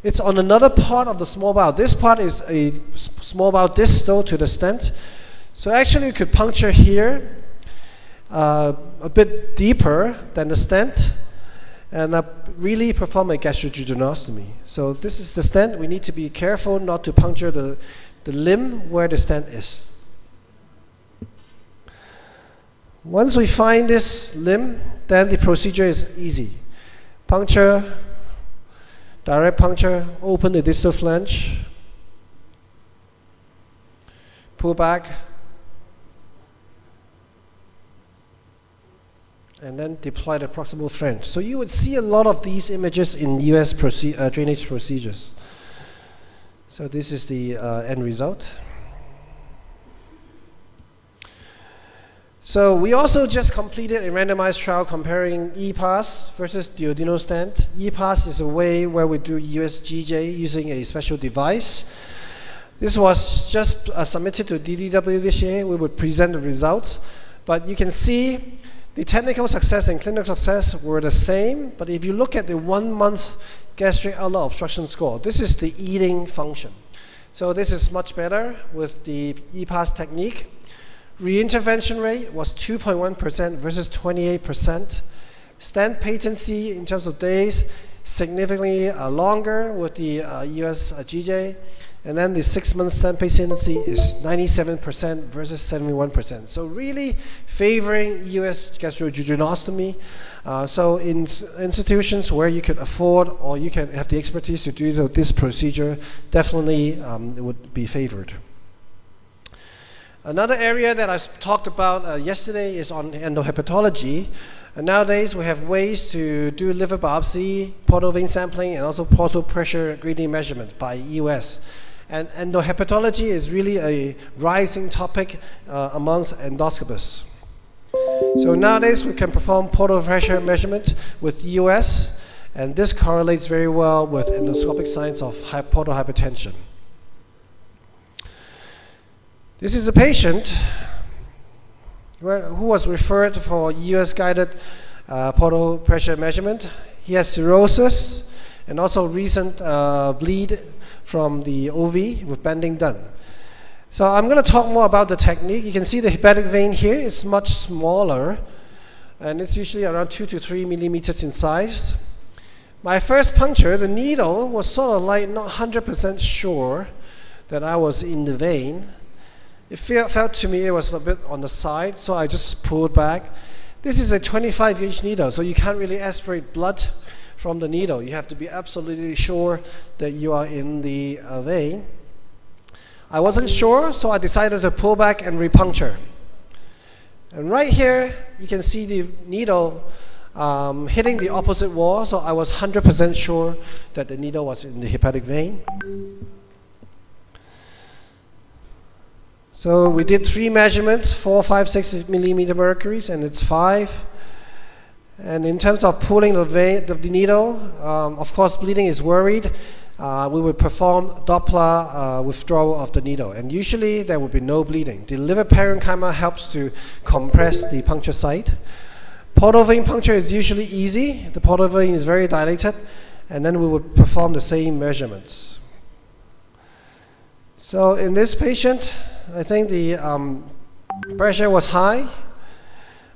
It's on another part of the small bowel. This part is a small bowel distal to the stent. So actually you could puncture here a bit deeper than the stent and really perform a gastrojejunostomy. So this is the stent. We need to be careful not to puncture the limb where the stent is. Once we find this limb, then the procedure is easy. Puncture, direct puncture, open the distal flange, pull back, and then deploy the proximal flange. So you would see a lot of these images in US drainage procedures. So this is the end result. So we also just completed a randomized trial comparing EPAS versus duodenal stent. EPAS is a way where we do USGJ using a special device. This was just submitted to DDW this year. We would present the results. But you can see the technical success and clinical success were the same. But if you look at the 1 month gastric outlet obstruction score, this is the eating function. So this is much better with the EPAS technique. Reintervention rate was 2.1% versus 28%. Stent patency in terms of days, significantly longer with the US GJ. And then the 6 month stent patency is 97% versus 71%. So really favoring US gastrojejunostomy. So in institutions where you could afford or you can have the expertise to do this procedure, definitely it would be favored. Another area that I talked about yesterday is on endohepatology. And nowadays we have ways to do liver biopsy, portal vein sampling, and also portal pressure gradient measurement by EOS. And endohepatology is really a rising topic amongst endoscopists. So nowadays we can perform portal pressure measurement with EOS, and this correlates very well with endoscopic signs of portal hypertension. This is a patient who was referred for US-guided portal pressure measurement. He has cirrhosis and also recent bleed from the OV with banding done. So I'm going to talk more about the technique. You can see the hepatic vein here is much smaller, and it's usually around 2 to 3 millimeters in size. My first puncture, the needle was sort of like not 100% sure that I was in the vein. It felt to me it was a bit on the side, so I just pulled back. This is a 25-gauge needle, so you can't really aspirate blood from the needle. You have to be absolutely sure that you are in the vein. I wasn't sure, so I decided to pull back and repuncture. And right here, you can see the needle hitting the opposite wall, so I was 100% sure that the needle was in the hepatic vein. So we did 3 measurements, 4, 5, 6 millimeter mercuries, and it's 5. And in terms of pulling the vein, the needle, of course, bleeding is worried. We would perform Doppler withdrawal of the needle, and usually there would be no bleeding. The liver parenchyma helps to compress the puncture site. Portal vein puncture is usually easy. The portal vein is very dilated, and then we would perform the same measurements. So in this patient, I think the pressure was high,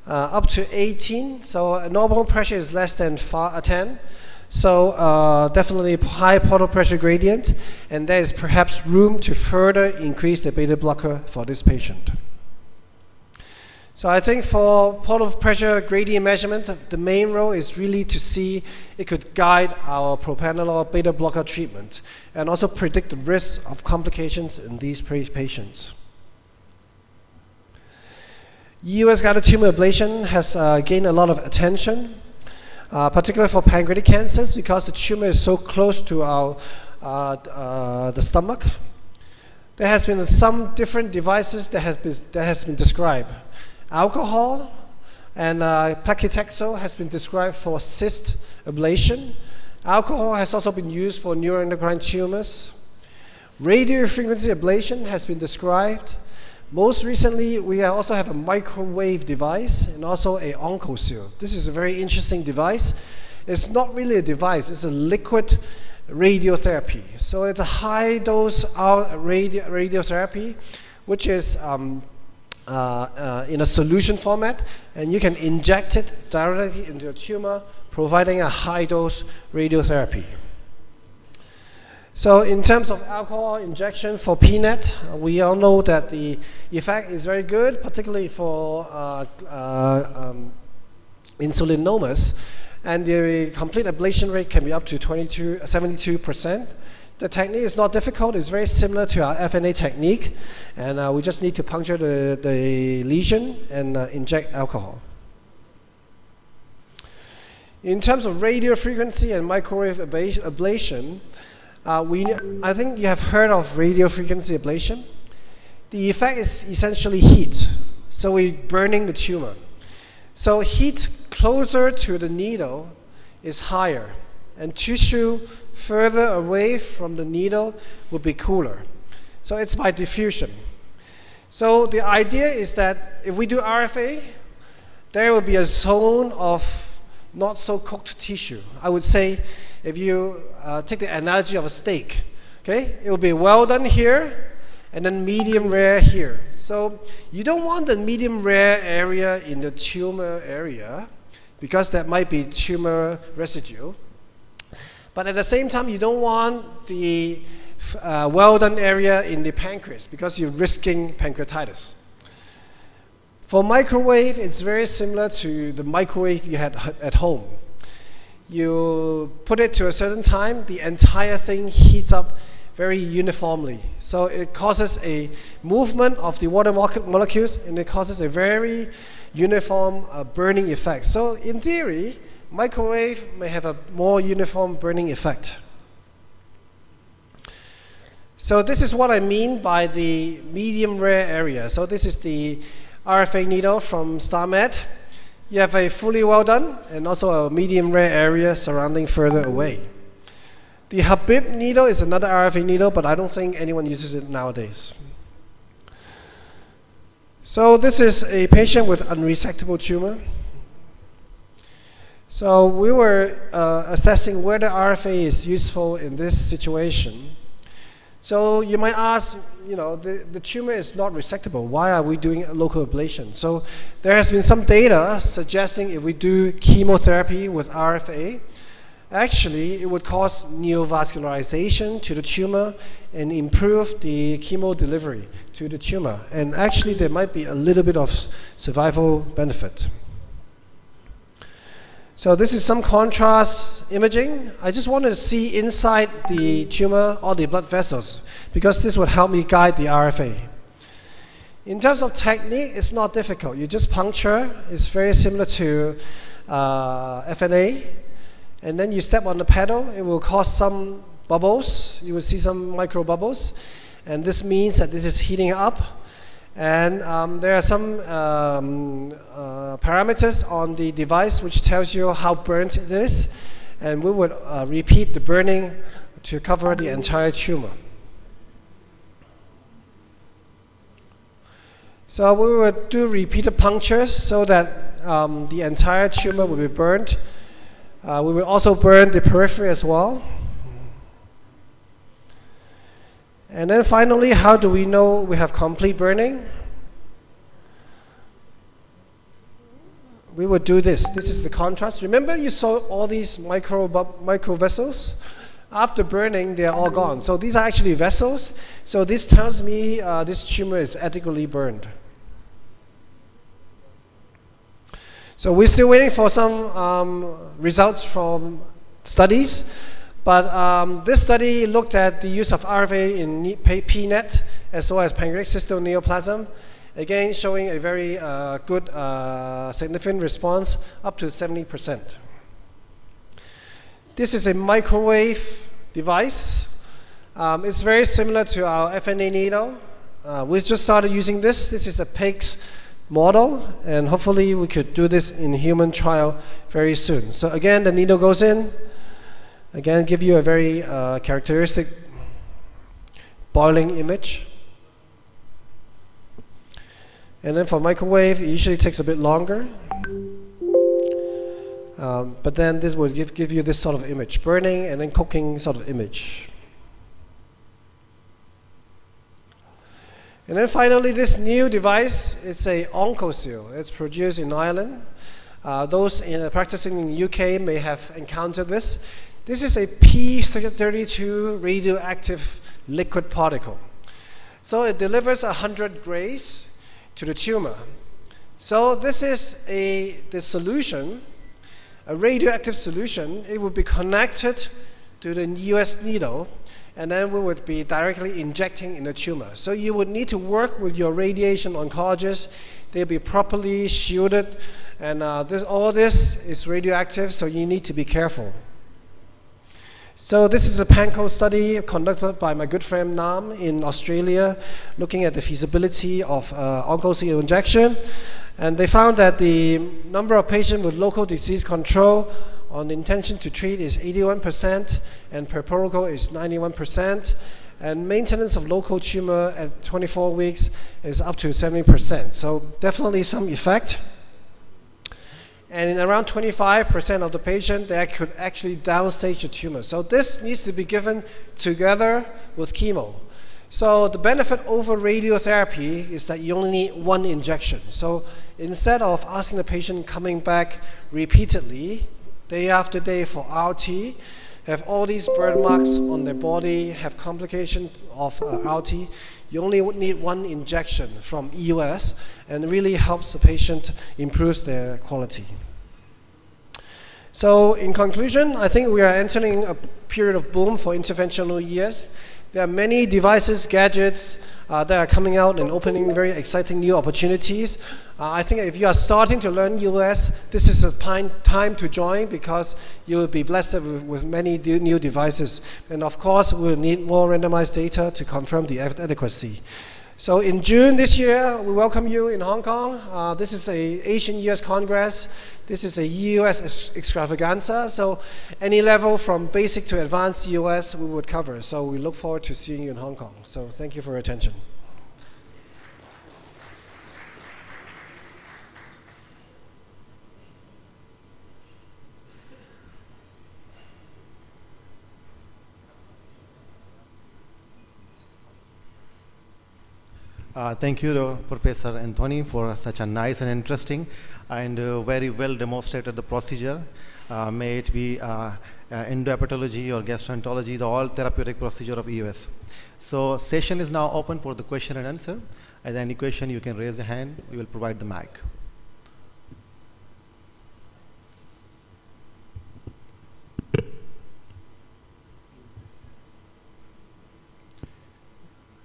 up to 18. So normal pressure is less than 10. So definitely high portal pressure gradient, and there is perhaps room to further increase the beta blocker for this patient. So I think for portal pressure gradient measurement, the main role is really to see it could guide our propranolol beta blocker treatment and also predict the risk of complications in these patients. US guided tumor ablation has gained a lot of attention, particularly for pancreatic cancers, because the tumor is so close to the stomach. There has been some different devices that has been described. Alcohol and paclitaxel has been described for cyst ablation. Alcohol has also been used for neuroendocrine tumors. Radiofrequency ablation has been described. Most recently, we also have a microwave device and also an OncoSeal. This is a very interesting device. It's not really a device, it's a liquid radiotherapy. So it's a high dose radiotherapy, which is in a solution format, and you can inject it directly into a tumor, providing a high dose radiotherapy. So in terms of alcohol injection for PNET, we all know that the effect is very good, particularly for insulinomas, and the complete ablation rate can be up to 72%. The technique is not difficult, it's very similar to our FNA technique, and we just need to puncture the lesion and inject alcohol. In terms of radiofrequency and microwave ablation, I think you have heard of radiofrequency ablation. The effect is essentially heat. So we're burning the tumor. So heat closer to the needle is higher, and tissue further away from the needle will be cooler. So it's by diffusion. So the idea is that if we do RFA, there will be a zone of not so cooked tissue. I would say, if you take the analogy of a steak, okay, it will be well done here, and then medium rare here. So you don't want the medium rare area in the tumor area, because that might be tumor residue. But at the same time, you don't want the well done area in the pancreas, because you're risking pancreatitis. For microwave, it's very similar to the microwave you had at home. You put it to a certain time, the entire thing heats up very uniformly. So it causes a movement of the water molecules, and it causes a very uniform burning effect. So in theory, microwave may have a more uniform burning effect. So this is what I mean by the medium rare area. So this is the RFA needle from StarMed. You have a fully well done and also a medium rare area surrounding further away. The Habib needle is another RFA needle, but I don't think anyone uses it nowadays. So this is a patient with unresectable tumor. So we were assessing whether RFA is useful in this situation. So you might ask, the tumor is not resectable. Why are we doing a local ablation? So there has been some data suggesting if we do chemotherapy with RFA, actually it would cause neovascularization to the tumor and improve the chemo delivery to the tumor. And actually there might be a little bit of survival benefit. So this is some contrast imaging. I just wanted to see inside the tumor all the blood vessels because this would help me guide the RFA. In terms of technique, it's not difficult. You just puncture. It's very similar to FNA. And then you step on the pedal. It will cause some bubbles. You will see some micro bubbles. And this means that this is heating up. And there are some parameters on the device which tells you how burnt it is. And we would repeat the burning to cover the entire tumor. So we would do repeated punctures so that the entire tumor will be burned. We will also burn the periphery as well. And then finally, how do we know we have complete burning? We would do this. This is the contrast. Remember you saw all these micro vessels? After burning, they are all gone. So these are actually vessels. So this tells me this tumor is adequately burned. So we're still waiting for some results from studies. But this study looked at the use of RFA in PNET as well as pancreatic cystal neoplasm, again showing a very good significant response up to 70%. This is a microwave device. It's very similar to our FNA needle. We just started using this. This is a pig's model, and hopefully we could do this in human trial very soon. So again, the needle goes in. Again, give you a very characteristic boiling image. And then for microwave, it usually takes a bit longer. But then this will give you this sort of image, burning and then cooking sort of image. And then finally, this new device, it's a OncoSeal. It's produced in Ireland. Those practicing in the UK may have encountered this. This is a P32 radioactive liquid particle. So it delivers 100 grays to the tumor. So this is the solution, a radioactive solution. It would be connected to the US needle, and then we would be directly injecting in the tumor. So you would need to work with your radiation oncologist. They'll be properly shielded, and all this is radioactive, so you need to be careful. So this is a PANCO study conducted by my good friend Nam in Australia, looking at the feasibility of OncoSeal injection. And they found that the number of patients with local disease control on the intention to treat is 81%, and per protocol is 91%. And maintenance of local tumor at 24 weeks is up to 70%. So definitely some effect. And in around 25% of the patient, they could actually downstage the tumor. So this needs to be given together with chemo. So the benefit over radiotherapy is that you only need one injection. So instead of asking the patient coming back repeatedly, day after day for RT, have all these burn marks on their body, have complications of RT, you only need one injection from EUS, and it really helps the patient improve their quality. So in conclusion, I think we are entering a period of boom for interventional ES. There are many devices, gadgets that are coming out and opening very exciting new opportunities. I think if you are starting to learn US, this is a time to join because you will be blessed with many new devices. And of course, we'll need more randomized data to confirm the adequacy. So in June this year, we welcome you in Hong Kong. This is a Asian US Congress. This is a US extravaganza. So any level from basic to advanced US we would cover. So we look forward to seeing you in Hong Kong. So thank you for your attention. Thank you, Professor Anthony, for such a nice and interesting and very well demonstrated the procedure. May it be endohepatology or gastroenterology, the all therapeutic procedure of EUS. So session is now open for the question and answer. As any question, you can raise the hand. We will provide the mic.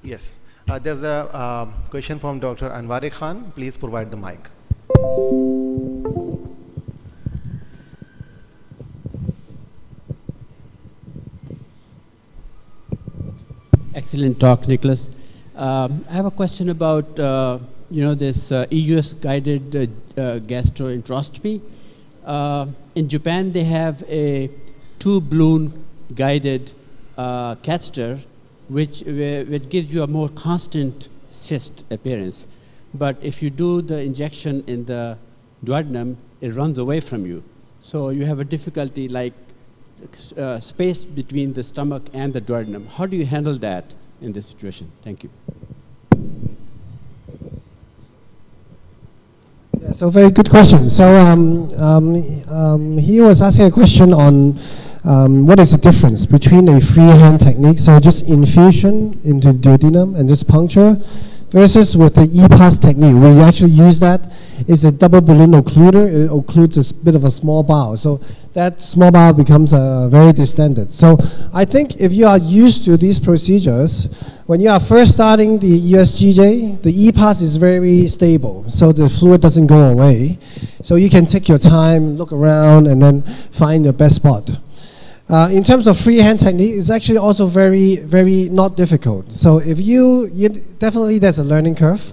Yes. There's a question from Dr. Anwar Khan. Please provide the mic. Excellent talk, Nicholas. I have a question about this EUS guided gastroenteroscopy. In Japan, they have a 2-balloon guided catheter, which gives you a more constant cyst appearance. But if you do the injection in the duodenum, it runs away from you. So you have a difficulty like space between the stomach and the duodenum. How do you handle that in this situation? Thank you. Yeah, so very good question. So he was asking a question on what is the difference between a freehand technique, so just infusion into duodenum and just puncture, versus with the EPAS technique, where you actually use that. It's a double balloon occluder. It occludes a bit of a small bowel. So that small bowel becomes very distended. So I think if you are used to these procedures, when you are first starting the USGJ, the EPAS is very stable. So the fluid doesn't go away. So you can take your time, look around, and then find your best spot. In terms of freehand technique, it's actually also very, very not difficult. So if you definitely there's a learning curve.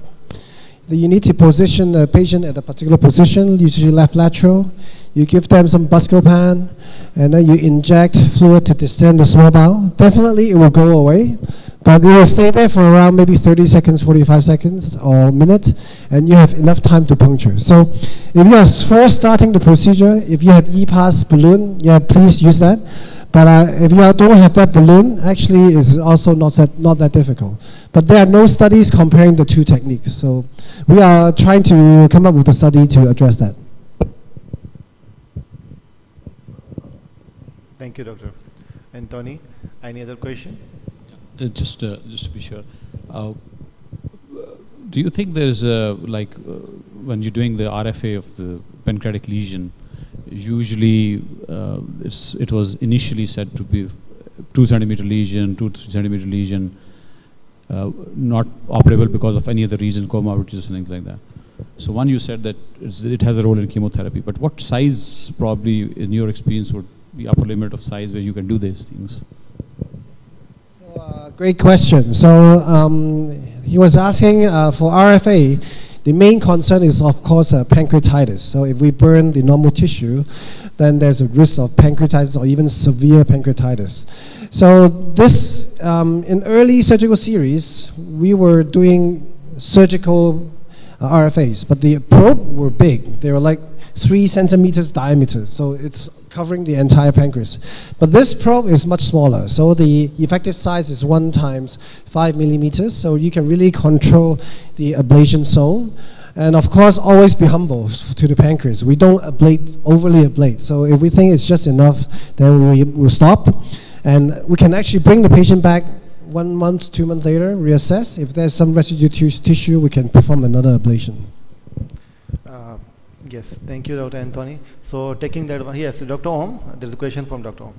You need to position the patient at a particular position, usually left lateral. You give them some Buscopan, and then you inject fluid to distend the small bowel. Definitely it will go away, but it will stay there for around maybe 30 seconds, 45 seconds, or a minute, and you have enough time to puncture. So if you are first starting the procedure, if you have EPAS balloon, yeah, please use that. But if you don't have that balloon, actually it's also not that difficult. But there are no studies comparing the two techniques. So we are trying to come up with a study to address that. Thank you, Dr. Anthony. Any other question? Just to be sure. Do you think there's when you're doing the RFA of the pancreatic lesion, usually it was initially said to be 2 centimeter lesion, 2 to 3 centimeter lesion, not operable because of any other reason, comorbidities or something like that. So one, you said that it has a role in chemotherapy, but what size probably in your experience would be upper limit of size where you can do these things? So great question. So he was asking for RFA, the main concern is, of course, pancreatitis. So if we burn the normal tissue, then there's a risk of pancreatitis or even severe pancreatitis. So this, in early surgical series, we were doing surgical RFAs, but the probe were big. They were like 3 centimeters diameter, so it's covering the entire pancreas. But this probe is much smaller, so the effective size is 1 times 5 millimeters, so you can really control the ablation zone. And of course, always be humble to the pancreas. We don't overly ablate. So if we think it's just enough, then we will stop. And we can actually bring the patient back 1 month, 2 months later, reassess. If there's some residue tissue, we can perform another ablation. Yes, thank you, Dr. Anthony. So taking that one, yes, Dr. Om, there's a question from Dr. Om.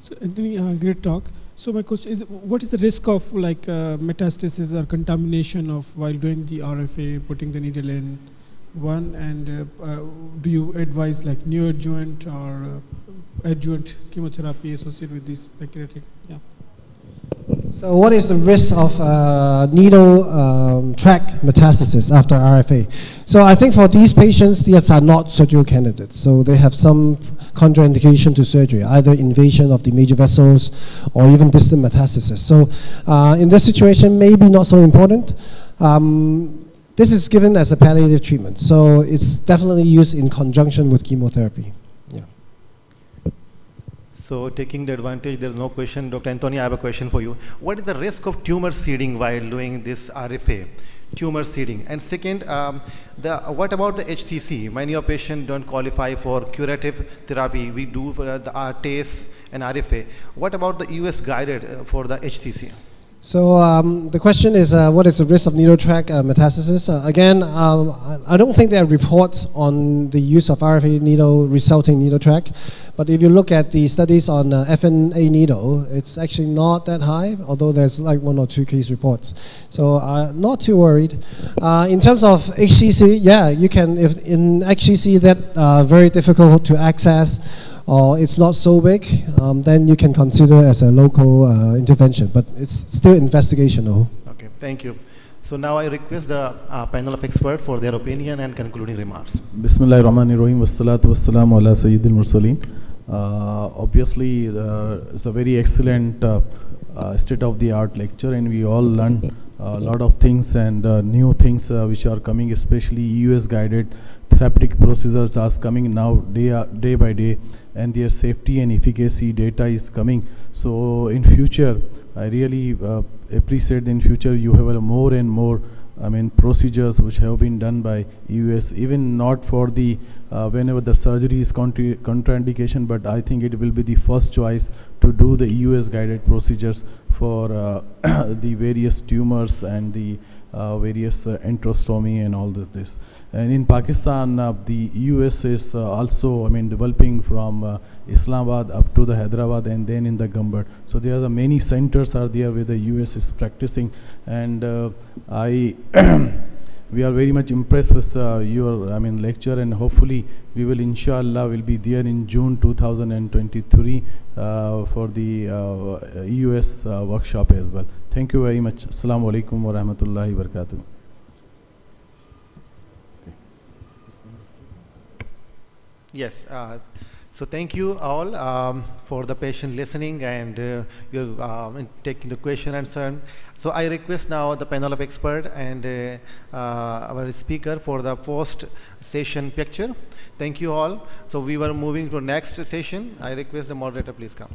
So Anthony, great talk. So my question is, what is the risk of metastasis or contamination of while doing the RFA, putting the needle in one, and do you advise like neoadjuvant or adjuvant chemotherapy associated with this pancreatic? Yeah. So what is the risk of needle tract metastasis after RFA? So I think for these patients, these are not surgical candidates. So they have some contraindication to surgery, either invasion of the major vessels or even distant metastasis. So in this situation, maybe not so important. This is given as a palliative treatment. So it's definitely used in conjunction with chemotherapy. So taking the advantage, there's no question. Dr. Anthony, I have a question for you. What is the risk of tumor seeding while doing this RFA? tumor seeding? And second, what about the HCC? Many of patients don't qualify for curative therapy. We do for the TACE and RFA. What about the US guided for the HCC? So the question is, what is the risk of needle tract metastasis? Again, I don't think there are reports on the use of RFA needle resulting needle tract, but if you look at the studies on FNA needle, it's actually not that high, although there's like 1 or 2 case reports. So not too worried. In terms of HCC, yeah, you can, if in HCC that very difficult to access, or it's not so big, then you can consider as a local intervention, but it's still investigational. Okay, thank you. So now I request the panel of experts for their opinion and concluding remarks. Bismillahirrahmanirrahim. Wassalatu wassalamu ala Sayyidil Mursaleen. Obviously, it's a very excellent state-of-the-art lecture, and we all learned a lot of things and new things which are coming, especially US-guided therapeutic procedures are coming now day by day, and their safety and efficacy data is coming. So in future, I really appreciate in future you have more and more procedures which have been done by US, even not for the whenever the surgery is contraindication, but I think it will be the first choice to do the US guided procedures for the various tumors and the various enterostomy and all this. And in Pakistan, the US is also developing from Islamabad up to the Hyderabad and then in the Gambad. So there are many centers are there where the US is practicing, and we are very much impressed with your lecture, and hopefully we will inshallah will be there in June 2023 for the US workshop as well. Thank you very much. Assalamu alaikum wa rahmatullahi wa barakatuh. Yes. So thank you all for the patient listening and you're taking the question and answer. So I request now the panel of expert and our speaker for the post session picture. Thank you all. So we were moving to next session. I request the moderator please come.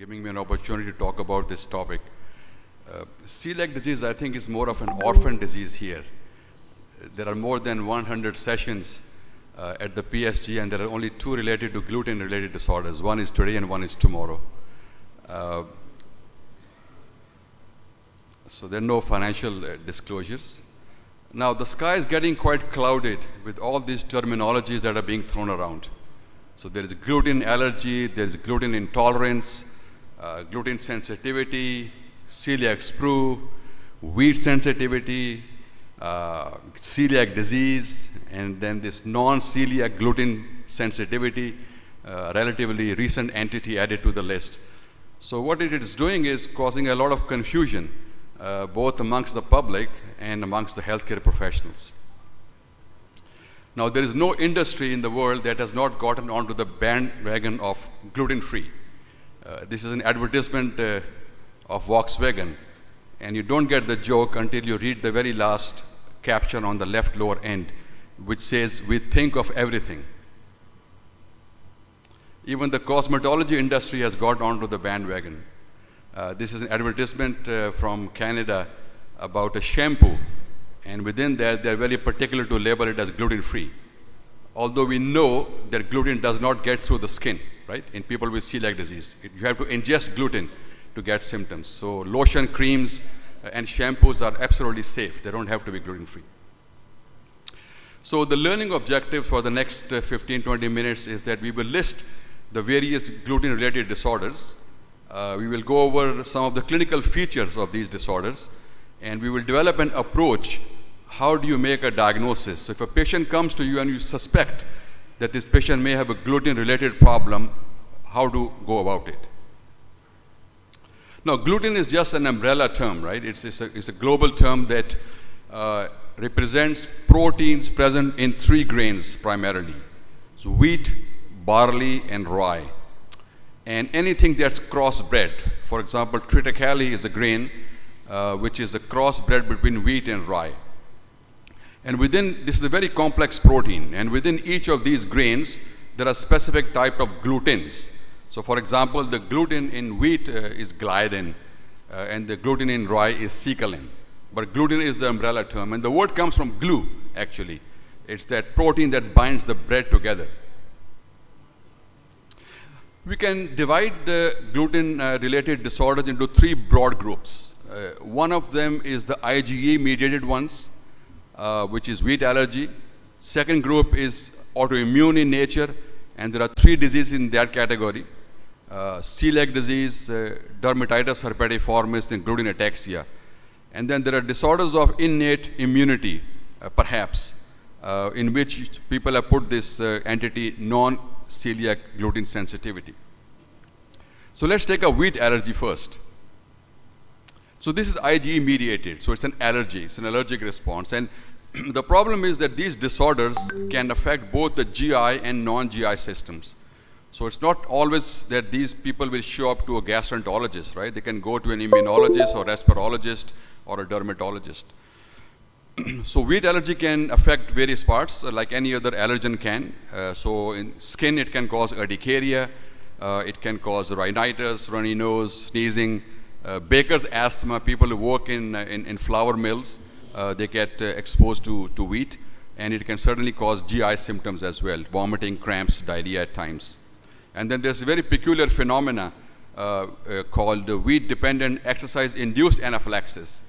giving me an opportunity to talk about this topic. Celiac disease, I think, is more of an orphan disease here. There are more than 100 sessions at the PSG, and there are only 2 related to gluten-related disorders. One is today and one is tomorrow. So there are no financial disclosures. Now, the sky is getting quite clouded with all these terminologies that are being thrown around. So there is gluten allergy, there is gluten intolerance, gluten sensitivity, celiac sprue, wheat sensitivity, celiac disease, and then this non-celiac gluten sensitivity, relatively recent entity added to the list. So what it is doing is causing a lot of confusion, both amongst the public and amongst the healthcare professionals. Now, there is no industry in the world that has not gotten onto the bandwagon of gluten-free. This is an advertisement of Volkswagen, and you don't get the joke until you read the very last caption on the left lower end, which says, "We think of everything." Even the cosmetology industry has got onto the bandwagon. This is an advertisement from Canada about a shampoo, and within that, they're very particular to label it as gluten-free. Although we know that gluten does not get through the skin, right? In people with celiac disease, you have to ingest gluten to get symptoms. So lotion, creams, and shampoos are absolutely safe. They don't have to be gluten-free. So the learning objective for the next 15-20 minutes is that we will list the various gluten-related disorders. We will go over some of the clinical features of these disorders, and we will develop an approach. How do you make a diagnosis? So if a patient comes to you and you suspect that this patient may have a gluten-related problem, how to go about it? Now, gluten is just an umbrella term, right? It's a global term that represents proteins present in 3 grains primarily. So wheat, barley, and rye. And anything that's crossbred. For example, triticale is a grain which is a crossbred between wheat and rye. And this is a very complex protein, and within each of these grains, there are specific type of glutens. So for example, the gluten in wheat is gliadin, and the gluten in rye is secalin. But gluten is the umbrella term, and the word comes from glue, actually. It's that protein that binds the bread together. We can divide the gluten-related disorders into 3 broad groups. One of them is the IgE-mediated ones, which is wheat allergy. Second group is autoimmune in nature, and there are 3 diseases in that category. Celiac disease, dermatitis herpetiformis, and gluten ataxia. And then there are disorders of innate immunity, perhaps, in which people have put this entity non-celiac gluten sensitivity. So let's take a wheat allergy first. So this is IgE mediated, so it's an allergy, it's an allergic response. And the problem is that these disorders can affect both the GI and non-GI systems. So it's not always that these people will show up to a gastroenterologist, right? They can go to an immunologist or respirologist or a dermatologist. So wheat allergy can affect various parts, like any other allergen can. So in skin, it can cause urticaria. It can cause rhinitis, runny nose, sneezing. Baker's asthma, people who work in flour mills, they get exposed to wheat. And it can certainly cause GI symptoms as well, vomiting, cramps, diarrhea at times. And then there's a very peculiar phenomena called wheat-dependent exercise-induced anaphylaxis,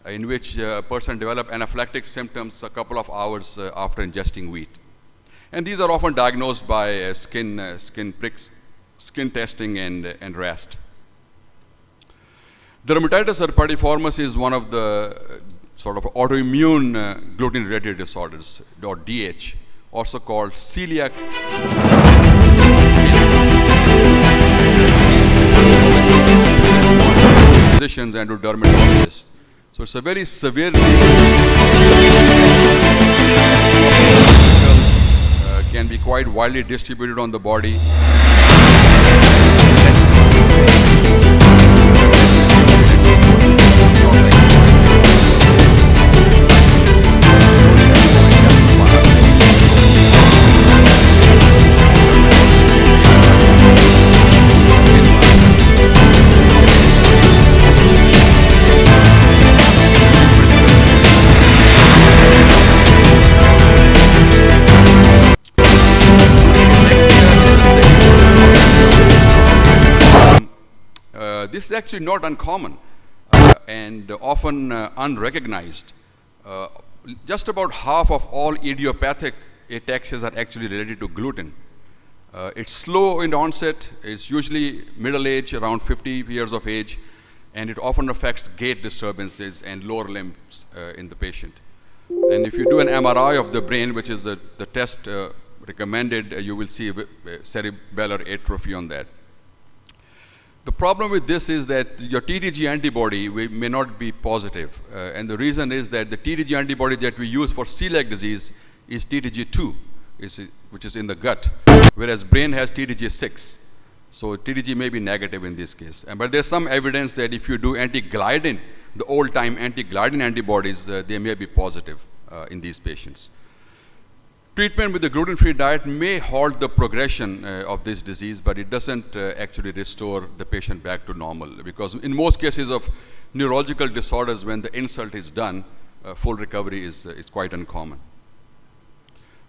in which a person develops anaphylactic symptoms a couple of hours after ingesting wheat. And these are often diagnosed by skin pricks, skin testing, and RAST. Dermatitis herpetiformis is one of the sort of autoimmune gluten-related disorders, or DH, also called celiac. Physicians and to dermatologists. So it's a very severe can be quite widely distributed on the body. this is actually not uncommon and often unrecognized. Just about half of all idiopathic ataxias are actually related to gluten. It's slow in onset, it's usually middle age, around 50 years of age, and it often affects gait disturbances and lower limbs in the patient. And if you do an MRI of the brain, which is the test recommended, you will see cerebellar atrophy on that. The problem with this is that your TTG antibody may not be positive. And the reason is that the TTG antibody that we use for celiac disease is TTG2, which is in the gut, whereas brain has TTG6. So TTG may be negative in this case. But there's some evidence that if you do anti-gliadin, the old-time anti-gliadin antibodies, they may be positive in these patients. Treatment with the gluten-free diet may halt the progression of this disease, but it doesn't actually restore the patient back to normal, because in most cases of neurological disorders, when the insult is done, full recovery is quite uncommon.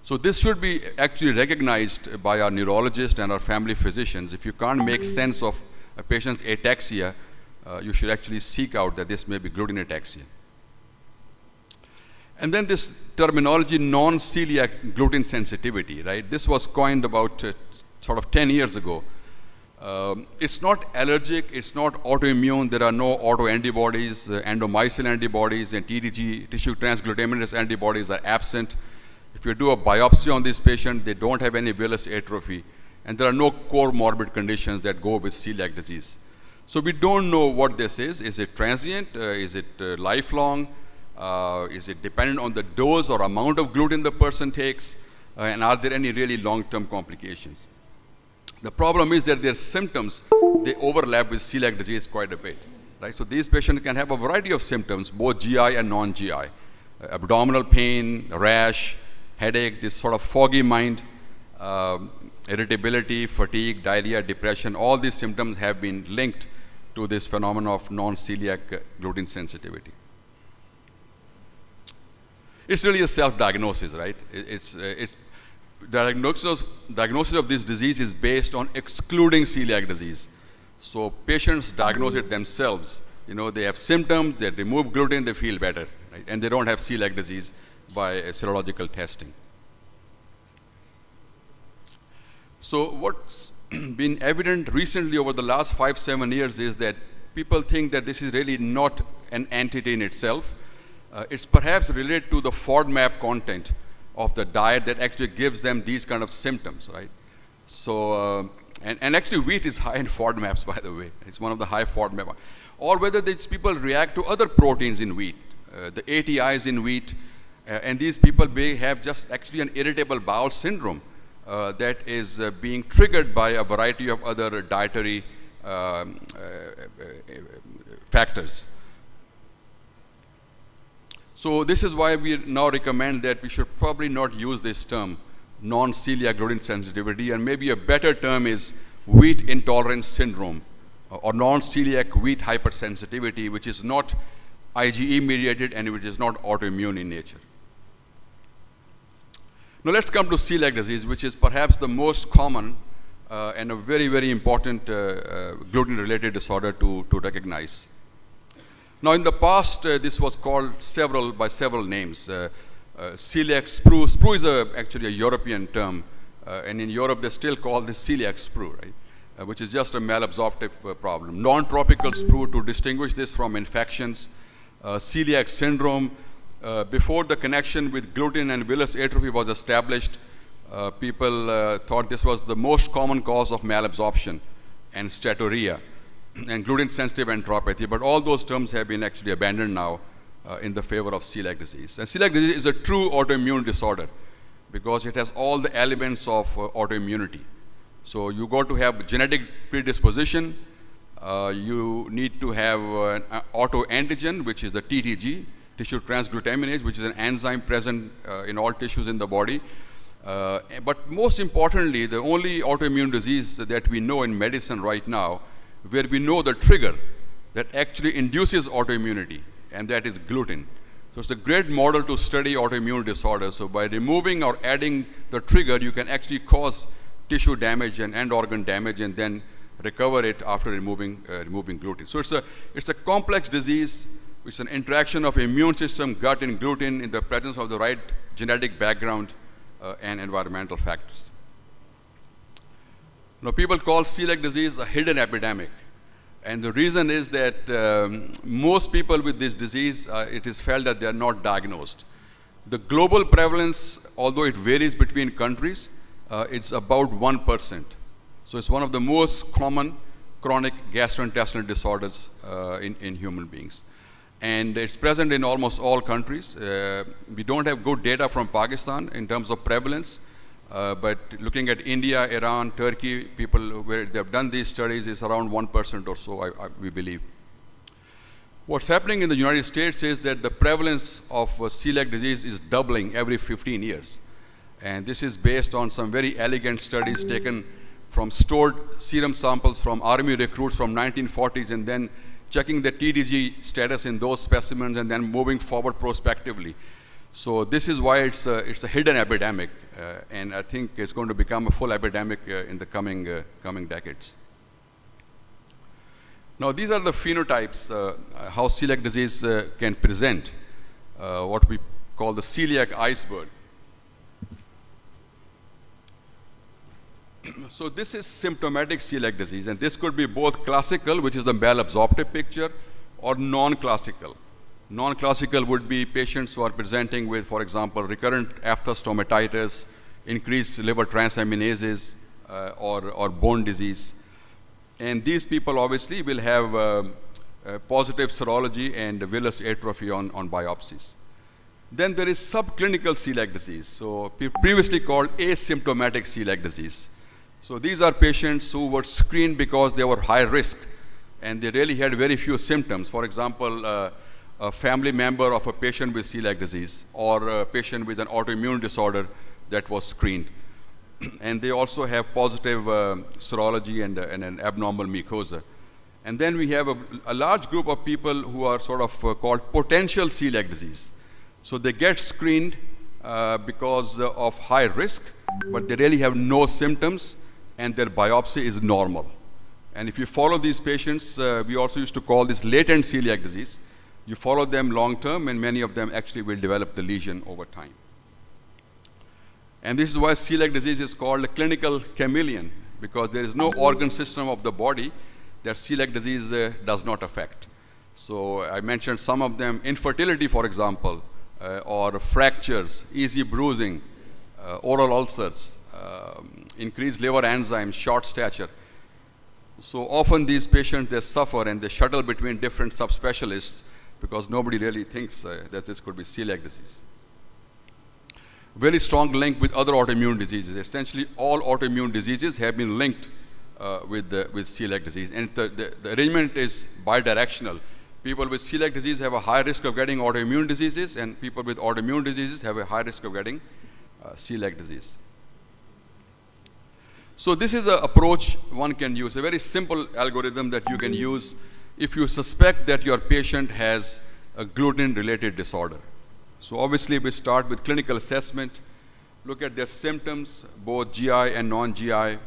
So this should be actually recognized by our neurologists and our family physicians. If you can't make sense of a patient's ataxia, you should actually seek out that this may be gluten ataxia. And then this terminology, non-celiac gluten sensitivity, right? This was coined about sort of 10 years ago. It's not allergic, it's not autoimmune. There are no autoantibodies, endomycin antibodies, and TTG, tissue transglutaminase antibodies are absent. If you do a biopsy on this patient, they don't have any villus atrophy, and there are no comorbid conditions that go with celiac disease. So we don't know what this is. Is it transient? Is it lifelong? Is it dependent on the dose or amount of gluten the person takes? And are there any really long-term complications? The problem is that their symptoms, they overlap with celiac disease quite a bit. Right? So these patients can have a variety of symptoms, both GI and non-GI. Abdominal pain, rash, headache, this sort of foggy mind, irritability, fatigue, diarrhea, depression. All these symptoms have been linked to this phenomenon of non-celiac gluten sensitivity. It's really a self-diagnosis, right? It's diagnosis of this disease is based on excluding celiac disease. So patients diagnose it themselves. You know, they have symptoms, they remove gluten, they feel better, right? And they don't have celiac disease by serological testing. So what's been evident recently over the last 5-7 years is that people think that this is really not an entity in itself. It's perhaps related to the FODMAP content of the diet that actually gives them these kind of symptoms, right? So, and actually wheat is high in FODMAPs, by the way. It's one of the high FODMAP. Or whether these people react to other proteins in wheat, the ATIs in wheat, and these people may have just actually an irritable bowel syndrome that is being triggered by a variety of other dietary factors. So this is why we now recommend that we should probably not use this term, non-celiac gluten sensitivity, and maybe a better term is wheat intolerance syndrome or non-celiac wheat hypersensitivity, which is not IgE mediated and which is not autoimmune in nature. Now let's come to celiac disease, which is perhaps the most common and a very, very important gluten-related disorder to recognize. Now in the past, this was called by several names. Celiac sprue. Sprue is actually a European term, and in Europe they still call this celiac sprue, right? Which is just a malabsorptive problem. Non-tropical sprue, to distinguish this from infections. Celiac syndrome. Before the connection with gluten and villus atrophy was established, people thought this was the most common cause of malabsorption and steatorrhea and gluten-sensitive enteropathy, but all those terms have been actually abandoned now in the favor of celiac disease. And celiac disease is a true autoimmune disorder because it has all the elements of autoimmunity. So you got to have genetic predisposition, you need to have an autoantigen, which is the TTG, tissue transglutaminase, which is an enzyme present in all tissues in the body. But most importantly, the only autoimmune disease that we know in medicine right now, where we know the trigger that actually induces autoimmunity, and that is gluten. So it's a great model to study autoimmune disorders. So by removing or adding the trigger, you can actually cause tissue damage and end organ damage, and then recover it after removing gluten. So it's a complex disease, which is an interaction of immune system, gut, and gluten in the presence of the right genetic background and environmental factors. Now, people call celiac disease a hidden epidemic. And the reason is that most people with this disease, it is felt that they are not diagnosed. The global prevalence, although it varies between countries, it's about 1%. So it's one of the most common chronic gastrointestinal disorders in human beings. And it's present in almost all countries. We don't have good data from Pakistan in terms of prevalence. But looking at India, Iran, Turkey, people where they have done these studies is around 1% or so, we believe. What's happening in the United States is that the prevalence of celiac disease is doubling every 15 years. And this is based on some very elegant studies taken from stored serum samples from army recruits from 1940s, and then checking the TDG status in those specimens and then moving forward prospectively. So this is why it's a hidden epidemic, and I think it's going to become a full epidemic in the coming decades. Now, these are the phenotypes, how celiac disease can present, what we call the celiac iceberg. So this is symptomatic celiac disease, and this could be both classical, which is the malabsorptive picture, or non-classical. Non-classical would be patients who are presenting with, for example, recurrent aphthous stomatitis, increased liver transaminases, or bone disease. And these people obviously will have positive serology and villus atrophy on biopsies. Then there is subclinical celiac disease, so previously called asymptomatic celiac disease. So these are patients who were screened because they were high risk, and they really had very few symptoms. For example, a family member of a patient with celiac disease, or a patient with an autoimmune disorder that was screened. And they also have positive serology and an abnormal mucosa. And then we have a large group of people who are sort of called potential celiac disease. So they get screened because of high risk, but they really have no symptoms, and their biopsy is normal. And if you follow these patients, we also used to call this latent celiac disease. You follow them long term, and many of them actually will develop the lesion over time. And this is why celiac disease is called a clinical chameleon, because there is no organ system of the body that celiac disease does not affect. So I mentioned some of them: infertility, for example, or fractures, easy bruising, oral ulcers, increased liver enzymes, short stature. So often these patients, they suffer and they shuttle between different subspecialists because nobody really thinks that this could be celiac disease. Very strong link with other autoimmune diseases. Essentially, all autoimmune diseases have been linked with celiac disease. And the arrangement is bidirectional. People with celiac disease have a high risk of getting autoimmune diseases, and people with autoimmune diseases have a high risk of getting celiac disease. So this is an approach one can use, a very simple algorithm that you can use if you suspect that your patient has a gluten-related disorder. So obviously we start with clinical assessment, look at their symptoms, both GI and non-GI,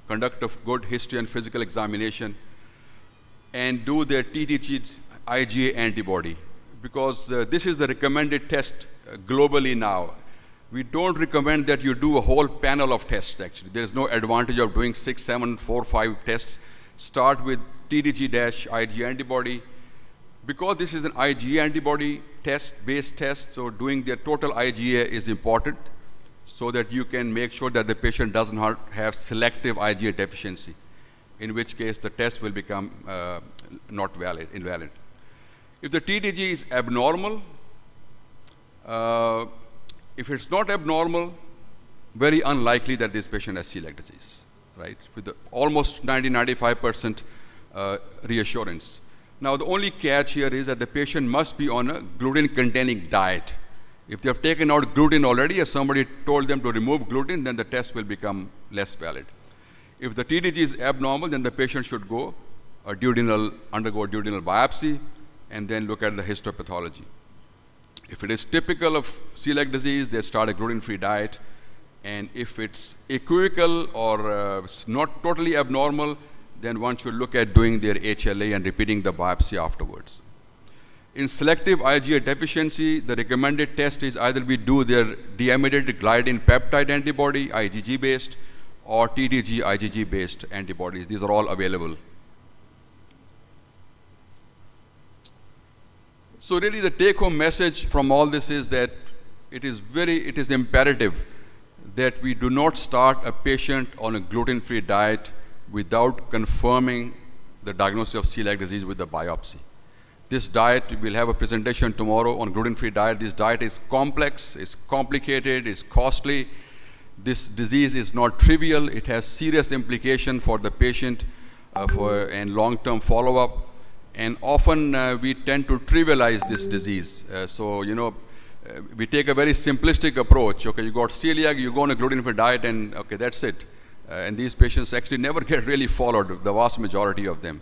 conduct a good history and physical examination, and do their TTG IgA antibody, because this is the recommended test globally now. We don't recommend that you do a whole panel of tests, actually. There's no advantage of doing 6, 7, 4, 5 tests. Start with TTG-IgA antibody. Because this is an IgA antibody based test, so doing their total IgA is important so that you can make sure that the patient does not have selective IgA deficiency, in which case the test will become invalid. If the TTG is abnormal, if it's not abnormal, very unlikely that this patient has celiac disease, right? With the almost 90-95% reassurance. Now, the only catch here is that the patient must be on a gluten-containing diet. If they have taken out gluten already, as somebody told them to remove gluten, then the test will become less valid. If the TTG is abnormal, then the patient should go undergo duodenal biopsy and then look at the histopathology. If it is typical of celiac disease, they start a gluten-free diet. And if it's equivocal or not totally abnormal, then one should look at doing their HLA and repeating the biopsy afterwards. In selective IgA deficiency, the recommended test is either we do their deamidated gliadin peptide antibody, IgG based, or TDG IgG based antibodies. These are all available. So really the take-home message from all this is that it is imperative that we do not start a patient on a gluten-free diet without confirming the diagnosis of celiac disease with the biopsy. This diet, we'll have a presentation tomorrow on gluten-free diet. This diet is complex, it's complicated, it's costly. This disease is not trivial. It has serious implication for the patient and long-term follow-up. And often we tend to trivialize this disease. We take a very simplistic approach. Okay, you got celiac, you go on a gluten-free diet, and okay, that's it. And these patients actually never get really followed, the vast majority of them.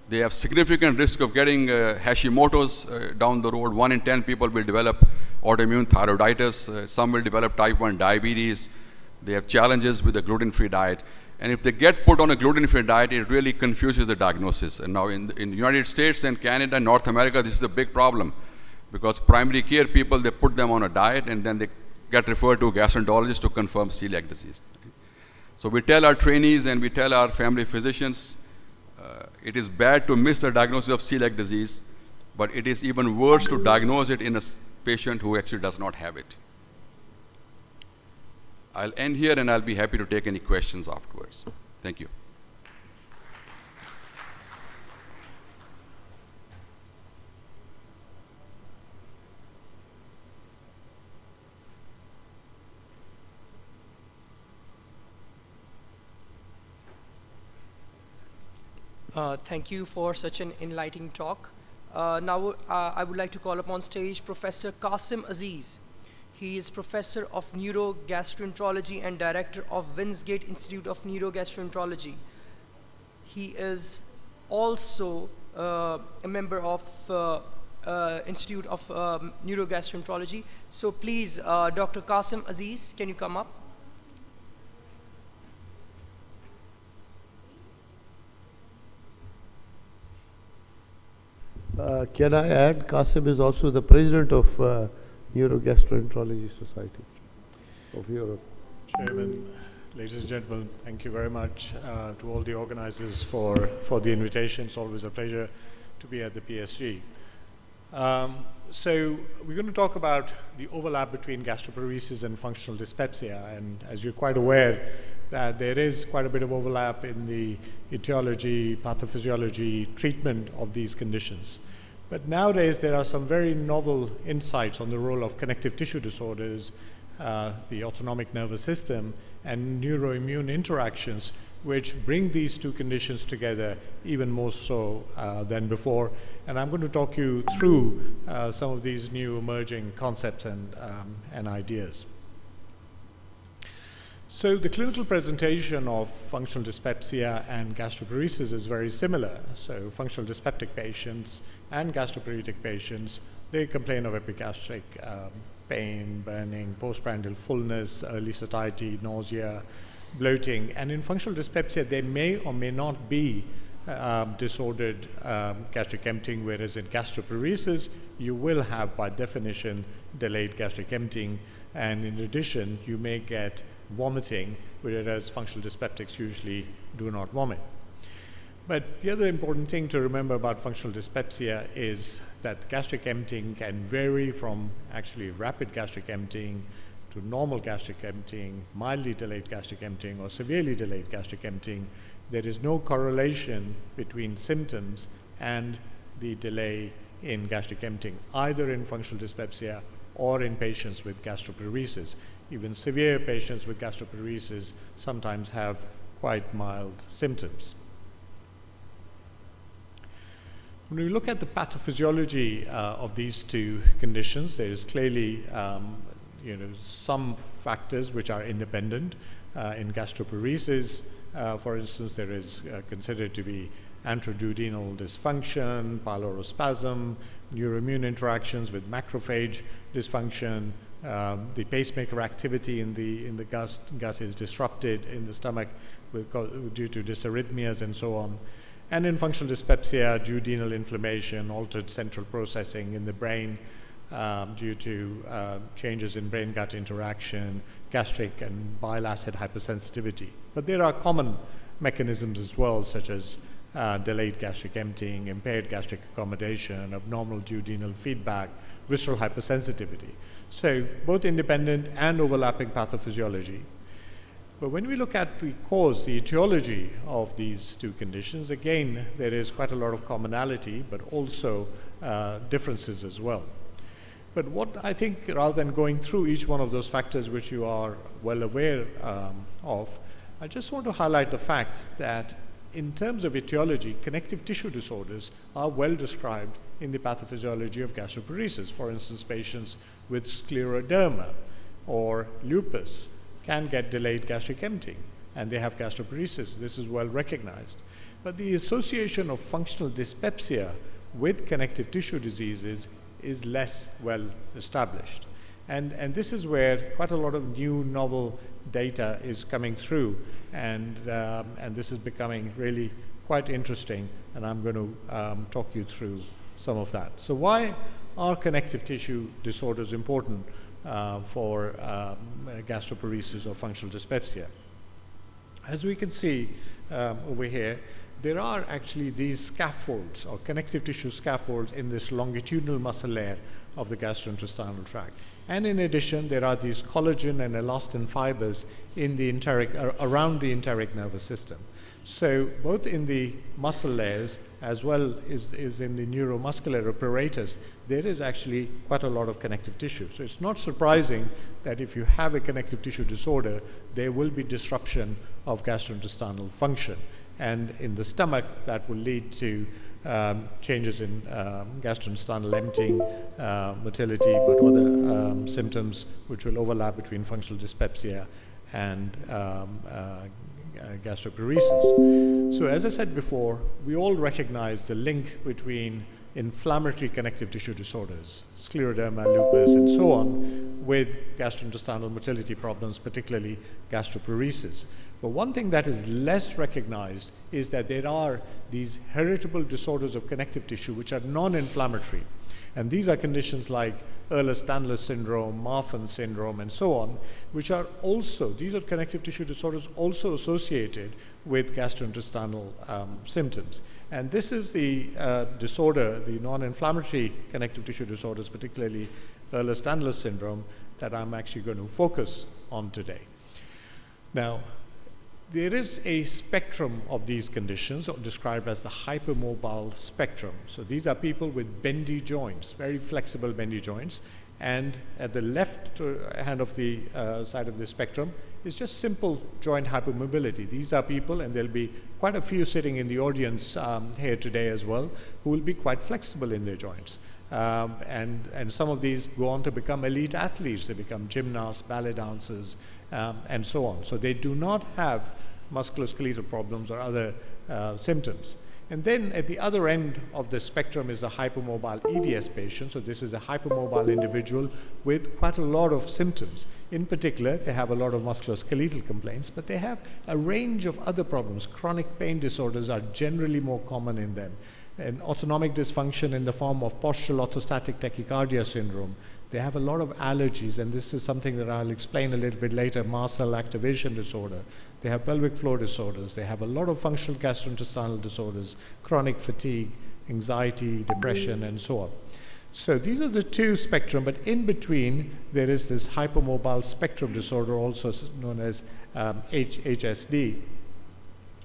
They have significant risk of getting Hashimoto's down the road. 1 in 10 people will develop autoimmune thyroiditis. Some will develop type 1 diabetes. They have challenges with the gluten-free diet. And if they get put on a gluten-free diet, it really confuses the diagnosis. And now in the United States and Canada and North America, this is a big problem. Because primary care people, they put them on a diet and then they get referred to a gastroenterologist to confirm celiac disease. So we tell our trainees and we tell our family physicians, it is bad to miss the diagnosis of celiac disease, but it is even worse to diagnose it in a patient who actually does not have it. I'll end here and I'll be happy to take any questions afterwards. Thank you. Thank you for such an enlightening talk. Now I would like to call upon stage Professor Qasim Aziz. He is Professor of Neurogastroenterology and Director of Winsgate Institute of Neurogastroenterology. He is also a member of Institute of Neurogastroenterology. So please, Dr. Qasim Aziz, can you come up? Can I add, Qasim is also the president of Neurogastroenterology Society of Europe. Chairman, ladies and gentlemen, thank you very much to all the organizers for the invitation. It's always a pleasure to be at the PSG. So we're going to talk about the overlap between gastroparesis and functional dyspepsia. And as you're quite aware, that there is quite a bit of overlap in the etiology, pathophysiology, treatment of these conditions. But nowadays, there are some very novel insights on the role of connective tissue disorders, the autonomic nervous system, and neuroimmune interactions, which bring these two conditions together even more so than before. And I'm going to talk you through some of these new emerging concepts and ideas. So the clinical presentation of functional dyspepsia and gastroparesis is very similar. So functional dyspeptic patients and gastroparetic patients, they complain of epigastric pain, burning, postprandial fullness, early satiety, nausea, bloating. And in functional dyspepsia, there may or may not be disordered gastric emptying, whereas in gastroparesis, you will have, by definition, delayed gastric emptying. And in addition, you may get vomiting, whereas functional dyspeptics usually do not vomit. But the other important thing to remember about functional dyspepsia is that gastric emptying can vary from actually rapid gastric emptying to normal gastric emptying, mildly delayed gastric emptying, or severely delayed gastric emptying. There is no correlation between symptoms and the delay in gastric emptying, either in functional dyspepsia or in patients with gastroparesis. Even severe patients with gastroparesis sometimes have quite mild symptoms. When we look at the pathophysiology of these two conditions, there is clearly some factors which are independent. In gastroparesis, for instance, there is considered to be antroduodenal dysfunction, pylorospasm, neuroimmune interactions with macrophage dysfunction, The pacemaker activity in the gut is disrupted in the stomach due to dysarrhythmias and so on. And in functional dyspepsia, duodenal inflammation, altered central processing in the brain due to changes in brain-gut interaction, gastric and bile acid hypersensitivity. But there are common mechanisms as well, such as delayed gastric emptying, impaired gastric accommodation, abnormal duodenal feedback, visceral hypersensitivity. So both independent and overlapping pathophysiology. But when we look at the cause, the etiology of these two conditions, again, there is quite a lot of commonality, but also differences as well. But what I think, rather than going through each one of those factors which you are well aware of, I just want to highlight the fact that in terms of etiology, connective tissue disorders are well described in the pathophysiology of gastroparesis. For instance, patients with scleroderma or lupus can get delayed gastric emptying, and they have gastroparesis. This is well recognized. But the association of functional dyspepsia with connective tissue diseases is less well established. And this is where quite a lot of new novel data is coming through, and this is becoming really quite interesting, and I'm going to talk you through some of that. So why are connective tissue disorders important for gastroparesis or functional dyspepsia? As we can see over here, there are actually these scaffolds or connective tissue scaffolds in this longitudinal muscle layer of the gastrointestinal tract. And in addition, there are these collagen and elastin fibers in the around the enteric nervous system. So both in the muscle layers as well as in the neuromuscular apparatus, there is actually quite a lot of connective tissue. So it's not surprising that if you have a connective tissue disorder, there will be disruption of gastrointestinal function. And in the stomach, that will lead to changes in gastrointestinal emptying, motility, but other symptoms which will overlap between functional dyspepsia and gastroparesis. So as I said before, we all recognize the link between inflammatory connective tissue disorders, scleroderma, lupus, and so on, with gastrointestinal motility problems, particularly gastroparesis. But one thing that is less recognized is that there are these heritable disorders of connective tissue which are non-inflammatory. And these are conditions like Ehlers-Danlos syndrome, Marfan syndrome, and so on, which are also, these are connective tissue disorders also associated with gastrointestinal symptoms. And this is the disorder, the non-inflammatory connective tissue disorders, particularly Ehlers-Danlos syndrome, that I'm actually going to focus on today. Now, there is a spectrum of these conditions described as the hypermobile spectrum. So these are people with bendy joints, very flexible bendy joints. And at the left hand of the side of the spectrum is just simple joint hypermobility. These are people, and there'll be quite a few sitting in the audience here today as well, who will be quite flexible in their joints. And some of these go on to become elite athletes. They become gymnasts, ballet dancers, and so on. So they do not have musculoskeletal problems or other symptoms. And then at the other end of the spectrum is the hypermobile EDS patient. So this is a hypermobile individual with quite a lot of symptoms. In particular, they have a lot of musculoskeletal complaints, but they have a range of other problems. Chronic pain disorders are generally more common in them. And autonomic dysfunction in the form of postural orthostatic tachycardia syndrome. They have a lot of allergies, and this is something that I'll explain a little bit later, mast cell activation disorder. They have pelvic floor disorders. They have a lot of functional gastrointestinal disorders, chronic fatigue, anxiety, depression, and so on. So these are the two spectrum, but in between, there is this hypermobile spectrum disorder, also known as HSD.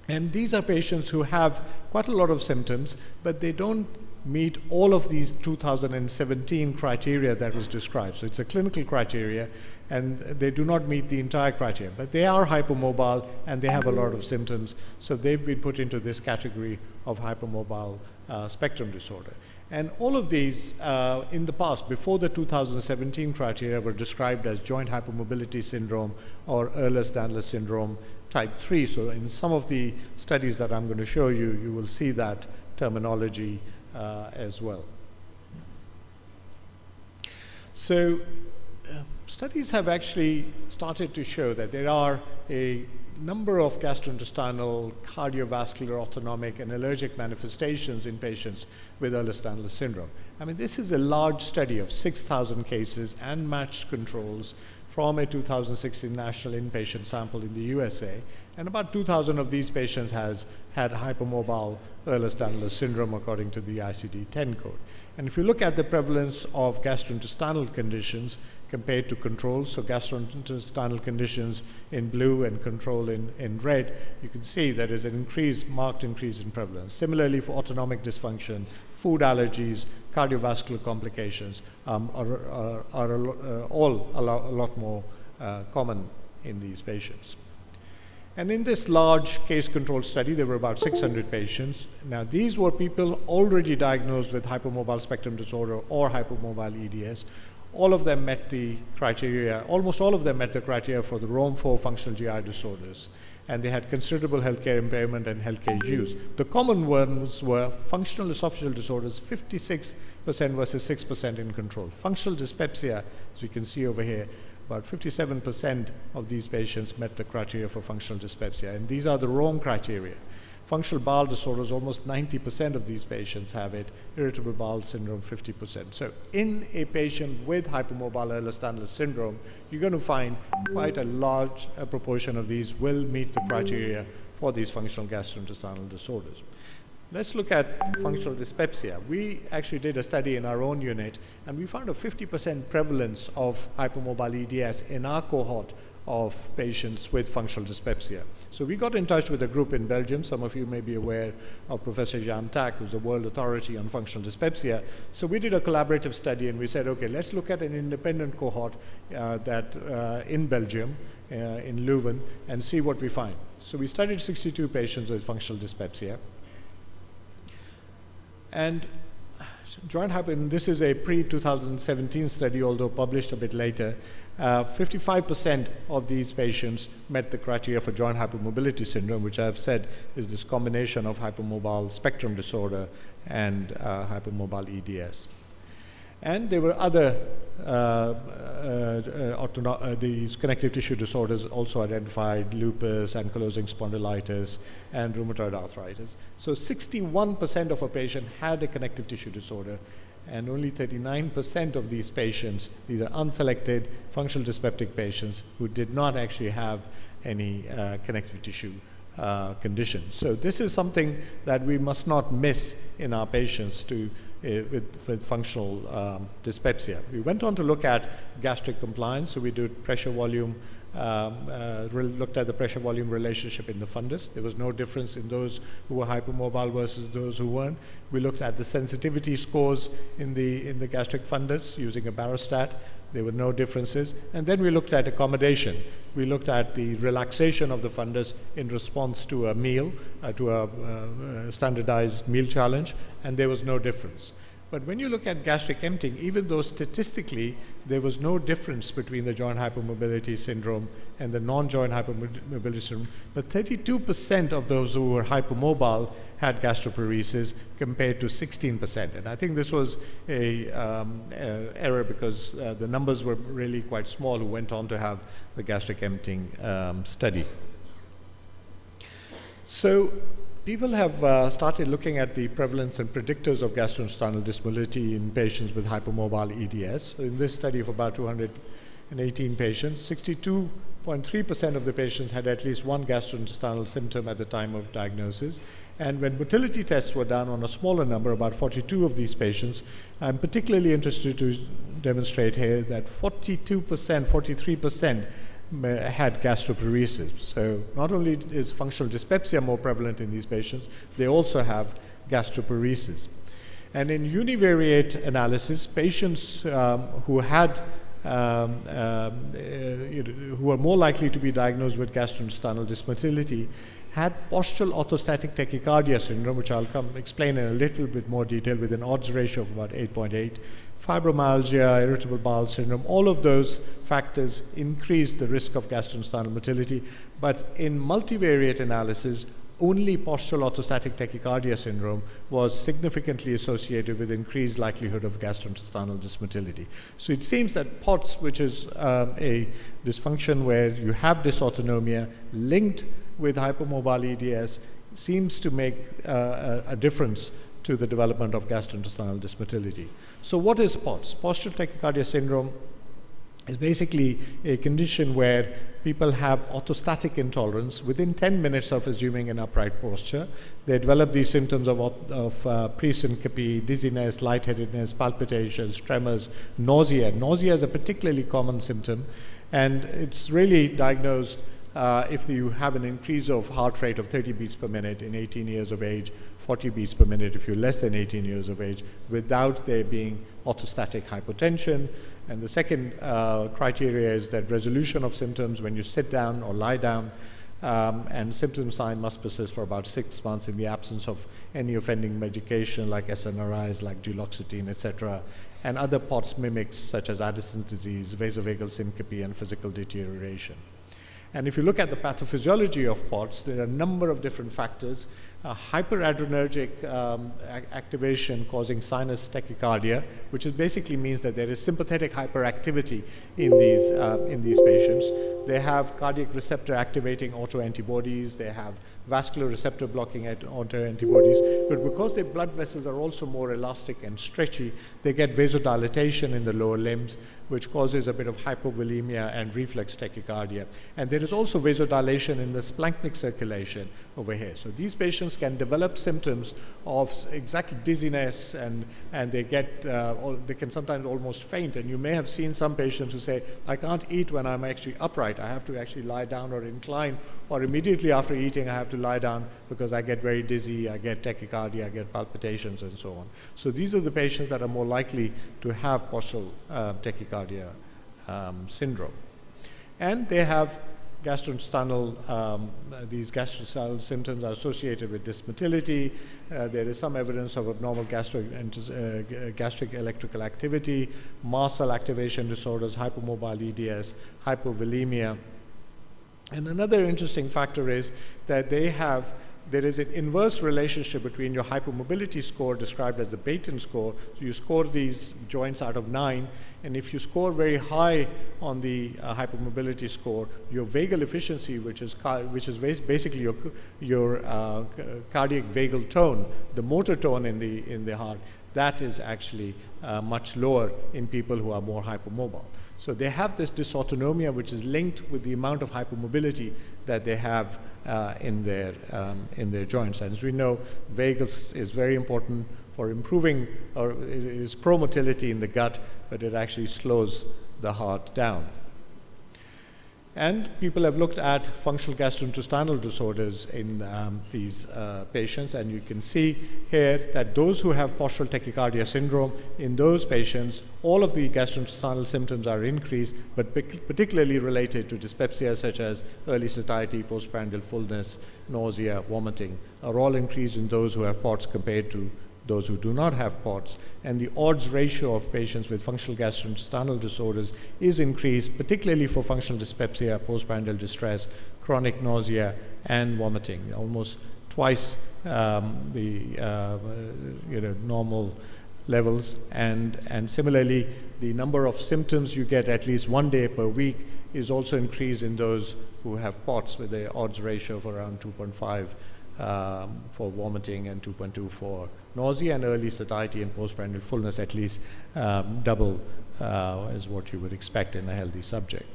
And these are patients who have quite a lot of symptoms, but they don't meet all of these 2017 criteria that was described. So it's a clinical criteria, and they do not meet the entire criteria. But they are hypermobile, and they have a lot of symptoms. So they've been put into this category of hypermobile spectrum disorder. And all of these, in the past, before the 2017 criteria, were described as joint hypermobility syndrome or Ehlers-Danlos syndrome type 3. So in some of the studies that I'm going to show you, you will see that terminology as well. So studies have actually started to show that there are a number of gastrointestinal, cardiovascular, autonomic, and allergic manifestations in patients with Ehlers-Danlos syndrome. I mean, this is a large study of 6,000 cases and matched controls from a 2016 national inpatient sample in the USA, and about 2,000 of these patients has had hypermobile Ehlers-Danlos syndrome according to the ICD-10 code. And if you look at the prevalence of gastrointestinal conditions compared to controls, so gastrointestinal conditions in blue and control in red, you can see there is an marked increase in prevalence. Similarly, for autonomic dysfunction, food allergies, cardiovascular complications are all a lot more common in these patients. And in this large case-controlled study, there were about 600 patients. Now, these were people already diagnosed with hypermobile spectrum disorder or hypermobile EDS. All of them met the criteria, almost all of them met the criteria for the ROM4 functional GI disorders. And they had considerable healthcare impairment and healthcare use. The common ones were functional esophageal disorders, 56% versus 6% in control. Functional dyspepsia, as you can see over here, about 57% of these patients met the criteria for functional dyspepsia, and these are the wrong criteria. Functional bowel disorders, almost 90% of these patients have it. Irritable bowel syndrome, 50%. So in a patient with hypermobile Ehlers-Danlos syndrome, you're going to find quite a large proportion of these will meet the criteria for these functional gastrointestinal disorders. Let's look at functional dyspepsia. We actually did a study in our own unit, and we found a 50% prevalence of hypermobile EDS in our cohort of patients with functional dyspepsia. So we got in touch with a group in Belgium. Some of you may be aware of Professor Jan Tak, who's the world authority on functional dyspepsia. So we did a collaborative study, and we said, okay, let's look at an independent cohort in Belgium, in Leuven, and see what we find. So we studied 62 patients with functional dyspepsia. And this is a pre-2017 study, although published a bit later. 55% of these patients met the criteria for joint hypermobility syndrome, which I've said is this combination of hypermobile spectrum disorder and hypermobile EDS. And there were other these connective tissue disorders also identified: lupus, ankylosing spondylitis, and rheumatoid arthritis. So 61% of a patient had a connective tissue disorder, and only 39% of these patients, these are unselected functional dyspeptic patients who did not actually have any connective tissue conditions. So this is something that we must not miss in our patients with functional dyspepsia. We went on to look at gastric compliance, so we did pressure volume, looked at the pressure volume relationship in the fundus. There was no difference in those who were hypermobile versus those who weren't. We looked at the sensitivity scores in the gastric fundus using a barostat. There were no differences. And then we looked at accommodation. We looked at the relaxation of the fundus in response to a meal, to a standardized meal challenge, and there was no difference. But when you look at gastric emptying, even though statistically there was no difference between the joint hypermobility syndrome and the non-joint hypermobility syndrome, but 32% of those who were hypermobile had gastroparesis compared to 16%. And I think this was a error because the numbers were really quite small who went on to have the gastric emptying study. So people have started looking at the prevalence and predictors of gastrointestinal dysmotility in patients with hypermobile EDS. In this study of about 218 patients, 62.3% of the patients had at least one gastrointestinal symptom at the time of diagnosis. And when motility tests were done on a smaller number, about 42 of these patients, I'm particularly interested to demonstrate here that 42%, 43% had gastroparesis. So not only is functional dyspepsia more prevalent in these patients, they also have gastroparesis. And in univariate analysis, patients who had who are more likely to be diagnosed with gastrointestinal dysmotility had postural orthostatic tachycardia syndrome, which I'll explain in a little bit more detail, with an odds ratio of about 8.8. Fibromyalgia, irritable bowel syndrome, all of those factors increase the risk of gastrointestinal motility. But in multivariate analysis, only postural orthostatic tachycardia syndrome was significantly associated with increased likelihood of gastrointestinal dysmotility. So it seems that POTS, which is a dysfunction where you have dysautonomia linked with hypomobile EDS, seems to make a difference to the development of gastrointestinal dysmotility. So what is POTS? Postural tachycardia syndrome is basically a condition where people have orthostatic intolerance within 10 minutes of assuming an upright posture. They develop these symptoms of pre-syncope, dizziness, lightheadedness, palpitations, tremors, nausea. Nausea is a particularly common symptom, and it's really diagnosed if you have an increase of heart rate of 30 beats per minute in 18 years of age, 40 beats per minute if you're less than 18 years of age, without there being orthostatic hypotension. And the second criteria is that resolution of symptoms when you sit down or lie down, and symptom sign must persist for about 6 months in the absence of any offending medication like SNRIs, like duloxetine, etc., and other POTS mimics such as Addison's disease, vasovagal syncope, and physical deterioration. And if you look at the pathophysiology of POTS, there are a number of different factors. Hyperadrenergic activation causing sinus tachycardia, which basically means that there is sympathetic hyperactivity in these patients. They have cardiac receptor activating autoantibodies. They have vascular receptor blocking autoantibodies. But because their blood vessels are also more elastic and stretchy, they get vasodilatation in the lower limbs, which causes a bit of hypovolemia and reflex tachycardia. And there is also vasodilation in the splanchnic circulation over here. So these patients can develop symptoms of exactly dizziness, and they can sometimes almost faint. And you may have seen some patients who say, I can't eat when I'm actually upright. I have to actually lie down or incline, or immediately after eating I have to lie down because I get very dizzy, I get tachycardia, I get palpitations, and so on. So these are the patients that are more likely to have postural tachycardia syndrome. And they have gastrointestinal, these gastrointestinal symptoms are associated with dysmotility. There is some evidence of abnormal gastric electrical activity, mast cell activation disorders, hypomobile EDS, hypovolemia. And another interesting factor is that there is an inverse relationship between your hypermobility score, described as the Baton score. So you score these joints out of 9, and if you score very high on the hypermobility score, your vagal efficiency, which is basically your cardiac vagal tone, the motor tone in the heart, that is actually much lower in people who are more hypermobile. So they have this dysautonomia, which is linked with the amount of hypermobility that they have in their joints. And as we know, vagus is very important for improving, or it is pro-motility in the gut, but it actually slows the heart down. And people have looked at functional gastrointestinal disorders in these patients, and you can see here that those who have postural tachycardia syndrome, in those patients, all of the gastrointestinal symptoms are increased, but particularly related to dyspepsia, such as early satiety, postprandial fullness, nausea, vomiting, are all increased in those who have POTS compared to those who do not have POTS. And the odds ratio of patients with functional gastrointestinal disorders is increased, particularly for functional dyspepsia, postprandial distress, chronic nausea, and vomiting, almost twice the normal levels. And similarly, the number of symptoms you get at least 1 day per week is also increased in those who have POTS, with the odds ratio of around 2.5 for vomiting and 2.2 for nausea, and early satiety and postprandial fullness at least double is what you would expect in a healthy subject.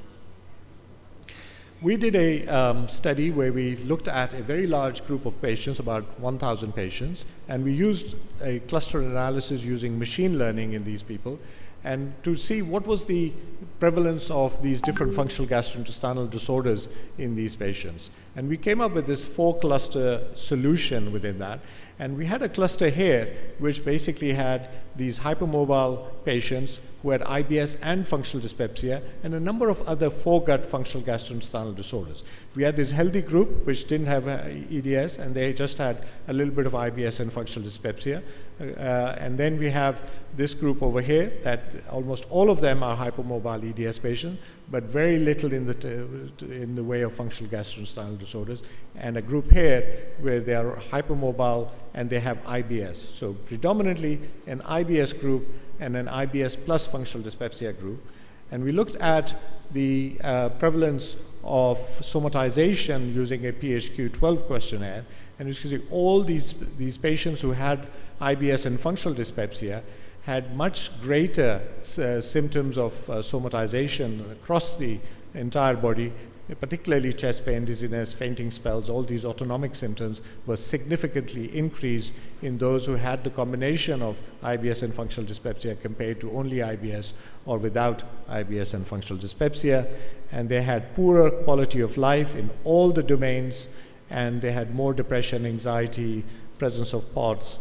We did a study where we looked at a very large group of patients, about 1,000 patients, and we used a cluster analysis using machine learning in these people, and to see what was the prevalence of these different functional gastrointestinal disorders in these patients. And we came up with this 4-cluster solution within that. And we had a cluster here which basically had these hypermobile patients who had IBS and functional dyspepsia, and a number of other foregut functional gastrointestinal disorders. We had this healthy group which didn't have EDS, and they just had a little bit of IBS and functional dyspepsia. And then we have this group over here that almost all of them are hypermobile EDS patients, but very little in the way of functional gastrointestinal disorders. disorders, and a group here where they are hypermobile and they have IBS. So predominantly an IBS group and an IBS plus functional dyspepsia group. And we looked at the prevalence of somatization using a PHQ-12 questionnaire. And you can see all these patients who had IBS and functional dyspepsia had much greater symptoms of somatization across the entire body, particularly chest pain, dizziness, fainting spells. All these autonomic symptoms were significantly increased in those who had the combination of IBS and functional dyspepsia compared to only IBS or without IBS and functional dyspepsia. And they had poorer quality of life in all the domains, and they had more depression, anxiety, presence of POTS,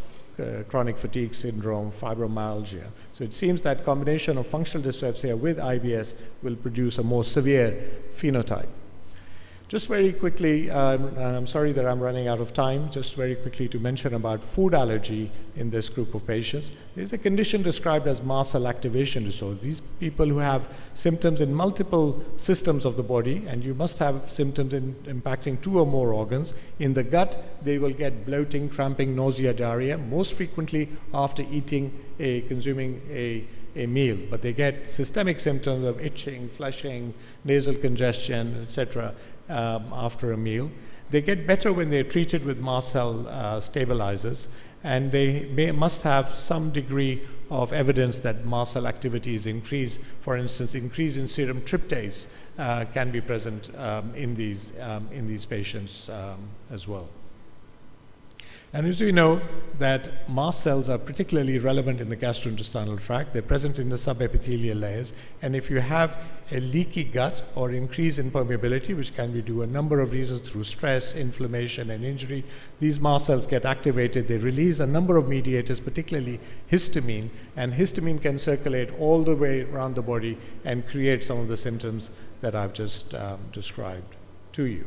chronic fatigue syndrome, fibromyalgia. So it seems that combination of functional dyspepsia with IBS will produce a more severe phenotype. Just very quickly, and I'm sorry that I'm running out of time, just very quickly to mention about food allergy in this group of patients. There's a condition described as mast cell activation disorder. These people who have symptoms in multiple systems of the body, and you must have symptoms impacting 2 or more organs. In the gut, they will get bloating, cramping, nausea, diarrhea, most frequently after consuming a meal, but they get systemic symptoms of itching, flushing, nasal congestion, etc. After a meal. They get better when they're treated with mast cell stabilizers, and they must have some degree of evidence that mast cell activity is increased. For instance, increase in serum tryptase can be present in these patients as well. And as we know that mast cells are particularly relevant in the gastrointestinal tract. They're present in the subepithelial layers. And if you have a leaky gut or increase in permeability, which can be due a number of reasons through stress, inflammation, and injury, these mast cells get activated. They release a number of mediators, particularly histamine. And histamine can circulate all the way around the body and create some of the symptoms that I've just described to you.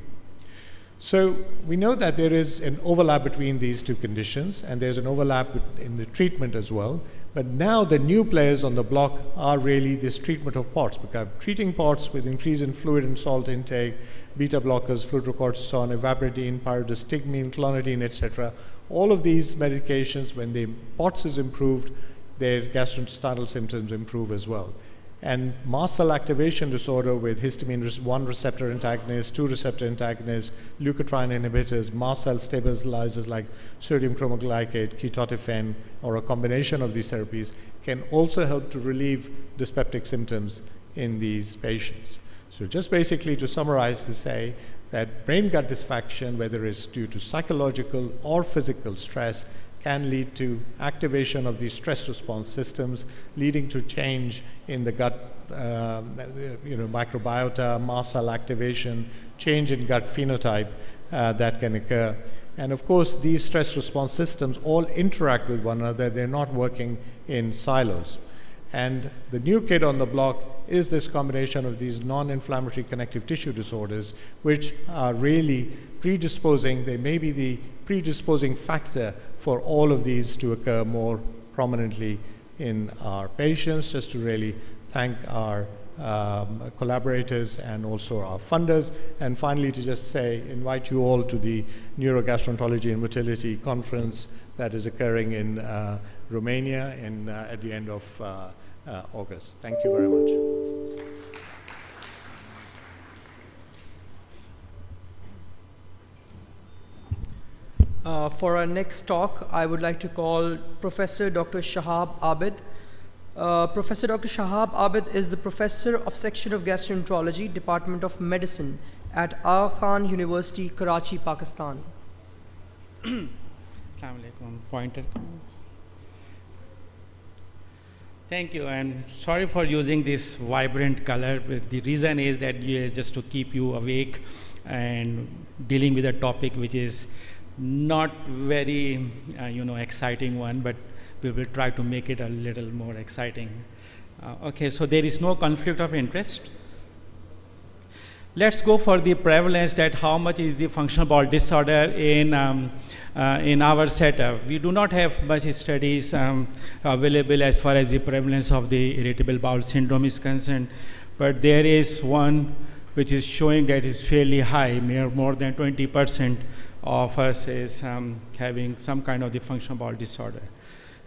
So we know that there is an overlap between these two conditions, and there's an overlap in the treatment as well. But now the new players on the block are really this treatment of POTS, because treating POTS with increase in fluid and salt intake, beta blockers, fludrocortisone, ivabradine, pyridostigmine, clonidine, etc. All of these medications, when the POTS is improved, their gastrointestinal symptoms improve as well. And mast cell activation disorder with histamine 1 receptor antagonists, 2 receptor antagonists, leukotriene inhibitors, mast cell stabilizers like sodium chromoglycate, ketotifen, or a combination of these therapies can also help to relieve dyspeptic symptoms in these patients. So just basically to summarize, to say that brain-gut dysfunction, whether it's due to psychological or physical stress, can lead to activation of these stress response systems, leading to change in the gut microbiota, mast cell activation, change in gut phenotype that can occur. And of course, these stress response systems all interact with one another. They're not working in silos. And the new kid on the block is this combination of these non-inflammatory connective tissue disorders, which are really predisposing. They may be the predisposing factor for all of these to occur more prominently in our patients. Just to really thank our collaborators and also our funders. And finally, to just say, invite you all to the Neurogastroenterology and Motility Conference that is occurring in Romania at the end of August. Thank you very much. For our next talk, I would like to call Professor Dr. Shahab Abid. Professor Dr. Shahab Abid is the Professor of Section of Gastroenterology, Department of Medicine at Aga Khan University, Karachi, Pakistan. Assalamu alaikum. Pointer. Thank you, and sorry for using this vibrant color. But the reason is that just to keep you awake and dealing with a topic which is not very, exciting one, but we will try to make it a little more exciting. Okay, so there is no conflict of interest. Let's go for the prevalence, that how much is the functional bowel disorder in our setup. We do not have much studies available as far as the prevalence of the irritable bowel syndrome is concerned, but there is one which is showing that it's fairly high. More than 20% of us is having some kind of the functional bowel disorder.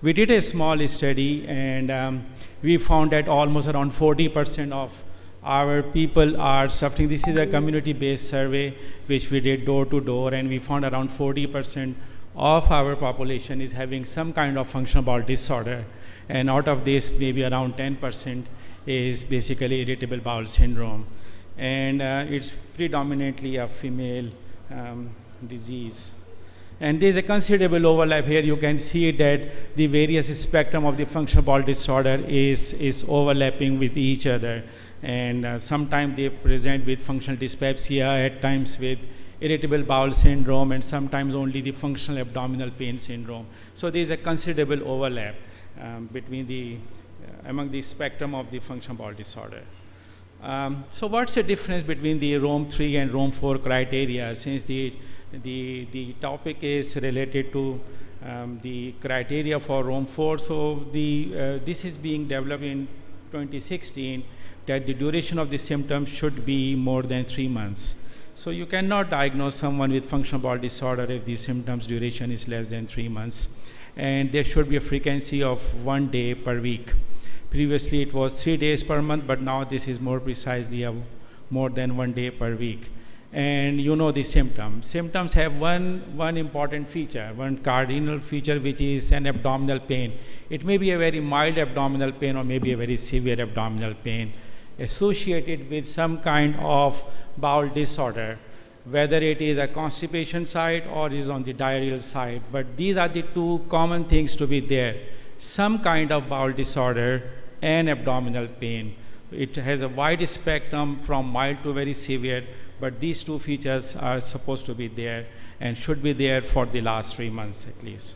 We did a small study, and we found that almost around 40% of our people are suffering. This is a community-based survey which we did door to door, and we found around 40% of our population is having some kind of functional bowel disorder, and out of this maybe around 10% is basically irritable bowel syndrome, and it's predominantly a female disease. And there's a considerable overlap here. You can see that the various spectrum of the functional bowel disorder is overlapping with each other, and sometimes they present with functional dyspepsia, at times with irritable bowel syndrome, and sometimes only the functional abdominal pain syndrome. So there's a considerable overlap between among the spectrum of the functional bowel disorder. So what's the difference between the Rome 3 and Rome 4 criteria? Since the topic is related to the criteria for Rome 4, so this is being developed in 2016, that the duration of the symptoms should be more than 3 months. So you cannot diagnose someone with functional bowel disorder if the symptoms duration is less than 3 months. And there should be a frequency of 1 day per week. Previously it was 3 days per month, but now this is more precisely more than 1 day per week. And you know the symptoms. Symptoms have one important feature, one cardinal feature, which is an abdominal pain. It may be a very mild abdominal pain or maybe a very severe abdominal pain associated with some kind of bowel disorder, whether it is a constipation side or is on the diarrheal side. But these are the two common things to be there: some kind of bowel disorder and abdominal pain. It has a wide spectrum from mild to very severe, but these two features are supposed to be there and should be there for the last 3 months at least.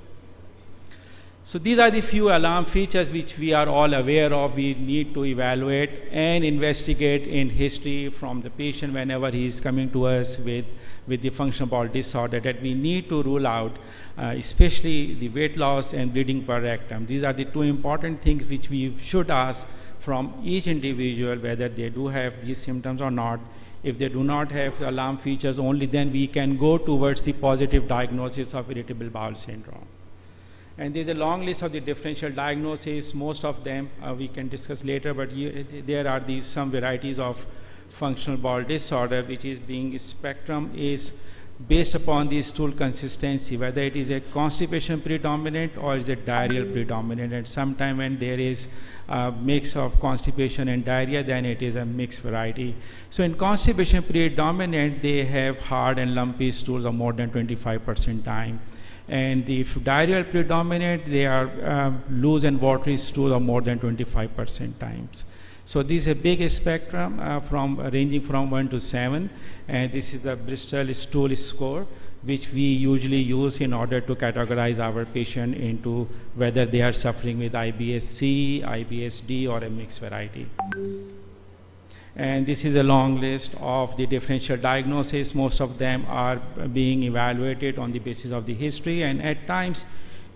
So these are the few alarm features which we are all aware of. We need to evaluate and investigate in history from the patient whenever he is coming to us with the functional bowel disorder, that we need to rule out, especially the weight loss and bleeding per rectum. These are the two important things which we should ask from each individual, whether they do have these symptoms or not. If they do not have alarm features, only then we can go towards the positive diagnosis of irritable bowel syndrome. And there's a long list of the differential diagnoses. Most of them we can discuss later, but there are some varieties of functional bowel disorder, which is being spectrum is based upon the stool consistency, whether it is a constipation predominant or is it diarrheal predominant. And sometimes when there is a mix of constipation and diarrhea, then it is a mixed variety. So in constipation predominant, they have hard and lumpy stools of more than 25% time. And if diarrheal predominant, they are loose and watery stool of more than 25% times. So this is a big spectrum ranging from 1 to 7, and this is the Bristol stool score, which we usually use in order to categorize our patient into whether they are suffering with IBS-C, IBS-D, or a mixed variety. And this is a long list of the differential diagnoses. Most of them are being evaluated on the basis of the history, and at times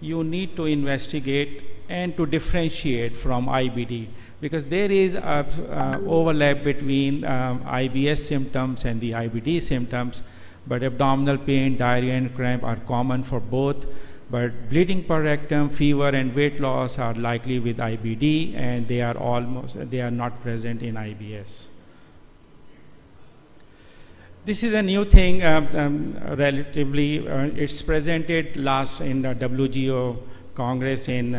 you need to investigate and to differentiate from IBD, because there is a overlap between IBS symptoms and the IBD symptoms, but abdominal pain, diarrhea and cramp are common for both. But bleeding per rectum, fever and weight loss are likely with IBD, and they are not present in IBS. This is a new thing, relatively. It's presented last in the WGO Congress in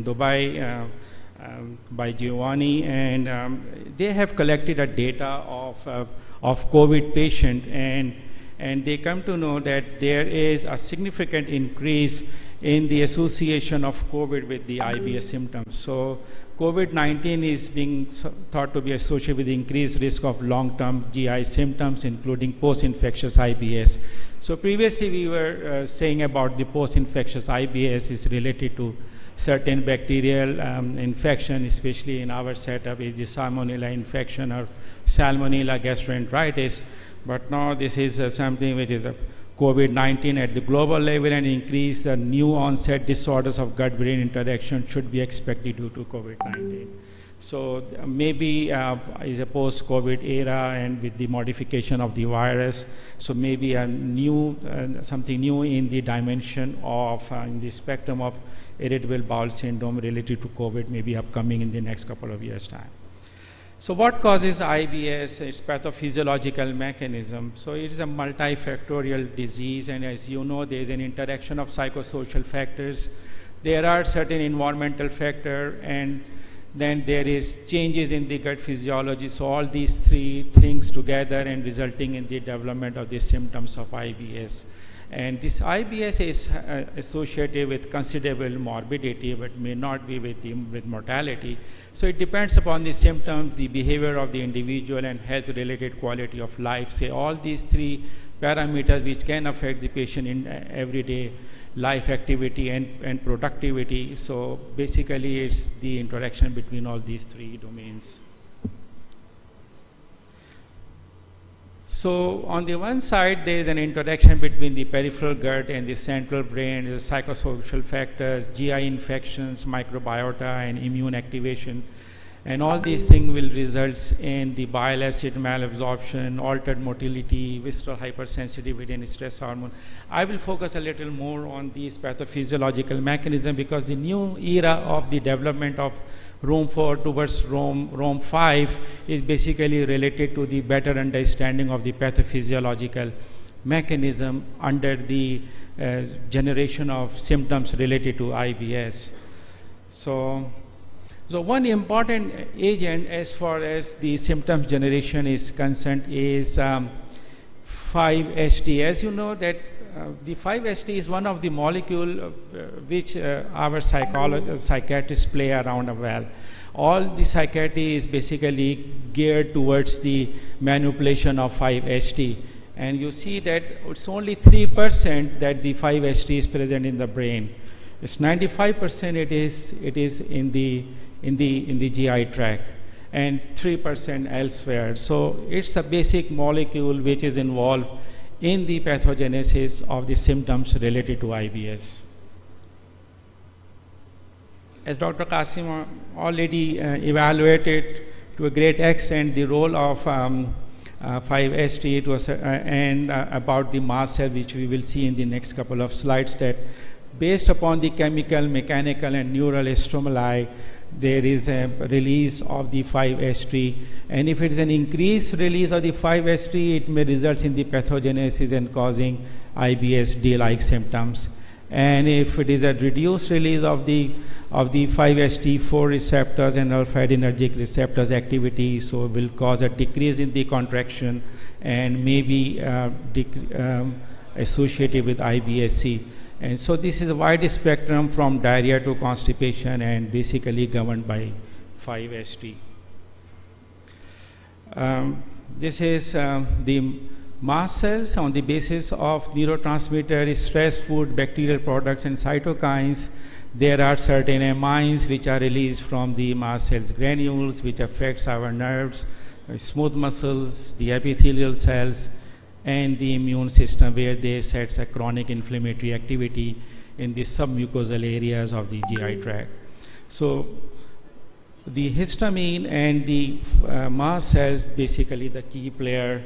Dubai by Giovanni, and they have collected a data of COVID patient, and they come to know that there is a significant increase in the association of COVID with the IBS symptoms. So COVID-19 is being thought to be associated with increased risk of long-term GI symptoms, including post-infectious IBS. So previously we were saying about the post-infectious IBS is related to certain bacterial infection, especially in our setup is the Salmonella infection or Salmonella gastroenteritis. But now this is something which is a COVID-19 at the global level, and increase the new onset disorders of gut-brain interaction should be expected due to COVID-19. So maybe is a post-COVID era, and with the modification of the virus, so maybe a new something new in the dimension of in the spectrum of irritable bowel syndrome related to COVID may be upcoming in the next couple of years' time. So what causes IBS? It's pathophysiological mechanism. So it is a multifactorial disease, and as you know, there is an interaction of psychosocial factors. There are certain environmental factors, and then there is changes in the gut physiology. So all these three things together and resulting in the development of the symptoms of IBS. And this IBS is associated with considerable morbidity, but may not be with mortality. So it depends upon the symptoms, the behavior of the individual, and health-related quality of life. Say all these three parameters which can affect the patient in everyday life activity and productivity. So basically it's the interaction between all these three domains. So on the one side, there is an interaction between the peripheral gut and the central brain, the psychosocial factors, GI infections, microbiota, and immune activation. And all these things will result in the bile acid malabsorption, altered motility, visceral hypersensitivity, and stress hormone. I will focus a little more on these pathophysiological mechanisms because the new era of the development of Rome 4 towards Rome 5 is basically related to the better understanding of the pathophysiological mechanism under the generation of symptoms related to IBS. So one important agent as far as the symptoms generation is concerned is 5-HT. As you know that the 5-HT is one of the molecule which our psychiatrists play around well. All the psychiatry is basically geared towards the manipulation of 5-HT. And you see that it's only 3% that the 5-HT is present in the brain. It's 95% it is in the GI tract and 3% elsewhere. So it's a basic molecule which is involved in the pathogenesis of the symptoms related to IBS. As Dr. Qasim already evaluated to a great extent the role of 5-HT and about the mast cell, which we will see in the next couple of slides, that based upon the chemical, mechanical, and neural stimuli, there is a release of the 5-HT, and if it is an increased release of the 5-HT, it may result in the pathogenesis and causing IBS-D-like symptoms. And if it is a reduced release of the 5-HT4 receptors and alpha-adrenergic receptors activity, so will cause a decrease in the contraction and may be associated with IBS-C. And so this is a wide spectrum from diarrhea to constipation and basically governed by 5-HT. This is the mast cells on the basis of neurotransmitter, stress, food, bacterial products, and cytokines. There are certain amines which are released from the mast cells granules, which affects our nerves, smooth muscles, the epithelial cells, and the immune system, where they set a chronic inflammatory activity in the submucosal areas of the GI tract. So the histamine and the mast cells basically the key player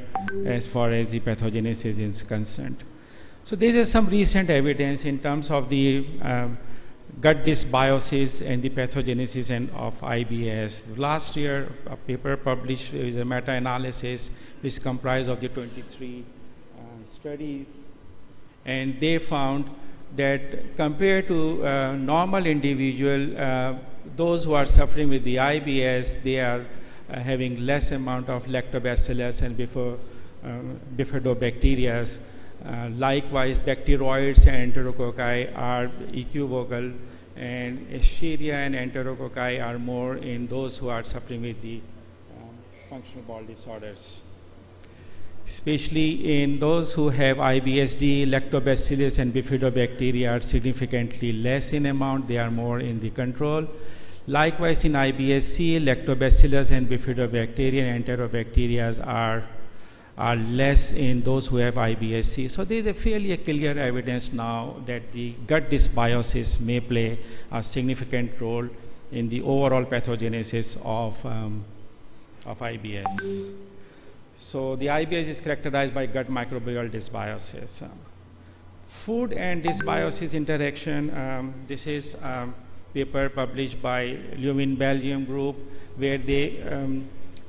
as far as the pathogenesis is concerned. So there is some recent evidence in terms of the gut dysbiosis and the pathogenesis of IBS. Last year, a paper published is a meta-analysis which comprised of the 23 studies, and they found that compared to normal individual, those who are suffering with the IBS, they are having less amount of lactobacillus and bifidobacteria. Likewise, bacteroids and enterococci are equivocal, and Escherichia and enterococci are more in those who are suffering with the functional bowel disorders. Especially in those who have IBS-D, lactobacillus and bifidobacteria are significantly less in amount, they are more in the control. Likewise, in IBS-C, lactobacillus and bifidobacteria and enterobacteria are less in those who have IBS-C. So there is a fairly clear evidence now that the gut dysbiosis may play a significant role in the overall pathogenesis of IBS. So the IBS is characterized by gut microbial dysbiosis. Food and dysbiosis interaction, this is paper published by Leuven Belgium group, where they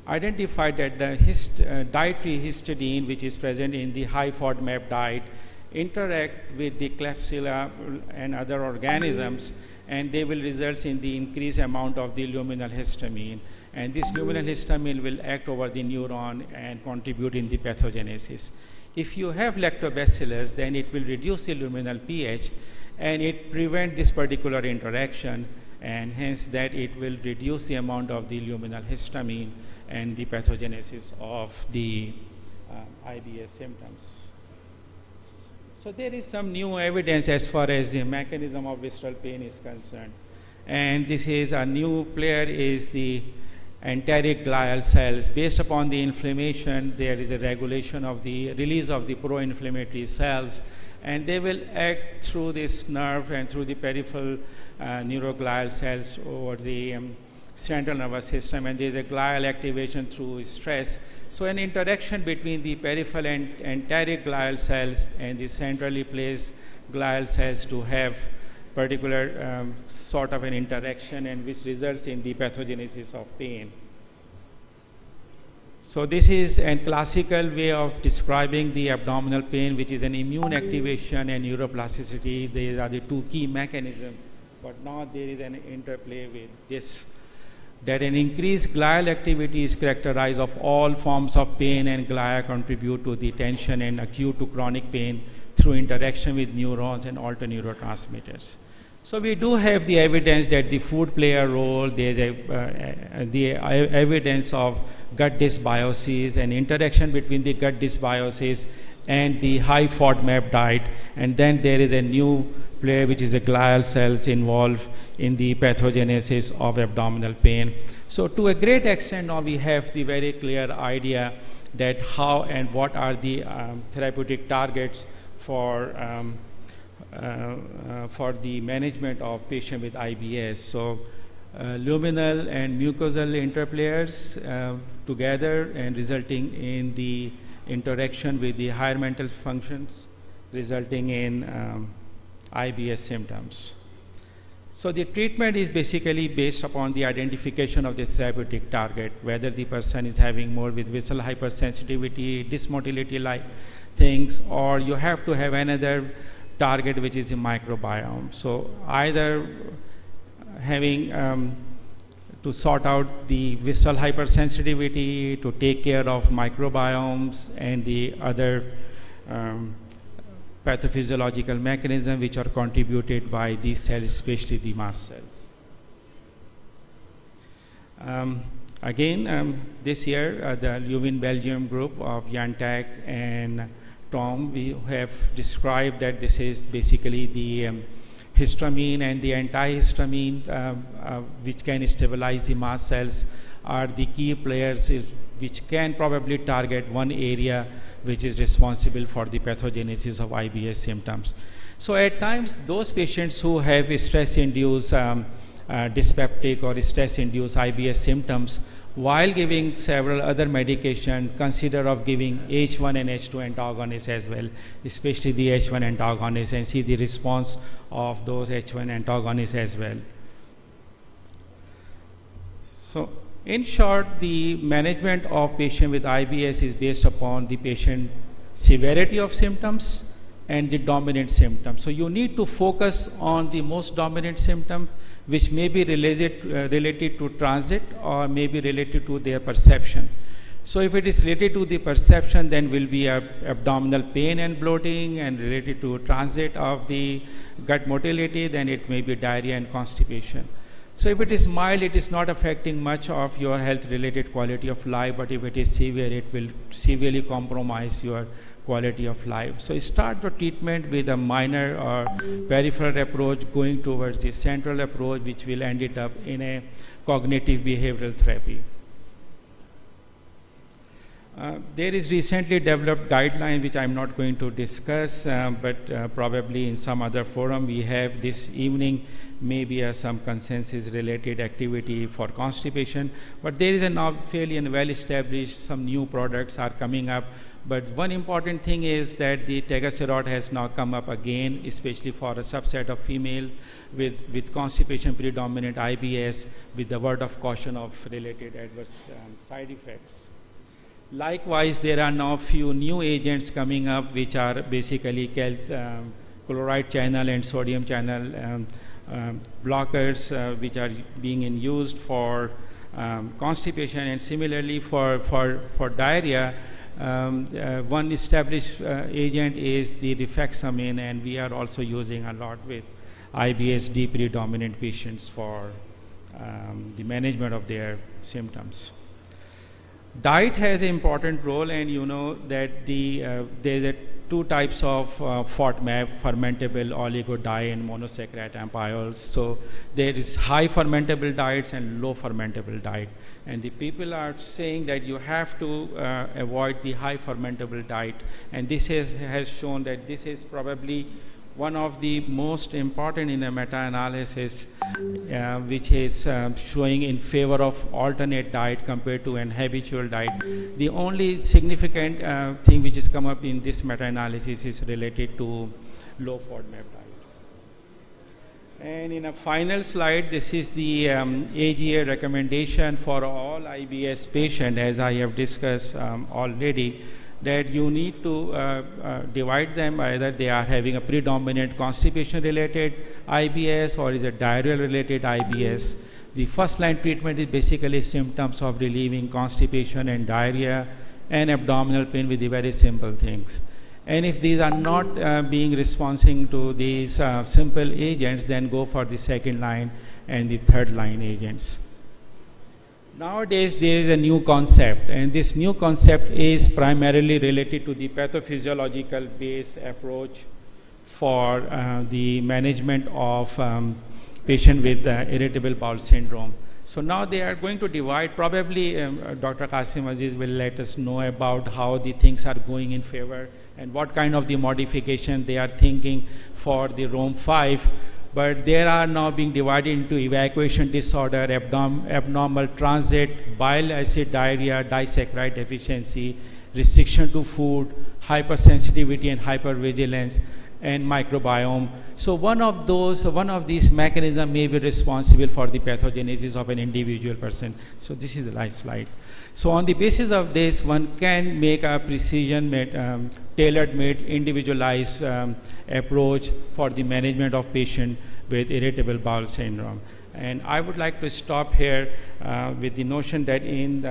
identified that the dietary histidine, which is present in the high FODMAP diet, interact with the Klebsiella and other organisms, and they will result in the increased amount of the luminal histamine. And this luminal histamine will act over the neuron and contribute in the pathogenesis. If you have lactobacillus, then it will reduce the luminal pH, and it prevents this particular interaction, and hence that it will reduce the amount of the luminal histamine and the pathogenesis of the IBS symptoms. So there is some new evidence as far as the mechanism of visceral pain is concerned. And this is a new player is the enteric glial cells. Based upon the inflammation, there is a regulation of the release of the pro-inflammatory cells, and they will act through this nerve and through the peripheral neuroglial cells over the central nervous system, and there is a glial activation through stress. So an interaction between the peripheral and enteric glial cells and the centrally placed glial cells to have particular sort of an interaction, and which results in the pathogenesis of pain. So this is a classical way of describing the abdominal pain, which is an immune activation and neuroplasticity. These are the two key mechanisms, but now there is an interplay with this, that an increased glial activity is characterized of all forms of pain, and glia contribute to the tension and acute to chronic pain through interaction with neurons and alter neurotransmitters. So we do have the evidence that the food play a role. There is the evidence of gut dysbiosis and interaction between the gut dysbiosis and the high FODMAP diet. And then there is a new player, which is the glial cells involved in the pathogenesis of abdominal pain. So to a great extent now we have the very clear idea that how and what are the therapeutic targets for the management of patient with IBS. So luminal and mucosal interplayers together and resulting in the interaction with the higher mental functions, resulting in IBS symptoms. So the treatment is basically based upon the identification of the therapeutic target, whether the person is having more with visceral hypersensitivity, dysmotility-like things, or you have to have another target which is the microbiome. So either having to sort out the visceral hypersensitivity, to take care of microbiomes and the other pathophysiological mechanisms which are contributed by these cells, especially the mast cells. Again, this year, the Leuven Belgium group of Jantak and Tom, we have described that this is basically the histamine and the antihistamine which can stabilize the mast cells are the key players which can probably target one area which is responsible for the pathogenesis of IBS symptoms. So at times those patients who have stress-induced dyspeptic or stress-induced IBS symptoms, while giving several other medication, consider of giving H1 and H2 antagonists as well, especially the H1 antagonists, and see the response of those H1 antagonists as well. So in short, the management of patient with IBS is based upon the patient severity of symptoms and the dominant symptoms. So you need to focus on the most dominant symptom, which may be related to transit or may be related to their perception. So if it is related to the perception, then will be abdominal pain and bloating, and related to transit of the gut motility, then it may be diarrhea and constipation. So if it is mild, it is not affecting much of your health-related quality of life, but if it is severe, it will severely compromise your quality of life. So start the treatment with a minor or peripheral approach, going towards the central approach, which will end it up in a cognitive behavioral therapy. There is recently developed guideline which I'm not going to discuss, but probably in some other forum we have this evening maybe some consensus related activity for constipation. But there is a now fairly and well established, some new products are coming up. But one important thing is that the tegaserot has now come up again, especially for a subset of female with constipation predominant IBS, with the word of caution of related adverse side effects. Likewise, there are now few new agents coming up which are basically chloride channel and sodium channel blockers which are being used for constipation, and similarly for diarrhea. One established agent is the rifaximin, and we are also using a lot with IBS-D predominant patients for the management of their symptoms. Diet has an important role, and you know that there's two types of FODMAP, fermentable oligo and monosaccharide ampiols. So there is high fermentable diets and low fermentable diet. And the people are saying that you have to avoid the high fermentable diet. And this has shown that this is probably one of the most important in a meta-analysis, which is showing in favor of alternate diet compared to an habitual diet. The only significant thing which has come up in this meta-analysis is related to low FODMAP diet. And in a final slide, this is the AGA recommendation for all IBS patients, as I have discussed already, that you need to divide them, either they are having a predominant constipation related IBS or is a diarrheal related IBS. The first line treatment is basically symptoms of relieving constipation and diarrhea and abdominal pain with the very simple things. And if these are not being responsive to these simple agents, then go for the second line and the third line agents. Nowadays, there is a new concept, and this new concept is primarily related to the pathophysiological based approach for the management of patient with irritable bowel syndrome. So now they are going to divide, probably Dr. Qasim Aziz will let us know about how the things are going in favor and what kind of the modification they are thinking for the Rome 5. But they are now being divided into evacuation disorder, abnormal transit, bile acid diarrhea, disaccharide deficiency, restriction to food, hypersensitivity and hypervigilance, and microbiome. So one of these mechanisms may be responsible for the pathogenesis of an individual person. So this is the last slide. So on the basis of this, one can make a precision-made, tailor-made, individualized approach for the management of patient with irritable bowel syndrome. And I would like to stop here with the notion that in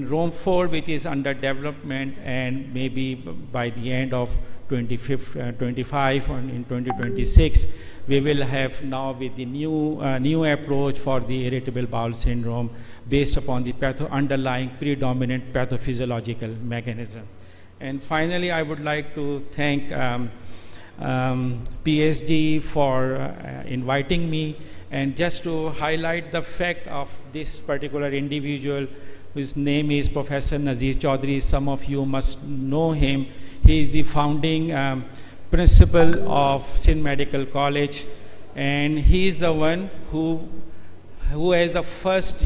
Rome 4, which is under development, and maybe by the end of 25 or in 2026, we will have now with the new approach for the irritable bowel syndrome based upon the underlying predominant pathophysiological mechanism. And finally, I would like to thank PSD for inviting me, and just to highlight the fact of this particular individual whose name is Professor Nazir Chaudhary. Some of you must know him. He is the founding principal of Sindh Medical College, and he is the one who has the first,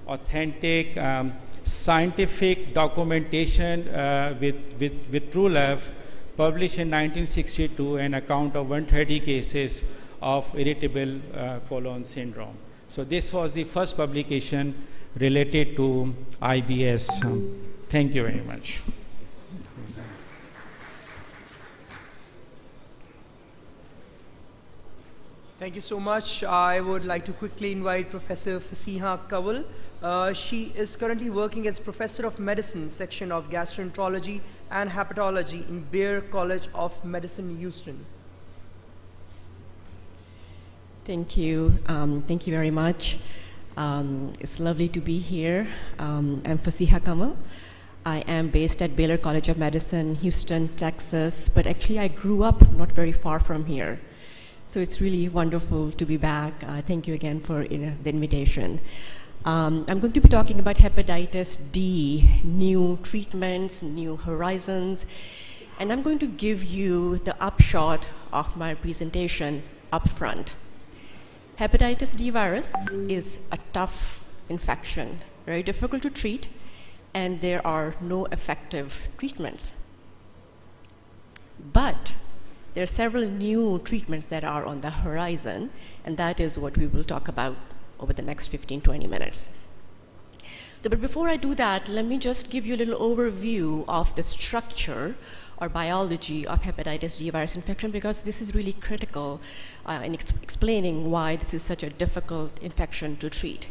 authentic scientific documentation with true love, published in 1962, an account of 130 cases of irritable colon syndrome. So this was the first publication related to IBS. Thank you very much. Thank you so much. I would like to quickly invite Professor Fasiha Kawal. She is currently working as Professor of Medicine, Section of Gastroenterology and Hepatology in Bayer College of Medicine, Houston. Thank you. Thank you very much. It's lovely to be here. I'm Fasiha Kamal. I am based at Baylor College of Medicine, Houston, Texas, but actually I grew up not very far from here. So it's really wonderful to be back. Thank you again for the invitation. I'm going to be talking about hepatitis D, new treatments, new horizons, and I'm going to give you the upshot of my presentation up front. Hepatitis D virus is a tough infection, very difficult to treat, and there are no effective treatments. But there are several new treatments that are on the horizon, and that is what we will talk about over the next 15-20 minutes. So, but before I do that, let me just give you a little overview of the structure or biology of hepatitis D virus infection, because this is really critical in explaining why this is such a difficult infection to treat.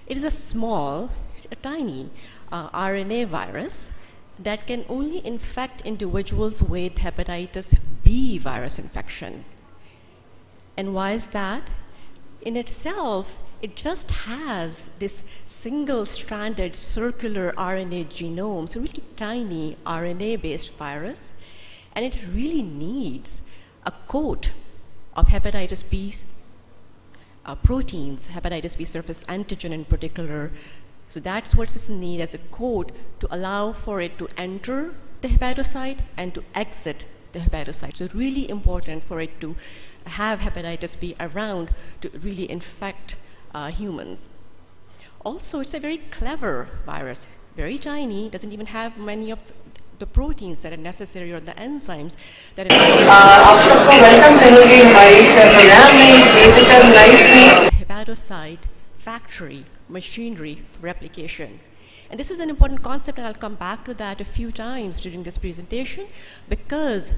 It is a small, a tiny RNA virus that can only infect individuals with hepatitis B virus infection. And why is that? In itself, it just has this single-stranded circular RNA genome, so really tiny RNA-based virus, and it really needs a coat of hepatitis B proteins, hepatitis B surface antigen in particular. So that's what's its need, as a coat to allow for it to enter the hepatocyte and to exit the hepatocyte. So it's really important for it to have hepatitis B around to really infect humans. Also, it's a very clever virus, very tiny, doesn't even have many of the proteins that are necessary or the enzymes that are hepatocyte factory machinery for replication. And this is an important concept, and I'll come back to that a few times during this presentation, because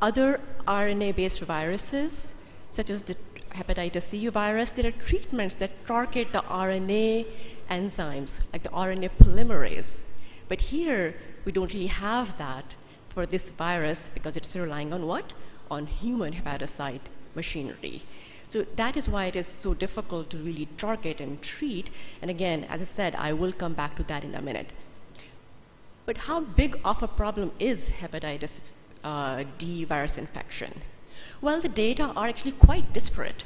other RNA-based viruses, such as the hepatitis C virus, there are treatments that target the RNA enzymes, like the RNA polymerase. But here, we don't really have that for this virus, because it's relying on what? On human hepatocyte machinery. So that is why it is so difficult to really target and treat. And again, as I said, I will come back to that in a minute. But how big of a problem is hepatitis D virus infection? Well, the data are actually quite disparate.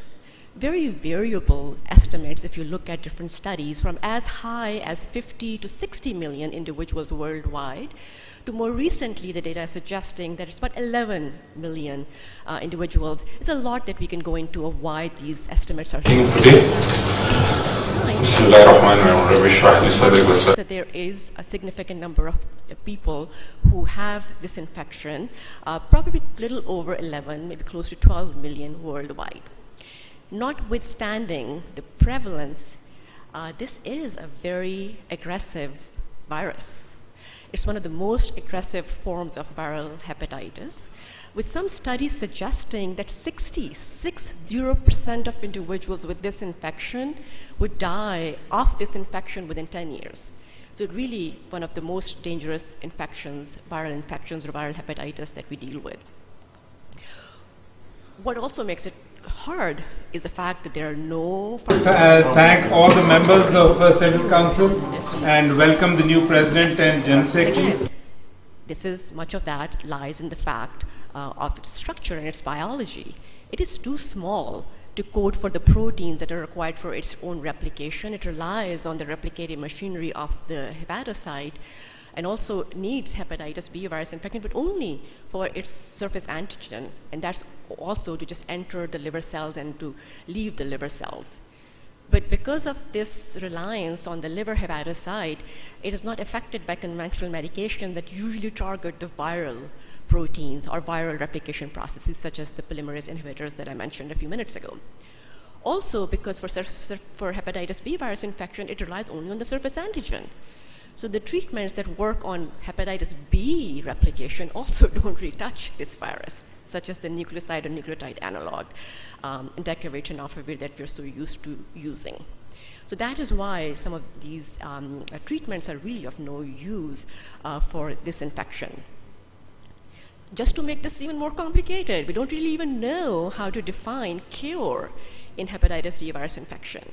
Very variable estimates if you look at different studies, from as high as 50 to 60 million individuals worldwide, to more recently the data is suggesting that it's about 11 million individuals. It's a lot that we can go into of why these estimates are. So there is a significant number of people who have this infection, probably a little over 11, maybe close to 12 million worldwide. Notwithstanding the prevalence, this is a very aggressive virus. It's one of the most aggressive forms of viral hepatitis, with some studies suggesting that 60% of individuals with this infection would die of this infection within 10 years. So really one of the most dangerous infections, viral infections or viral hepatitis that we deal with. What also makes it hard is the fact that there are no... Thank all the members of Central Council and welcome the new President and General Secretary. Again, this is, much of that lies in the fact of its structure and its biology. It is too small to code for the proteins that are required for its own replication. It relies on the replicating machinery of the hepatocyte, and also needs hepatitis B virus infection, but only for its surface antigen, and that's also to just enter the liver cells and to leave the liver cells. But because of this reliance on the liver hepatocyte, it is not affected by conventional medication that usually target the viral proteins or viral replication processes, such as the polymerase inhibitors that I mentioned a few minutes ago. Also, because for hepatitis B virus infection, it relies only on the surface antigen. So the treatments that work on hepatitis B replication also don't really touch this virus, such as the nucleoside or nucleotide analog, entecavir and tenofovir that we're so used to using. So that is why some of these treatments are really of no use for this infection. Just to make this even more complicated, we don't really even know how to define cure in hepatitis D virus infection.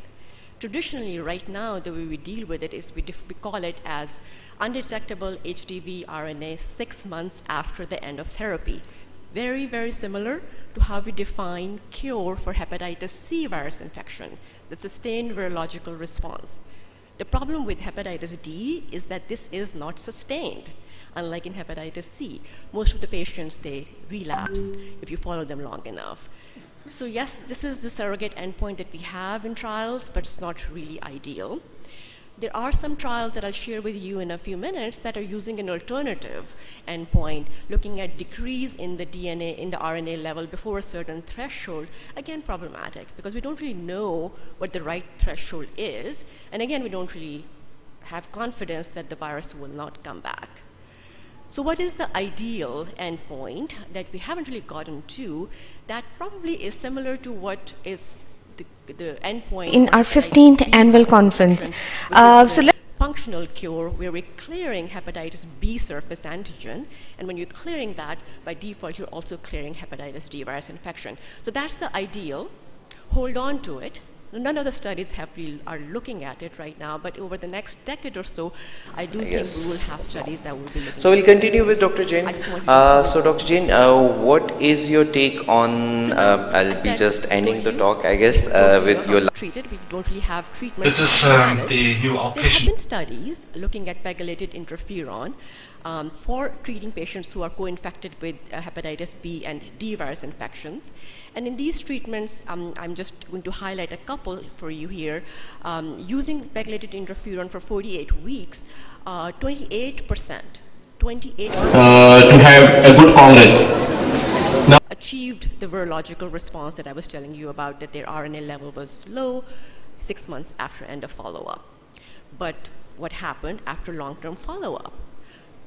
Traditionally, right now, the way we deal with it is we call it as undetectable HDV RNA 6 months after the end of therapy. Very, very similar to how we define cure for hepatitis C virus infection, the sustained virological response. The problem with hepatitis D is that this is not sustained. Unlike in hepatitis C, most of the patients, they relapse if you follow them long enough. So yes, this is the surrogate endpoint that we have in trials, but it's not really ideal. There are some trials that I'll share with you in a few minutes that are using an alternative endpoint, looking at decrease in the DNA, in the RNA level before a certain threshold. Again, problematic, because we don't really know what the right threshold is. And again, we don't really have confidence that the virus will not come back. So what is the ideal endpoint that we haven't really gotten to that probably is similar to what is the endpoint in our 15th annual conference. Functional cure, where we're clearing hepatitis B surface antigen, and when you're clearing that, by default, you're also clearing hepatitis D virus infection. So that's the ideal. Hold on to it. None of the studies are looking at it right now, but over the next decade or so, I do think we will have studies that will be looking at it. So we'll continue with Dr. Jain. So Dr. Jain, what is your take on, I'll be just ending the talk, I guess, with your... Treated, we don't really have treatment. This is the new outpatient. There have been studies looking at pegylated interferon for treating patients who are co-infected with hepatitis B and D virus infections. And in these treatments, I'm just going to highlight a couple for you here. Using pegylated interferon for 48 weeks, 28% to have a good Congress. Now achieved the virological response that I was telling you about, that their RNA level was low 6 months after end of follow-up. But what happened after long-term follow-up?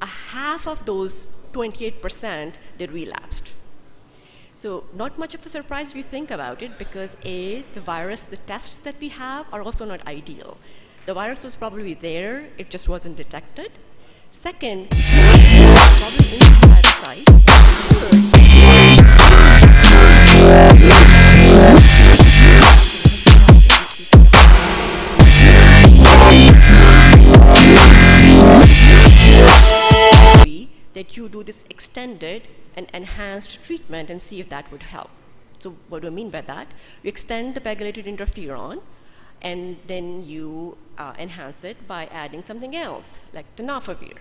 Half of those 28%, they relapsed. So not much of a surprise if you think about it, because A, the virus, the tests that we have are also not ideal. The virus was probably there, it just wasn't detected. Second, probably in the parasites. That you do this extended and enhanced treatment and see if that would help. So what do I mean by that? You extend the pegylated interferon, and then you enhance it by adding something else, like tenofovir.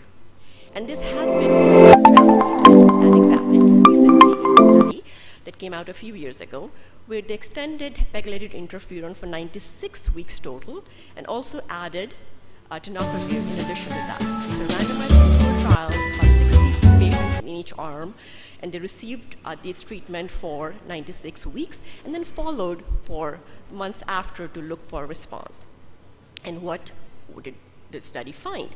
And this has been and examined recently in a study that came out a few years ago, where they extended pegylated interferon for 96 weeks total, and also added tenofovir in addition to that. It's a randomized controlled trial, about 60 patients in each arm, and they received this treatment for 96 weeks, and then followed for months after to look for a response. And what did the study find?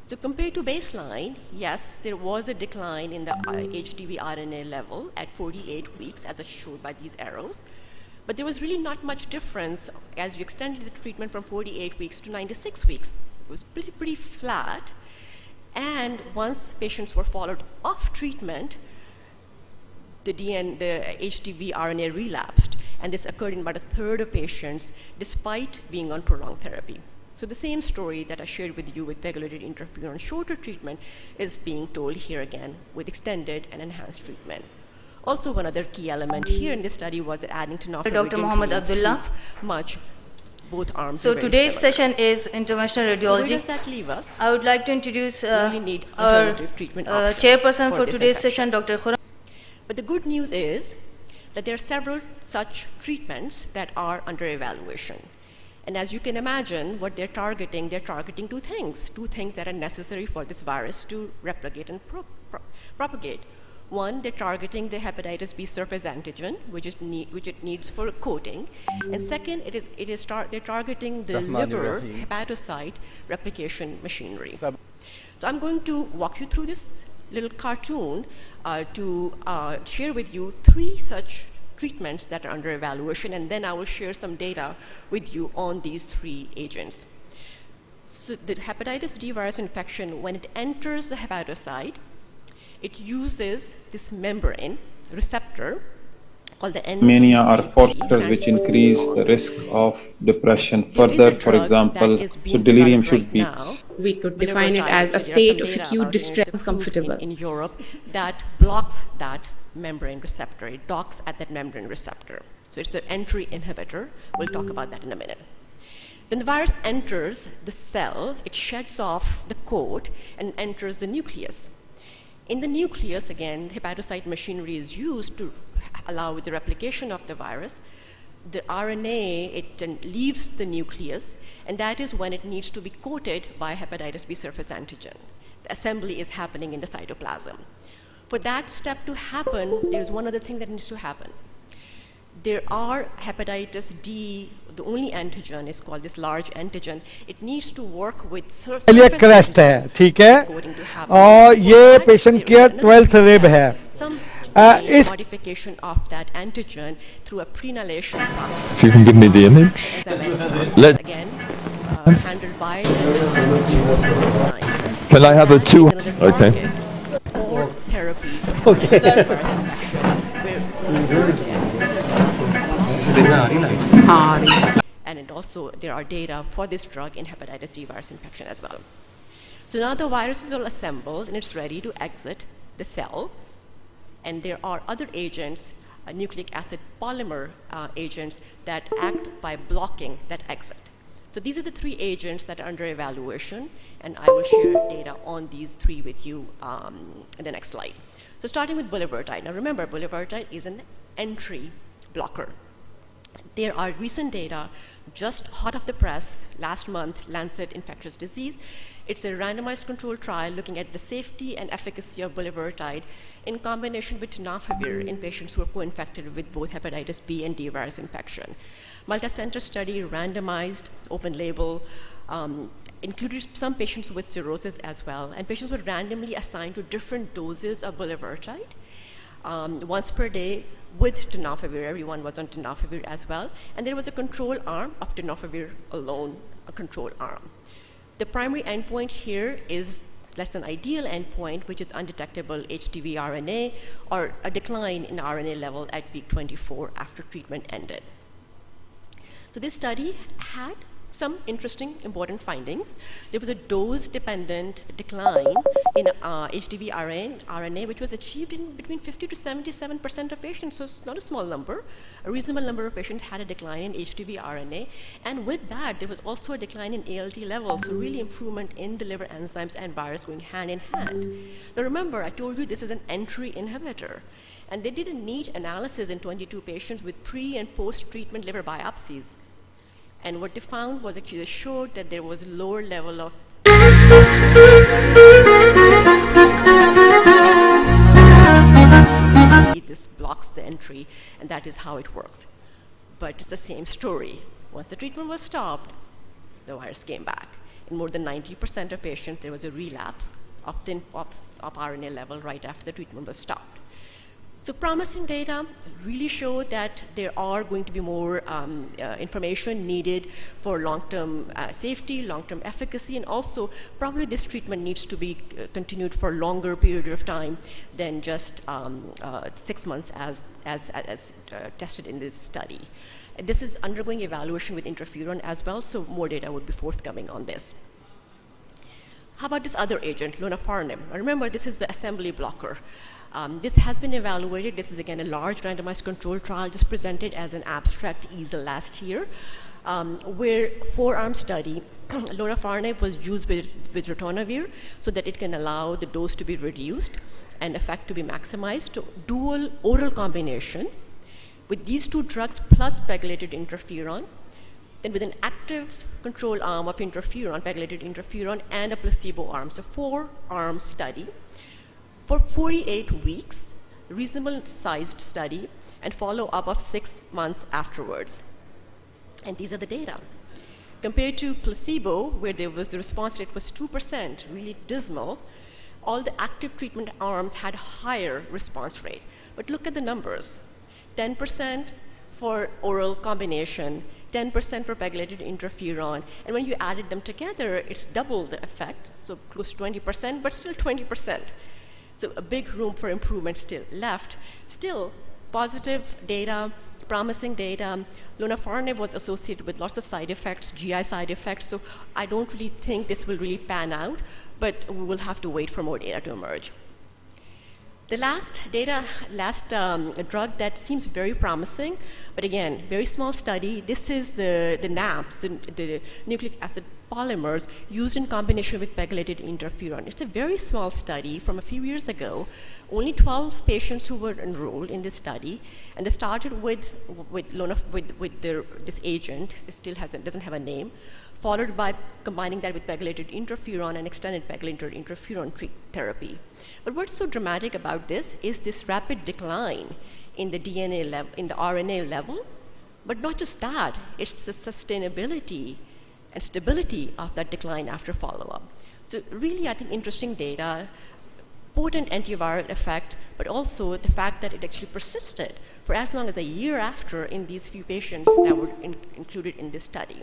So compared to baseline, yes, there was a decline in the HDV RNA level at 48 weeks, as showed by these arrows. But there was really not much difference as you extended the treatment from 48 weeks to 96 weeks. It was pretty flat. And once patients were followed off treatment, the HDV RNA relapsed. And this occurred in about a third of patients, despite being on prolonged therapy. So the same story that I shared with you with pegylated interferon shorter treatment is being told here again with extended and enhanced treatment. Also, one other key element here in this study was that adding tenofovir Dr. Mohammed Abdullah. Much, both arms. So today's session is interventional radiology. So where does that leave us? I would like to introduce really need our treatment chairperson for today's session, Dr. Khurram. But the good news is that there are several such treatments that are under evaluation. And as you can imagine, what they're targeting two things that are necessary for this virus to replicate and propagate. One, they're targeting the hepatitis B surface antigen, which it needs for coating. And second, they're targeting the liver hepatocyte replication machinery. So I'm going to walk you through this little cartoon to share with you 3 such treatments that are under evaluation, and then I will share some data with you on these 3 agents. So the hepatitis D virus infection, when it enters the hepatocyte, it uses this membrane receptor called the endoscopy. Mania are factors which increase the risk of depression further. For example, so delirium should be. We could define it as a state of acute distress, uncomfortable. In Europe, that blocks that membrane receptor. It docks at that membrane receptor. So it's an entry inhibitor. We'll talk about that in a minute. Then the virus enters the cell, it sheds off the coat and enters the nucleus. In the nucleus, again, hepatocyte machinery is used to allow the replication of the virus. The RNA, it then leaves the nucleus, and that is when it needs to be coated by hepatitis B surface antigen. The assembly is happening in the cytoplasm. For that step to happen, there's one other thing that needs to happen. There are hepatitis D, the only antigen is called this large antigen. It needs to work with लिए crust है, ठीक है, और ये patient की 12th rib है. Is modification of that antigen through a prenylation process. If you can give me the image. Let again handled by Can I have a two? Okay. For therapy. Okay. And it also, there are data for this drug in hepatitis D virus infection as well. So now the virus is all assembled and it's ready to exit the cell. And there are other agents, nucleic acid polymer agents, that act by blocking that exit. So these are the three agents that are under evaluation, and I will share data on these three with you in the next slide. So starting with bulevirtide. Now remember, bulevirtide is an entry blocker. There are recent data just hot off the press last month, Lancet Infectious Disease. It's a randomized controlled trial looking at the safety and efficacy of bulevirtide in combination with tenofovir in patients who are co-infected with both hepatitis B and D virus infection. Multi-center study, randomized, open label, included some patients with cirrhosis as well, and patients were randomly assigned to different doses of bulevirtide. Once per day with tenofovir. Everyone was on tenofovir as well. And there was a control arm of tenofovir alone, a control arm. The primary endpoint here is less than ideal endpoint, which is undetectable HDV RNA or a decline in RNA level at week 24 after treatment ended. So this study had some interesting, important findings. There was a dose-dependent decline in HDV RNA, which was achieved in between 50 to 77% of patients, so it's not a small number. A reasonable number of patients had a decline in HDV RNA, and with that, there was also a decline in ALT levels, so really improvement in the liver enzymes and virus going hand in hand. Now remember, I told you this is an entry inhibitor, and they did a neat analysis in 22 patients with pre- and post-treatment liver biopsies. And what they found was actually they showed that there was a lower level of this blocks the entry, and that is how it works. But it's the same story. Once the treatment was stopped, the virus came back. In more than 90% of patients, there was a relapse of RNA level right after the treatment was stopped. So promising data really show that there are going to be more information needed for long-term safety, long-term efficacy, and also probably this treatment needs to be continued for a longer period of time than just 6 months as tested in this study. This is undergoing evaluation with interferon as well, so more data would be forthcoming on this. How about this other agent, lonafarnib? Remember, this is the assembly blocker. This has been evaluated. This is again a large randomized controlled trial just presented as an abstract EASL last year, where 4-arm study, lonafarnib was used with ritonavir so that it can allow the dose to be reduced and effect to be maximized to dual oral combination with these two drugs plus pegylated interferon, then with an active control arm of interferon, pegylated interferon, and a placebo arm. So 4-arm study. For 48 weeks, reasonable sized study, and follow-up of 6 months afterwards. And these are the data. Compared to placebo, where there was the response rate was 2%, really dismal, all the active treatment arms had higher response rate. But look at the numbers. 10% for oral combination, 10% for pegylated interferon, and when you added them together, it's double the effect, so close to 20%, but still 20%. So a big room for improvement still left. Still, positive data, promising data. Lonafarnib was associated with lots of side effects, GI side effects, so I don't really think this will really pan out, but we will have to wait for more data to emerge. The last drug that seems very promising, but again, very small study. This is the NAPs, the nucleic acid polymers used in combination with pegylated interferon. It's a very small study from a few years ago. Only 12 patients who were enrolled in this study, and they started with this agent. It still doesn't have a name, followed by combining that with pegylated interferon and extended pegylated interferon therapy. But what's so dramatic about this is this rapid decline in the DNA level, in the RNA level. But not just that, it's the sustainability and stability of that decline after follow-up. So really, I think, interesting data, potent antiviral effect, but also the fact that it actually persisted for as long as a year after in these few patients that were included in this study.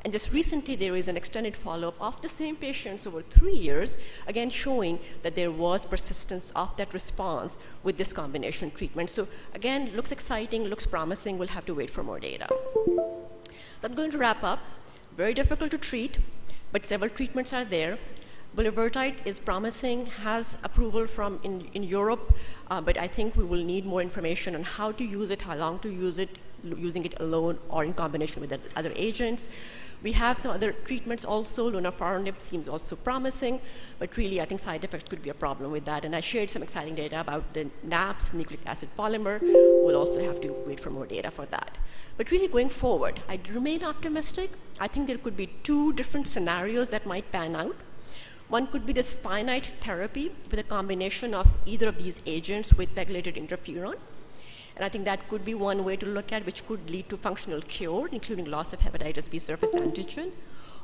And just recently, there is an extended follow-up of the same patients over 3 years, again showing that there was persistence of that response with this combination treatment. So again, looks exciting, looks promising. We'll have to wait for more data. So I'm going to wrap up. Very difficult to treat, but several treatments are there. Bulevirtide is promising, has approval from in Europe, but I think we will need more information on how to use it, how long to use it, using it alone or in combination with other agents. We have some other treatments also. Lonafarnib seems also promising, but really I think side effects could be a problem with that. And I shared some exciting data about the NAPs, nucleic acid polymer. We'll also have to wait for more data for that. But really going forward, I remain optimistic. I think there could be 2 different scenarios that might pan out. One could be this finite therapy with a combination of either of these agents with pegylated interferon. And I think that could be one way to look at, which could lead to functional cure, including loss of hepatitis B surface antigen.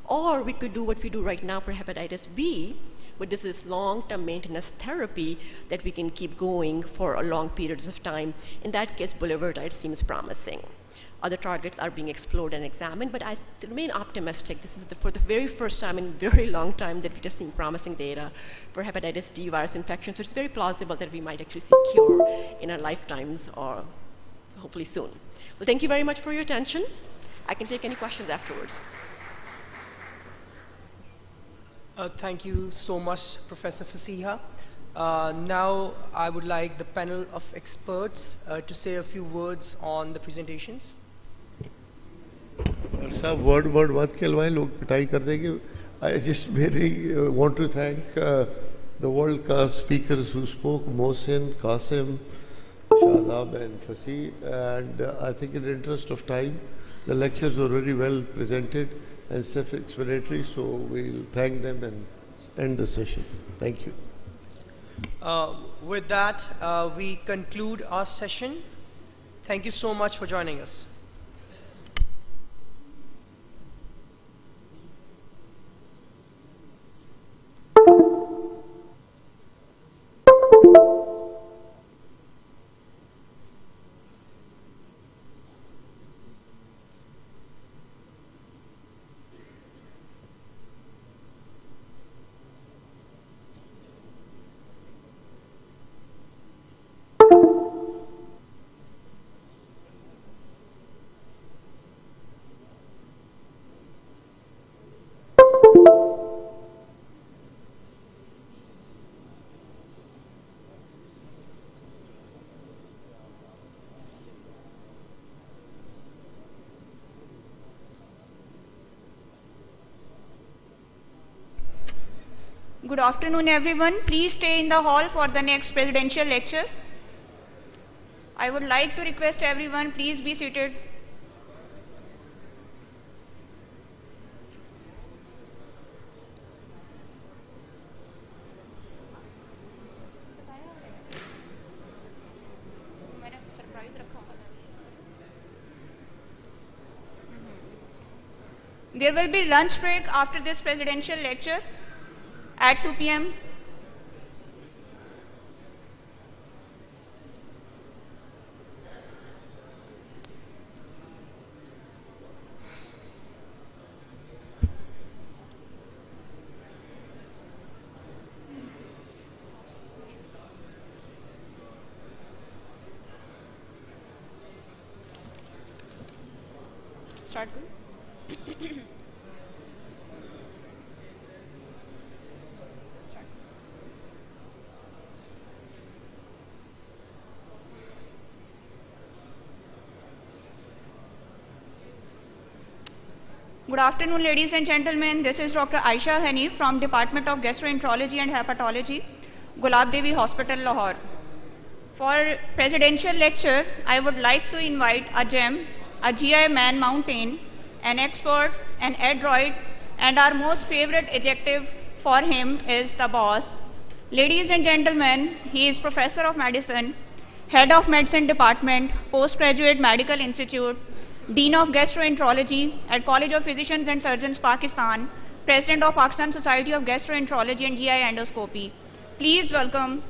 Or we could do what we do right now for hepatitis B, but this is long-term maintenance therapy that we can keep going for long periods of time. In that case, bulevirtide seems promising. Other targets are being explored and examined, but I remain optimistic. This is for the very first time in a very long time that we're just seeing promising data for hepatitis D virus infection. So it's very plausible that we might actually see cure in our lifetimes or hopefully soon. Well, thank you very much for your attention. I can take any questions afterwards. Thank you so much, Professor Fasiha. Now I would like the panel of experts to say a few words on the presentations. साहब word मत कहलवाएं लोग पिटाई कर देंगे. I just really want to thank the world-class speakers who spoke, Mohsin, Qasim, Shadab and Fasih, and I think in the interest of time, the lectures were very well presented and self-explanatory, so we'll thank them and end the session. Thank you. With that, we conclude our session. Thank you so much for joining us. Good afternoon, everyone. Please stay in the hall for the next presidential lecture. I would like to request everyone, please be seated. There will be lunch break after this presidential lecture at 2 p.m. Start good. Good afternoon, ladies and gentlemen. This is Dr. Aisha Hani from Department of Gastroenterology and Hepatology, Gulab Devi Hospital, Lahore. For presidential lecture, I would like to invite a gem, a GI man mountain, an expert, an adroit, and our most favorite adjective for him is the boss. Ladies and gentlemen, he is Professor of Medicine, Head of Medicine Department, Postgraduate Medical Institute, Dean of Gastroenterology at College of Physicians and Surgeons, Pakistan, President of Pakistan Society of Gastroenterology and GI Endoscopy. Please welcome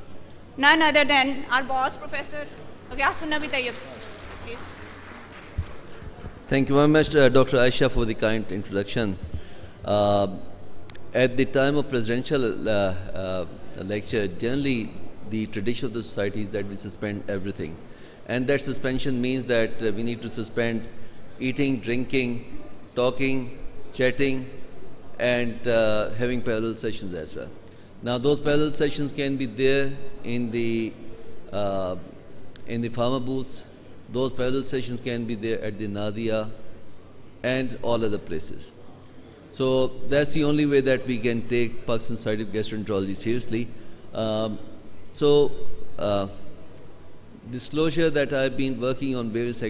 none other than our boss, Professor Ghassem Nabi Tayyib. Please. Thank you very much, Dr. Aisha, for the kind introduction. At the time of presidential lecture, generally the tradition of the society is that we suspend everything. And that suspension means that we need to suspend eating, drinking, talking, chatting, and having parallel sessions as well. Now, those parallel sessions can be there in the pharma booths. Those parallel sessions can be there at the Nadia and all other places. So that's the only way that we can take Pakistan Society of Gastroenterology seriously. Disclosure that I've been working on various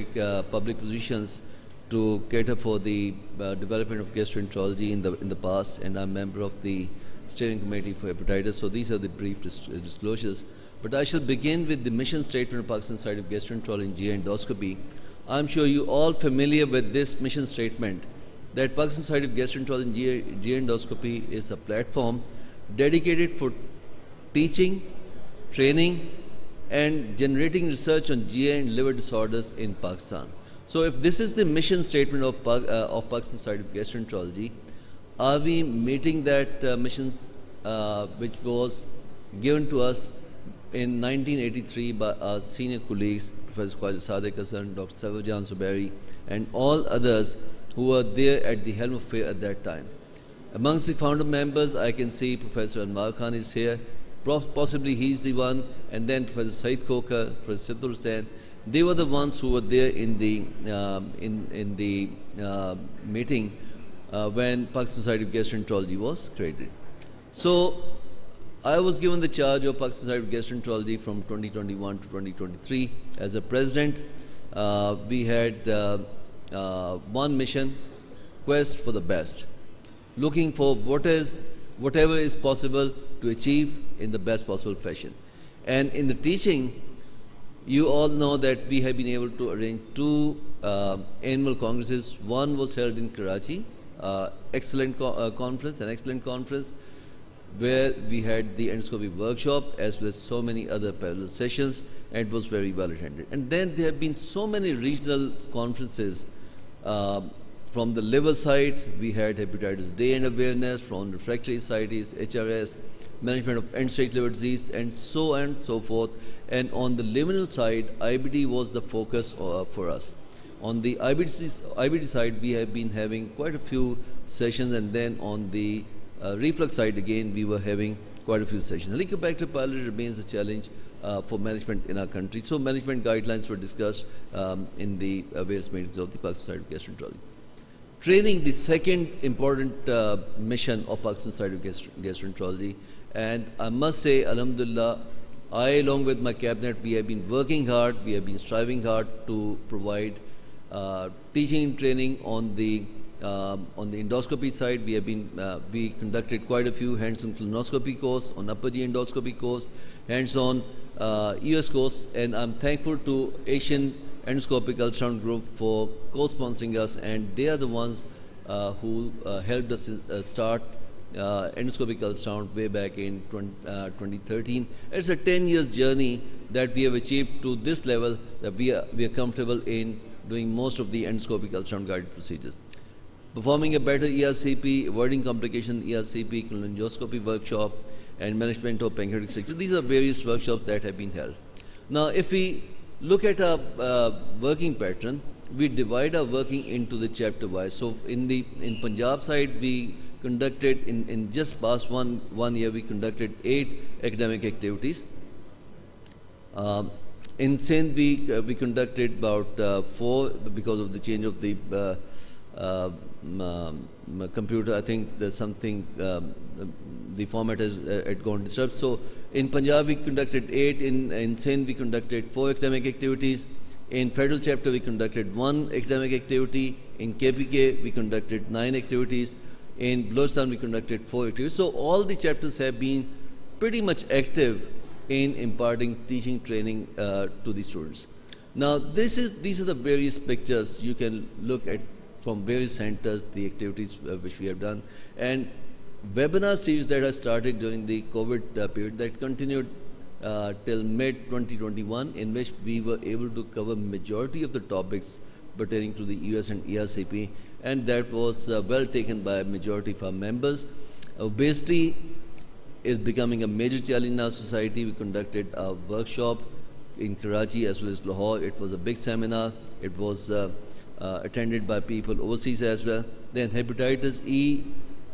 public positions to cater for the development of gastroenterology in the past, and I'm a member of the steering committee for hepatitis. So these are the brief disclosures. But I shall begin with the mission statement of Pakistan Society of Gastroenterology and GI Endoscopy. I'm sure you all familiar with this mission statement, that Pakistan Society of Gastroenterology and GI Endoscopy is a platform dedicated for teaching, training, and generating research on GI and liver disorders in Pakistan. So if this is the mission statement of Pakistan Society of Gastroenterology, are we meeting that mission which was given to us in 1983 by our senior colleagues, Professor Khwaja Sadiq Hasan, Dr. Sarwarjan Zubairi, and all others who were there at the helm of affairs at that time. Amongst the founder members, I can see Professor Anwar Khan is here. Possibly he's the one, and then Professor Said Khokar, Professor Siddur Hussain. They were the ones who were there in the meeting when Pakistan Society of Gastroenterology was created. So I was given the charge of Pakistan Society of Gastroenterology from 2021 to 2023 as a president. We had one mission, quest for the best, looking for whatever is possible to achieve in the best possible fashion. And in the teaching, you all know that we have been able to arrange two annual congresses. One was held in Karachi, an excellent conference, where we had the endoscopy workshop as well as so many other parallel sessions, and it was very well attended. And then there have been so many regional conferences. From the liver side, we had Hepatitis Day and awareness. From refractory side is HRS, management of end-stage liver disease, and so on and so forth. And on the liminal side, IBD was the focus for us. On the IBD side, we have been having quite a few sessions, and then on the reflux side, again, we were having quite a few sessions. Helicobacter pylori remains a challenge for management in our country. So management guidelines were discussed in the various meetings of the Pakistan Society of Gastroenterology. Training, the second important mission of Pakistan Society of Gastroenterology. And I must say, alhamdulillah, I, along with my cabinet, we have been working hard, we have been striving hard to provide teaching and training on the endoscopy side. We conducted quite a few hands-on colonoscopy course, on upper GI endoscopy course, hands-on US course, and I'm thankful to Asian Endoscopic Ultrasound Group for co-sponsoring us, and they are the ones who helped us start endoscopic ultrasound way back in 2013. It's a 10 years journey that we have achieved to this level that we are comfortable in doing most of the endoscopic ultrasound guided procedures. Performing a better ERCP, avoiding complication ERCP, colonoscopy workshop, and management of pancreatic structure. These are various workshops that have been held. Now, if we look at our working pattern, we divide our working into the chapter wise. So in Punjab side, we conducted in just past one year, we conducted 8 academic activities. In Sindh, we conducted about 4 because of the change of the computer, I think there's something, the format has gone disturbed. So in Punjab we conducted 8, in Sindh we conducted 4 academic activities, in Federal Chapter we conducted 1 academic activity, in KPK we conducted 9 activities, in Balochistan we conducted 4 activities. So all the chapters have been pretty much active in imparting teaching training to the students. Now these are the various pictures you can look at from various centers, the activities which we have done, and webinar series that I started during the COVID period that continued till mid-2021, in which we were able to cover majority of the topics pertaining to the US and ERCP, and that was well taken by a majority of our members. Obesity is becoming a major challenge in our society. We conducted a workshop in Karachi as well as Lahore. It was a big seminar. It was attended by people overseas as well. Then hepatitis E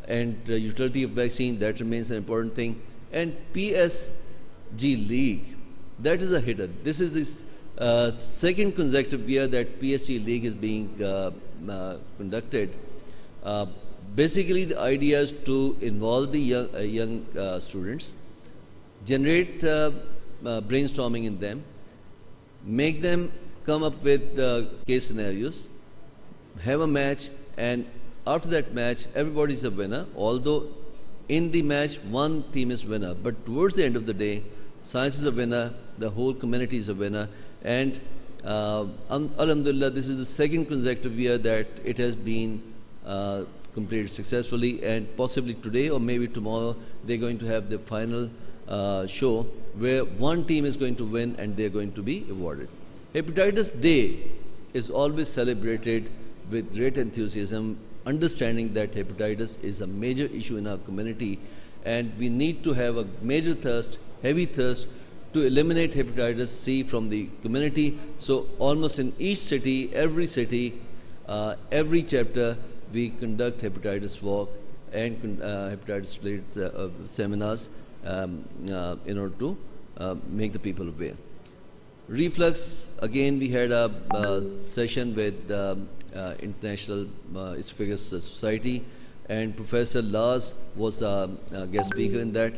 and utility of vaccine, that remains an important thing. And PSG League, that is a hitter. This is the second consecutive year that PSG League is being conducted. Basically, the idea is to involve the young students, generate brainstorming in them, make them come up with case scenarios, have a match, and after that match, everybody is a winner. Although in the match, one team is winner, but towards the end of the day, science is a winner, the whole community is a winner, and Alhamdulillah, this is the second consecutive year that it has been completed successfully, and possibly today or maybe tomorrow they're going to have the final show where one team is going to win and they're going to be awarded. Hepatitis Day is always celebrated with great enthusiasm, understanding that hepatitis is a major issue in our community, and we need to have a major thirst, heavy thirst, to eliminate hepatitis C from the community. So almost in each city, every every chapter, we conduct hepatitis walk and hepatitis related seminars in order to make the people aware. Reflux, again we had a session with International Esophagus Society, and Professor Lars was a guest speaker in that.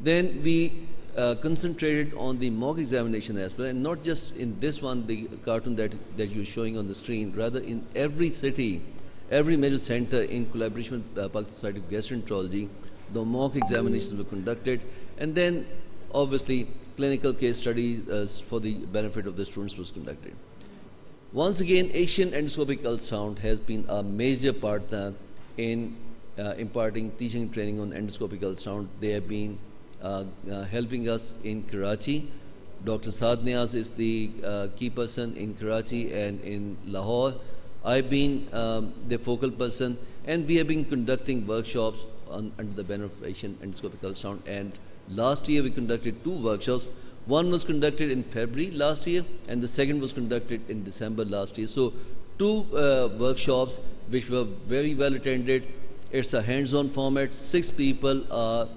Then we concentrated on the mock examination as well, and not just in this one, the cartoon that you're showing on the screen, rather in every city, every major center, in collaboration with Pakistan Society of Gastroenterology, the mock examinations were conducted, and then obviously clinical case studies for the benefit of the students was conducted. Once again, Asian Endoscopic Ultrasound has been a major partner in imparting teaching and training on endoscopic ultrasound. They have been helping us in Karachi. Dr. Saad Niaz is the key person in Karachi, and in Lahore I've been the focal person, and we have been conducting workshops under the banner of Asian Endoscopic Ultrasound. And last year we conducted 2 workshops. One was conducted in February last year, and the second was conducted in December last year. So 2 workshops which were very well attended. It's a hands-on format. 6 people are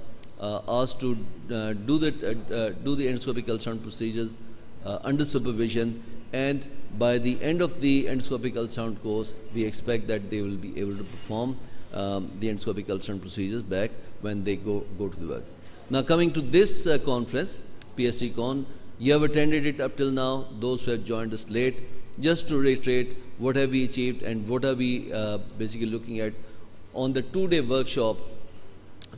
asked to do the endoscopic ultrasound procedures under supervision, and by the end of the endoscopic ultrasound course, we expect that they will be able to perform the endoscopic ultrasound procedures back when they go to the work. Now coming to this conference, PSG Con, you have attended it up till now. Those who have joined us late, just to reiterate what have we achieved and what are we basically looking at. On the 2-day workshop,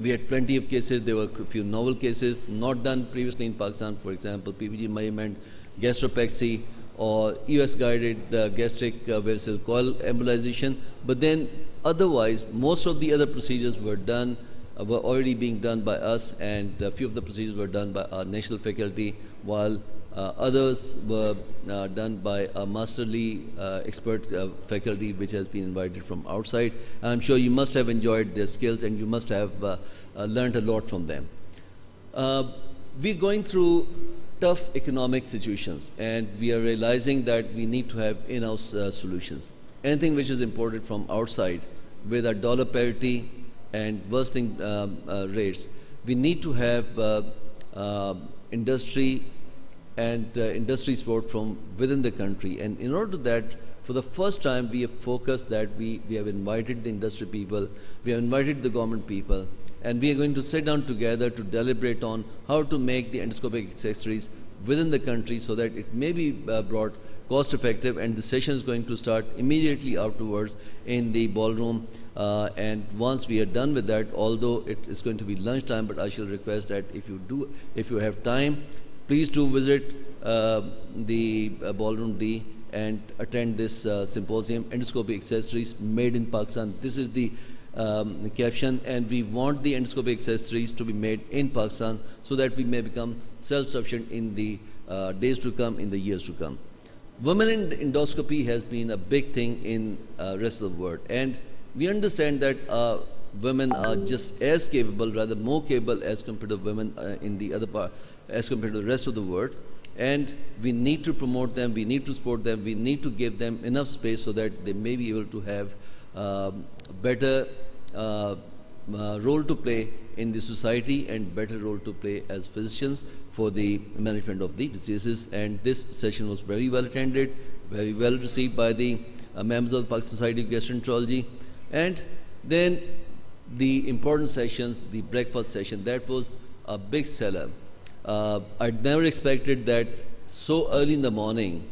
we had plenty of cases. There were a few novel cases not done previously in Pakistan, for example, PPG measurement, gastropexy, or US-guided gastric vesicle coil embolization. But then otherwise, most of the other procedures were done, were already being done by us, and a few of the procedures were done by our national faculty, while others were done by a masterly expert faculty which has been invited from outside. I'm sure you must have enjoyed their skills, and you must have learned a lot from them. We're going through tough economic situations, and we are realizing that we need to have in-house solutions. Anything which is imported from outside with our dollar parity and worsening rates, we need to have industry and industry support from within the country. And in order to that, for the first time, we have focused that we have invited the industry people, we have invited the government people, and we are going to sit down together to deliberate on how to make the endoscopic accessories within the country so that it may be brought cost effective, and the session is going to start immediately afterwards in the ballroom. And once we are done with that, although it is going to be lunchtime, but I shall request that if you have time, please do visit the ballroom D and attend this symposium, Endoscopy Accessories Made in Pakistan. This is the caption, and we want the endoscopic accessories to be made in Pakistan so that we may become self-sufficient in the days to come, in the years to come. Women in endoscopy has been a big thing in rest of the world, and we understand that women are just as capable, rather more capable as compared to women in the other part, as compared to the rest of the world. And we need to promote them, we need to support them, we need to give them enough space so that they may be able to have better role to play in the society and better role to play as physicians for the management of the diseases. And this session was very well attended, very well received by the members of the Pakistan Society of Gastroenterology. And then the important sessions, the breakfast session, that was a big seller. I'd never expected that so early in the morning,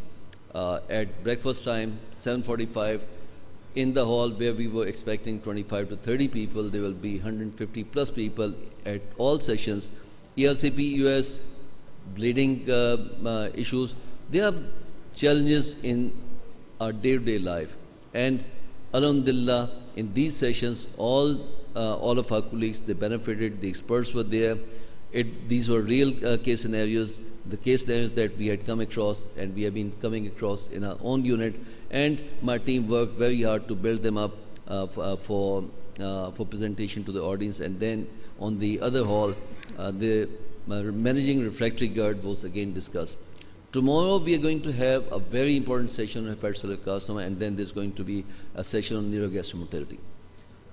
at breakfast time, 7:45, in the hall where we were expecting 25 to 30 people, there will be 150 plus people at all sessions. ERCP, US, bleeding issues, there are challenges in our day-to-day life. And alhamdulillah, in these sessions, all of our colleagues, they benefited, the experts were there. These were real case scenarios, the case scenarios that we had come across and we have been coming across in our own unit, and my team worked very hard to build them up for presentation to the audience. And then on the other hall, the managing refractory GERD was again discussed. Tomorrow we are going to have a very important session on hepatocellular carcinoma, and then there's going to be a session on neurogastromotility.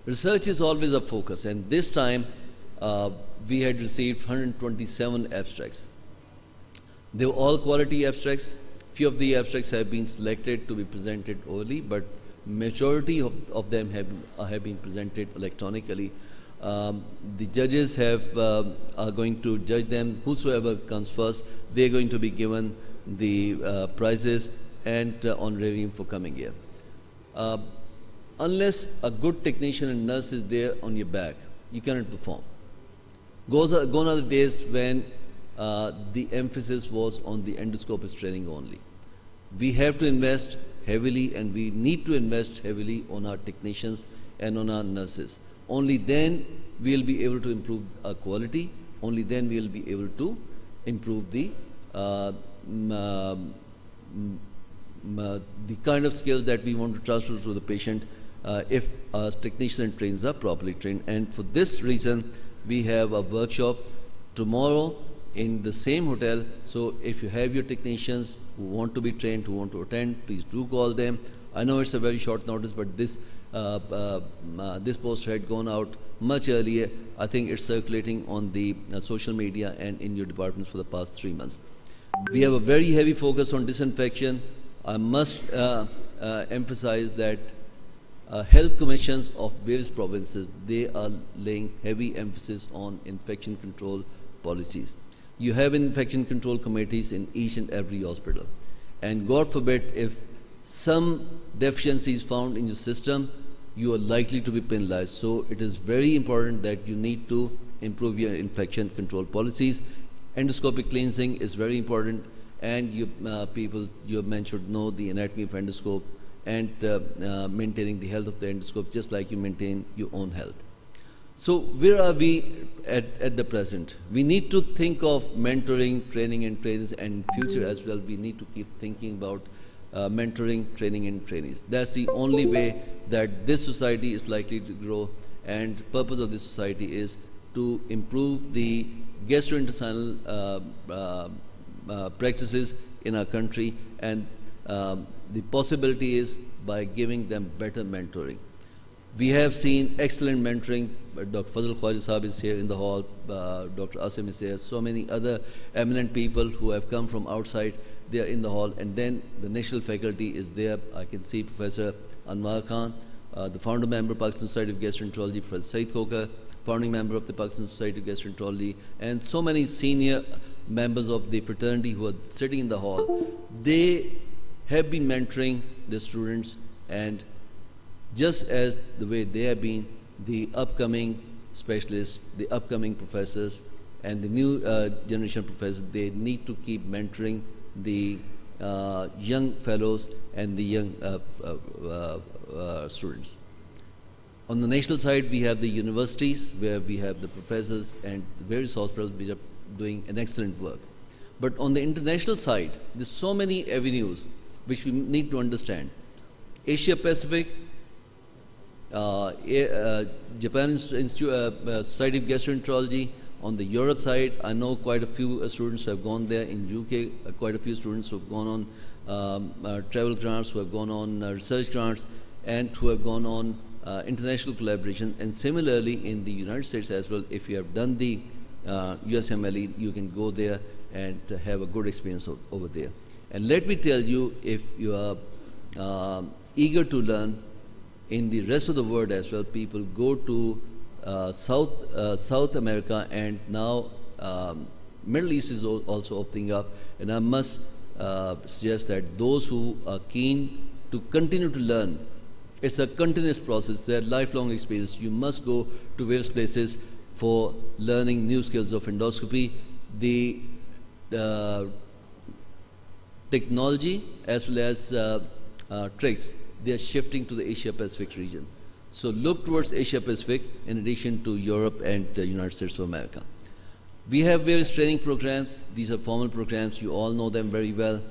Research is always a focus, and this time we had received 127 abstracts. They were all quality abstracts. Few of the abstracts have been selected to be presented orally, but majority of them have been presented electronically. The judges are going to judge them. Whosoever comes first, they're going to be given the prizes and honorarium for coming here. Unless a good technician and nurse is there on your back, you cannot perform. Gone are the days when the emphasis was on the endoscopist training only. We have to invest heavily, and we need to invest heavily on our technicians and on our nurses. Only then we'll be able to improve our quality. Only then we'll be able to improve the kind of skills that we want to transfer to the patient if our technicians and trainers are properly trained. And for this reason, we have a workshop tomorrow in the same hotel. So if you have your technicians who want to be trained, who want to attend, please do call them. I know it's a very short notice, but this poster had gone out much earlier. I think it's circulating on the social media and in your departments for the past 3 months. We have a very heavy focus on disinfection. I must emphasize that health commissions of various provinces, they are laying heavy emphasis on infection control policies. You have infection control committees in each and every hospital. And God forbid, if some deficiency is found in your system, you are likely to be penalized. So it is very important that you need to improve your infection control policies. Endoscopic cleansing is very important, and you men should know the anatomy of endoscope and maintaining the health of the endoscope just like you maintain your own health. So where are we at the present? We need to think of mentoring, training and trainees, and in future as well we need to keep thinking about mentoring, training and trainees. That's the only way that this society is likely to grow, and the purpose of this society is to improve the gastrointestinal practices in our country, and the possibility is by giving them better mentoring. We have seen excellent mentoring. Dr. Fazal Khwaja Sahab is here in the hall, Dr. Asim is here, so many other eminent people who have come from outside. they are in the hall, and then the national faculty is there. I can see Professor Anwar Khan, the founder member of Pakistan Society of Gastroenterology, Professor Saeed Khoka, founding member of the Pakistan Society of Gastroenterology, and so many senior members of the fraternity who are sitting in the hall. They have been mentoring the students, and just as the way they have been, the upcoming specialists, the upcoming professors, and the new generation of professors, they need to keep mentoring the young fellows and the young students. On the national side, we have the universities where we have the professors and the various hospitals which are doing an excellent work. But on the international side, there's so many avenues which we need to understand. Asia Pacific, Japan Society of Gastroenterology. On the Europe side, I know quite a few students who have gone there. In UK, quite a few students who have gone on travel grants, who have gone on research grants, and who have gone on international collaboration. And similarly, in the United States as well, if you have done the USMLE, you can go there and have a good experience over there. And let me tell you, if you are eager to learn, in the rest of the world as well, people go to South America, and now Middle East is also opening up. And I must suggest that those who are keen to continue to learn, it's a continuous process, it's a lifelong experience. You must go to various places for learning new skills of endoscopy. The technology as well as tricks, they are shifting to the Asia Pacific region. So look towards Asia Pacific in addition to Europe and the United States of America. We have various training programs. These are formal programs. You all know them very well.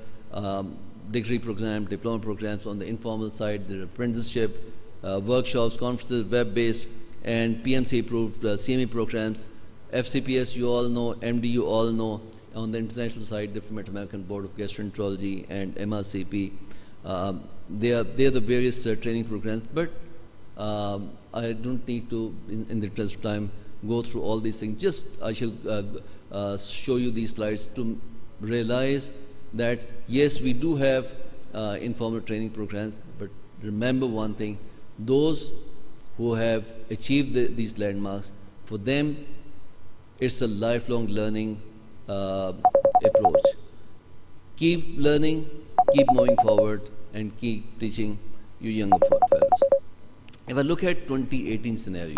Degree program, diploma programs. On the informal side, there are apprenticeship, workshops, conferences, web-based, and PMC-approved CME programs. FCPS, you all know. MD, you all know. On the international side, the American Board of Gastroenterology and MRCP. They are the various training programs, but I don't need to, in the interest of time, go through all these things. Just I shall show you these slides to realize that yes, we do have informal training programs, but remember one thing: those who have achieved these landmarks, for them, it's a lifelong learning approach. Keep learning, keep moving forward, and keep teaching you younger fellows. If I look at 2018 scenario,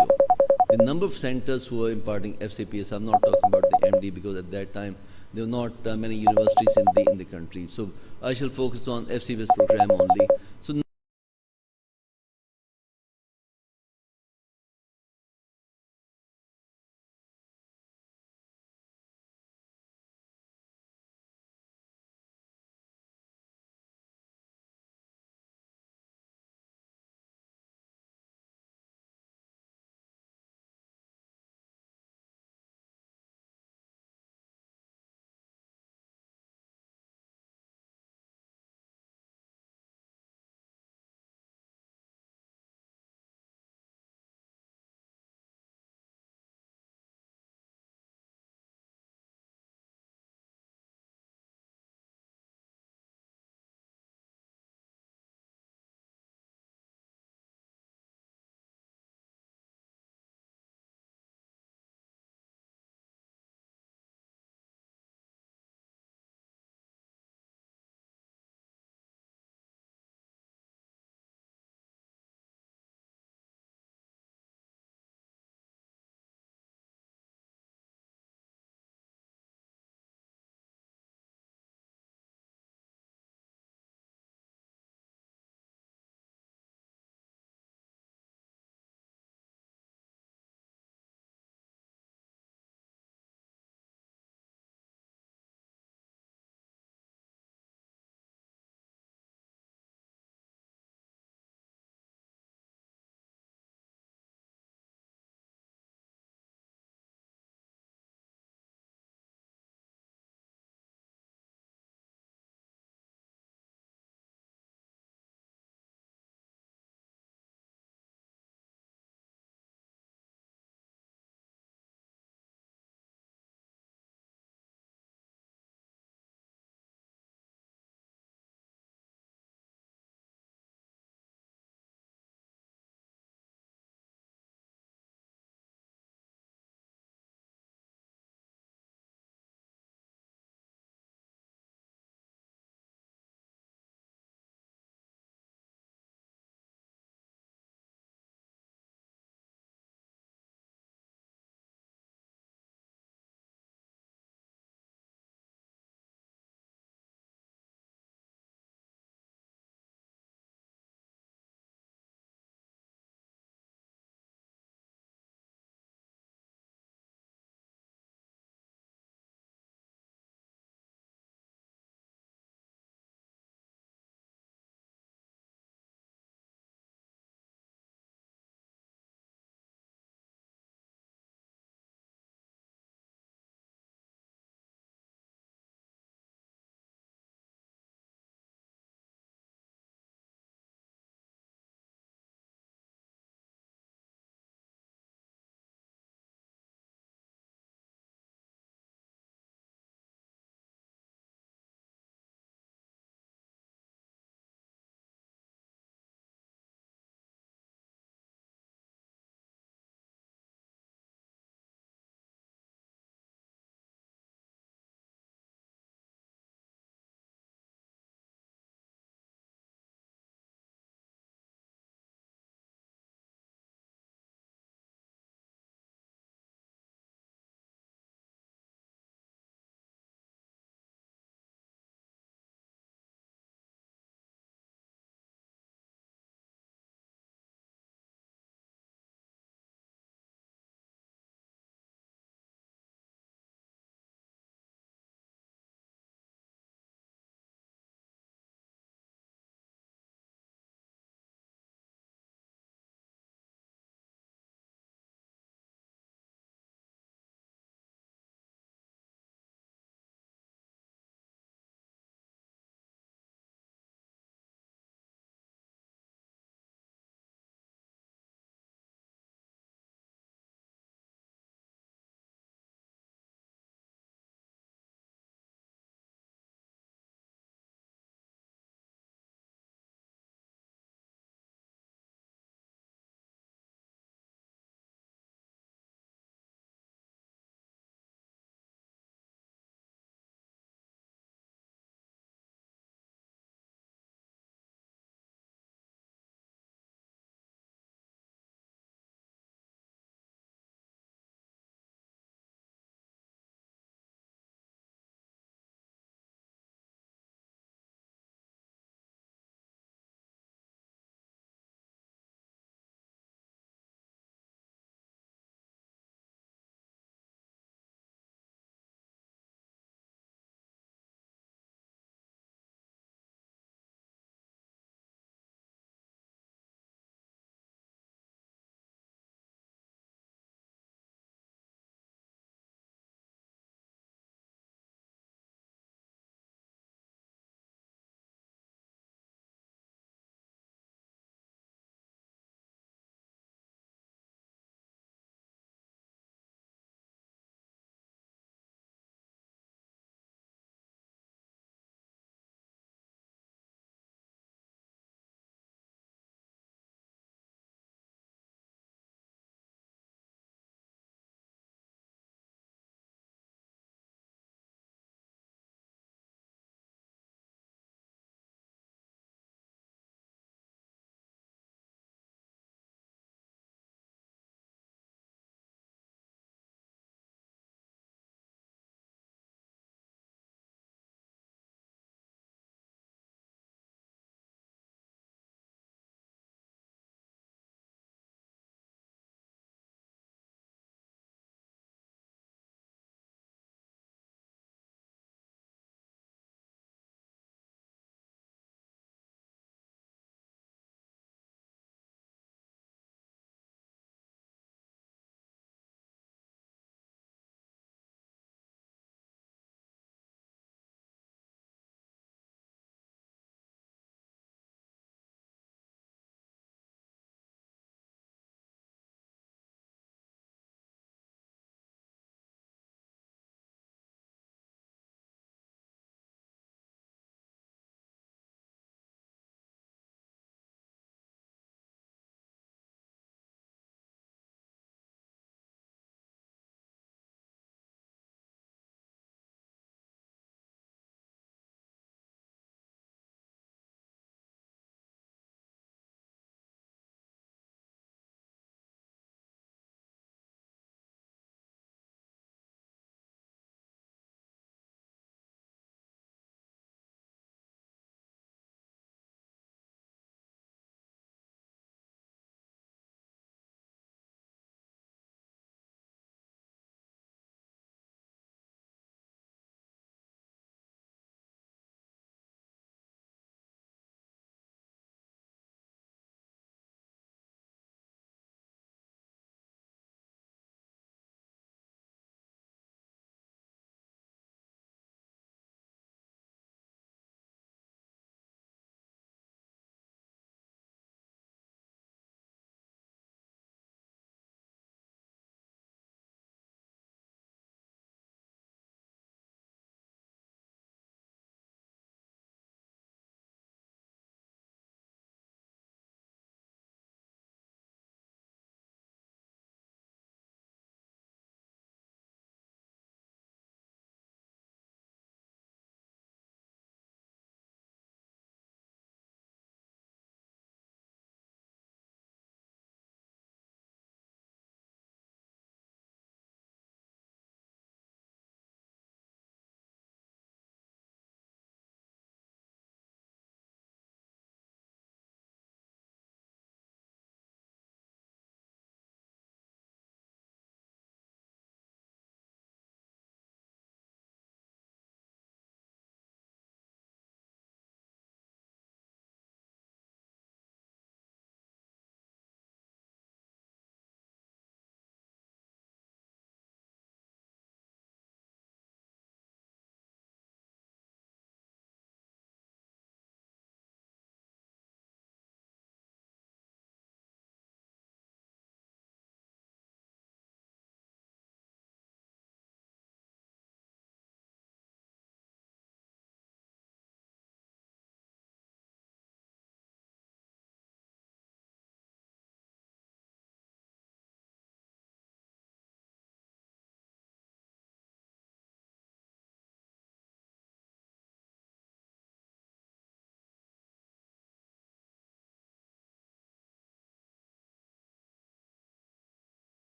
the number of centers who are imparting FCPS, I'm not talking about the MD because at that time there were not many universities in the country. So I shall focus on FCPS program only. So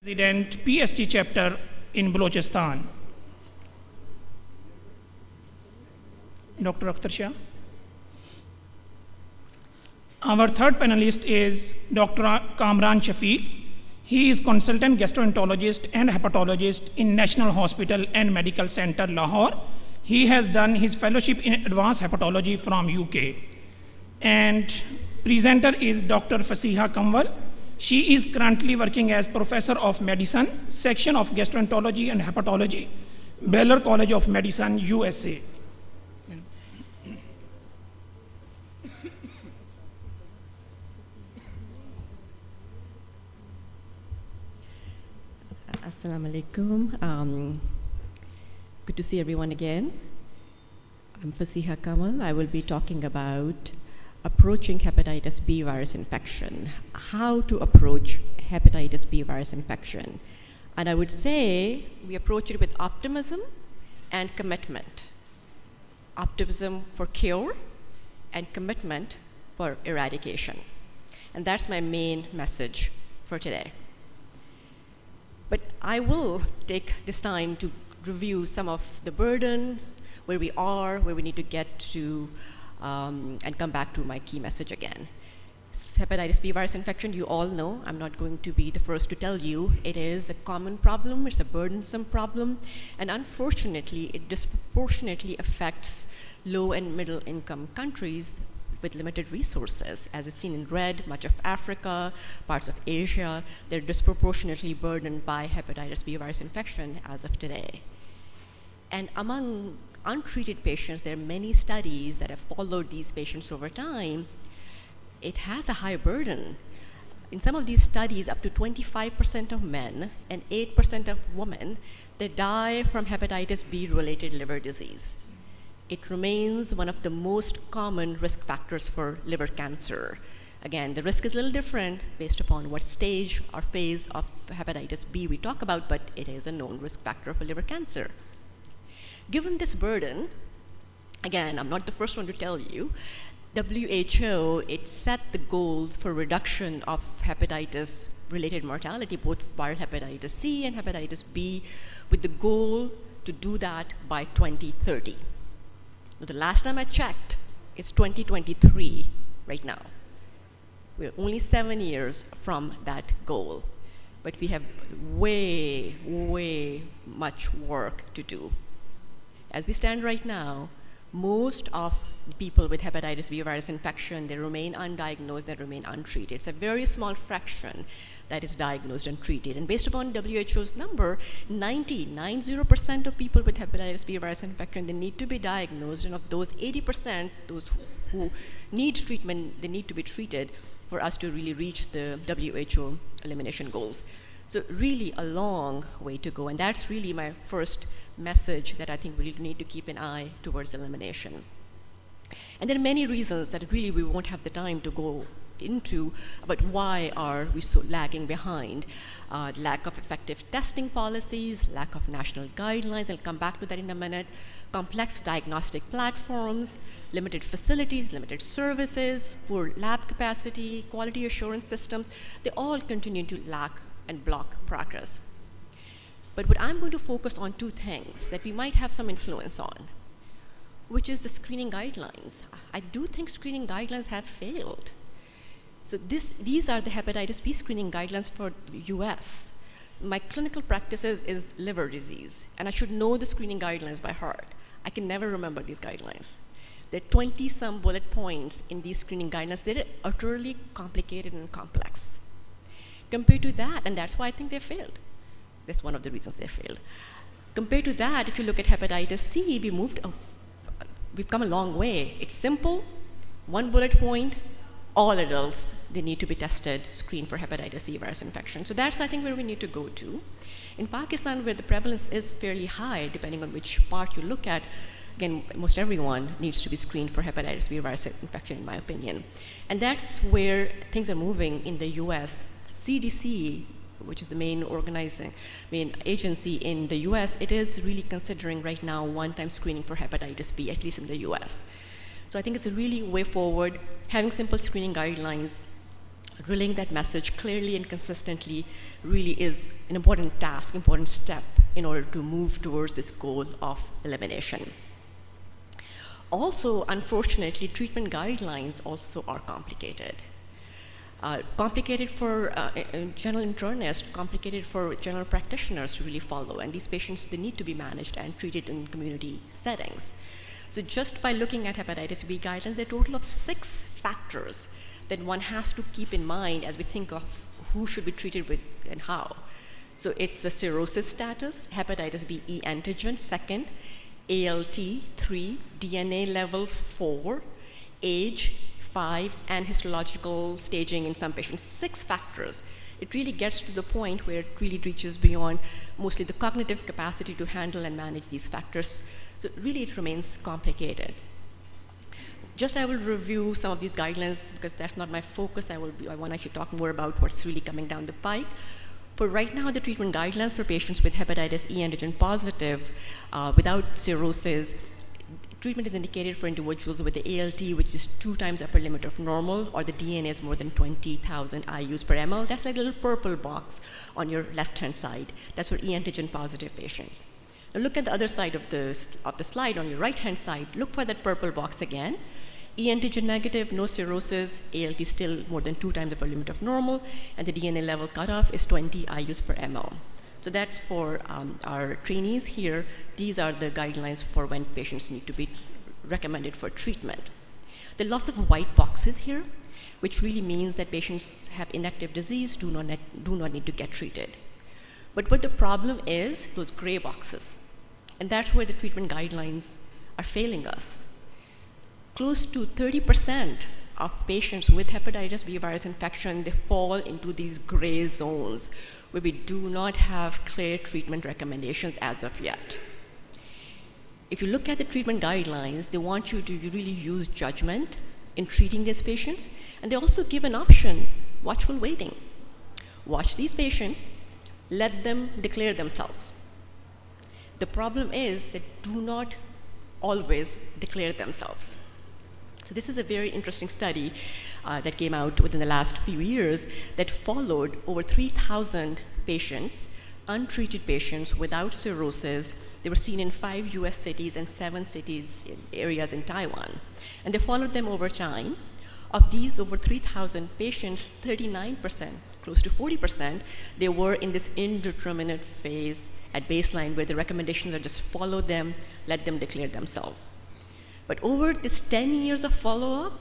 President PST chapter in Balochistan. Dr. Akhtar Shah. Our third panelist is Dr. Kamran Shafiq. He is consultant gastroenterologist and hepatologist in National Hospital and Medical Center, Lahore. He has done his fellowship in advanced hepatology from UK. And presenter is Dr. Fasiha Kanwar. She is currently working as Professor of Medicine, Section of Gastroenterology and Hepatology, Baylor College of Medicine, USA. Assalamu alaikum. Good to see everyone again. I'm Fasiha Kamal. I will be talking about approaching hepatitis B virus infection, how to approach hepatitis B virus infection. And I would say we approach it with optimism and commitment. Optimism for cure and commitment for eradication. And that's my main message for today. But I will take this time to review some of the burdens, where we are, where we need to get to, and come back to my key message again. Hepatitis B virus infection, you all know, I'm not going to be the first to tell you, it is a common problem, it's a burdensome problem, and unfortunately, it disproportionately affects low and middle income countries with limited resources. As is seen in red, much of Africa, parts of Asia, they're disproportionately burdened by hepatitis B virus infection as of today. And among untreated patients, there are many studies that have followed these patients over time. It has a high burden. In some of these studies, up to 25% of men and 8% of women, they die from hepatitis B-related liver disease. It remains one of the most common risk factors for liver cancer. Again, the risk is a little different based upon what stage or phase of hepatitis B we talk about, but it is a known risk factor for liver cancer. Given this burden, again, I'm not the first one to tell you, WHO, it set the goals for reduction of hepatitis-related mortality, both viral hepatitis C and hepatitis B, with the goal to do that by 2030. The last time I checked, it's 2023 right now. We're only 7 years from that goal, but we have way, way much work to do. As we stand right now, most of people with hepatitis B virus infection, they remain undiagnosed, they remain untreated. It's a very small fraction that is diagnosed and treated. And based upon WHO's number, 90% of people with hepatitis B virus infection, they need to be diagnosed. And of those 80%, those who need treatment, they need to be treated for us to really reach the WHO elimination goals. So really a long way to go. And that's really my first message that I think we need to keep an eye towards elimination. And there are many reasons that really we won't have the time to go into about why are we so lagging behind. Lack of effective testing policies, lack of national guidelines, I'll come back to that in a minute, complex diagnostic platforms, limited facilities, limited services, poor lab capacity, quality assurance systems, they all continue to lack and block progress. But what I'm going to focus on two things that we might have some influence on, which is the screening guidelines. I do think screening guidelines have failed. So these are the hepatitis B screening guidelines for the US. My clinical practice is liver disease, and I should know the screening guidelines by heart. I can never remember these guidelines. There are 20-some bullet points in these screening guidelines. They're utterly complicated and complex. Compared to that, and that's why I think they failed. That's one of the reasons they failed. Compared to that, if you look at hepatitis C, we've come a long way. It's simple, one bullet point, all adults, they need to be tested, screened for hepatitis C virus infection. So that's, I think, where we need to go to. In Pakistan, where the prevalence is fairly high, depending on which part you look at, again, most everyone needs to be screened for hepatitis B virus infection, in my opinion. And that's where things are moving in the US. CDC, which is the main agency in the US, it is really considering right now one-time screening for hepatitis B, at least in the US. So I think it's a really way forward, having simple screening guidelines, relaying that message clearly and consistently really is an important task, important step in order to move towards this goal of elimination. Also, unfortunately, treatment guidelines also are complicated. Complicated for general internists, complicated for general practitioners to really follow, and these patients, they need to be managed and treated in community settings. So just by looking at hepatitis B guidelines, there are a total of 6 factors that one has to keep in mind as we think of who should be treated with and how. So it's the cirrhosis status, hepatitis B E antigen, 2nd, ALT, 3, DNA level, 4, age, 5, and histological staging in some patients, 6 factors. It really gets to the point where it really reaches beyond mostly the cognitive capacity to handle and manage these factors. So really it remains complicated. Just I will review some of these guidelines because that's not my focus. I want to actually talk more about what's really coming down the pike. For right now, the treatment guidelines for patients with hepatitis E antigen positive without cirrhosis, treatment is indicated for individuals with the ALT, which is 2 times upper limit of normal, or the DNA is more than 20,000 IUs per ml. That's like a little purple box on your left-hand side. That's for E antigen positive patients. Now look at the other side of the slide. On your right-hand side, look for that purple box again. E antigen negative, no cirrhosis, ALT still more than 2 times the upper limit of normal, and the DNA level cutoff is 20 IUs per ml. So that's for our trainees here. These are the guidelines for when patients need to be recommended for treatment. There are lots of white boxes here, which really means that patients have inactive disease, do not need to get treated. But what the problem is, those gray boxes. And that's where the treatment guidelines are failing us. Close to 30% of patients with hepatitis B virus infection, they fall into these gray zones where we do not have clear treatment recommendations as of yet. If you look at the treatment guidelines, they want you to really use judgment in treating these patients, and they also give an option, watchful waiting. Watch these patients, let them declare themselves. The problem is they do not always declare themselves. So this is a very interesting study that came out within the last few years that followed over 3,000 patients, untreated patients without cirrhosis. They were seen in 5 US cities and 7 cities in areas in Taiwan. And they followed them over time. Of these over 3,000 patients, 39%, close to 40%, they were in this indeterminate phase at baseline where the recommendations are just follow them, let them declare themselves. But over this 10 years of follow-up,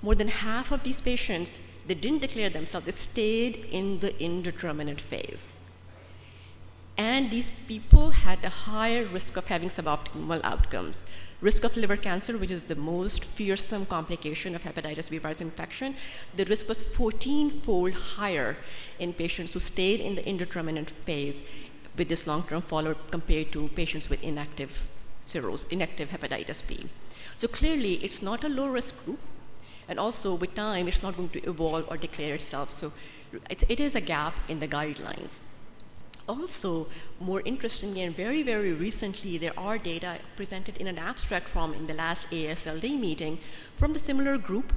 more than half of these patients, they didn't declare themselves, they stayed in the indeterminate phase. And these people had a higher risk of having suboptimal outcomes. Risk of liver cancer, which is the most fearsome complication of hepatitis B virus infection, the risk was 14-fold higher in patients who stayed in the indeterminate phase with this long-term follow-up compared to patients with inactive cirrhosis, inactive hepatitis B. So clearly, it's not a low-risk group, and also with time, it's not going to evolve or declare itself. So it is a gap in the guidelines. Also, more interestingly and very, very recently, there are data presented in an abstract form in the last AASLD meeting from the similar group,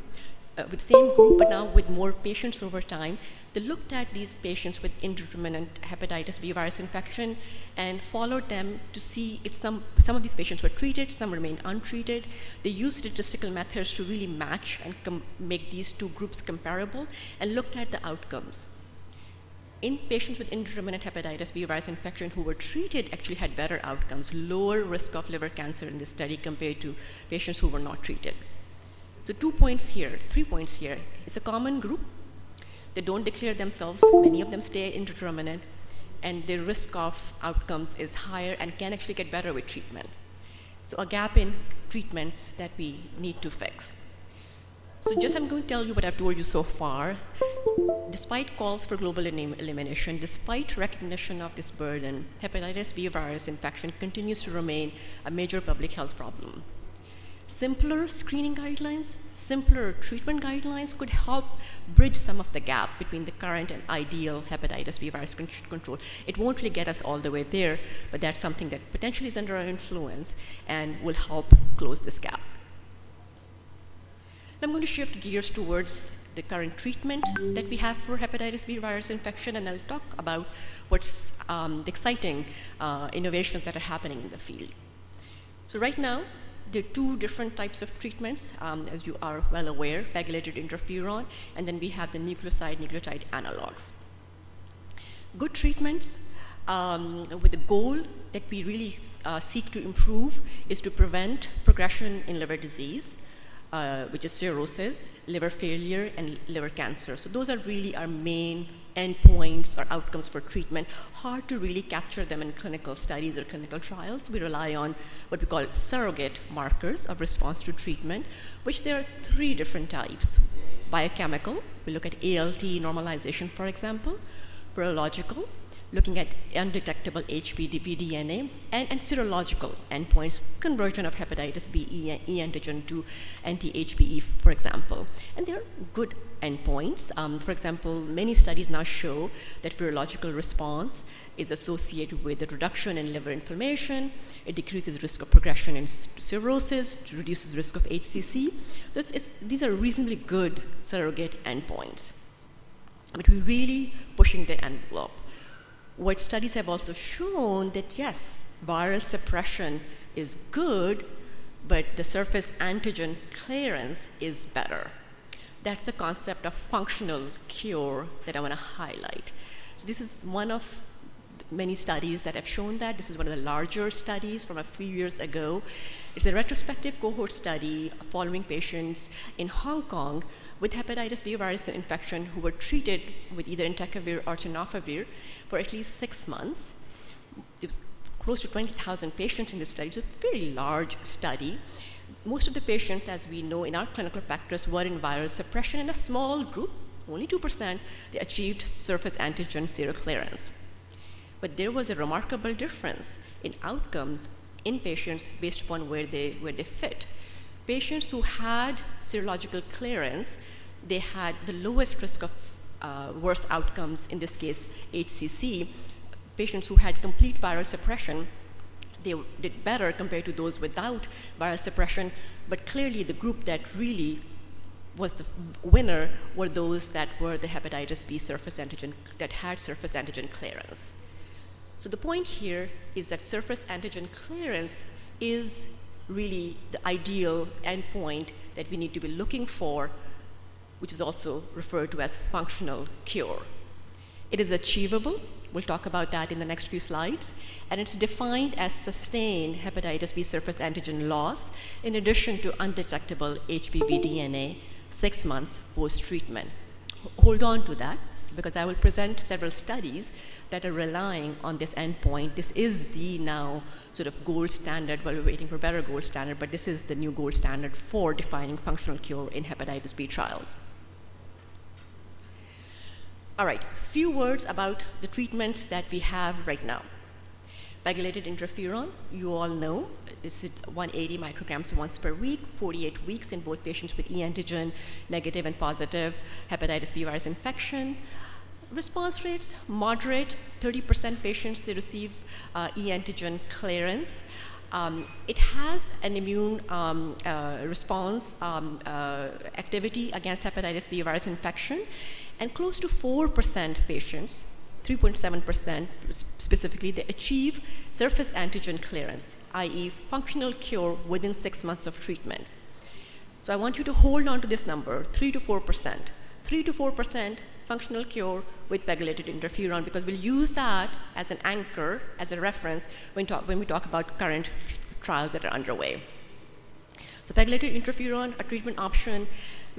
with the same group, but now with more patients over time. They looked at these patients with indeterminate hepatitis B virus infection and followed them to see if some of these patients were treated, some remained untreated. They used statistical methods to really match and make these 2 groups comparable and looked at the outcomes. In patients with indeterminate hepatitis B virus infection who were treated actually had better outcomes, lower risk of liver cancer in this study compared to patients who were not treated. So 3 points here. It's a common group. They don't declare themselves. Many of them stay indeterminate, and the risk of outcomes is higher and can actually get better with treatment. So a gap in treatments that we need to fix. So just I'm going to tell you what I've told you so far. Despite calls for global elimination, despite recognition of this burden, hepatitis B virus infection continues to remain a major public health problem. Simpler screening guidelines, simpler treatment guidelines could help bridge some of the gap between the current and ideal hepatitis B virus control. It won't really get us all the way there, but that's something that potentially is under our influence and will help close this gap. I'm going to shift gears towards the current treatment that we have for hepatitis B virus infection, and I'll talk about what's the exciting innovations that are happening in the field. So right now, there are two different types of treatments, as you are well aware, pegylated interferon, and then we have the nucleoside-nucleotide analogs. Good treatments with the goal that we really seek to improve is to prevent progression in liver disease, which is cirrhosis, liver failure, and liver cancer. So those are really our main endpoints or outcomes for treatment. Hard to really capture them in clinical studies or clinical trials. We rely on what we call surrogate markers of response to treatment, which there are three different types. Biochemical, we look at ALT normalization, for example. Virological, looking at undetectable HBV DNA, and serological endpoints, conversion of hepatitis B e antigen to anti-HBe, for example. And they're good endpoints. For example, many studies now show that virological response is associated with a reduction in liver inflammation. It decreases risk of progression in cirrhosis, reduces risk of HCC. So these are reasonably good surrogate endpoints. But we're really pushing the envelope. What studies have also shown that yes, viral suppression is good, but the surface antigen clearance is better. That's the concept of functional cure that I want to highlight. So this is one of many studies that have shown that. This is one of the larger studies from a few years ago. It's a retrospective cohort study following patients in Hong Kong with hepatitis B virus infection who were treated with either entecavir or tenofovir for at least 6 months. It was close to 20,000 patients in this study. It's a very large study. Most of the patients, as we know in our clinical practice, were in viral suppression. In a small group, only 2%, they achieved surface antigen seroclearance. But there was a remarkable difference in outcomes in patients based upon where they fit. Patients who had serological clearance, they had the lowest risk of worse outcomes, in this case HCC. Patients who had complete viral suppression, they did better compared to those without viral suppression, but clearly the group that really was the winner were those that were the hepatitis B surface antigen, that had surface antigen clearance. So the point here is that surface antigen clearance is really the ideal endpoint that we need to be looking for, which is also referred to as functional cure. It is achievable. We'll talk about that in the next few slides. And it's defined as sustained hepatitis B surface antigen loss in addition to undetectable HBV DNA 6 months post-treatment. Hold on to that, because I will present several studies that are relying on this endpoint. This is the now sort of gold standard, while we're waiting for better gold standard, but this is the new gold standard for defining functional cure in hepatitis B trials. All right, few words about the treatments that we have right now. Pegylated interferon, you all know, it's 180 micrograms once per week, 48 weeks in both patients with e antigen negative and positive hepatitis B virus infection. Response rates, moderate, 30% patients, they receive e antigen clearance. It has an immune response activity against hepatitis B virus infection, and close to 4% patients, 3.7% specifically, they achieve surface antigen clearance, i.e. functional cure within 6 months of treatment. So I want you to hold on to this number, 3 to 4%. 3 to 4% functional cure with pegylated interferon, because we'll use that as an anchor, as a reference when we talk about current trials that are underway. So pegylated interferon, a treatment option.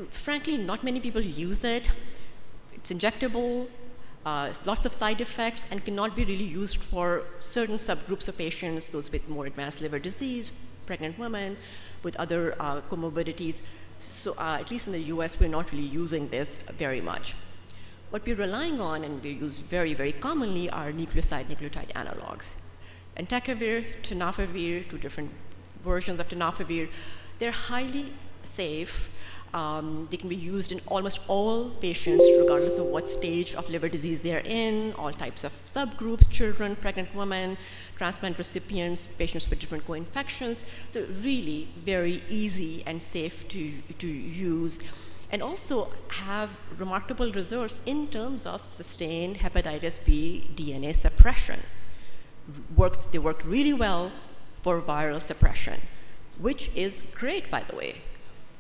Frankly, not many people use it. It's injectable, lots of side effects, and cannot be really used for certain subgroups of patients, those with more advanced liver disease, pregnant women with other comorbidities. So at least in the US, we're not really using this very much. What we're relying on, and we use very, very commonly, are nucleoside-nucleotide analogs. Entecavir, tenofovir, two different versions of tenofovir, they're highly safe. They can be used in almost all patients, regardless of what stage of liver disease they're in, all types of subgroups, children, pregnant women, transplant recipients, patients with different co-infections. So really very easy and safe to use. and also have remarkable results in terms of sustained hepatitis B DNA suppression. They worked really well for viral suppression, which is great, by the way.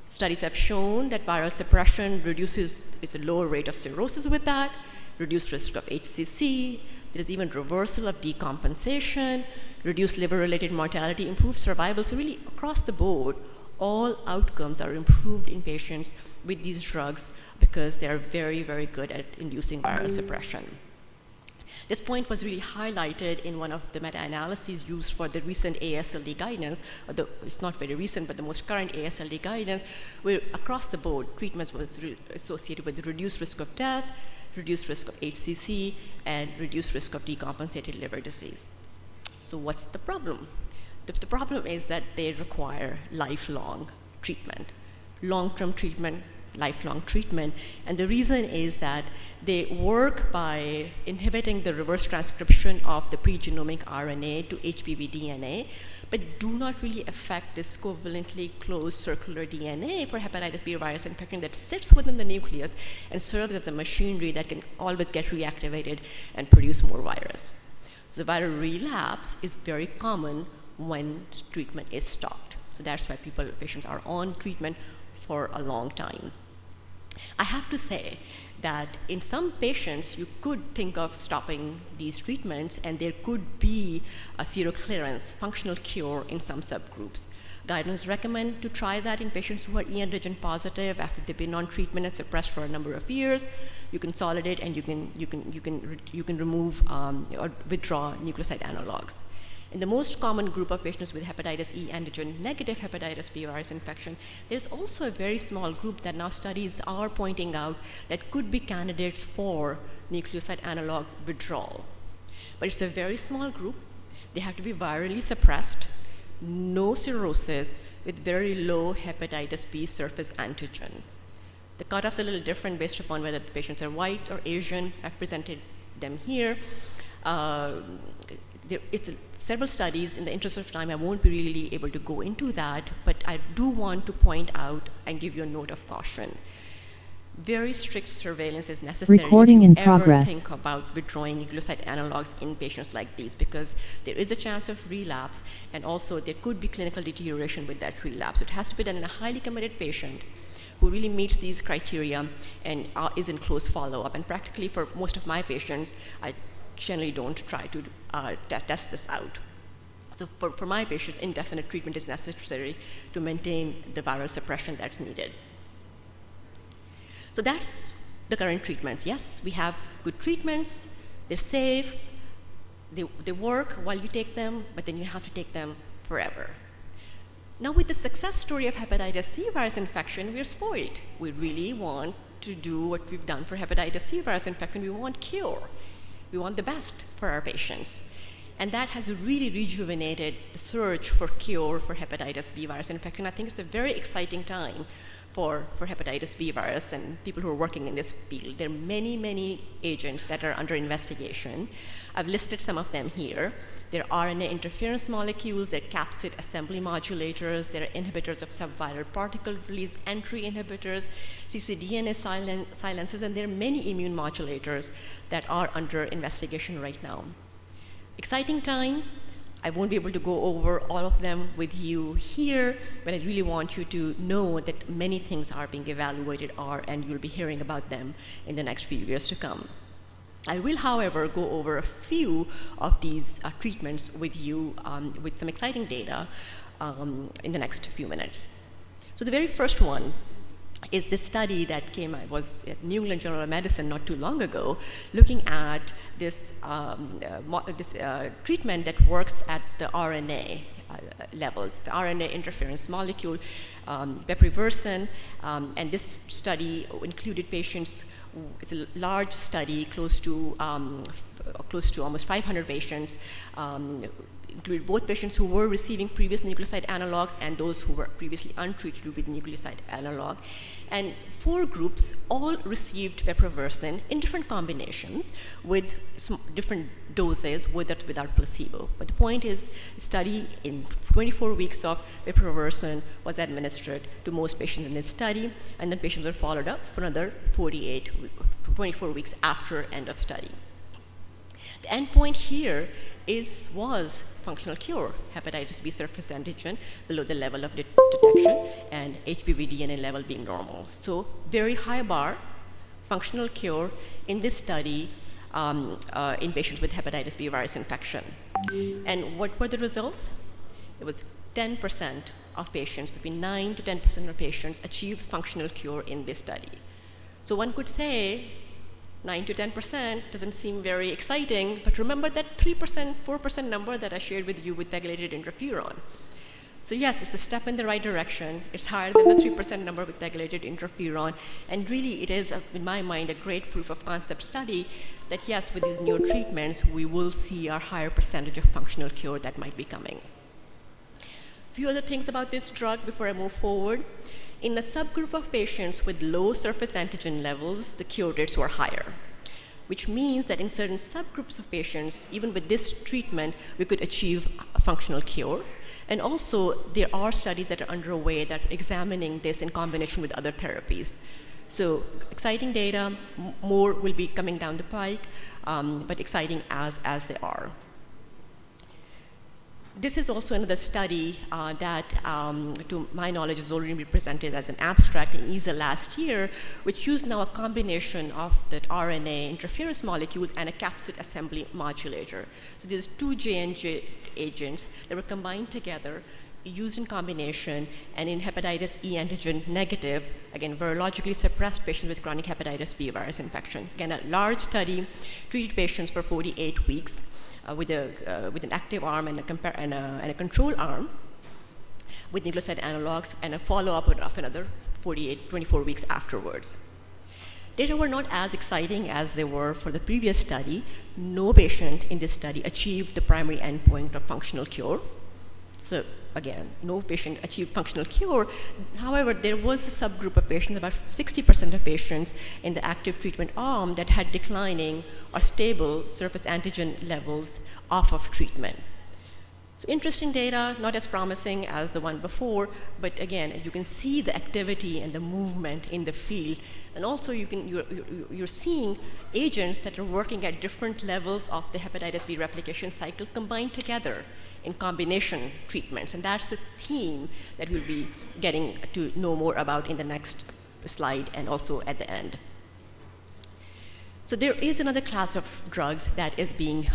Studies have shown that viral suppression it's a lower rate of cirrhosis with that, reduced risk of HCC, there is even reversal of decompensation, reduced liver-related mortality, improved survival. So really, across the board, all outcomes are improved in patients with these drugs because they are very, very good at inducing viral suppression. This point was really highlighted in one of the meta-analyses used for the recent AASLD guidance, it's not very recent, but the most current AASLD guidance, where across the board, treatments was associated with reduced risk of death, reduced risk of HCC, and reduced risk of decompensated liver disease. So what's the problem? The problem is that they require lifelong treatment, long-term treatment, lifelong treatment. And the reason is that they work by inhibiting the reverse transcription of the pre-genomic RNA to HBV DNA, but do not really affect this covalently closed circular DNA for hepatitis B virus infection that sits within the nucleus and serves as a machinery that can always get reactivated and produce more virus. So the viral relapse is very common when treatment is stopped. So that's why patients are on treatment for a long time. I have to say that in some patients, you could think of stopping these treatments and there could be a seroclearance, functional cure in some subgroups. Guidelines recommend to try that in patients who are e antigen positive after they've been on treatment and suppressed for a number of years. You consolidate and you can remove or withdraw nucleoside analogs. In the most common group of patients with hepatitis E antigen negative hepatitis B virus infection, there's also a very small group that now studies are pointing out that could be candidates for nucleoside analogs withdrawal. But it's a very small group. They have to be virally suppressed, no cirrhosis, with very low hepatitis B surface antigen. The cutoff's a little different based upon whether the patients are white or Asian. I've presented them here. It's several studies. In the interest of time, I won't be really able to go into that, but I do want to point out and give you a note of caution. Very strict surveillance is necessary if you ever think about withdrawing nucleoside analogs in patients like these, because there is a chance of relapse, and also there could be clinical deterioration with that relapse. So it has to be done in a highly committed patient who really meets these criteria and is in close follow-up. And practically for most of my patients, I generally don't try to test this out. So for my patients, indefinite treatment is necessary to maintain the viral suppression that's needed. So that's the current treatments. Yes, we have good treatments, they're safe, they work while you take them, but then you have to take them forever. Now with the success story of hepatitis C virus infection, we're spoiled. We really want to do what we've done for hepatitis C virus infection. We want cure. We want the best for our patients. And that has really rejuvenated the search for cure for hepatitis B virus infection. I think it's a very exciting time for hepatitis B virus and people who are working in this field. There are many, many agents that are under investigation. I've listed some of them here. There are RNA interference molecules, there are capsid assembly modulators, there are inhibitors of subviral particle release entry inhibitors, cccDNA silencers, and there are many immune modulators that are under investigation right now. Exciting time. I won't be able to go over all of them with you here, but I really want you to know that many things are being evaluated and you'll be hearing about them in the next few years to come. I will, however, go over a few of these treatments with you with some exciting data in the next few minutes. So the very first one is this study that came, I was at New England Journal of Medicine not too long ago, looking at this, treatment that works at the RNA levels, the RNA interference molecule, bepirovirsen, and this study included patients. It's a large study, close to almost 500 patients. included both patients who were receiving previous nucleoside analogs and those who were previously untreated with nucleoside analog. And 4 groups all received bepirovirsen in different combinations with different doses with or without placebo. But the point is, the study in 24 weeks of bepirovirsen was administered to most patients in this study, and then patients were followed up for another 24 weeks after end of study. The endpoint here was functional cure, hepatitis B surface antigen below the level of detection, and HBV DNA level being normal. So very high bar, functional cure in this study in patients with hepatitis B virus infection. And what were the results? It was 10% of patients, between 9 to 10% of patients achieved functional cure in this study. So one could say 9 to 10% doesn't seem very exciting, but remember that 3%, 4% number that I shared with you with pegylated interferon. So yes, it's a step in the right direction. It's higher than the 3% number with pegylated interferon, and really it is, in my mind, a great proof of concept study that yes, with these new treatments, we will see a higher percentage of functional cure that might be coming. A few other things about this drug before I move forward. In a subgroup of patients with low surface antigen levels, the cure rates were higher, which means that in certain subgroups of patients, even with this treatment, we could achieve a functional cure. And also, there are studies that are underway that are examining this in combination with other therapies. So exciting data, more will be coming down the pike, but exciting as they are. This is also another study that, to my knowledge, has already been presented as an abstract in EASL last year, which used now a combination of the RNA interference molecules and a capsid assembly modulator. So there's 2 J&J agents that were combined together, used in combination, and in hepatitis E antigen negative, again, virologically suppressed patients with chronic hepatitis B virus infection. Again, a large study, treated patients for 48 weeks. With an active arm and a control arm with nucleoside analogs, and a follow-up of another 24 weeks afterwards. Data were not as exciting as they were for the previous study. No patient in this study achieved the primary endpoint of functional cure. So again, no patient achieved functional cure. However, there was a subgroup of patients, about 60% of patients in the active treatment arm, that had declining or stable surface antigen levels off of treatment. So interesting data, not as promising as the one before, but again, you can see the activity and the movement in the field. And also you're seeing agents that are working at different levels of the hepatitis B replication cycle combined together in combination treatments. And that's the theme that we'll be getting to know more about in the next slide and also at the end. So there is another class of drugs that is being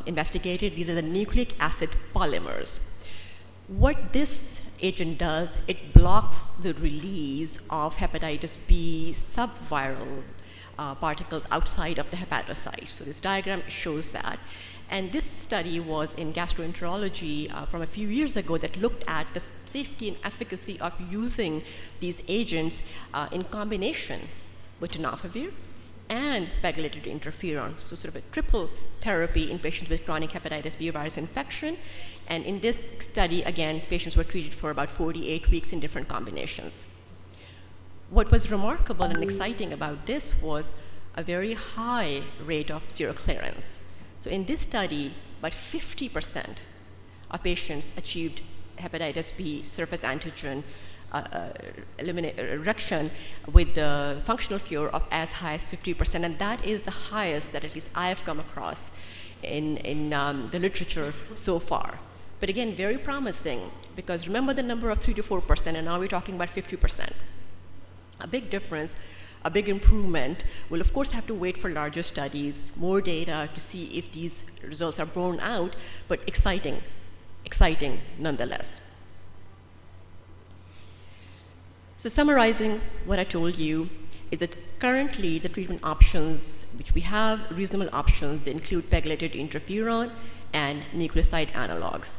investigated. These are the nucleic acid polymers. What this agent does, it blocks the release of hepatitis B subviral particles outside of the hepatocyte. So this diagram shows that. And this study was in Gastroenterology from a few years ago that looked at the safety and efficacy of using these agents in combination with tenofovir and pegylated interferon, so sort of a triple therapy in patients with chronic hepatitis B virus infection. And in this study, again, patients were treated for about 48 weeks in different combinations. What was remarkable and exciting about this was a very high rate of seroclearance. So in this study, about 50% of patients achieved hepatitis B surface antigen reduction with the functional cure of as high as 50%, and that is the highest that at least I have come across in the literature so far. But again, very promising, because remember the number of 3 to 4%, and now we're talking about 50%. A big difference, a big improvement. We'll of course have to wait for larger studies, more data to see if these results are borne out, but exciting nonetheless. So summarizing what I told you is that currently the treatment options, which we have reasonable options, they include pegylated interferon and nucleoside analogs.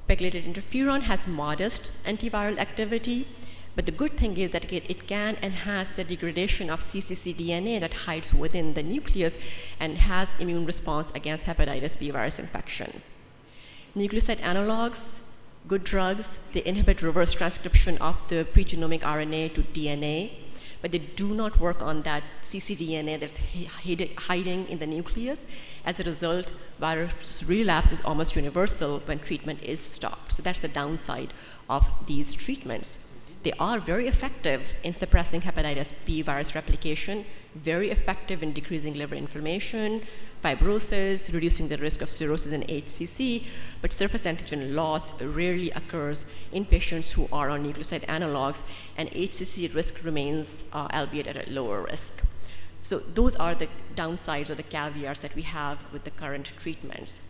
Pegylated interferon has modest antiviral activity, but the good thing is that it can enhance the degradation of cccDNA that hides within the nucleus and has immune response against hepatitis B virus infection. Nucleoside analogs, good drugs, they inhibit reverse transcription of the pregenomic RNA to DNA, but they do not work on that cccDNA that's hiding in the nucleus. As a result, virus relapse is almost universal when treatment is stopped. So that's the downside of these treatments. They are very effective in suppressing hepatitis B virus replication, very effective in decreasing liver inflammation, fibrosis, reducing the risk of cirrhosis and HCC, but surface antigen loss rarely occurs in patients who are on nucleoside analogs, and HCC risk remains, albeit at a lower risk. So those are the downsides or the caveats that we have with the current treatments.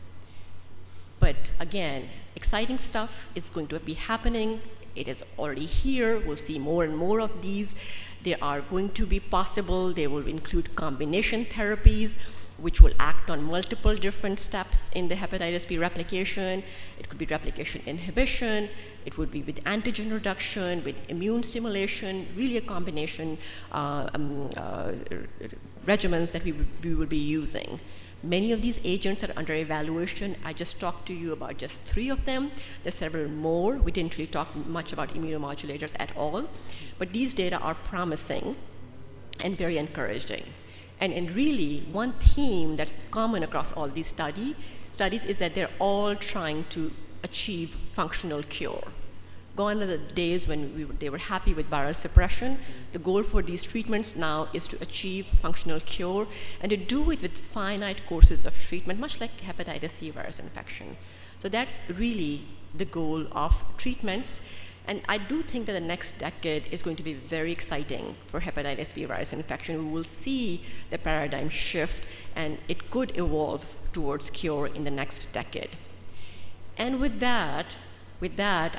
But again, exciting stuff is going to be happening. It is already here. We'll see more and more of these. They are going to be possible. They will include combination therapies, which will act on multiple different steps in the hepatitis B replication. It could be replication inhibition. It would be with antigen reduction, with immune stimulation, really a combination regimens that we will be using. Many of these agents are under evaluation. I just talked to you about just 3 of them. There's several more. We didn't really talk much about immunomodulators at all. But these data are promising and very encouraging. And really, one theme that's common across all these studies is that they're all trying to achieve functional cure. Gone are the days when they were happy with viral suppression. The goal for these treatments now is to achieve functional cure and to do it with finite courses of treatment, much like hepatitis C virus infection. So that's really the goal of treatments. And I do think that the next decade is going to be very exciting for hepatitis B virus infection. We will see the paradigm shift, and it could evolve towards cure in the next decade. And with that,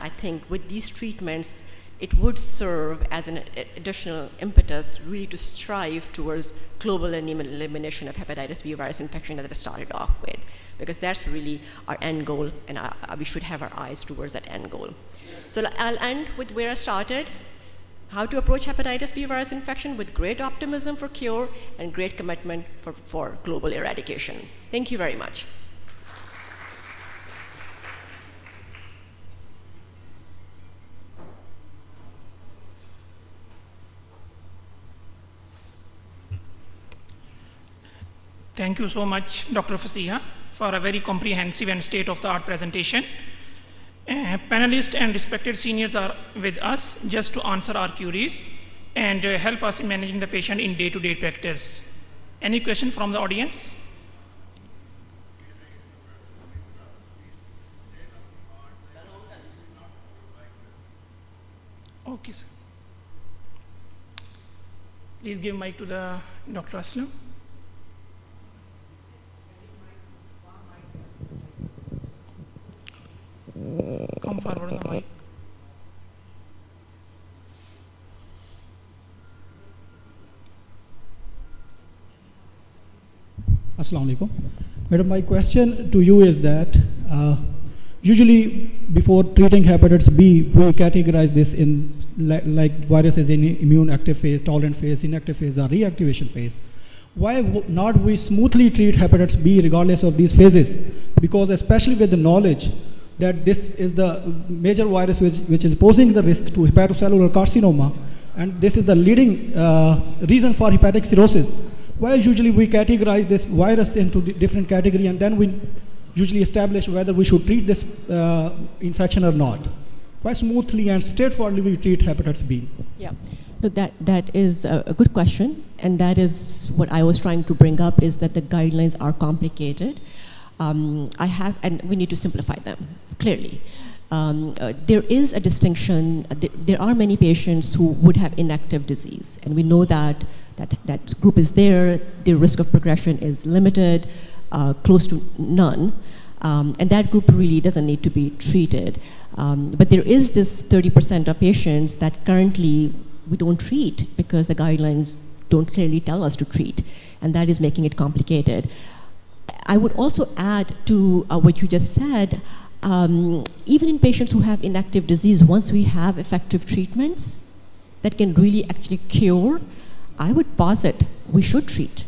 I think with these treatments, it would serve as an additional impetus really to strive towards global elimination of hepatitis B virus infection that I started off with, because that's really our end goal, and we should have our eyes towards that end goal. So I'll end with where I started, how to approach hepatitis B virus infection with great optimism for cure and great commitment for global eradication. Thank you very much. Thank you so much, Dr. Fasiha, for a very comprehensive and state-of-the-art presentation. Panelists and respected seniors are with us just to answer our queries and help us in managing the patient in day-to-day practice. Any question from the audience? Okay, sir. Please give mic to the Dr. Aslam. Come forward on the mic. Assalamu alaikum. Madam, my question to you is that usually before treating hepatitis B, we categorize this in like viruses in immune active phase, tolerant phase, inactive phase, or reactivation phase. Why not we smoothly treat hepatitis B regardless of these phases? Because especially with the knowledge that this is the major virus which is posing the risk to hepatocellular carcinoma, and this is the leading reason for hepatic cirrhosis. Why usually we categorize this virus into different category, and then we usually establish whether we should treat this infection or not? Why smoothly and straightforwardly we treat hepatitis B? Yeah, that is a good question, and that is what I was trying to bring up, is that the guidelines are complicated. And we need to simplify them, clearly. There is a distinction. There are many patients who would have inactive disease, and we know that that group is there. Their risk of progression is limited, close to none, and that group really doesn't need to be treated. But there is this 30% of patients that currently we don't treat because the guidelines don't clearly tell us to treat, and that is making it complicated. I would also add to what you just said, even in patients who have inactive disease, once we have effective treatments that can really actually cure, I would posit we should treat.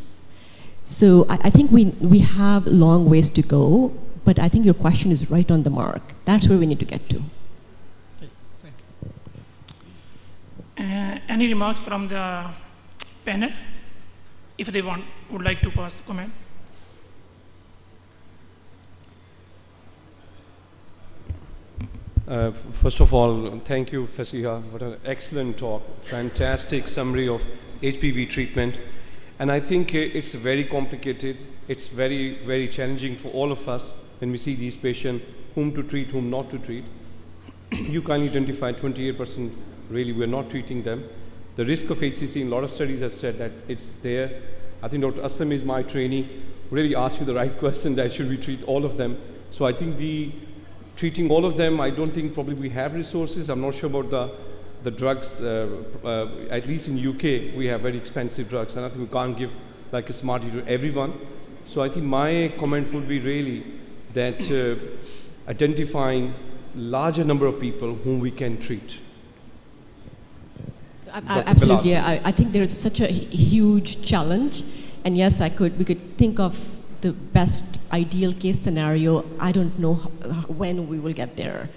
So I think we have long ways to go, But I think your question is right on the mark. That's where we need to get to. Any remarks from the panel? If they would like to pass the comment. First of all, thank you, Fasiha, for an excellent talk, fantastic summary of HPV treatment. And I think it's very complicated. It's very, very challenging for all of us when we see these patients, whom to treat, whom not to treat. You can identify 28% really we're not treating them. The risk of HCC, in a lot of studies have said that it's there. I think Dr. Aslam is my trainee, really asked you the right question, that should we treat all of them. So I think treating all of them, I don't think probably we have resources. I'm not sure about the drugs. At least in UK, we have very expensive drugs, and I think we can't give like a Smartie to everyone. So I think my comment would be really that identifying larger number of people whom we can treat. Absolutely, I think there is such a huge challenge, and yes, we could think of the best ideal case scenario. I don't know when we will get there.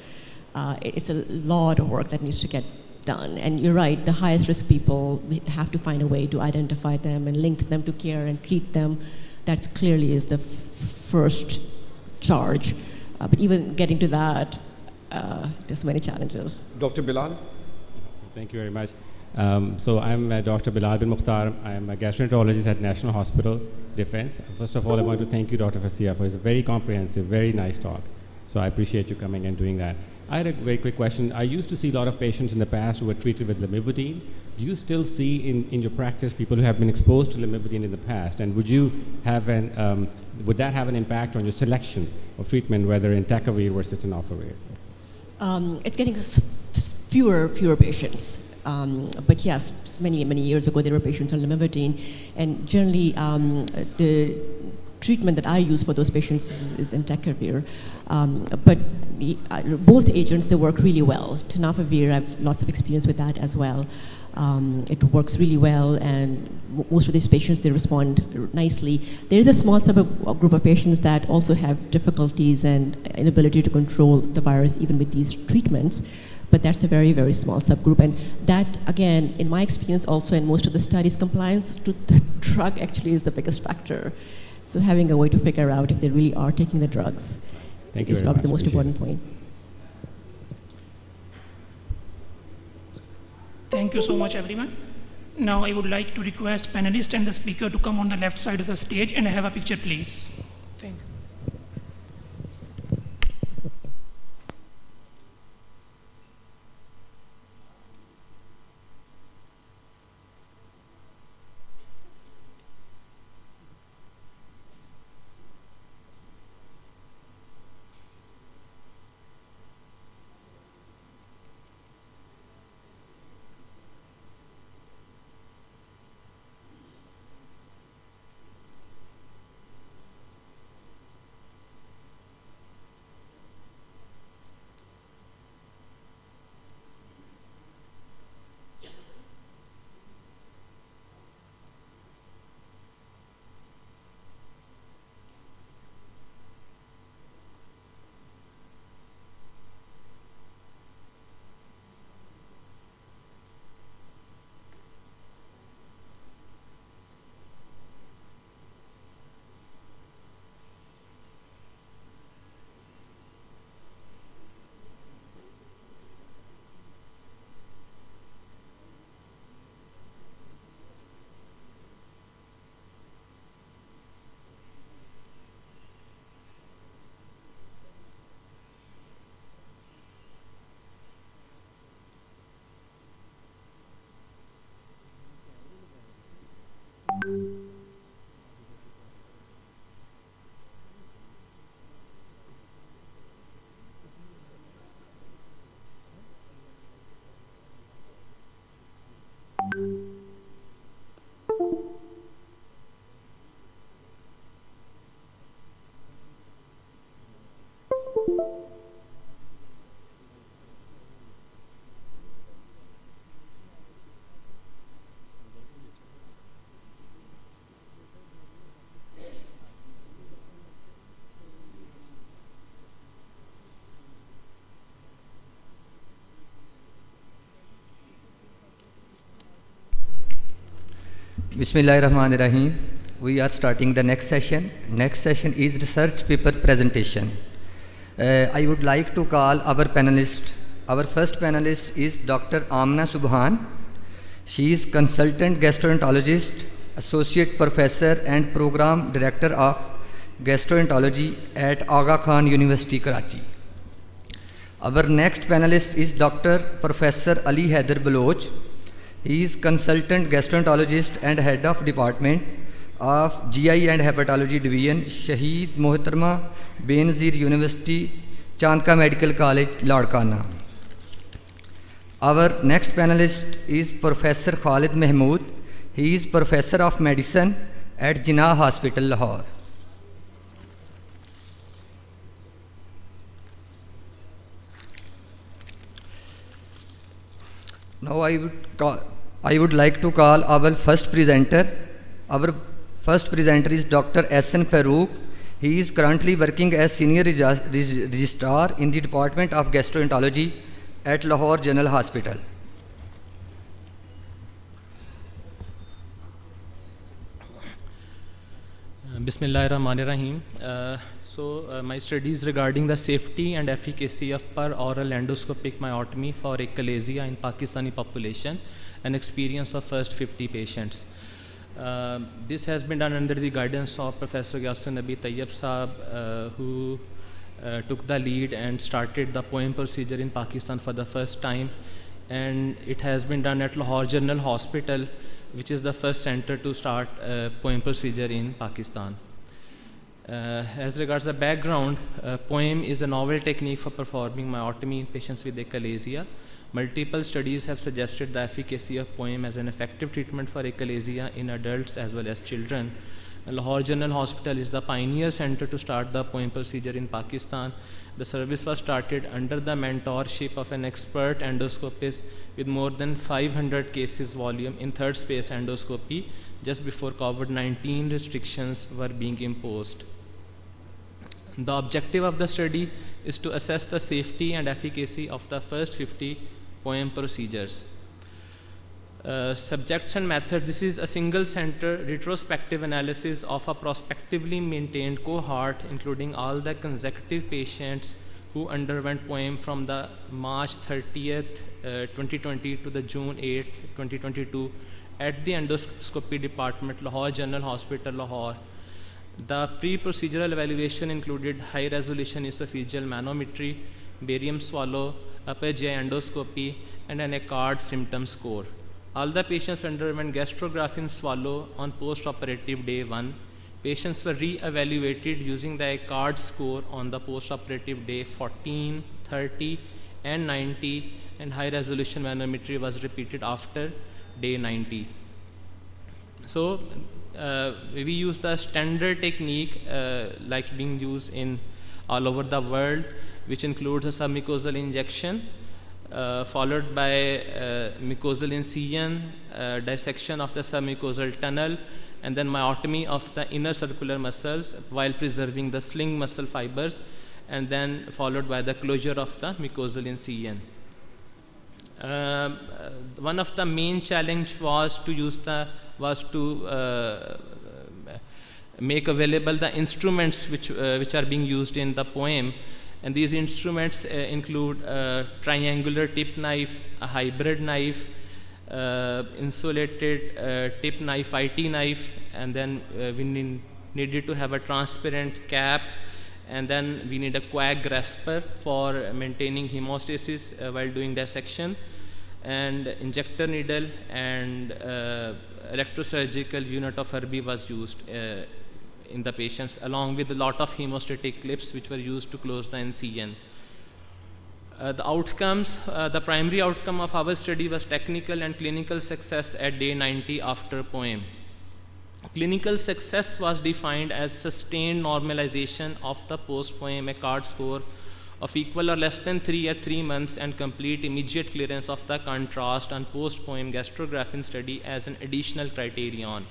It's a lot of work that needs to get done, and you're right, the highest risk people, we have to find a way to identify them and link them to care and treat them. That clearly is the first charge, but even getting to that, there's many challenges. Dr. Bilal? Thank you very much. So I'm Dr. Bilal bin Mukhtar. I'm a gastroenterologist at National Hospital, Defense. First of all, I want to thank you, Dr. Fasiha, for a very comprehensive, very nice talk. So I appreciate you coming and doing that. I had a very quick question. I used to see a lot of patients in the past who were treated with lamivudine. Do you still see in your practice people who have been exposed to lamivudine in the past? And would that have an impact on your selection of treatment, whether in entecavir versus tenofovir? It's getting fewer patients. But yes, many years ago there were patients on lamivudine, and generally the treatment that I use for those patients is entecavir. But both agents, they work really well. Tenofovir, I have lots of experience with that as well. It works really well, and most of these patients, they respond nicely. There is a small group of patients that also have difficulties and inability to control the virus even with these treatments. But that's a very, very small subgroup. And that, again, in my experience also in most of the studies, compliance to the drug actually is the biggest factor. So having a way to figure out if they really are taking the drugs is probably the most important point. Thank you so much, everyone. Now I would like to request panelists and the speaker to come on the left side of the stage and have a picture, please. Thank you. Bismillahirrahmanirrahim. We are starting the next session. Next session is research paper presentation. I would like to call our panelist. Our first panelist is Dr. Amna Subhan. She is consultant gastroenterologist, associate professor and program director of gastroenterology at Aga Khan University, Karachi. Our next panelist is Dr. Professor Ali Haider Baloch. He is consultant gastroenterologist and head of department of GI and Hepatology Division, Shaheed Mohtarma Benazir University, Chandka Medical College, Ladkana. Our next panelist is Professor Khalid Mahmood. He is Professor of Medicine at Jinnah Hospital, Lahore. Now I would like to call our first presenter. Our first presenter is Dr. S.N. Farouk. He is currently working as Senior Registrar in the Department of Gastroenterology at Lahore General Hospital. Bismillahirrahmanirrahim. My studies regarding the safety and efficacy of per-oral endoscopic myotomy for achalasia in Pakistani population, an experience of first 50 patients. This has been done under the guidance of Professor Yasir Nabi Tayyab Saab, who took the lead and started the POEM procedure in Pakistan for the first time, and it has been done at Lahore General Hospital, which is the first center to start POEM procedure in Pakistan. As regards the background, POEM is a novel technique for performing myotomy in patients with achalasia. Multiple studies have suggested the efficacy of POEM as an effective treatment for achalasia in adults as well as children. Lahore General Hospital is the pioneer center to start the POEM procedure in Pakistan. The service was started under the mentorship of an expert endoscopist with more than 500 cases volume in third space endoscopy just before COVID-19 restrictions were being imposed. The objective of the study is to assess the safety and efficacy of the first 50 POEM procedures. Subjects and methods. This is a single center retrospective analysis of a prospectively maintained cohort, including all the consecutive patients who underwent POEM from the March 30th, 2020 to the June 8th, 2022 at the Endoscopy Department, Lahore General Hospital, Lahore. The pre-procedural evaluation included high-resolution esophageal manometry, barium swallow, upper GI endoscopy, and an ECARD symptom score. All the patients underwent gastrograph in swallow on post-operative day 1. Patients were re-evaluated using the ECARD score on the post-operative day 14, 30, and 90, and high-resolution manometry was repeated after day 90. So we use the standard technique like being used in all over the world, which includes a submucosal injection followed by mucosal incision, dissection of the submucosal tunnel, and then myotomy of the inner circular muscles while preserving the sling muscle fibers, and then followed by the closure of the mucosal incision. One of the main challenge was to make available the instruments which are being used in the POEM. And these instruments include a triangular tip knife, a hybrid knife, insulated tip knife, IT knife, and then we needed to have a transparent cap, and then we need a coag grasper for maintaining hemostasis while doing dissection, and injector needle and electrosurgical unit of Herbie was used in the patients, along with a lot of hemostatic clips which were used to close the incision. The outcomes, the primary outcome of our study was technical and clinical success at day 90 after POEM. Clinical success was defined as sustained normalization of the post-POEM ECARD score of equal or less than 3 at 3 months and complete immediate clearance of the contrast on post-POEM gastrographin study as an additional criterion.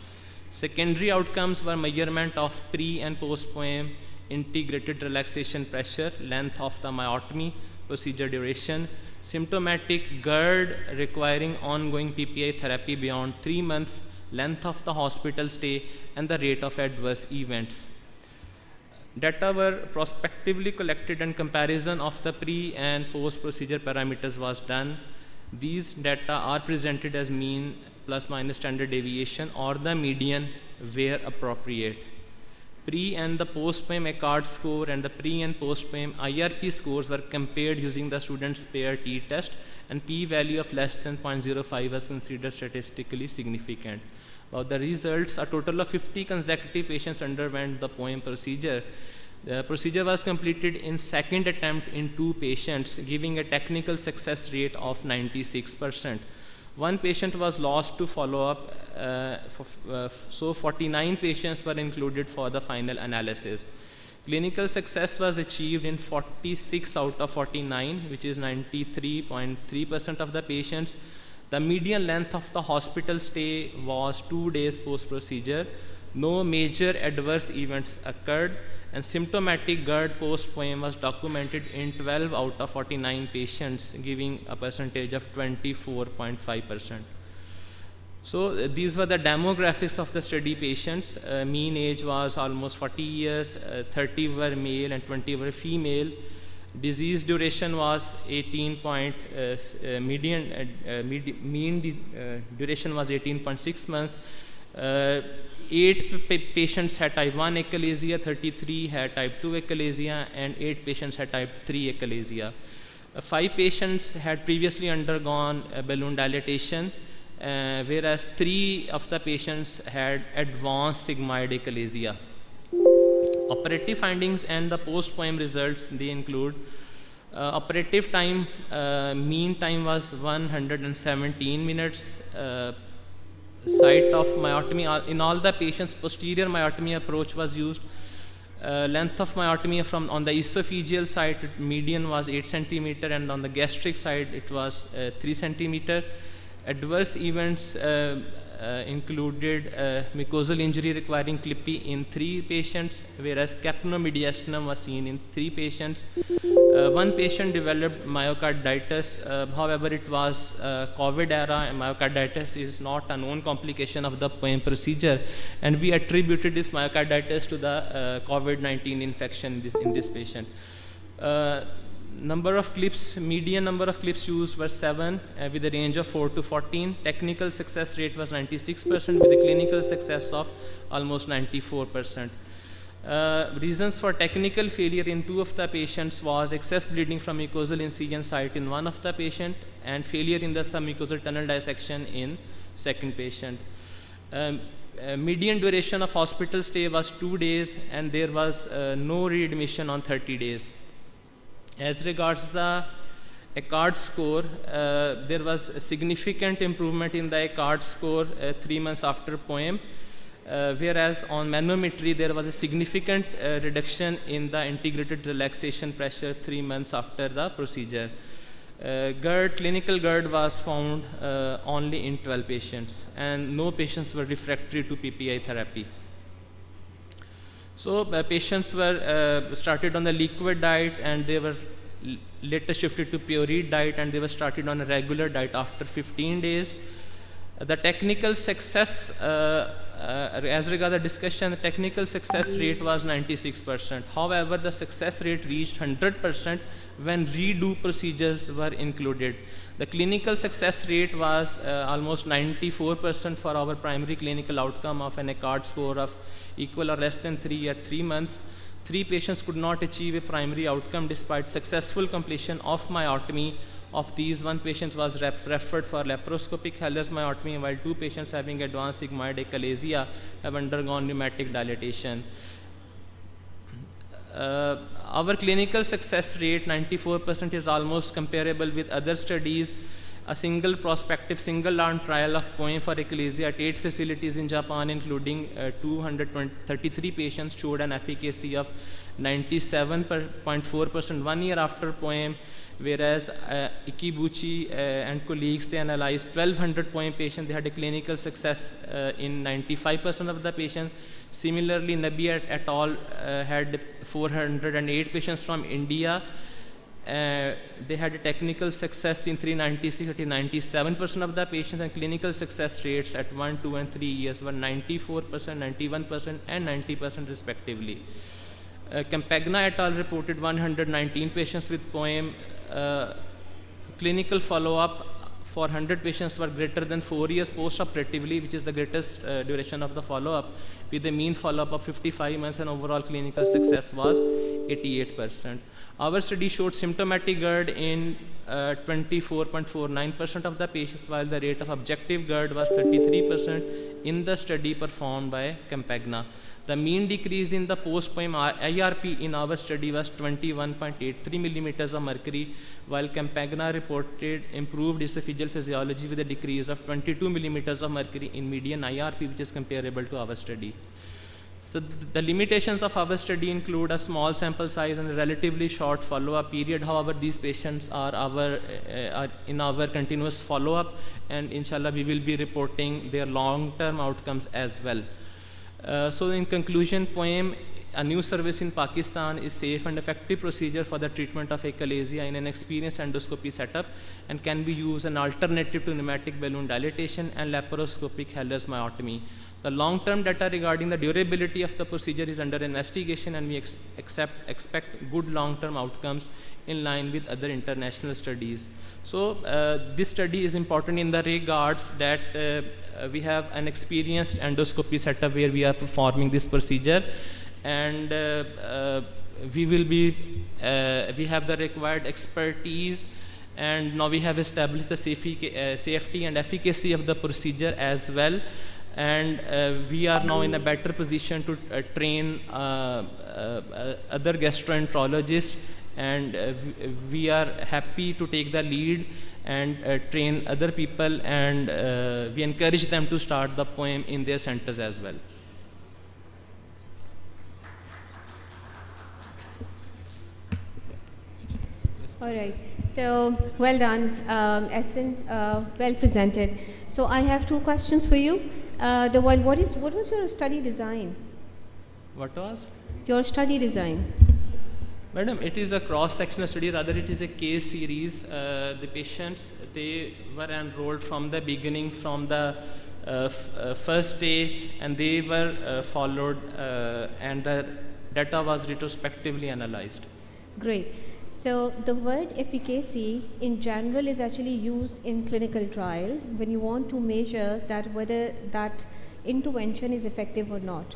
Secondary outcomes were measurement of pre and post-POEM integrated relaxation pressure, length of the myotomy, procedure duration, symptomatic GERD requiring ongoing PPI therapy beyond 3 months, length of the hospital stay, and the rate of adverse events. Data were prospectively collected and comparison of the pre and post procedure parameters was done. These data are presented as mean plus minus standard deviation or the median where appropriate. Pre and the post-POEM ECARD score and the pre and post-POEM IRP scores were compared using the student's pair t-test, and p-value of less than 0.05 was considered statistically significant. About the results, a total of 50 consecutive patients underwent the POEM procedure. The procedure was completed in second attempt in 2 patients, giving a technical success rate of 96%. One patient was lost to follow-up, so 49 patients were included for the final analysis. Clinical success was achieved in 46 out of 49, which is 93.3% of the patients. The median length of the hospital stay was 2 days post-procedure. No major adverse events occurred, and symptomatic GERD post-POEM was documented in 12 out of 49 patients, giving a percentage of 24.5%. So these were the demographics of the study patients. Mean age was almost 40 years, 30 were male and 20 were female. Disease duration was 18 mean duration was 18.6 months. 8 patients had type 1 achalasia, 33 had type 2 achalasia, and 8 patients had type 3 achalasia. 5 patients had previously undergone balloon dilatation, whereas 3 of the patients had advanced sigmoid achalasia. Operative findings and the post-POEM results, they include operative time, mean time was 117 minutes. Site of myotomy, in all the patients, posterior myotomy approach was used. Length of myotomy on the esophageal side, median was 8 centimeter, and on the gastric side, it was 3 centimeter. Adverse events included mucosal injury requiring clippy in 3 patients, whereas capnomediastinum was seen in 3 patients. 1 patient developed myocarditis, however it was COVID era, and myocarditis is not a known complication of the POEM procedure, and we attributed this myocarditis to the COVID-19 infection in this patient. Number of clips, median number of clips used were 7 with a range of 4 to 14. Technical success rate was 96% with a clinical success of almost 94%. Reasons for technical failure in 2 of the patients was excess bleeding from mucosal incision site in 1 of the patient and failure in the submucosal tunnel dissection in 2nd patient. Median duration of hospital stay was 2 days, and there was no readmission on 30 days. As regards the ECARD score, there was a significant improvement in the ECARD score 3 months after POEM, whereas on manometry there was a significant reduction in the integrated relaxation pressure 3 months after the procedure. GERD, clinical GERD was found only in 12 patients, and no patients were refractory to PPI therapy. So patients were started on the liquid diet, and they were later shifted to pureed diet, and they were started on a regular diet after 15 days. The technical success, as regards the discussion, the technical success rate was 96%. However, the success rate reached 100% when redo procedures were included. The clinical success rate was almost 94% for our primary clinical outcome of an ECARD score of equal or less than 3 at 3 months. 3 patients could not achieve a primary outcome despite successful completion of myotomy. Of these, 1 patient was referred for laparoscopic Heller's myotomy, while 2 patients having advanced sigmoid achalasia have undergone pneumatic dilatation. Our clinical success rate, 94%, is almost comparable with other studies. A single prospective single-arm trial of POEM for achalasia at 8 facilities in Japan, including 233 patients, showed an efficacy of 97.4% 1 year after POEM, whereas Ikibuchi and colleagues, they analyzed 1200 POEM patients. They had a clinical success in 95% of the patients. Similarly, Nabi et al. Had 408 patients from India, They had a technical success in 396 to 97% of the patients, and clinical success rates at 1, 2, and 3 years were 94%, 91%, and 90% respectively. Campagna et al. Reported 119 patients with POEM. Clinical follow-up for 100 patients were greater than 4 years post-operatively, which is the greatest duration of the follow-up, with a mean follow-up of 55 months, and overall clinical success was 88%. Our study showed symptomatic GERD in 24.49% of the patients, while the rate of objective GERD was 33% in the study performed by Campagna. The mean decrease in the post-POEM IRP in our study was 21.83 millimeters of mercury, while Campagna reported improved esophageal physiology with a decrease of 22 millimeters of mercury in median IRP, which is comparable to our study. So the limitations of our study include a small sample size and a relatively short follow-up period. However, these patients are in our continuous follow-up, and inshallah we will be reporting their long-term outcomes as well. So in conclusion, POEM, a new service in Pakistan, is safe and effective procedure for the treatment of achalasia in an experienced endoscopy setup, and can be used an alternative to pneumatic balloon dilatation and laparoscopic Heller's myotomy. The long-term data regarding the durability of the procedure is under investigation, and we expect good long-term outcomes in line with other international studies. So this study is important in the regards that we have an experienced endoscopy setup where we are performing this procedure, and we have the required expertise, and now we have established the safety and efficacy of the procedure as well. And we are now in a better position to train other gastroenterologists, and we are happy to take the lead and train other people, and we encourage them to start the POEM in their centers as well. All right. So well done, Essen. Well presented. So I have two questions for you. The one, what was your study design? What was? Your study design. Madam, it is a cross-sectional study, rather it is a case series. The patients, they were enrolled from the beginning, from the first day, and they were followed, and the data was retrospectively analyzed. Great. So the word efficacy in general is actually used in clinical trial when you want to measure that whether that intervention is effective or not.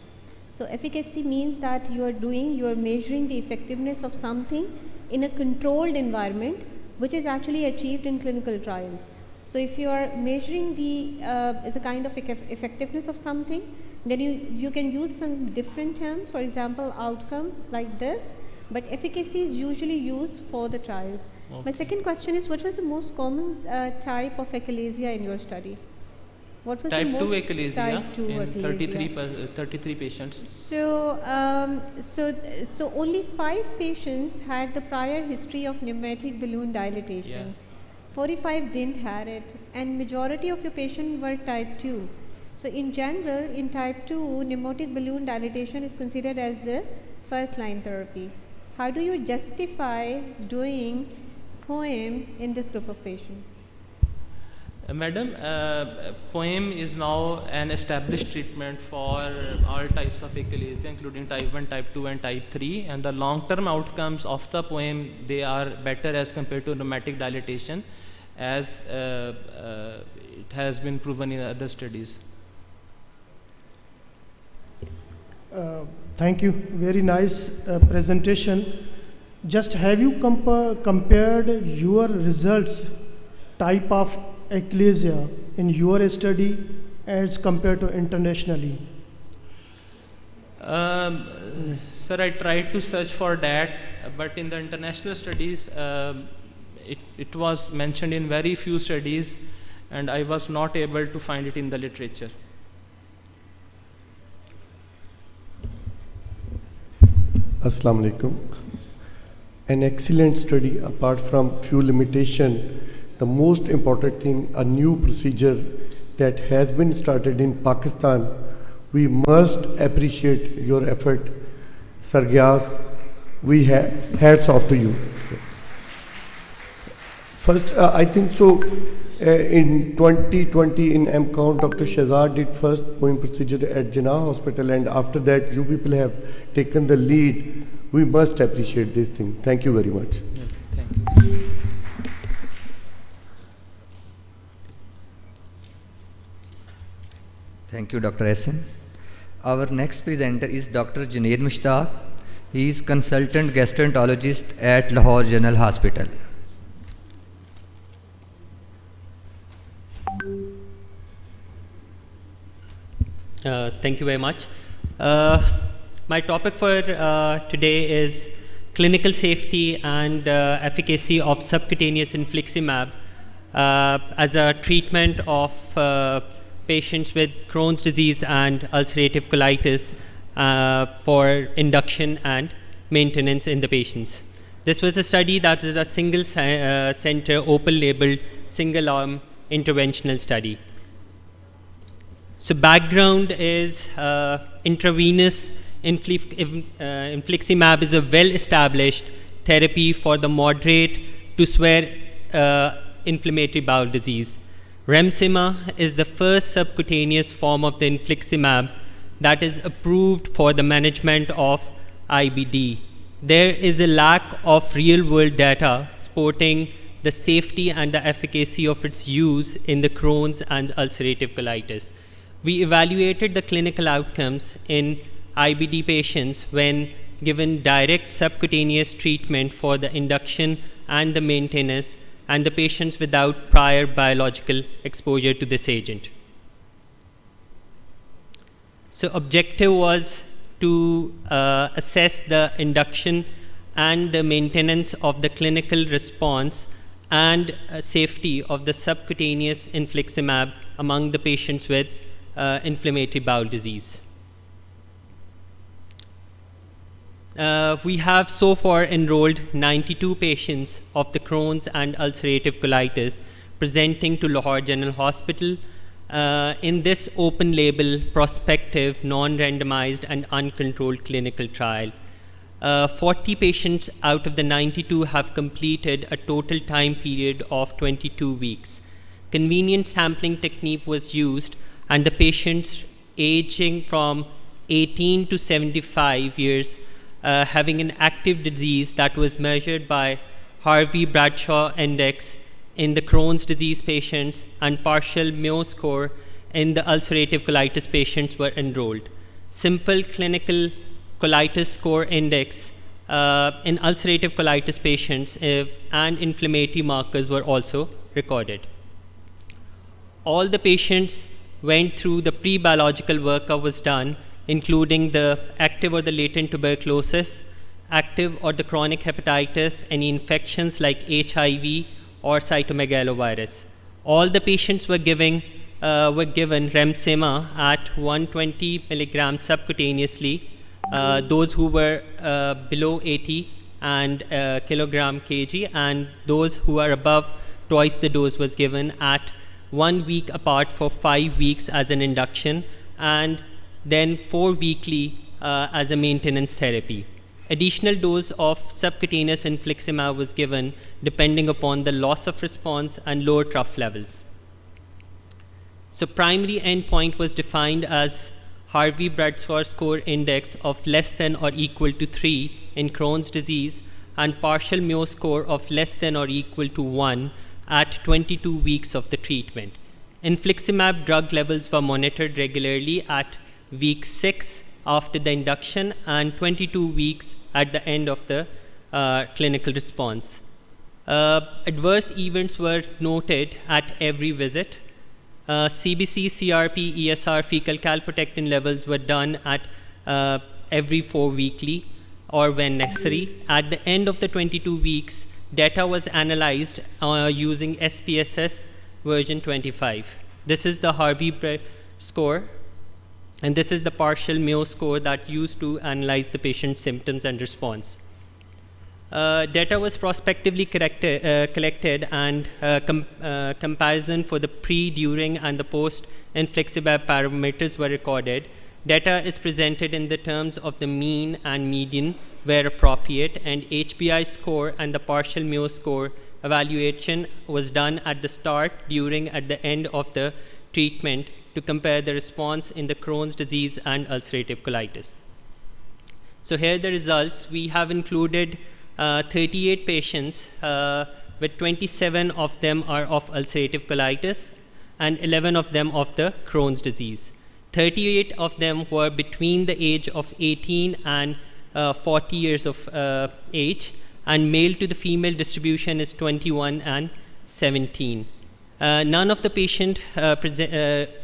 So efficacy means that you are measuring the effectiveness of something in a controlled environment, which is actually achieved in clinical trials. So if you are measuring the as a kind of effectiveness of something, then you can use some different terms, for example, outcome like this. But efficacy is usually used for the trials. Okay. My second question is, what was the most common type of achalasia in your study? What was type the most 2 achalasia type 2 in achalasia? 33 patients. So, so only 5 patients had the prior history of pneumatic balloon dilatation. Yeah. 45 didn't have it, and majority of your patients were type 2. So in general, in type 2, pneumatic balloon dilatation is considered as the first line therapy. How do you justify doing POEM in this group of patients? Madam, POEM is now an established treatment for all types of achalasia, including type 1, type 2, and type 3. And the long-term outcomes of the POEM, they are better as compared to pneumatic dilatation, as it has been proven in other studies. Thank you. Very nice presentation. Just have you compared your results, type of achalasia in your study as compared to internationally? Sir, I tried to search for that, but in the international studies, it was mentioned in very few studies, and I was not able to find it in the literature. Assalamu alaikum. An excellent study, apart from few limitations. The most important thing, a new procedure that has been started in Pakistan. We must appreciate your effort. Sir Gyas, we have hats off to you. So. First, I think so. In 2020 in MCount, Dr. Shahzad did first Poem procedure at Jinnah Hospital, and after that, you people have taken the lead. We must appreciate this thing. Thank you very much. Yeah, thank you. Thank you, Dr. Hassan. Our next presenter is Dr. Junaid Mushtaq. He is consultant gastroenterologist at Lahore General Hospital. Thank you very much. My topic for today is clinical safety and efficacy of subcutaneous infliximab as a treatment of patients with Crohn's disease and ulcerative colitis for induction and maintenance in the patients. This was a study that is a single center, open labeled, single arm interventional study. So background is intravenous infliximab is a well-established therapy for the moderate to severe inflammatory bowel disease. Remsima is the first subcutaneous form of the infliximab that is approved for the management of IBD. There is a lack of real-world data supporting the safety and the efficacy of its use in the Crohn's and ulcerative colitis. We evaluated the clinical outcomes in IBD patients when given direct subcutaneous treatment for the induction and the maintenance, and the patients without prior biological exposure to this agent. So objective was to assess the induction and the maintenance of the clinical response and safety of the subcutaneous infliximab among the patients with inflammatory bowel disease. We have so far enrolled 92 patients of the Crohn's and ulcerative colitis presenting to Lahore General Hospital in this open label, prospective, non-randomized and uncontrolled clinical trial. 40 patients out of the 92 have completed a total time period of 22 weeks. Convenient sampling technique was used, and the patients aging from 18 to 75 years having an active disease that was measured by Harvey-Bradshaw index in the Crohn's disease patients and partial Mayo score in the ulcerative colitis patients were enrolled. Simple clinical colitis score index in ulcerative colitis patients and inflammatory markers were also recorded. All the patients went through the pre-biological workup was done, including the active or the latent tuberculosis, active or the chronic hepatitis, any infections like HIV or cytomegalovirus. All the patients were given Remsima at 120 milligrams subcutaneously. Those who were below 80 and kilogram kg, and those who are above twice the dose was given at 1 week apart for 5 weeks as an induction, and then 4 weekly as a maintenance therapy. Additional dose of subcutaneous infliximab was given depending upon the loss of response and lower trough levels. So primary endpoint was defined as Harvey-Bradshaw score index of less than or equal to 3 in Crohn's disease and partial Mayo score of less than or equal to 1 at 22 weeks of the treatment. Infliximab drug levels were monitored regularly at week 6 after the induction and 22 weeks at the end of the clinical response. Adverse events were noted at every visit. CBC, CRP, ESR, fecal calprotectin levels were done at every 4 weekly or when necessary. At the end of the 22 weeks, data was analyzed using SPSS version 25. This is the Harvey score, and this is the partial Mayo score that used to analyze the patient's symptoms and response. Data was prospectively collected and comparison for the pre, during, and the post infliximab parameters were recorded. Data is presented in the terms of the mean and median where appropriate, and HBI score and the partial Mayo score evaluation was done at the start, during, at the end of the treatment to compare the response in the Crohn's disease and ulcerative colitis. So here the results. We have included 38 patients, with 27 of them are of ulcerative colitis and 11 of them of the Crohn's disease. 38 of them were between the age of 18 and 40 years of age, and male to the female distribution is 21 and 17. None of the patients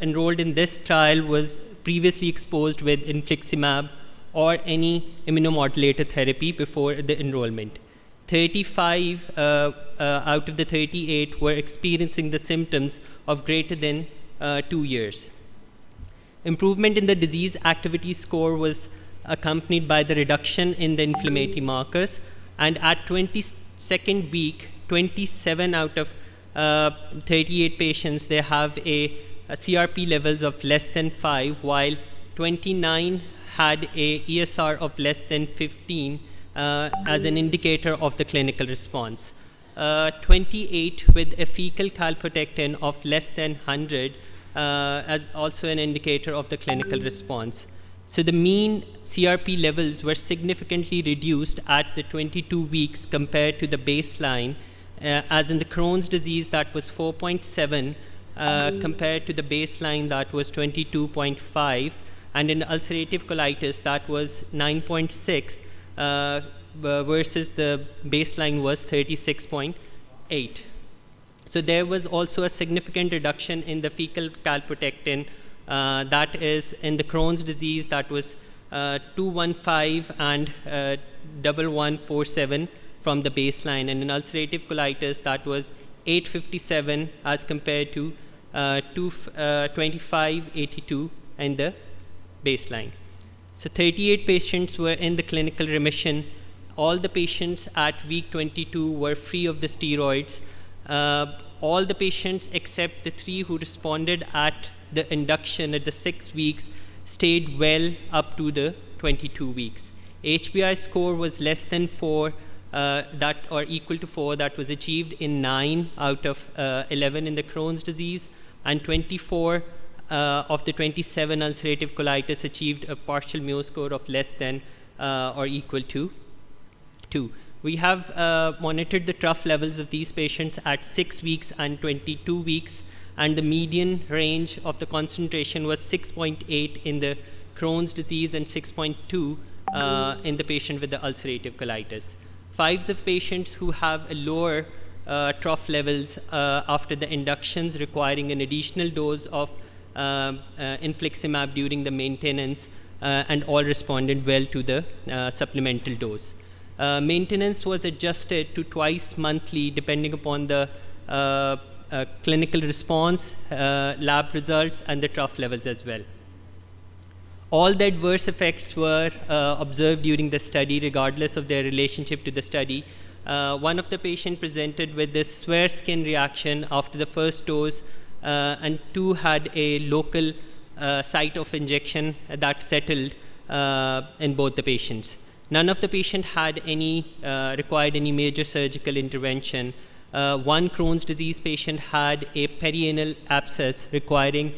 enrolled in this trial was previously exposed with infliximab or any immunomodulator therapy before the enrollment. 35 out of the 38 were experiencing the symptoms of greater than 2 years. Improvement in the disease activity score was accompanied by the reduction in the inflammatory markers, and at 22nd week, 27 out of 38 patients, they have a CRP levels of less than 5, while 29 had a ESR of less than 15 as an indicator of the clinical response. 28 with a fecal calprotectin of less than 100 as also an indicator of the clinical response. So the mean CRP levels were significantly reduced at the 22 weeks compared to the baseline, as in the Crohn's disease that was 4.7 compared to the baseline that was 22.5, and in ulcerative colitis that was 9.6 versus the baseline was 36.8. So there was also a significant reduction in the fecal calprotectin, that is in the Crohn's disease that was 215 and 1147 from the baseline, and in ulcerative colitis that was 857 as compared to 2582 in the baseline. So 38 patients were in the clinical remission. All the patients at week 22 were free of the steroids. All the patients except the 3 who responded at the induction at the 6 weeks stayed well up to the 22 weeks. HBI score was less than 4 that or equal to 4, that was achieved in 9 out of 11 in the Crohn's disease, and 24 of the 27 ulcerative colitis achieved a partial Mayo score of less than or equal to 2. We have monitored the trough levels of these patients at 6 weeks and 22 weeks, and the median range of the concentration was 6.8 in the Crohn's disease and 6.2 in the patient with the ulcerative colitis. 5 of the patients who have a lower trough levels after the inductions requiring an additional dose of infliximab during the maintenance, and all responded well to the supplemental dose. Maintenance was adjusted to twice monthly depending upon the clinical response, lab results, and the trough levels as well. All the adverse effects were observed during the study regardless of their relationship to the study. One of the patients presented with this severe skin reaction after the first dose, and 2 had a local site of injection that settled in both the patients. None of the patients had any required any major surgical intervention. 1 Crohn's disease patient had a perianal abscess requiring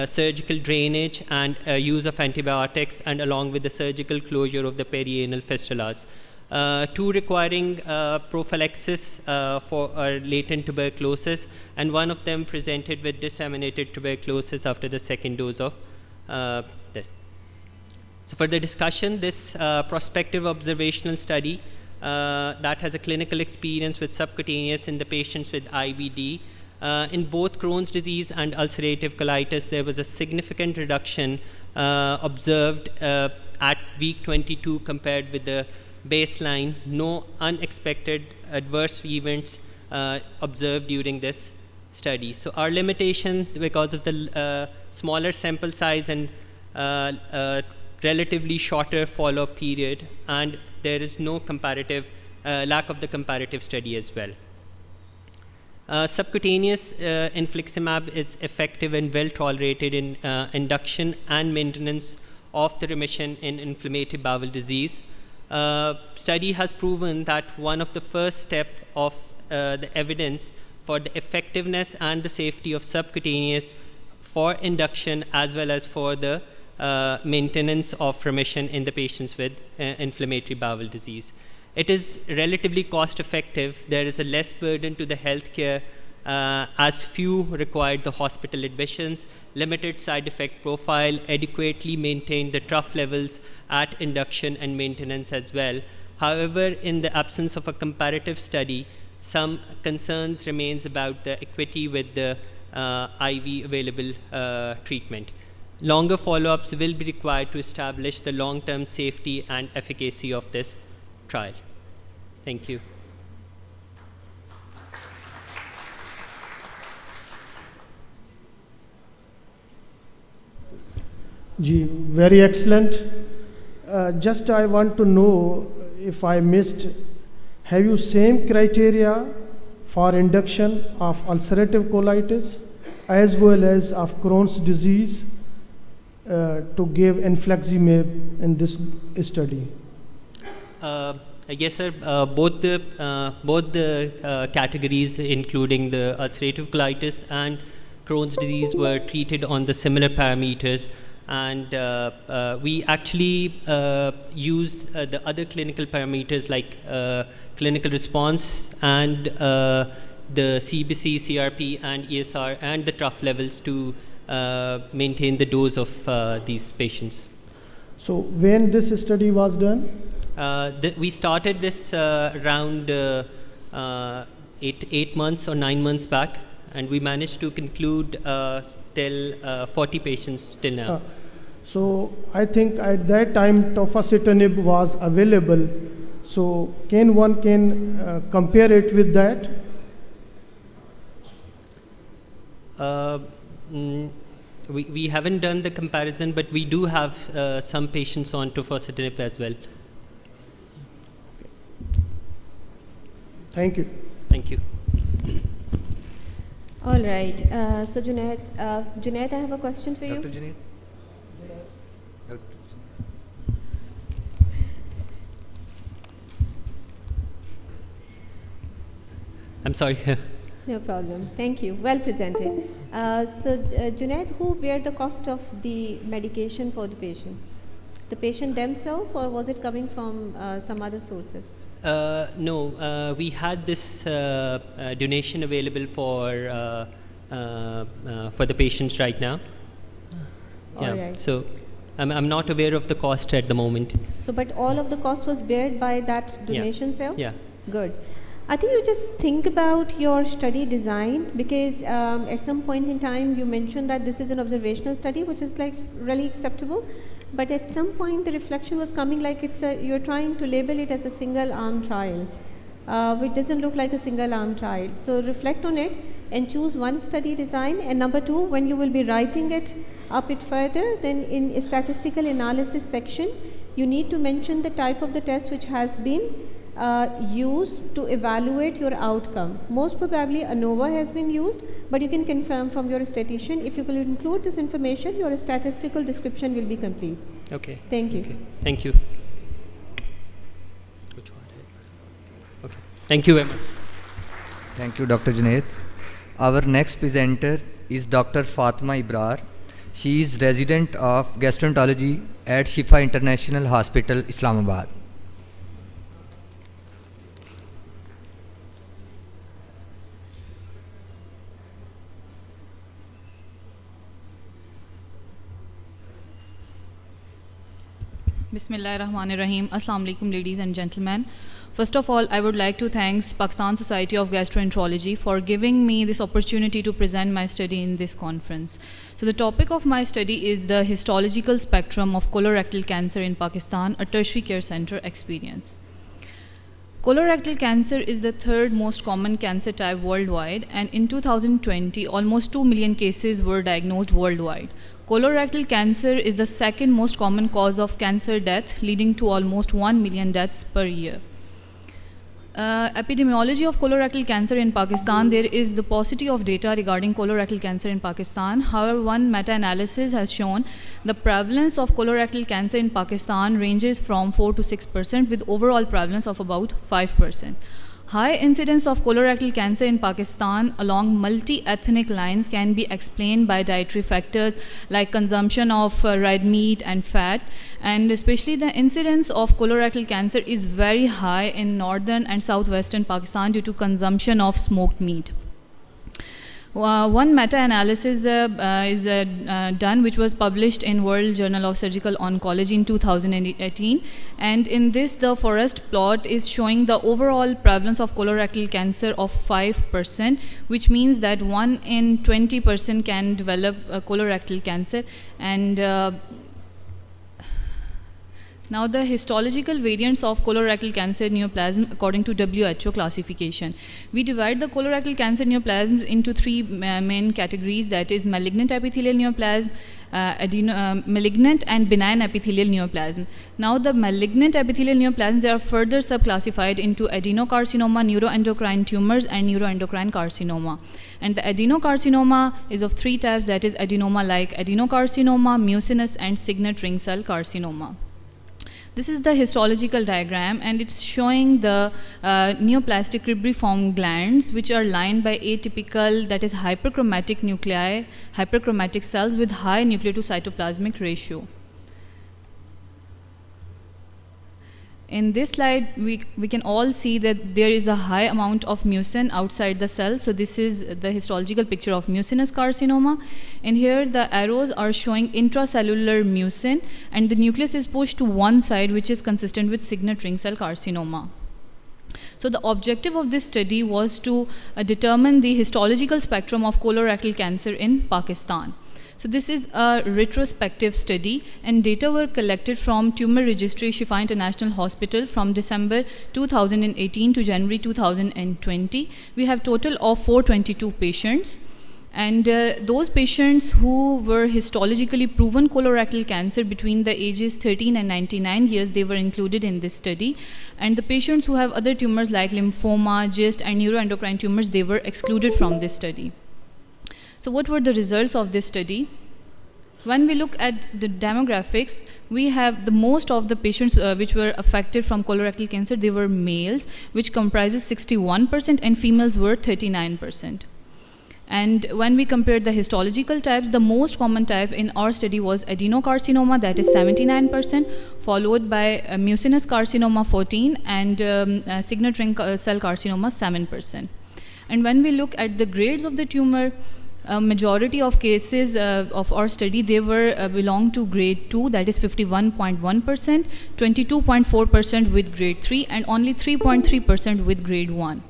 surgical drainage and use of antibiotics, and along with the surgical closure of the perianal fistulas. 2 requiring prophylaxis for latent tuberculosis, and 1 of them presented with disseminated tuberculosis after the 2nd dose of this. So for the discussion, this prospective observational study that has a clinical experience with subcutaneous in the patients with IBD. In both Crohn's disease and ulcerative colitis, there was a significant reduction observed at week 22 compared with the baseline. No unexpected adverse events observed during this study. So our limitation, because of the smaller sample size and relatively shorter follow-up period, and there is no comparative, lack of the comparative study as well. Subcutaneous infliximab is effective and well tolerated in induction and maintenance of the remission in inflammatory bowel disease. Study has proven that one of the first steps of the evidence for the effectiveness and the safety of subcutaneous for induction as well as for the maintenance of remission in the patients with inflammatory bowel disease. It is relatively cost effective. There is a less burden to the healthcare as few required the hospital admissions, limited side effect profile, adequately maintained the trough levels at induction and maintenance as well. However, in the absence of a comparative study, some concerns remains about the equity with the IV available treatment. Longer follow-ups will be required to establish the long-term safety and efficacy of this trial. Thank you. Ji, very excellent. Just I want to know if I missed, have you same criteria for induction of ulcerative colitis as well as of Crohn's disease to give infliximab in this study? Yes, sir. Both the categories, including the ulcerative colitis and Crohn's disease, were treated on the similar parameters, and we actually use the other clinical parameters like clinical response and the CBC, CRP, and ESR, and the trough levels to maintain the dose of these patients. So when this study was done? We started this around 8 months or 9 months back, and we managed to conclude till 40 patients till now. So I think at that time tofacitinib was available. So can one compare it with that? We haven't done the comparison, but we do have some patients on tofacitinib as well. Thank you. Thank you. All right. So Junaid, I have a question for you. Dr. Junaid. I'm sorry. No problem. Thank you. Well presented. So Junaid, who bear the cost of the medication for the patient? The patient themselves, or was it coming from some other sources? No, we had this donation available for the patients right now. Yeah. All right. So I'm not aware of the cost at the moment. So, but all of the cost was bared by that donation cell? Yeah. Good. I think you just think about your study design, because at some point in time you mentioned that this is an observational study, which is like really acceptable. But at some point the reflection was coming like you're trying to label it as a single arm trial, which doesn't look like a single arm trial. So reflect on it and choose one study design. And number two, when you will be writing it up it further, then in a statistical analysis section, you need to mention the type of the test which has been used to evaluate your outcome. Most probably ANOVA has been used, but you can confirm from your statistician. If you will include this information, your statistical description will be complete. Okay. Thank you. Okay. Thank you. Okay. Thank you very much. Thank you, Dr. Junaid. Our next presenter is Dr. Fatma Ibrar. She is resident of gastroenterology at Shifa International Hospital, Islamabad. Bismillahirrahmanirrahim. Assalamu alaikum, ladies and gentlemen. First of all, I would like to thank Pakistan Society of Gastroenterology for giving me this opportunity to present my study in this conference. So the topic of my study is the histological spectrum of colorectal cancer in Pakistan, a tertiary care center experience. Colorectal cancer is the third most common cancer type worldwide, and in 2020, almost 2 million cases were diagnosed worldwide. Colorectal cancer is the second most common cause of cancer death, leading to almost 1 million deaths per year. Epidemiology of colorectal cancer in Pakistan, there is the paucity of data regarding colorectal cancer in Pakistan. However, one meta-analysis has shown the prevalence of colorectal cancer in Pakistan ranges from 4 to 6%, with overall prevalence of about 5%. High incidence of colorectal cancer in Pakistan along multi-ethnic lines can be explained by dietary factors like consumption of red meat and fat, and especially the incidence of colorectal cancer is very high in northern and southwestern Pakistan due to consumption of smoked meat. One meta-analysis is done, which was published in World Journal of Surgical Oncology in 2018, and in this the forest plot is showing the overall prevalence of colorectal cancer of 5%, which means that 1 in 20% can develop colorectal cancer. And now the histological variants of colorectal cancer neoplasm according to WHO classification. We divide the colorectal cancer neoplasms into 3 main categories, that is malignant epithelial neoplasm, malignant and benign epithelial neoplasm. Now the malignant epithelial neoplasm, they are further subclassified into adenocarcinoma, neuroendocrine tumors and neuroendocrine carcinoma. And the adenocarcinoma is of 3 types, that is adenoma like adenocarcinoma, mucinous and signet ring cell carcinoma. This is the histological diagram, and it's showing the neoplastic cribriform glands, which are lined by atypical, that is hyperchromatic nuclei, hyperchromatic cells with high nuclear to cytoplasmic ratio. In this slide, we can all see that there is a high amount of mucin outside the cell. So this is the histological picture of mucinous carcinoma. And here the arrows are showing intracellular mucin, and the nucleus is pushed to one side, which is consistent with signet ring cell carcinoma. So the objective of this study was to determine the histological spectrum of colorectal cancer in Pakistan. So this is a retrospective study, and data were collected from Tumor Registry Shifa International Hospital from December 2018 to January 2020. We have total of 422 patients, and those patients who were histologically proven colorectal cancer between the ages 13 and 99 years, they were included in this study. And the patients who have other tumors like lymphoma, GIST and neuroendocrine tumors, they were excluded from this study. So what were the results of this study? When we look at the demographics, we have the most of the patients which were affected from colorectal cancer, they were males, which comprises 61%, and females were 39%. And when we compared the histological types, the most common type in our study was adenocarcinoma, that is 79%, followed by mucinous carcinoma 14%, and signet ring cell carcinoma 7%. And when we look at the grades of the tumor, majority of cases of our study, they were belong to grade 2, that is 51.1%, 22.4% with grade 3, and only 3.3% with grade 1.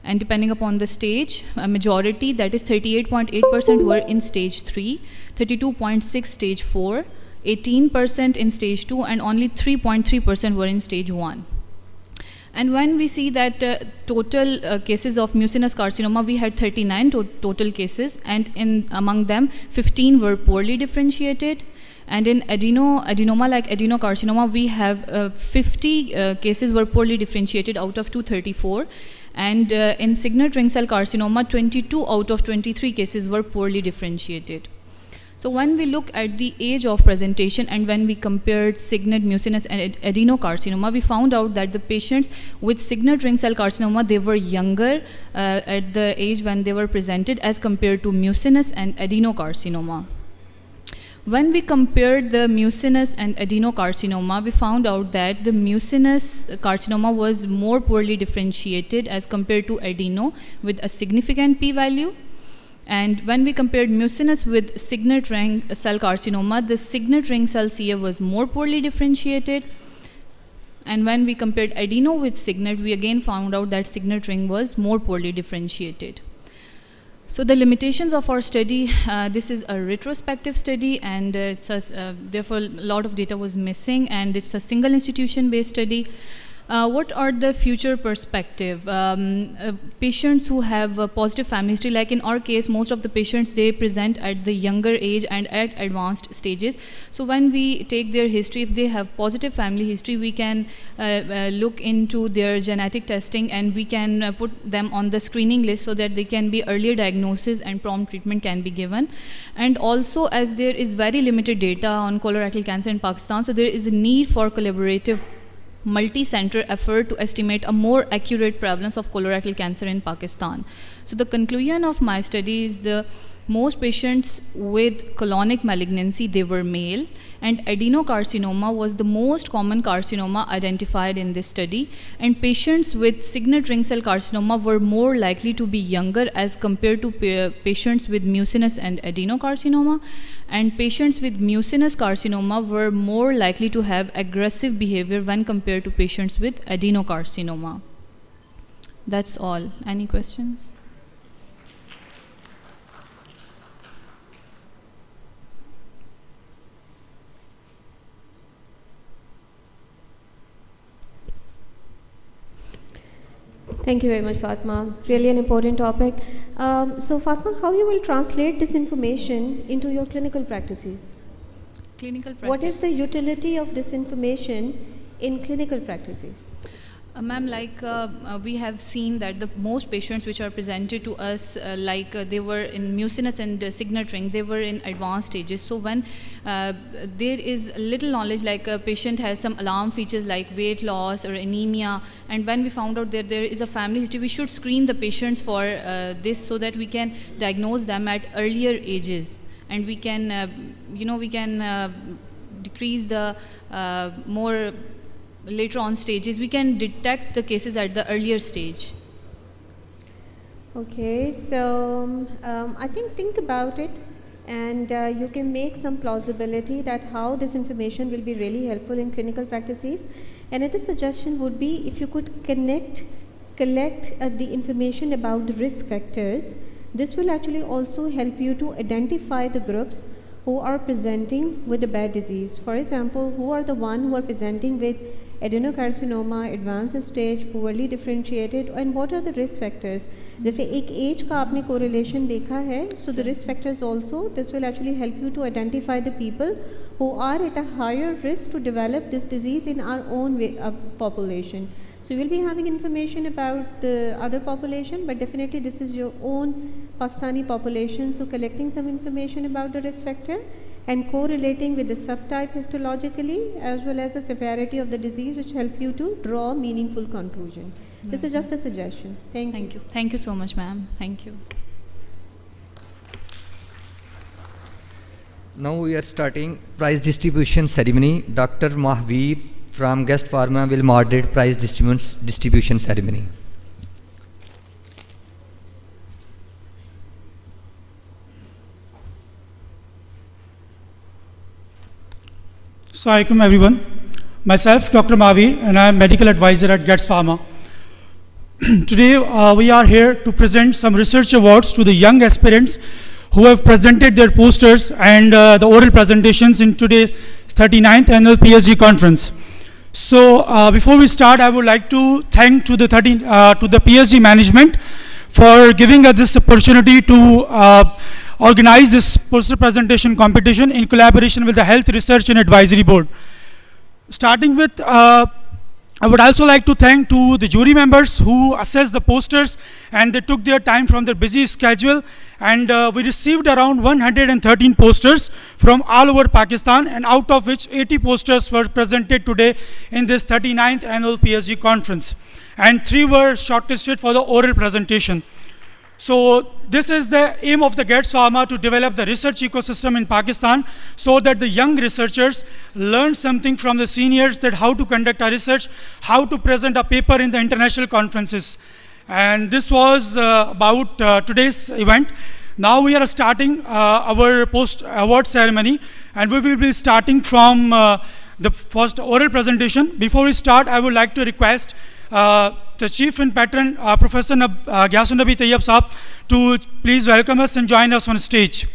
And depending upon the stage, a majority, that is 38.8%, were in stage 3, 32.6% stage 4, 18% in stage 2, and only 3.3% were in stage 1. And when we see that total cases of mucinous carcinoma, we had 39 total cases, and among them 15 were poorly differentiated. And in adenoma like adenocarcinoma, we have 50 cases were poorly differentiated out of 234. And in signet ring cell carcinoma, 22 out of 23 cases were poorly differentiated. So when we look at the age of presentation, and when we compared signet, mucinous and adenocarcinoma, we found out that the patients with signet ring cell carcinoma, they were younger at the age when they were presented as compared to mucinous and adenocarcinoma. When we compared the mucinous and adenocarcinoma, we found out that the mucinous carcinoma was more poorly differentiated as compared to adeno, with a significant p-value. And when we compared mucinous with signet ring cell carcinoma, the signet ring cell CA was more poorly differentiated. And when we compared adeno with signet, we again found out that signet ring was more poorly differentiated. So the limitations of our study, this is a retrospective study, and therefore a lot of data was missing, and it's a single institution based study. What are the future perspective? Patients who have a positive family history, like in our case, most of the patients, they present at the younger age and at advanced stages. So when we take their history, if they have positive family history, we can look into their genetic testing, and we can put them on the screening list so that they can be earlier diagnosis and prompt treatment can be given. And also, as there is very limited data on colorectal cancer in Pakistan, so there is a need for collaborative multi-center effort to estimate a more accurate prevalence of colorectal cancer in Pakistan. So the conclusion of my study is the most patients with colonic malignancy, they were male, and adenocarcinoma was the most common carcinoma identified in this study, and patients with signet ring cell carcinoma were more likely to be younger as compared to patients with mucinous and adenocarcinoma, and patients with mucinous carcinoma were more likely to have aggressive behavior when compared to patients with adenocarcinoma. That's all. Any questions? Thank you very much, Fatma. Really an important topic. So, Fatma, how you will translate this information into your clinical practices? Clinical practice. What is the utility of this information in clinical practices? Ma'am, we have seen that the most patients which are presented to us, they were in mucinous and signet ring, they were in advanced stages. So when there is little knowledge, like a patient has some alarm features like weight loss or anemia, and when we found out that there is a family history, we should screen the patients for this so that we can diagnose them at earlier ages, and we can, decrease the more later on stages. We can detect the cases at the earlier stage. Okay, so I think about it, and you can make some plausibility that how this information will be really helpful in clinical practices. Another suggestion would be if you could collect the information about the risk factors. This will actually also help you to identify the groups who are presenting with a bad disease. For example, who are the one who are presenting with adenocarcinoma, advanced stage, poorly differentiated, and what are the risk factors? जैसे एक age का आपने correlation देखा है, so the risk factors also, this will actually help you to identify the people who are at a higher risk to develop this disease in our own population. So you will be having information about the other population, but definitely this is your own Pakistani population, so collecting some information about the risk factor and correlating with the subtype histologically as well as the severity of the disease, which help you to draw meaningful conclusion. This is just a suggestion. Thank you. Thank you so much, ma'am. Thank you. Now we are starting prize distribution ceremony. Dr. Mahveer from Guest Pharma will moderate prize distribution ceremony. Assalamualaikum everyone. Myself, Dr. Mahveer, and I am medical advisor at Guest Pharma. Today we are here to present some research awards to the young aspirants who have presented their posters and the oral presentations in today's 39th annual PhD conference. So before we start, I would like to thank to the PhD management for giving us this opportunity to organize this poster presentation competition in collaboration with the Health Research and Advisory Board. Starting with, I would also like to thank to the jury members who assessed the posters, and they took their time from their busy schedule, and we received around 113 posters from all over Pakistan, and out of which 80 posters were presented today in this 39th annual PhD conference, and 3 were shortlisted for the oral presentation. So this is the aim of the Guest Pharma, to develop the research ecosystem in Pakistan so that the young researchers learn something from the seniors, that how to conduct a research, how to present a paper in the international conferences. And this was about today's event. Now we are starting our post-award ceremony, and we will be starting from the first oral presentation. Before we start, I would like to request the Chief and Patron, Professor Gastroenterology Tayyab Saab, to please welcome us and join us on stage.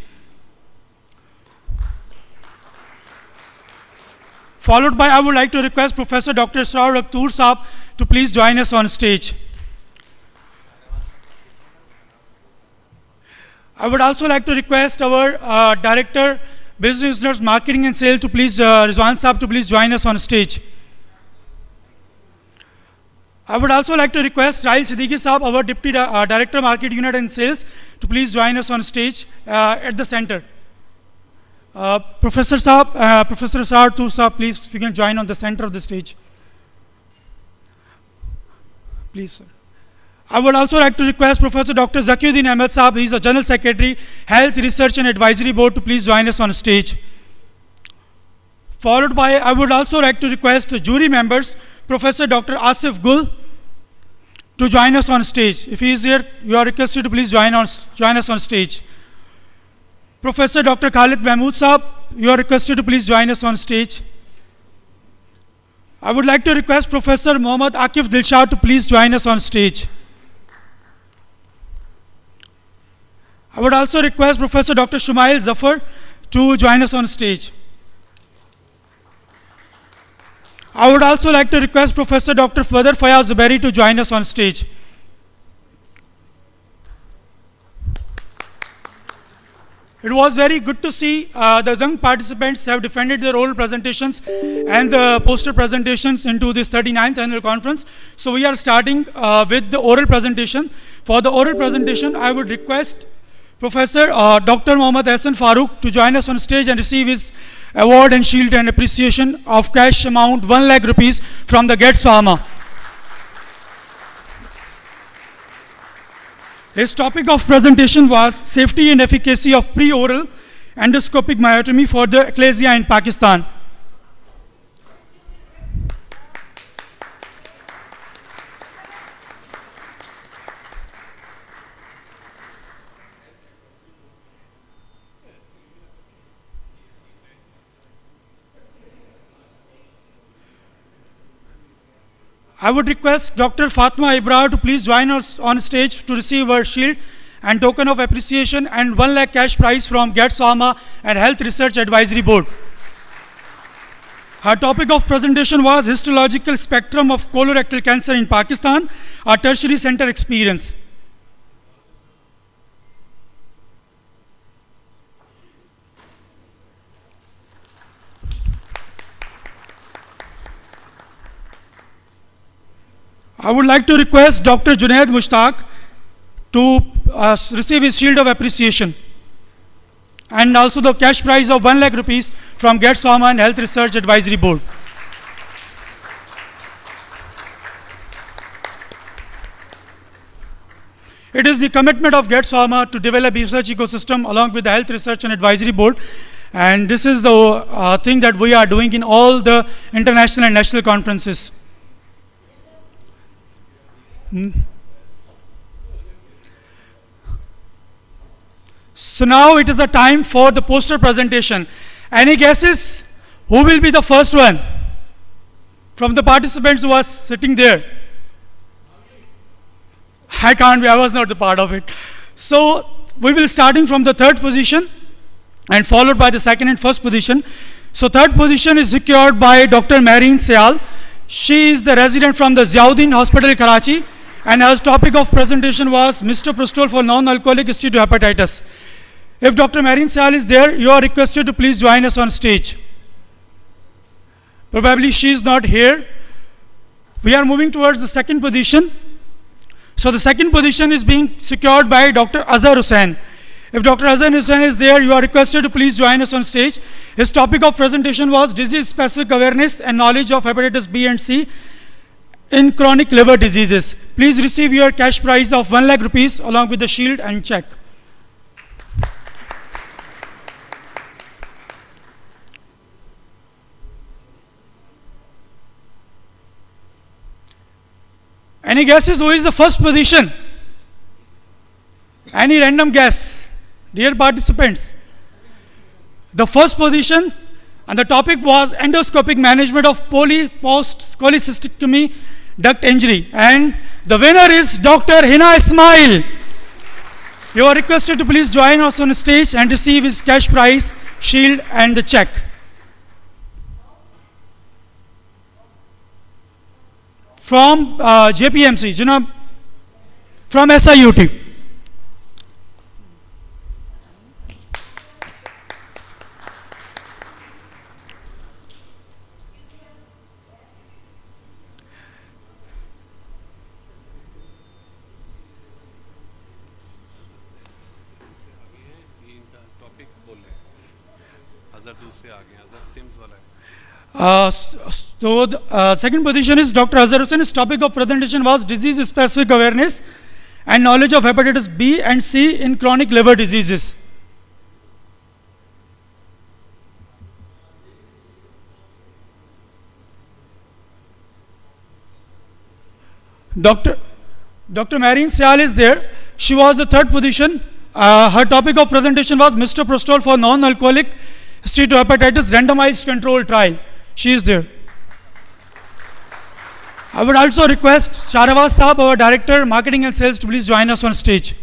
Followed by, I would like to request Professor Dr. Srar Rakhtoor Saab to please join us on stage. I would also like to request our Director, Business Marketing and Sales, to please, Rizwan Saab, to please join us on stage. I would also like to request Rahil Siddiqui Saab, our Deputy Director, Market Unit and Sales, to please join us on stage at the center. Professor Srar Rakhtoor Saab, please, if you can join on the center of the stage. Please, sir. I would also like to request Professor Dr. Zakiuddin Ahmed Saab, he is the General Secretary, Health Research and Advisory Board, to please join us on stage. Followed by, I would also like to request the jury members, Professor Dr. Asif Gul, to join us on stage. If he is here, you are requested to please join us on stage. Professor Dr. Khalid Mahmood Saab, you are requested to please join us on stage. I would like to request Professor Mohammad Akif Dilshad to please join us on stage. I would also request Professor Dr. Shumail Zafar to join us on stage. I would also like to request Professor Dr. Badr Fayaz Zubairi to join us on stage. It was very good to see the young participants have defended their oral presentations and the poster presentations into this 39th annual conference. So we are starting with the oral presentation. For the oral presentation, I would request Professor Dr. Mohammad Hassan Farooq to join us on stage and receive his award and shield and appreciation of cash amount 1 lakh rupees from the Getz Pharma. His topic of presentation was safety and efficacy of pre-oral endoscopic myotomy for the ecclesia in Pakistan. I would request Dr. Fatma Ibrar to please join us on stage to receive her shield and token of appreciation and 1 lakh cash prize from Getz Pharma and Health Research Advisory Board. Her topic of presentation was histological spectrum of colorectal cancer in Pakistan, a tertiary center experience. I would like to request Dr. Junaid Mushtaq to receive his shield of appreciation and also the cash prize of 1 lakh rupees from Getz Pharma and Health Research Advisory Board. It is the commitment of Getz Pharma to develop research ecosystem along with the Health Research and Advisory Board, and this is the thing that we are doing in all the international and national conferences. So now it is the time for the poster presentation. Any guesses? Who will be the first one from the participants who was sitting there? I can't be, I was not the part of it. So we will starting from the third position and followed by the second and first position. So third position is secured by Dr. Marine Syal. She is the resident from the Ziauddin Hospital, Karachi, and her topic of presentation was mistoprostol for non-alcoholic steatohepatitis. If Dr. Marine Syal is there, you are requested to please join us on stage. Probably she is not here. We are moving towards the second position. So the second position is being secured by Dr. Azhar Hussain. If Dr. Azhar Hussain is there, you are requested to please join us on stage. His topic of presentation was disease-specific awareness and knowledge of hepatitis B and C in chronic liver diseases. Please receive your cash prize of 1 lakh rupees along with the shield and check. Any guesses who is the first position? Any random guess? Dear participants, the first position and the topic was endoscopic management of post-cholecystectomy duct injury, and the winner is Dr. Hina Ismail. You are requested to please join us on stage and receive his cash prize, shield and the check. From JPMC, Janab, from SIUT. So the second position is Dr. Azhar Hussain. His topic of presentation was disease-specific awareness and knowledge of hepatitis B and C in chronic liver diseases. Dr. Marine Syal is there. She was the third position. Her topic of presentation was misoprostol for non-alcoholic steatohepatitis randomized control trial. She is there. I would also request Shahrawaz Saab, our Director, Marketing and Sales, to please join us on stage.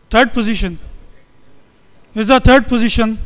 Third position. Here's our third position.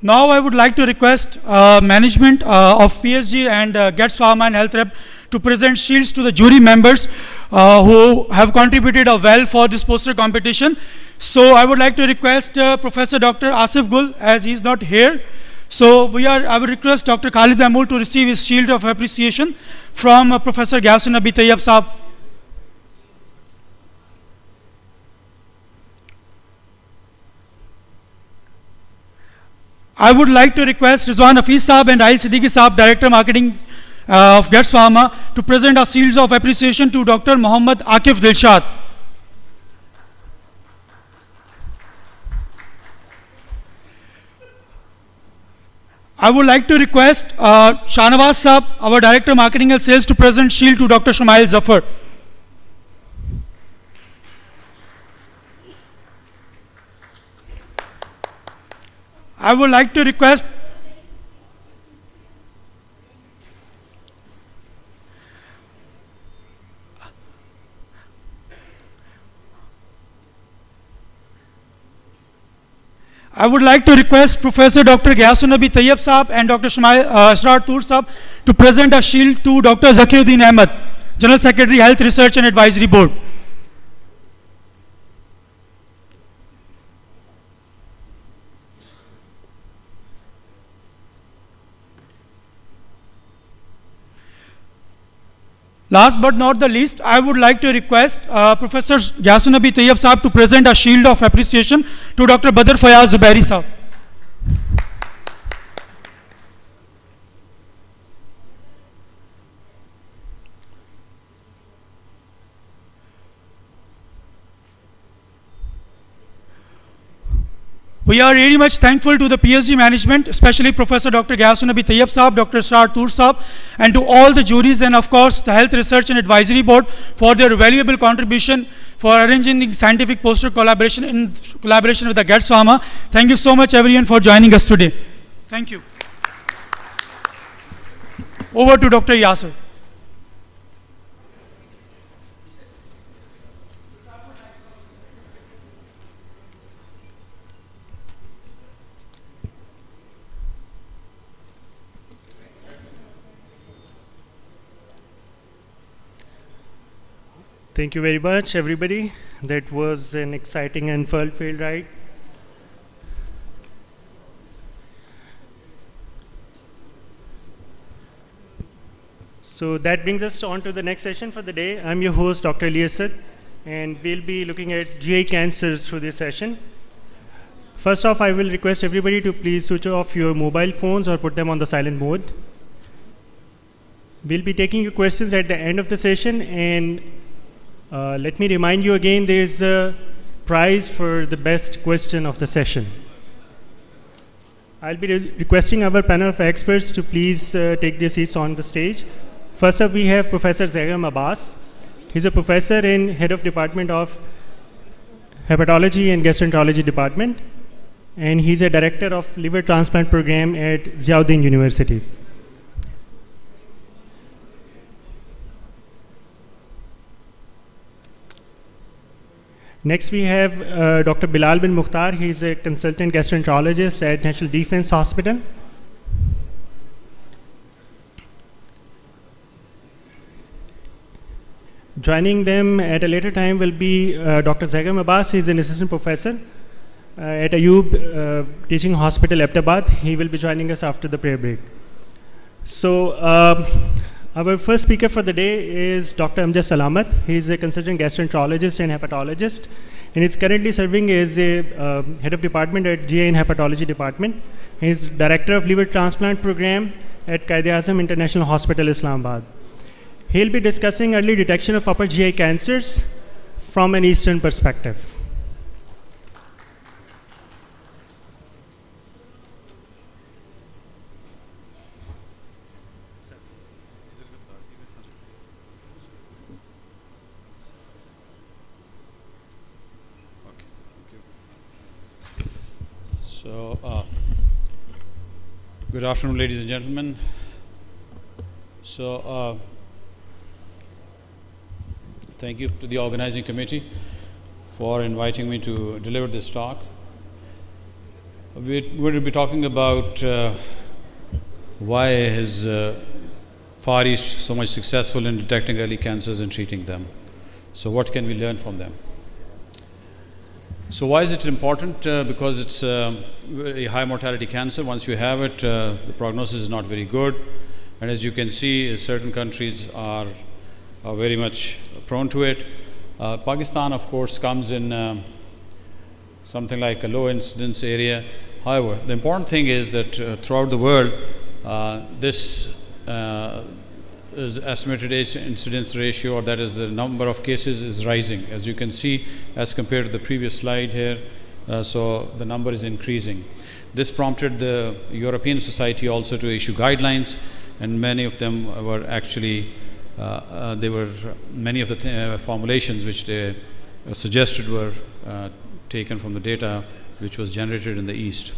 Now I would like to request management of PSG and Gets Pharma and Health Rep to present shields to the jury members who have contributed well for this poster competition. So I would like to request Professor Dr. Asif Gul, as he is not here. So I would request Dr. Khalid Mahmood to receive his shield of appreciation from Professor Gastroenterology Tayyab Saab. I would like to request Rizwan Hafiz Saab and Ail Siddiqui Saab, Director Marketing of Gets Pharma, to present our shields of appreciation to Dr. Muhammad Akif Dilshad. I would like to request Shahnawaz Saab, our Director Marketing and Sales, to present shield to Dr. Shumail Zafar. I would like to request Professor Dr. Gastroenterology Tayyab Saab and Dr. Asrar Toor Saab to present a shield to Dr. Zakiuddin Ahmed, General Secretary, Health Research and Advisory Board. Last but not the least, I would like to request Professor Gastroenterology Tayyab Saab to present a shield of appreciation to Dr. Badr Fayaz Zubairi Saab. We are really much thankful to the PSG management, especially Professor Dr. Gastroenterology Tayyab Saab, Dr. Asrar Toor Saab, and to all the juries, and of course the Health Research and Advisory Board for their valuable contribution for arranging the scientific poster collaboration in collaboration with the Gets Pharma. Thank you so much everyone for joining us today. Thank you. Over to Dr. Yasser. Thank you very much, everybody. That was an exciting and fun-filled ride. So that brings us on to the next session for the day. I'm your host, Dr. Eliasad, and we'll be looking at GI cancers through this session. First off, I will request everybody to please switch off your mobile phones or put them on the silent mode. We'll be taking your questions at the end of the session, and let me remind you again, there's a prize for the best question of the session. I'll be requesting our panel of experts to please take their seats on the stage. First up, we have Professor Zagham Abbas. He's a professor and head of Department of Hepatology and Gastroenterology Department, and he's a director of liver transplant program at Ziauddin University. Next, we have Dr. Bilal bin Mukhtar. He's a consultant gastroenterologist at National Defense Hospital. Joining them at a later time will be Dr. Zagham Abbas. He is an assistant professor at Ayub Teaching Hospital, Ahmedabad. He will be joining us after the prayer break. So our first speaker for the day is Dr. Amjad Salamat. He is a consultant gastroenterologist and hepatologist, and is currently serving as a head of department at GI and Hepatology Department. He is director of liver transplant program at Quaid-e-Azam International Hospital, Islamabad. He'll be discussing early detection of upper GI cancers from an Eastern perspective. So, good afternoon, ladies and gentlemen. So, thank you to the organizing committee for inviting me to deliver this talk. We're going to be talking about why is Far East so much successful in detecting early cancers and treating them. So what can we learn from them? So why is it important? Because it's a very high mortality cancer. Once you have it, the prognosis is not very good. And as you can see, certain countries are very much prone to it. Pakistan, of course, comes in something like a low incidence area. However, the important thing is that throughout the world, this is estimated incidence ratio, or that is the number of cases, is rising, as you can see, as compared to the previous slide here. So the number is increasing. This prompted the European Society also to issue guidelines, and many of them were actually many of the formulations which they suggested were taken from the data which was generated in the East.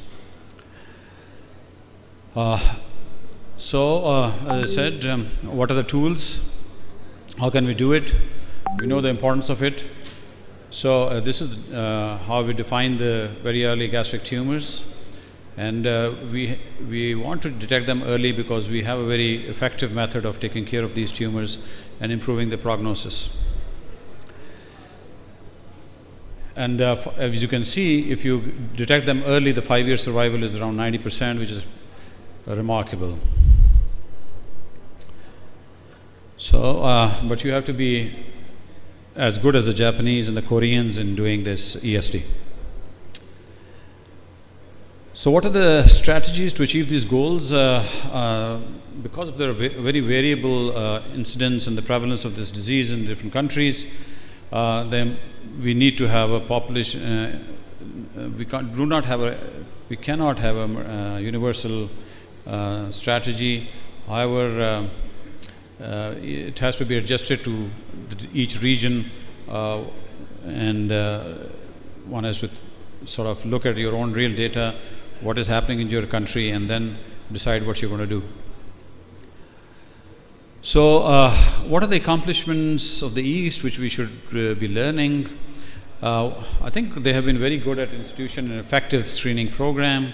So, as I said, what are the tools? How can we do it? We know the importance of it. So, this is how we define the very early gastric tumors. And we want to detect them early because we have a very effective method of taking care of these tumors and improving the prognosis. And as you can see, if you detect them early, the 5-year survival is around 90%, which is remarkable. So, but you have to be as good as the Japanese and the Koreans in doing this ESD. So what are the strategies to achieve these goals? Because of the very variable incidence and the prevalence of this disease in different countries, then we need to have a population. We cannot have a universal strategy. However, it has to be adjusted to each region, and one has to sort of look at your own real data, what is happening in your country, and then decide what you're going to do. So, what are the accomplishments of the East which we should be learning? I think they have been very good at institution an effective screening program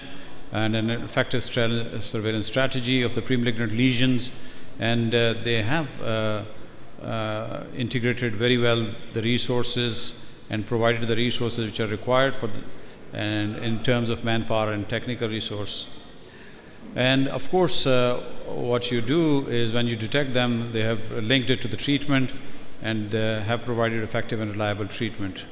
and an effective surveillance strategy of the premalignant lesions, and they have integrated very well the resources and provided the resources which are required for and in terms of manpower and technical resource. And of course, what you do is when you detect them, they have linked it to the treatment and have provided effective and reliable treatment.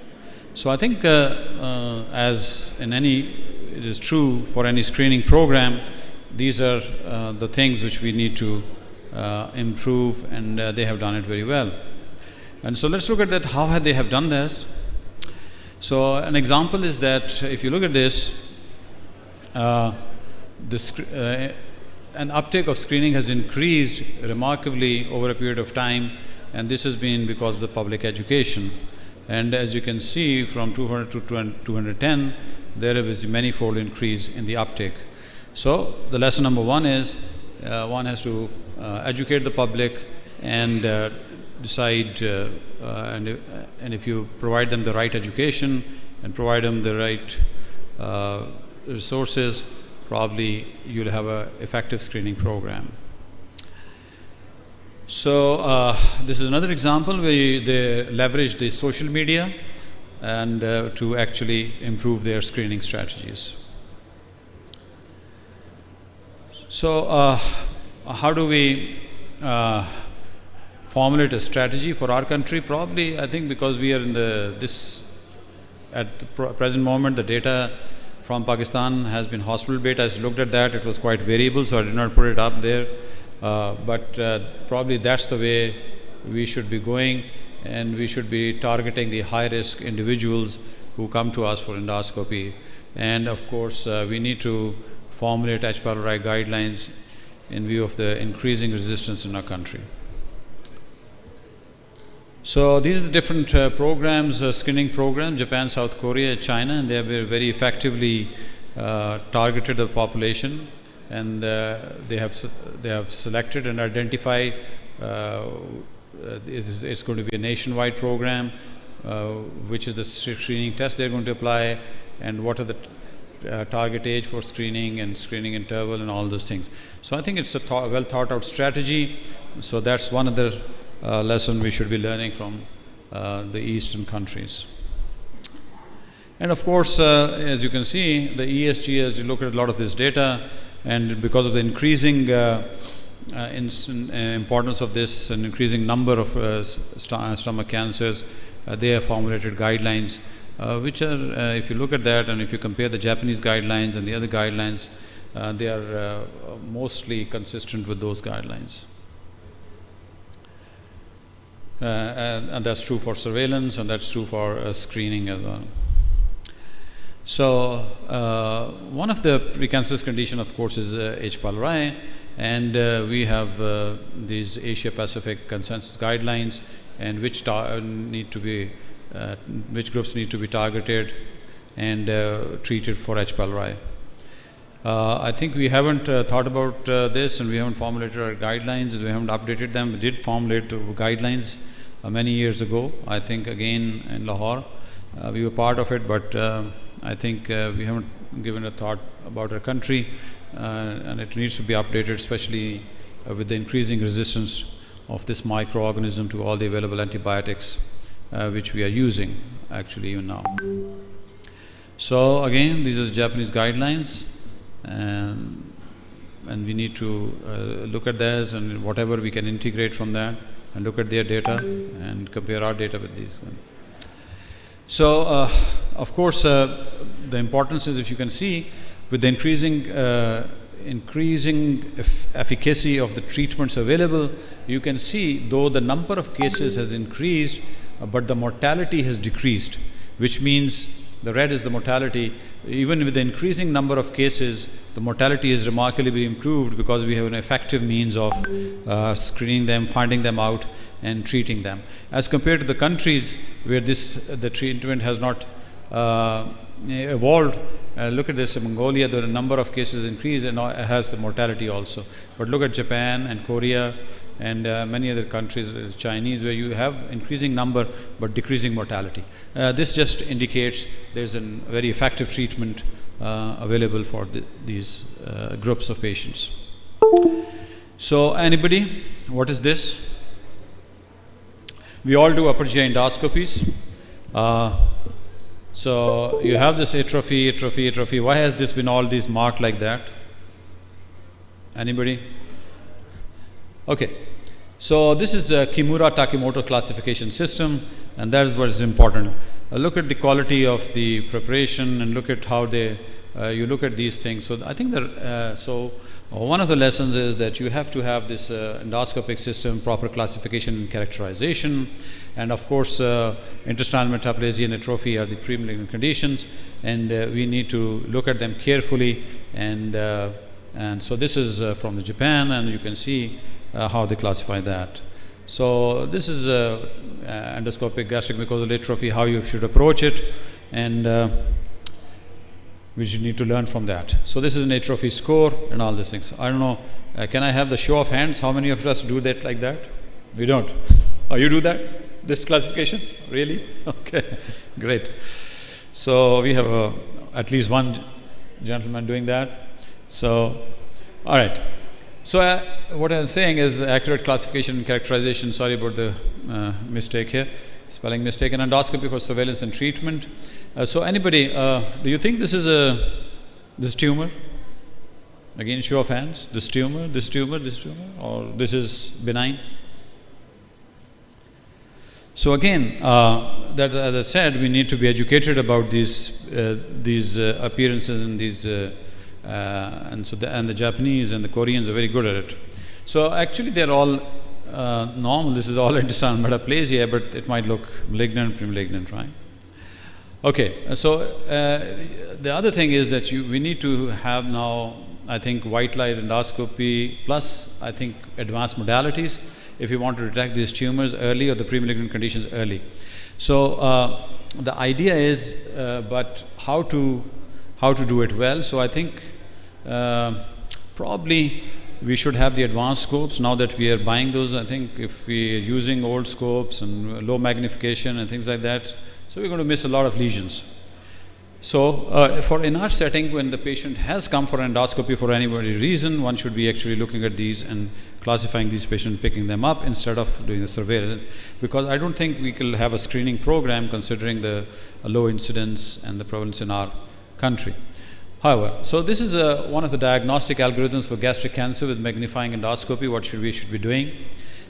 So I think as in it is true for any screening program, these are the things which we need to improve, and they have done it very well. And so let's look at that, how they have done this. So an example is that if you look at this, an uptake of screening has increased remarkably over a period of time, and this has been because of the public education. And as you can see, from 200 to 210, there is a manifold increase in the uptake. So the lesson number one is one has to educate the public and decide, and if you provide them the right education and provide them the right resources, probably you'll have an effective screening program. So this is another example where they leverage the social media and to actually improve their screening strategies. So how do we formulate a strategy for our country? Probably, I think, because we are in at the present moment, the data from Pakistan has been hospital data. I looked at that; it was quite variable, so I did not put it up there. But probably that's the way we should be going, and we should be targeting the high-risk individuals who come to us for endoscopy. And of course, we need to formulate H. pylori guidelines in view of the increasing resistance in our country. So these are the different programs, screening programs, Japan, South Korea, China, and they have very effectively targeted the population, and they have selected and identified it's going to be a nationwide program, which is the screening test they're going to apply, and what are the target age for screening and screening interval and all those things. So I think it's a well thought out strategy. So that's one other lesson we should be learning from the Eastern countries. And of course, as you can see, the ESG, as you look at a lot of this data, and because of the increasing importance of this and increasing number of stomach cancers, they have formulated guidelines which are, if you look at that and if you compare the Japanese guidelines and the other guidelines, they are mostly consistent with those guidelines. And that's true for surveillance, and that's true for screening as well. So one of the precancerous condition, of course, is H. pylori, and we have these Asia Pacific consensus guidelines, and which groups need to be targeted and treated for H. pylori. I think we haven't thought about this, and we haven't formulated our guidelines. We haven't updated them. We did formulate guidelines many years ago. I think again in Lahore, we were part of it, but I think we haven't given a thought about our country, and it needs to be updated, especially with the increasing resistance of this microorganism to all the available antibiotics which we are using actually even now. So again, these are the Japanese guidelines, and we need to look at theirs and whatever we can integrate from that, and look at their data and compare our data with these. So of course, the importance is, if you can see, with the increasing efficacy of the treatments available, you can see though the number of cases has increased, but the mortality has decreased, which means the red is the mortality. Even with the increasing number of cases, the mortality is remarkably improved because we have an effective means of screening them, finding them out, and treating them. As compared to the countries where the treatment has not evolved, look at this, in Mongolia, the number of cases increased and it has the mortality also. But look at Japan and Korea and many other countries, Chinese, where you have increasing number but decreasing mortality. This just indicates there's a very effective treatment available for these groups of patients. So anybody, what is this? We all do upper GI endoscopies. So you have this atrophy. Why has this been all these marked like that? Anybody? Okay. So this is a Kimura-Takimoto classification system, and that is what is important. Look at the quality of the preparation and look at how you look at these things. So I think that one of the lessons is that you have to have this endoscopic system, proper classification and characterization, and of course intestinal metaplasia and atrophy are the pre-malignant conditions, and we need to look at them carefully, and so this is from the Japan, and you can see how they classify that. So this is endoscopic gastric mucosal atrophy, how you should approach it, and we should need to learn from that. So this is an atrophy score and all these things. I don't know, can I have the show of hands? How many of us do that like that? We don't. Oh, you do that? This classification? Really? Okay, great. So we have at least one gentleman doing that. So, all right. So what I was saying is accurate classification and characterization. Sorry about the mistake here, spelling mistake. And endoscopy for surveillance and treatment. So anybody, do you think this is this tumor? Again, show of hands. This tumor, this tumor, this tumor, or this is benign? So again, that as I said, we need to be educated about these appearances and these, and the Japanese and the Koreans are very good at it. So actually, they're all normal. This is all intestinal metaplasia, but it might look malignant, premalignant, right? Okay. So the other thing is that we need to have now, I think, white light endoscopy plus, I think, advanced modalities if you want to detect these tumors early or the premalignant conditions early. So the idea is, but how to do it well. So I think probably we should have the advanced scopes now that we are buying those. I think if we are using old scopes and low magnification and things like that, so we're going to miss a lot of lesions. So for in our setting, when the patient has come for endoscopy for any reason, one should be actually looking at these and classifying these patients, picking them up instead of doing the surveillance, because I don't think we can have a screening program considering the low incidence and the prevalence in our country. However, so this is one of the diagnostic algorithms for gastric cancer with magnifying endoscopy, what we should be doing.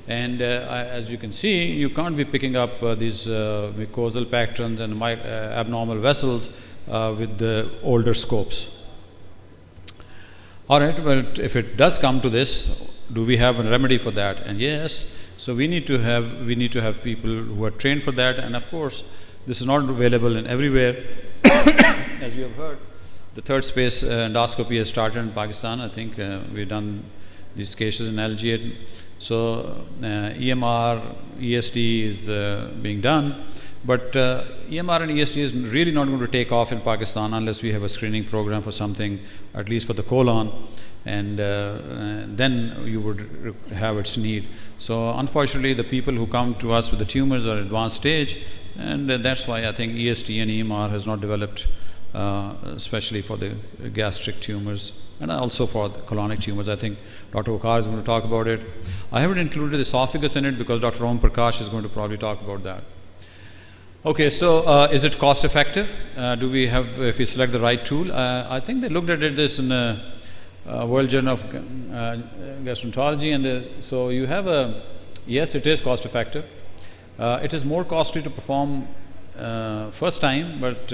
And as you can see, you can't be picking up these mucosal patterns and abnormal vessels with the older scopes. All right, but if it does come to this, do we have a remedy for that? And yes, so we need to have people who are trained for that. And of course, this is not available in everywhere. As you have heard, the third space endoscopy has started in Pakistan. I think we've done these cases in Algiers. So EMR, ESD is being done. But EMR and ESD is really not going to take off in Pakistan unless we have a screening program for something, at least for the colon, and then you would have its need. So unfortunately, the people who come to us with the tumors are advanced stage, and that's why I think ESD and EMR has not developed, especially for the gastric tumors and also for the colonic tumors. I think Dr. Wakar is going to talk about it. I haven't included the esophagus in it because Dr. Om Prakash is going to probably talk about that. Okay, so is it cost effective? Do we have, if we select the right tool? I think they looked at this in the World Journal of Gastroenterology, and so you have yes, it is cost effective. It is more costly to perform first time, but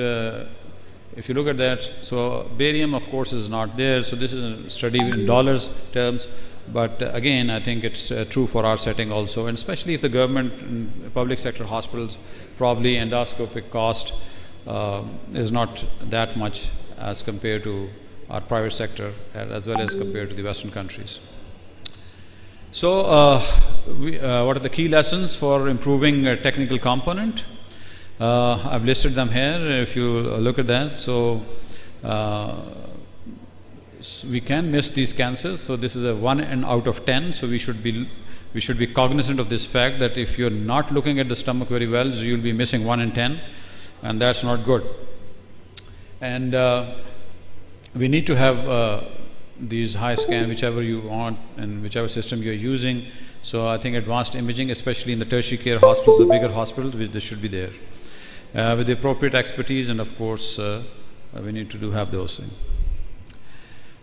if you look at that, so barium of course is not there, so this is a study in dollars terms, but again I think it's true for our setting also, and especially if the government and public sector hospitals, probably endoscopic cost is not that much as compared to our private sector as well as compared to the Western countries. So what are the key lessons for improving a technical component? I've listed them here if you look at that. So we can miss these cancers. So this is a 1 out of 10. So we should be cognizant of this fact that if you're not looking at the stomach very well, so you'll be missing 1 in 10, and that's not good. And we need to have these high scan, whichever you want and whichever system you're using. So I think advanced imaging, especially in the tertiary care hospitals, the bigger hospitals, this should be there. With the appropriate expertise, and of course we need to have those things.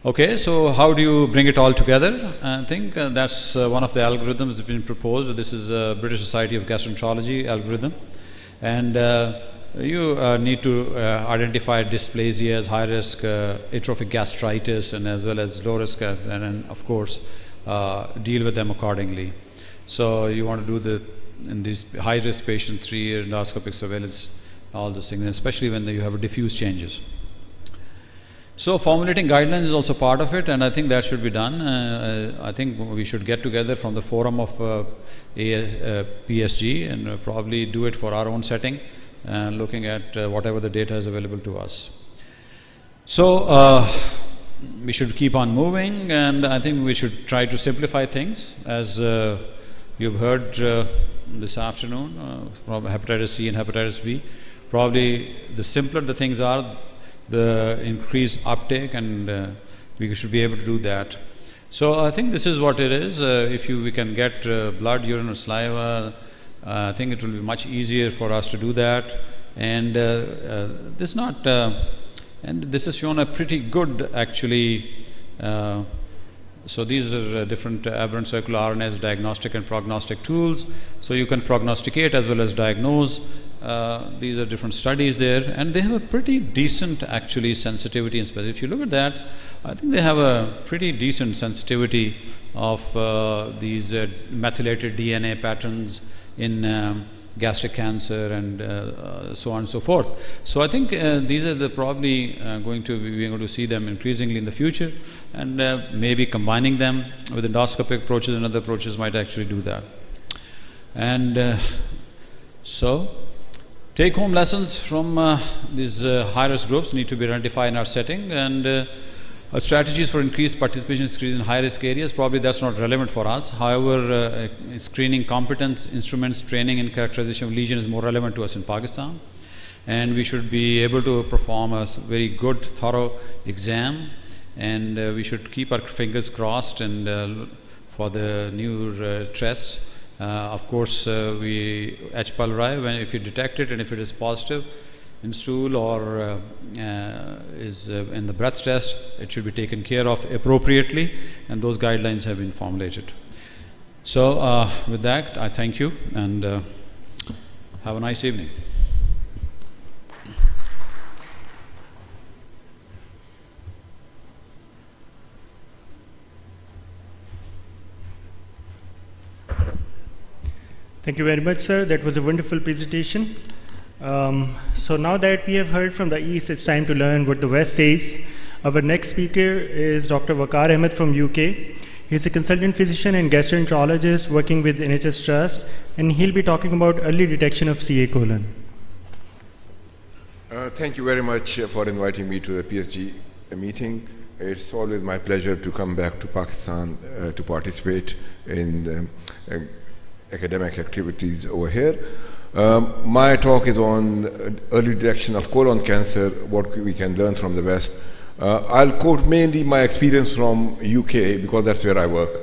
Okay, so how do you bring it all together? I think that's one of the algorithms that's been proposed. This is a British Society of Gastroenterology algorithm, and you need to identify dysplasia as high risk atrophic gastritis and as well as low risk, and then of course deal with them accordingly. So you want to do in these high risk patients 3-year endoscopic surveillance, all those things, especially when you have diffuse changes. So formulating guidelines is also part of it, and I think that should be done. I think we should get together from the forum of PSG and probably do it for our own setting, looking at whatever the data is available to us. So we should keep on moving, and I think we should try to simplify things, as you've heard this afternoon from hepatitis C and hepatitis B. Probably the simpler the things are, the increased uptake, and we should be able to do that. So I think this is what it is. If we can get blood, urine or saliva, I think it will be much easier for us to do that. And this has shown a pretty good actually. So these are different aberrant circular RNAs diagnostic and prognostic tools. So you can prognosticate as well as diagnose. These are different studies there, and they have a pretty decent actually sensitivity and specificity. If you look at that, I think they have a pretty decent sensitivity of these methylated DNA patterns in gastric cancer and so on and so forth. So I think these are probably going to see them increasingly in the future, and maybe combining them with endoscopic approaches and other approaches might actually do that. And so take-home lessons from these high-risk groups need to be identified in our setting, and strategies for increased participation in high-risk areas, probably that's not relevant for us. However, screening competence, instruments, training and characterization of lesion is more relevant to us in Pakistan. And we should be able to perform a very good, thorough exam, and we should keep our fingers crossed and for the new tests. Of course, we H. pylori, if you detect it and if it is positive in stool or is in the breath test, it should be taken care of appropriately, and those guidelines have been formulated. So with that, I thank you and have a nice evening. Thank you very much, sir. That was a wonderful presentation. So now that we have heard from the East, it's time to learn what the West says. Our next speaker is Dr. Waqar Ahmed from UK. He's a consultant physician and gastroenterologist working with NHS Trust, and he'll be talking about early detection of CA colon. Thank you very much for inviting me to the PSG meeting. It's always my pleasure to come back to Pakistan to participate in the academic activities over here. My talk is on early detection of colon cancer, what we can learn from the West. I'll quote mainly my experience from UK because that's where I work.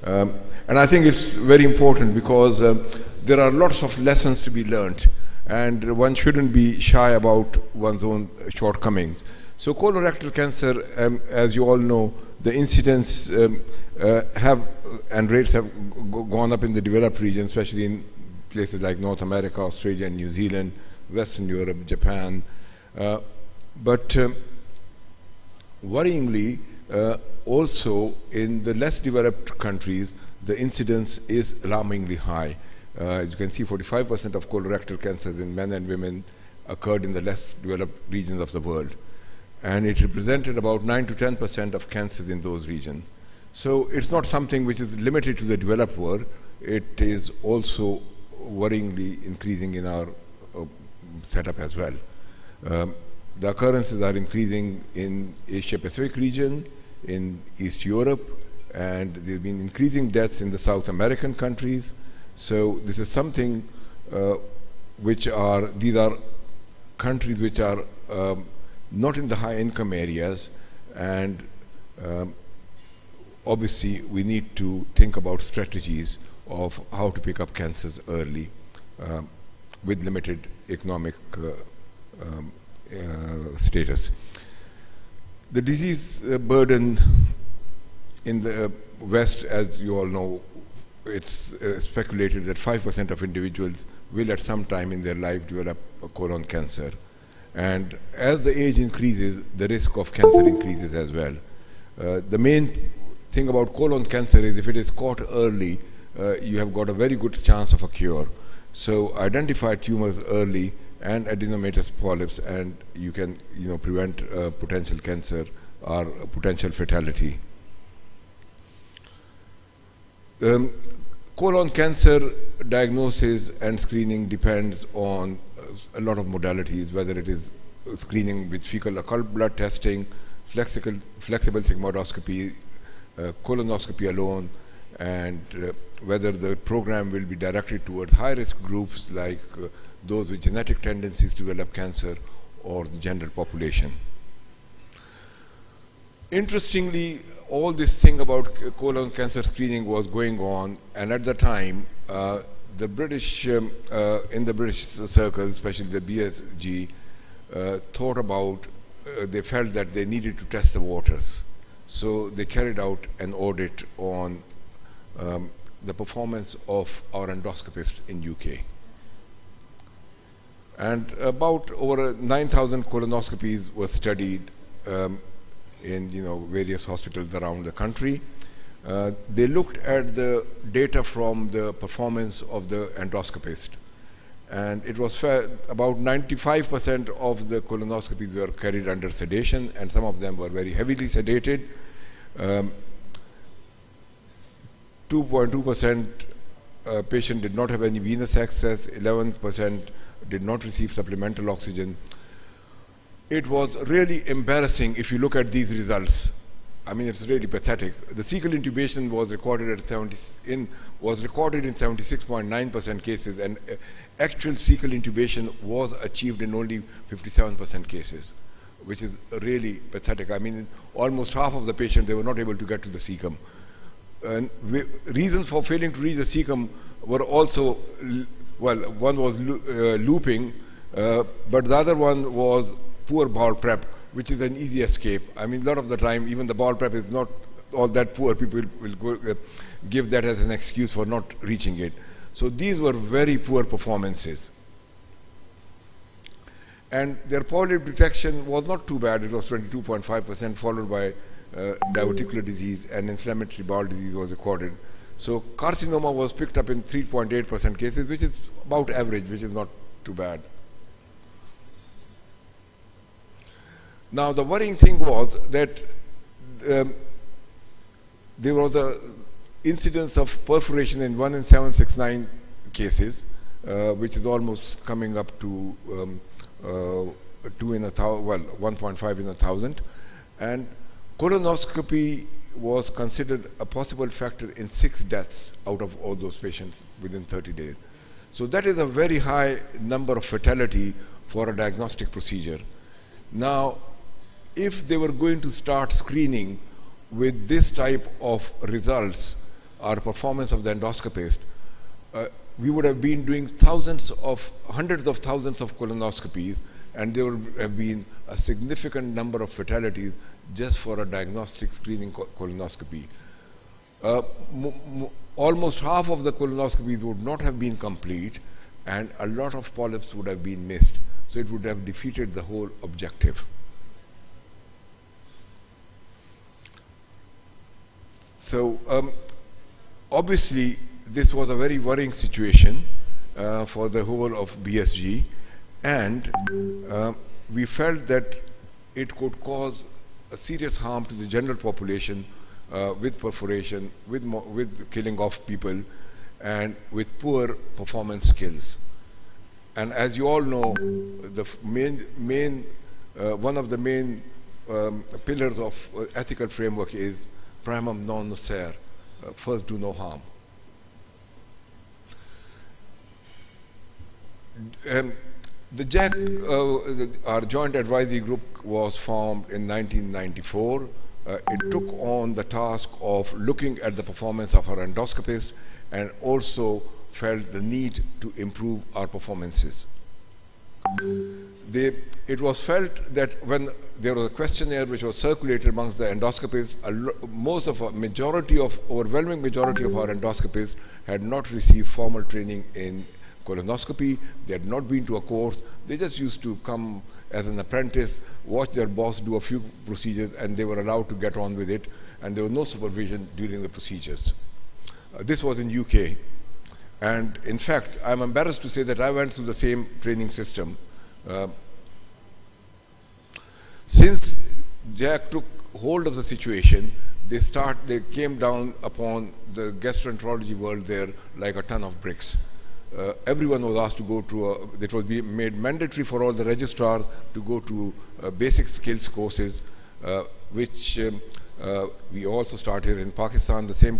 And I think it's very important because there are lots of lessons to be learned, and one shouldn't be shy about one's own shortcomings. So colorectal cancer, as you all know, the incidence and rates have gone up in the developed region, especially in places like North America, Australia, and New Zealand, Western Europe, Japan. But worryingly, also in the less developed countries, the incidence is alarmingly high. As you can see, 45% of colorectal cancers in men and women occurred in the less developed regions of the world. And it represented about 9 to 10% of cancers in those regions. So it's not something which is limited to the developed world. It is also worryingly increasing in our setup as well. The occurrences are increasing in Asia-Pacific region, in East Europe, and there have been increasing deaths in the South American countries. So this is something these are countries which are not in the high income areas, and obviously we need to think about strategies of how to pick up cancers early with limited economic status. The disease burden in the West, as you all know, it's speculated that 5% of individuals will at some time in their life develop a colon cancer. And as the age increases, the risk of cancer increases as well. The main thing about colon cancer is if it is caught early, you have got a very good chance of a cure. So identify tumors early and adenomatous polyps, and you can prevent potential cancer or potential fatality. Colon cancer diagnosis and screening depends on a lot of modalities, whether it is screening with fecal occult blood testing, flexible sigmoidoscopy, colonoscopy alone, and whether the program will be directed towards high-risk groups like those with genetic tendencies to develop cancer or the general population. Interestingly, all this thing about colon cancer screening was going on, and at the time, the British, in the British circle, especially the BSG, thought about, they felt that they needed to test the waters. So they carried out an audit on the performance of our endoscopists in UK. And about over 9,000 colonoscopies were studied in various hospitals around the country. They looked at the data from the performance of the endoscopist. And it was about 95% of the colonoscopies were carried under sedation, and some of them were very heavily sedated. 2.2% patient did not have any venous access, 11% did not receive supplemental oxygen. It was really embarrassing if you look at these results. I mean, it's really pathetic. The cecal intubation was recorded in 76.9% cases, and actual cecal intubation was achieved in only 57% cases, which is really pathetic. I mean, almost half of the patients, they were not able to get to the cecum. And reasons for failing to reach the cecum were also, well, one was looping, but the other one was poor bowel prep, which is an easy escape. I mean, a lot of the time, even the bowel prep is not all that poor. People will give that as an excuse for not reaching it. So these were very poor performances. And their polyp detection was not too bad. It was 22.5%, followed by diverticular disease, and inflammatory bowel disease was recorded. So carcinoma was picked up in 3.8% cases, which is about average, which is not too bad. Now, the worrying thing was that there was an incidence of perforation in 1 in 769 cases, which is almost coming up to 2 in 1,000, well, 1.5 in 1,000. And colonoscopy was considered a possible factor in 6 deaths out of all those patients within 30 days. So that is a very high number of fatality for a diagnostic procedure. Now, if they were going to start screening with this type of results or performance of the endoscopist, we would have been doing hundreds of thousands of colonoscopies, and there would have been a significant number of fatalities just for a diagnostic screening colonoscopy. Almost half of the colonoscopies would not have been complete, and a lot of polyps would have been missed. So it would have defeated the whole objective. So obviously, this was a very worrying situation for the whole of BSG, and we felt that it could cause a serious harm to the general population with perforation, with killing of people, and with poor performance skills. And as you all know, the one of the main pillars of ethical framework is primum non nocere, first do no harm. The JAC, our Joint Advisory Group, was formed in 1994. It took on the task of looking at the performance of our endoscopists and also felt the need to improve our performances. It was felt that when there was a questionnaire which was circulated amongst the endoscopists, overwhelming majority of our endoscopists had not received formal training in colonoscopy. They had not been to a course. They just used to come as an apprentice, watch their boss do a few procedures, and they were allowed to get on with it, and there was no supervision during the procedures. This was in UK. And in fact, I'm embarrassed to say that I went through the same training system. Since JAC took hold of the situation, they came down upon the gastroenterology world there like a ton of bricks. Everyone was asked to go to it was made mandatory for all the registrars to go to basic skills courses, which we also start here in Pakistan, the same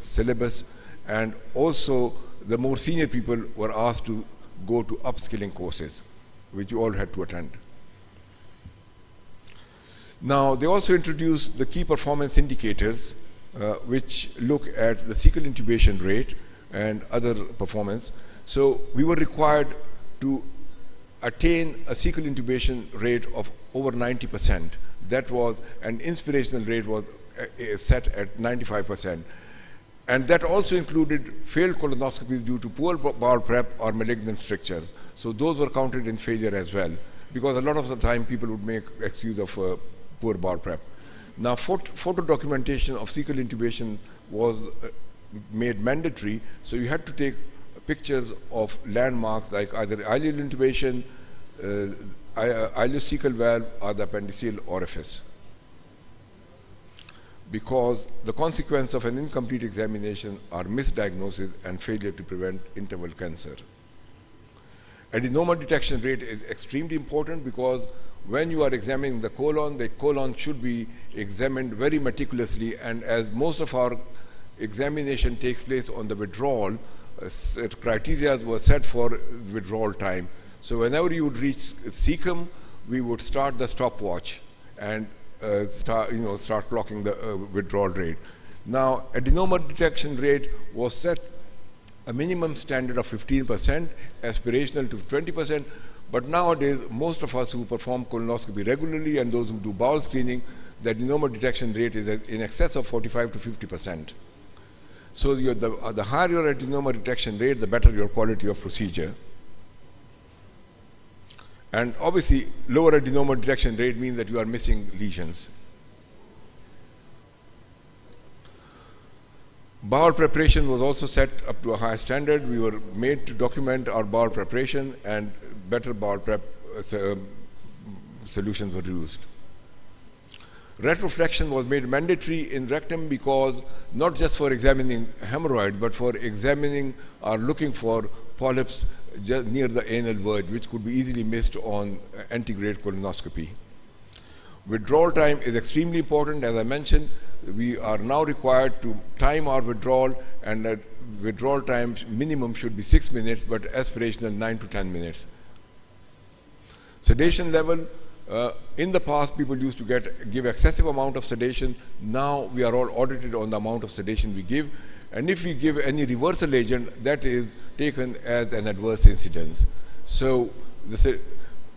syllabus, and also the more senior people were asked to go to upskilling courses, which you all had to attend. Now, they also introduced the key performance indicators, which look at the cecal intubation rate and other performance. So we were required to attain a cecal intubation rate of over 90%. That was, an inspirational rate was set at 95%. And that also included failed colonoscopies due to poor bowel prep or malignant strictures. So those were counted in failure as well, because a lot of the time people would make excuse of poor bowel prep. Now, photo documentation of cecal intubation was made mandatory, so you had to take pictures of landmarks like either ileal intubation, ileocecal valve, or the appendiceal orifice, because the consequence of an incomplete examination are misdiagnosis and failure to prevent interval cancer. Adenoma detection rate is extremely important because when you are examining the colon should be examined very meticulously, and as most of our examination takes place on the withdrawal, criteria were set for withdrawal time. So whenever you would reach cecum, we would start the stopwatch and start clocking the withdrawal rate. Now, adenoma detection rate was set a minimum standard of 15%, aspirational to 20%, but nowadays most of us who perform colonoscopy regularly and those who do bowel screening, the adenoma detection rate is in excess of 45 to 50%. So the higher your adenoma detection rate, the better your quality of procedure. And obviously, lower adenoma detection rate means that you are missing lesions. Bowel preparation was also set up to a high standard. We were made to document our bowel preparation, and better bowel prep solutions were used. Retroflexion was made mandatory in rectum because not just for examining hemorrhoid, but for examining or looking for polyps just near the anal verge, which could be easily missed on antegrade colonoscopy. Withdrawal time is extremely important. As I mentioned, we are now required to time our withdrawal, and that withdrawal time minimum should be 6 minutes, but aspirational 9 to 10 minutes. Sedation level, in the past people used to give excessive amount of sedation. Now we are all audited on the amount of sedation we give, and if we give any reversal agent, that is taken as an adverse incidence. So the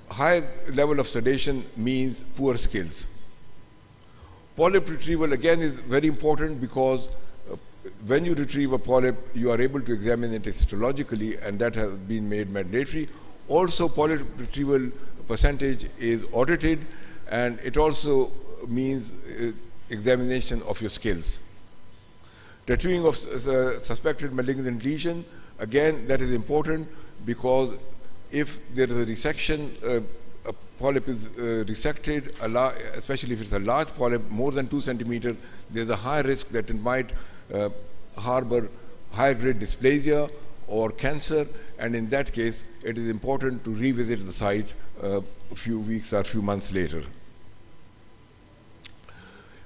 high level of sedation means poor skills. Polyp retrieval again is very important because when you retrieve a polyp, you are able to examine it histologically, and that has been made mandatory. Also, polyp retrieval percentage is audited, and it also means examination of your skills. Tattooing of suspected malignant lesion, again, that is important because if there is a resection, a polyp is resected, especially if it's a large polyp, more than 2 centimeters, there's a high risk that it might harbor high-grade dysplasia or cancer, and in that case, it is important to revisit the site a few weeks or a few months later.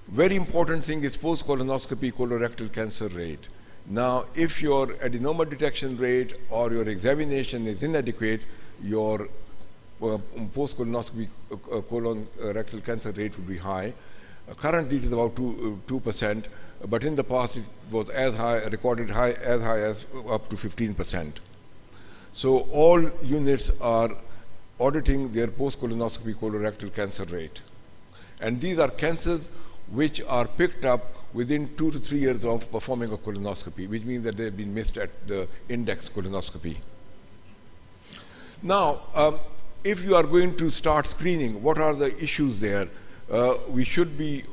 Very important thing is post-colonoscopy colorectal cancer rate. Now, if your adenoma detection rate or your examination is inadequate, your post-colonoscopy colorectal cancer rate would be high. Currently, it is about 2%, but in the past, it was as high, recorded as high as up to 15%. So all units are auditing their post-colonoscopy colorectal cancer rate. And these are cancers which are picked up within 2 to 3 years of performing a colonoscopy, which means that they've been missed at the index colonoscopy. Now, if you are going to start screening, what are the issues there? We should be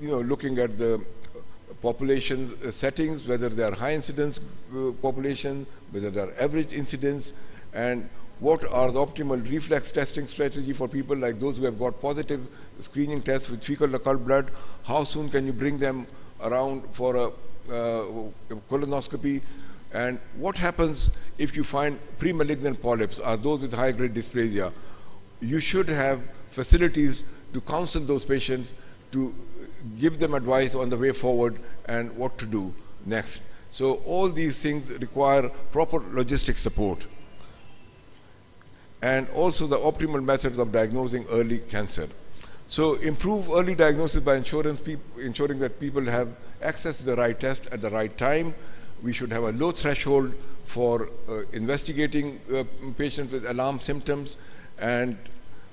looking at the population settings, whether they are high incidence population, whether they are average incidence, and what are the optimal reflex testing strategy for people like those who have got positive screening tests with fecal occult blood. How soon can you bring them around for a colonoscopy? And what happens if you find pre-malignant polyps or those with high-grade dysplasia? You should have facilities to counsel those patients, to give them advice on the way forward and what to do next. So all these things require proper logistic support. And also the optimal methods of diagnosing early cancer. So improve early diagnosis by ensuring that people have access to the right test at the right time. We should have a low threshold for investigating patients with alarm symptoms, and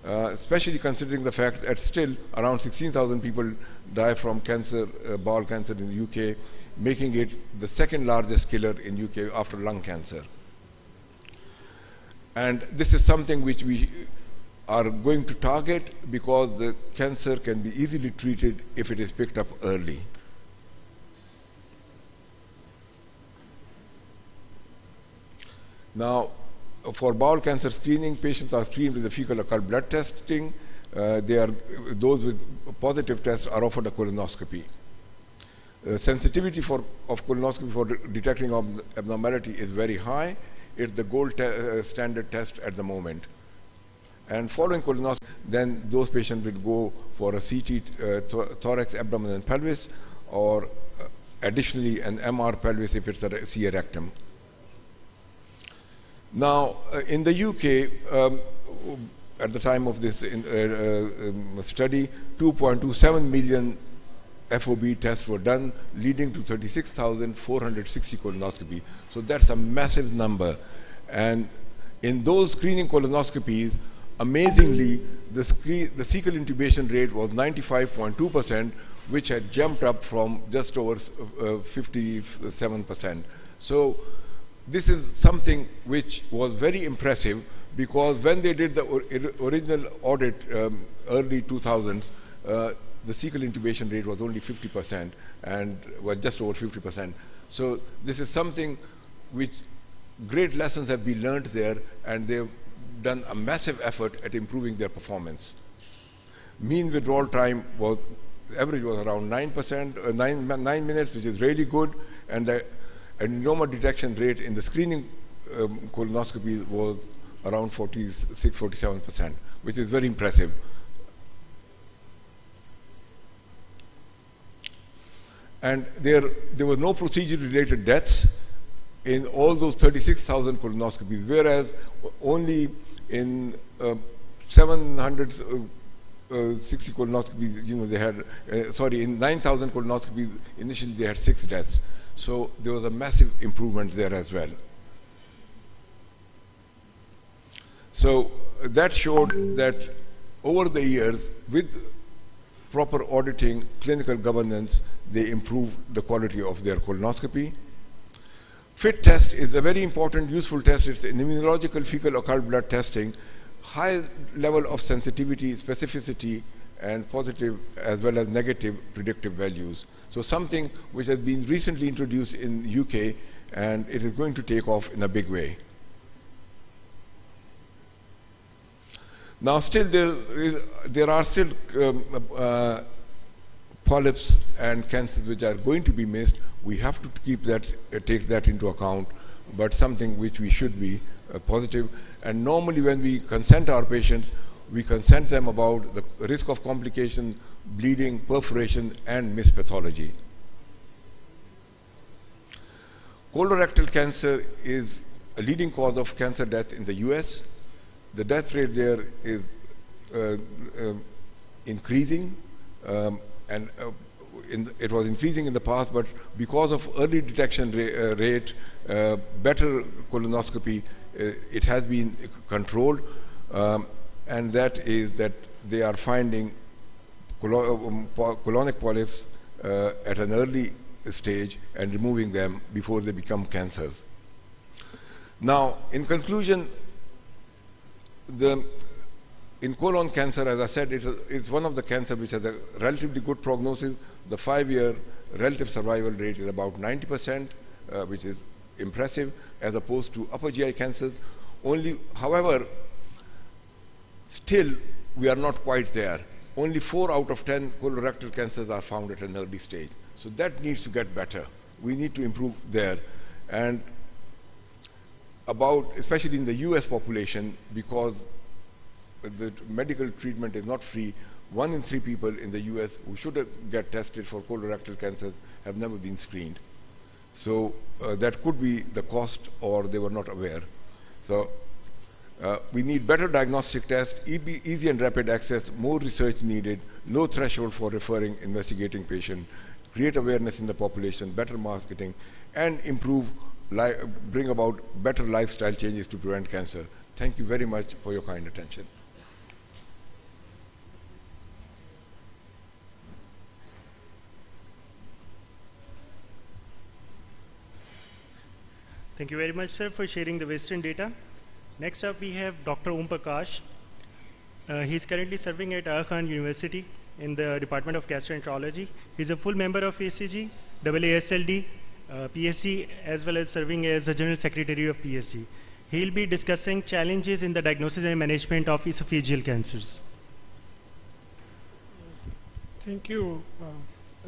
especially considering the fact that still around 16,000 people die from cancer, bowel cancer in the UK, making it the second largest killer in UK after lung cancer. And this is something which we are going to target because the cancer can be easily treated if it is picked up early. Now, for bowel cancer screening, patients are screened with the fecal occult blood testing. Those with positive tests are offered a colonoscopy. Sensitivity of colonoscopy for detecting abnormality is very high. It's the gold standard test at the moment. And following colonoscopy, then those patients will go for a CT, thorax, abdomen, and pelvis, or additionally an MR pelvis if it's a C rectum. Now, in the UK, at the time of this study, 2.27 million FOB tests were done, leading to 36,460 colonoscopies. So that's a massive number. And in those screening colonoscopies, amazingly, the cecal intubation rate was 95.2%, which had jumped up from just over 57%. So this is something which was very impressive, because when they did the original audit, early 2000s, the cecal intubation rate was only 50%, and well, just over 50%. So this is something which great lessons have been learned there, and they've done a massive effort at improving their performance. Mean withdrawal time was, average was around 9%, 9 minutes, which is really good, and the adenoma detection rate in the screening colonoscopy was around 46-47%, which is very impressive. And there were no procedure-related deaths in all those 36,000 colonoscopies, whereas only in 760 colonoscopies, they had, in 9,000 colonoscopies, initially they had 6 deaths. So there was a massive improvement there as well. So that showed that over the years, with proper auditing, clinical governance, they improved the quality of their colonoscopy. FIT test is a very important, useful test. It's an immunological fecal occult blood testing, high level of sensitivity, specificity, and positive as well as negative predictive values. So something which has been recently introduced in the UK, and it is going to take off in a big way. Now still there are still polyps and cancers which are going to be missed. We have to take that into account, but something which we should be positive. And normally when we consent our patients, we consent them about the risk of complication, bleeding, perforation, and missed pathology. Colorectal cancer is a leading cause of cancer death in the US. The death rate there is increasing, and it was increasing in the past, but because of early detection rate, better colonoscopy, it has been controlled, and that is that they are finding colonic polyps at an early stage and removing them before they become cancers. Now, in conclusion, in colon cancer, as I said, it's one of the cancers which has a relatively good prognosis. The 5-year relative survival rate is about 90%, which is impressive, as opposed to upper GI cancers. However, still we are not quite there. Only 4 out of 10 colorectal cancers are found at an early stage. So that needs to get better. We need to improve there. And especially in the US population, because the medical treatment is not free, 1 in 3 people in the US who should get tested for colorectal cancers have never been screened. So that could be the cost, or they were not aware. So We need better diagnostic tests, easy and rapid access, more research needed, low threshold for referring, investigating patient, create awareness in the population, better marketing, and bring about better lifestyle changes to prevent cancer. Thank you very much for your kind attention. Thank you very much, sir, for sharing the Western data. Next up, we have Dr. Om Prakash. He's currently serving at Aga Khan University in the Department of Gastroenterology. He's a full member of ACG, AASLD, PSG, as well as serving as the General Secretary of PSG. He'll be discussing challenges in the diagnosis and management of esophageal cancers. Thank you.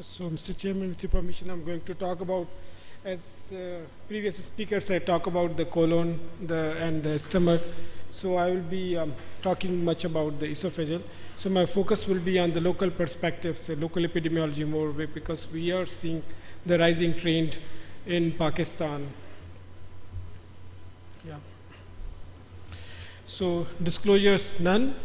So, Mr. Chairman, with your permission, I'm going to talk about, as previous speakers, I talk about the colon and the stomach. So I will be talking much about the esophageal. So my focus will be on the local perspective, so local epidemiology more, because we are seeing the rising trend in Pakistan. Yeah. So disclosures, none.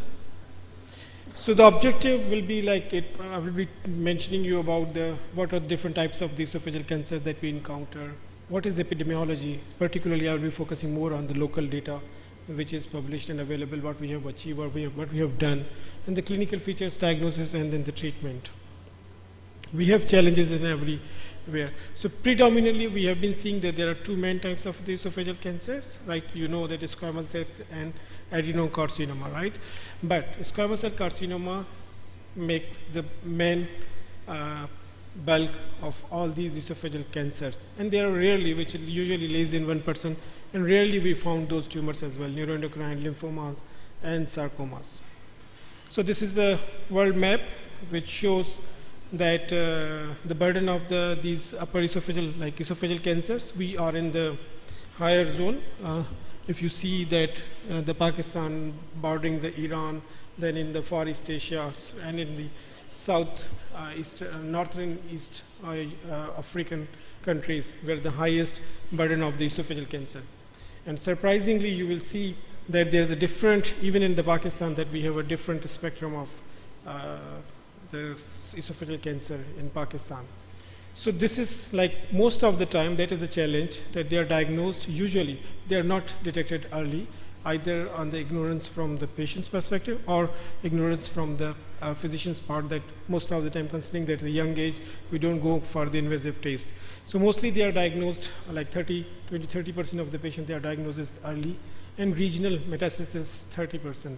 So the objective will be like I will be mentioning you about what are the different types of the esophageal cancers that we encounter. What is the epidemiology? Particularly, I will be focusing more on the local data, which is published and available, what we have achieved, what we have done, and the clinical features, diagnosis, and then the treatment. We have challenges in everywhere. So predominantly, we have been seeing that there are two main types of the esophageal cancers, right? You know that is squamous cells and adenocarcinoma, right? But squamous cell carcinoma makes the main bulk of all these esophageal cancers, and they are rarely, which is usually less than 1%, and rarely we found those tumors as well, neuroendocrine lymphomas and sarcomas. So this is a world map which shows that the burden of these upper esophageal, like esophageal cancers, we are in the higher zone. If you see that the Pakistan bordering the Iran, then in the Far East Asia, and in the northern East African countries, where the highest burden of the esophageal cancer. And surprisingly, you will see that there's a different, even in the Pakistan, that we have a different spectrum of the esophageal cancer in Pakistan. So this is like most of the time, that is a challenge, that they are diagnosed, usually they are not detected early, either on the ignorance from the patient's perspective or ignorance from the physician's part, that most of the time considering that at a young age, we don't go for the invasive test. So mostly they are diagnosed like 20-30% of the patient, they are diagnosed early, and regional metastasis 30%.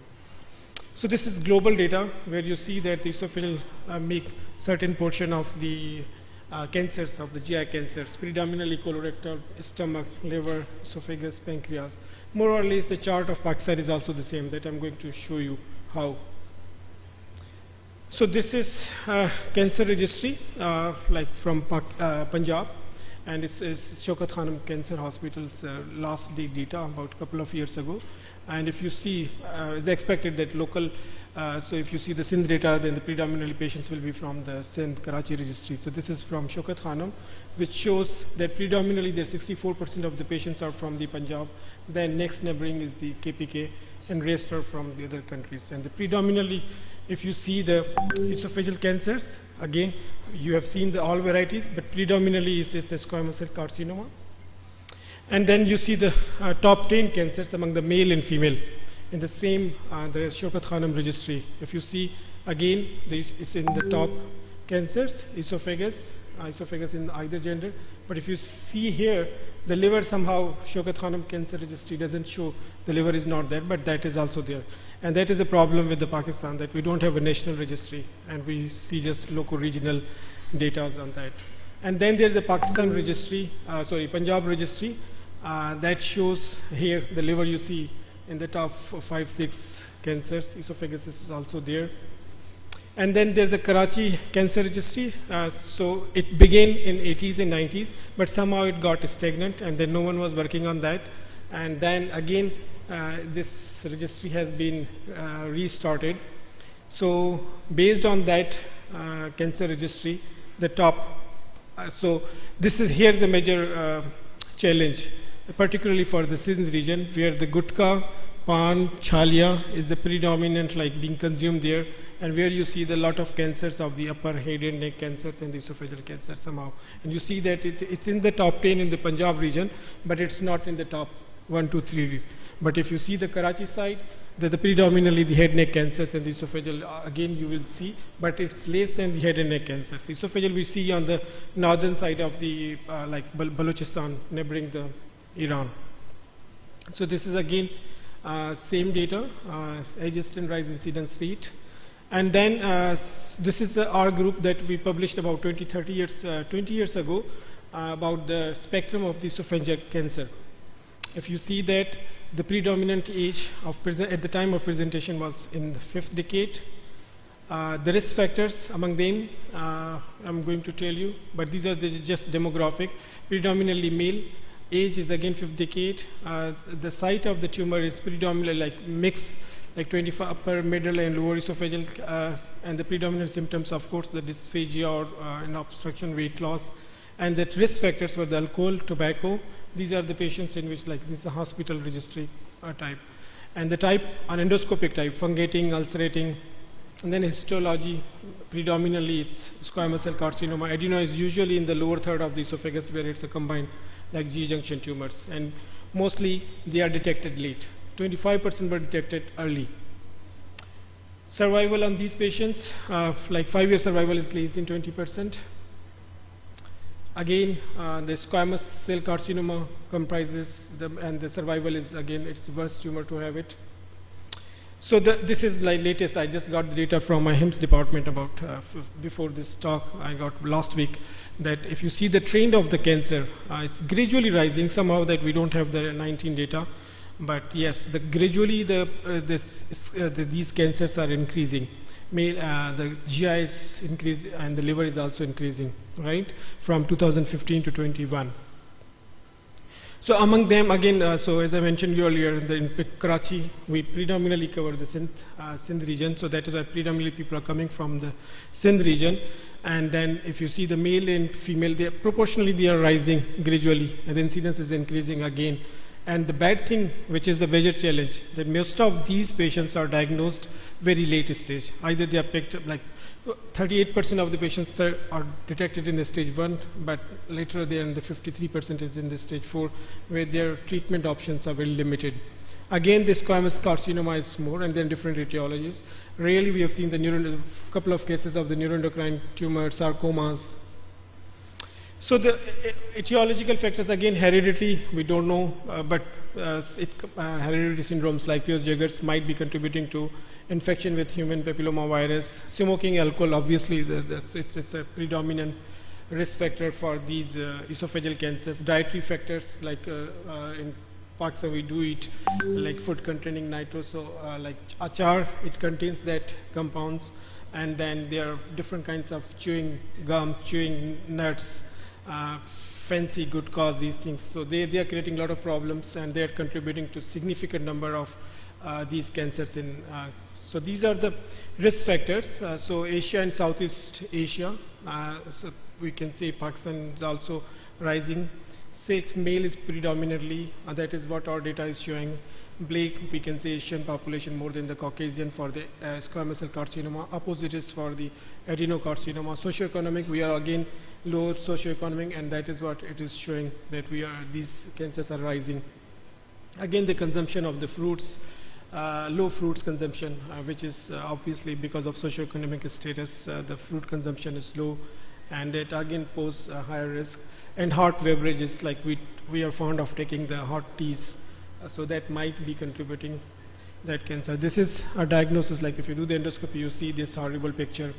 So this is global data where you see that the esophageal make certain portion of the cancers, of the GI cancers, predominantly colorectal, stomach, liver, esophagus, pancreas. More or less the chart of Pakistan is also the same, that I'm going to show you how. So this is cancer registry, like from Punjab, and it's Shaukat Khanum Cancer Hospital's last data about a couple of years ago. And if you see, it's expected that local, so if you see the Sindh data, then the predominantly patients will be from the Sindh Karachi registry. So this is from Shaukat Khanum, which shows that predominantly there 64% of the patients are from the Punjab. Then next neighboring is the KPK, and rest are from the other countries. And the predominantly, if you see the esophageal cancers, again, you have seen all varieties, but predominantly it's the squamous cell carcinoma. And then you see the top 10 cancers among the male and female in the same, the Shaukat Khanum registry. If you see, again, it's in the top cancers, esophagus in either gender. But if you see here, the liver somehow, Shaukat Khanum Cancer Registry doesn't show the liver is not there, but that is also there. And that is the problem with the Pakistan, that we don't have a national registry, and we see just local regional data on that. And then there's the Pakistan registry, Punjab registry, that shows here the liver you see in the top 5-6 cancers. Esophagus is also there. And then there's the Karachi Cancer Registry. So it began in 80s and 90s, but somehow it got stagnant, and then no one was working on that. And then again, this registry has been restarted. So based on that cancer registry, the top, so this is, here's a major challenge, particularly for the Sindh region, where the gutka pan, chalia is the predominant like being consumed there, and where you see the lot of cancers of the upper head and neck cancers and the esophageal cancer somehow. And you see that it's in the top 10 in the Punjab region, but it's not in the top 1, 2, 3. But if you see the Karachi side, the predominantly the head neck cancers and the esophageal again you will see, but it's less than the head and neck cancers. Esophageal we see on the northern side of the like Balochistan neighboring the Iran. So this is again same data, adjusted rise incidence rate. And then this is our group that we published about 20 years ago about the spectrum of the esophageal cancer. If you see that the predominant age of at the time of presentation was in the 5th decade. The risk factors among them, I'm going to tell you, but these are just demographic. Predominantly male, age is again 5th decade. The site of the tumor is predominantly like mixed, like 25 upper, middle, and lower esophageal, and the predominant symptoms, of course, the dysphagia or an obstruction, weight loss, and that risk factors were the alcohol, tobacco. These are the patients in which, like, this is a hospital registry type. And the type, an endoscopic type, fungating, ulcerating. And then histology, predominantly it's squamous cell carcinoma. Adeno is usually in the lower third of the esophagus where it's a combined, like G-junction tumors. And mostly they are detected late. 25% were detected early. Survival on these patients, like 5-year survival is less than 20%. Again, the squamous cell carcinoma comprises, and the survival is, again, it's the worst tumor to have it. So this is like latest, I just got the data from my HIMSS department about, before this talk, I got last week, that if you see the trend of the cancer, it's gradually rising, somehow that we don't have the 19 data, but yes, gradually these cancers are increasing. The GI is increasing and the liver is also increasing, right, from 2015 to 21. So among them, again, so as I mentioned earlier, in Karachi, we predominantly cover the Sindh region, so that is why predominantly people are coming from the Sindh region. And then if you see the male and female, proportionally they are rising gradually, and the incidence is increasing again. And the bad thing, which is the major challenge, that most of these patients are diagnosed very late stage. Either they are picked up, like 38% of the patients are detected in the stage 1, but later they are in the 53% is in the stage 4, where their treatment options are very limited. Again, this squamous carcinoma is more, and then different etiologies. Rarely we have seen the couple of cases of the neuroendocrine tumor, sarcomas. So the etiological factors, again, heredity, we don't know, but hereditary syndromes like Pearce-Jaggers might be contributing to infection with human papillomavirus. Smoking, alcohol, obviously, it's a predominant risk factor for these esophageal cancers. Dietary factors, like in Pakistan, we do eat like food containing nitrous, so like achar, it contains that compounds, and then there are different kinds of chewing gum, chewing nuts, fancy good cause, these things. So they are creating a lot of problems, and they are contributing to significant number of these cancers in. So these are the risk factors. So Asia and Southeast Asia, so we can say Pakistan is also rising. Sikh male is predominantly, that is what our data is showing. Black, we can say Asian population more than the Caucasian for the squamous cell carcinoma. Opposite is for the adenocarcinoma. Socioeconomic, we are again low socioeconomic, and that is what it is showing, that these cancers are rising. Again, the consumption of the fruits, low fruits consumption, which is obviously because of socioeconomic status, the fruit consumption is low, and it again poses a higher risk. And hot beverages, like we are fond of taking the hot teas, so that might be contributing that cancer. This is a diagnosis, like if you do the endoscopy, you see this horrible picture.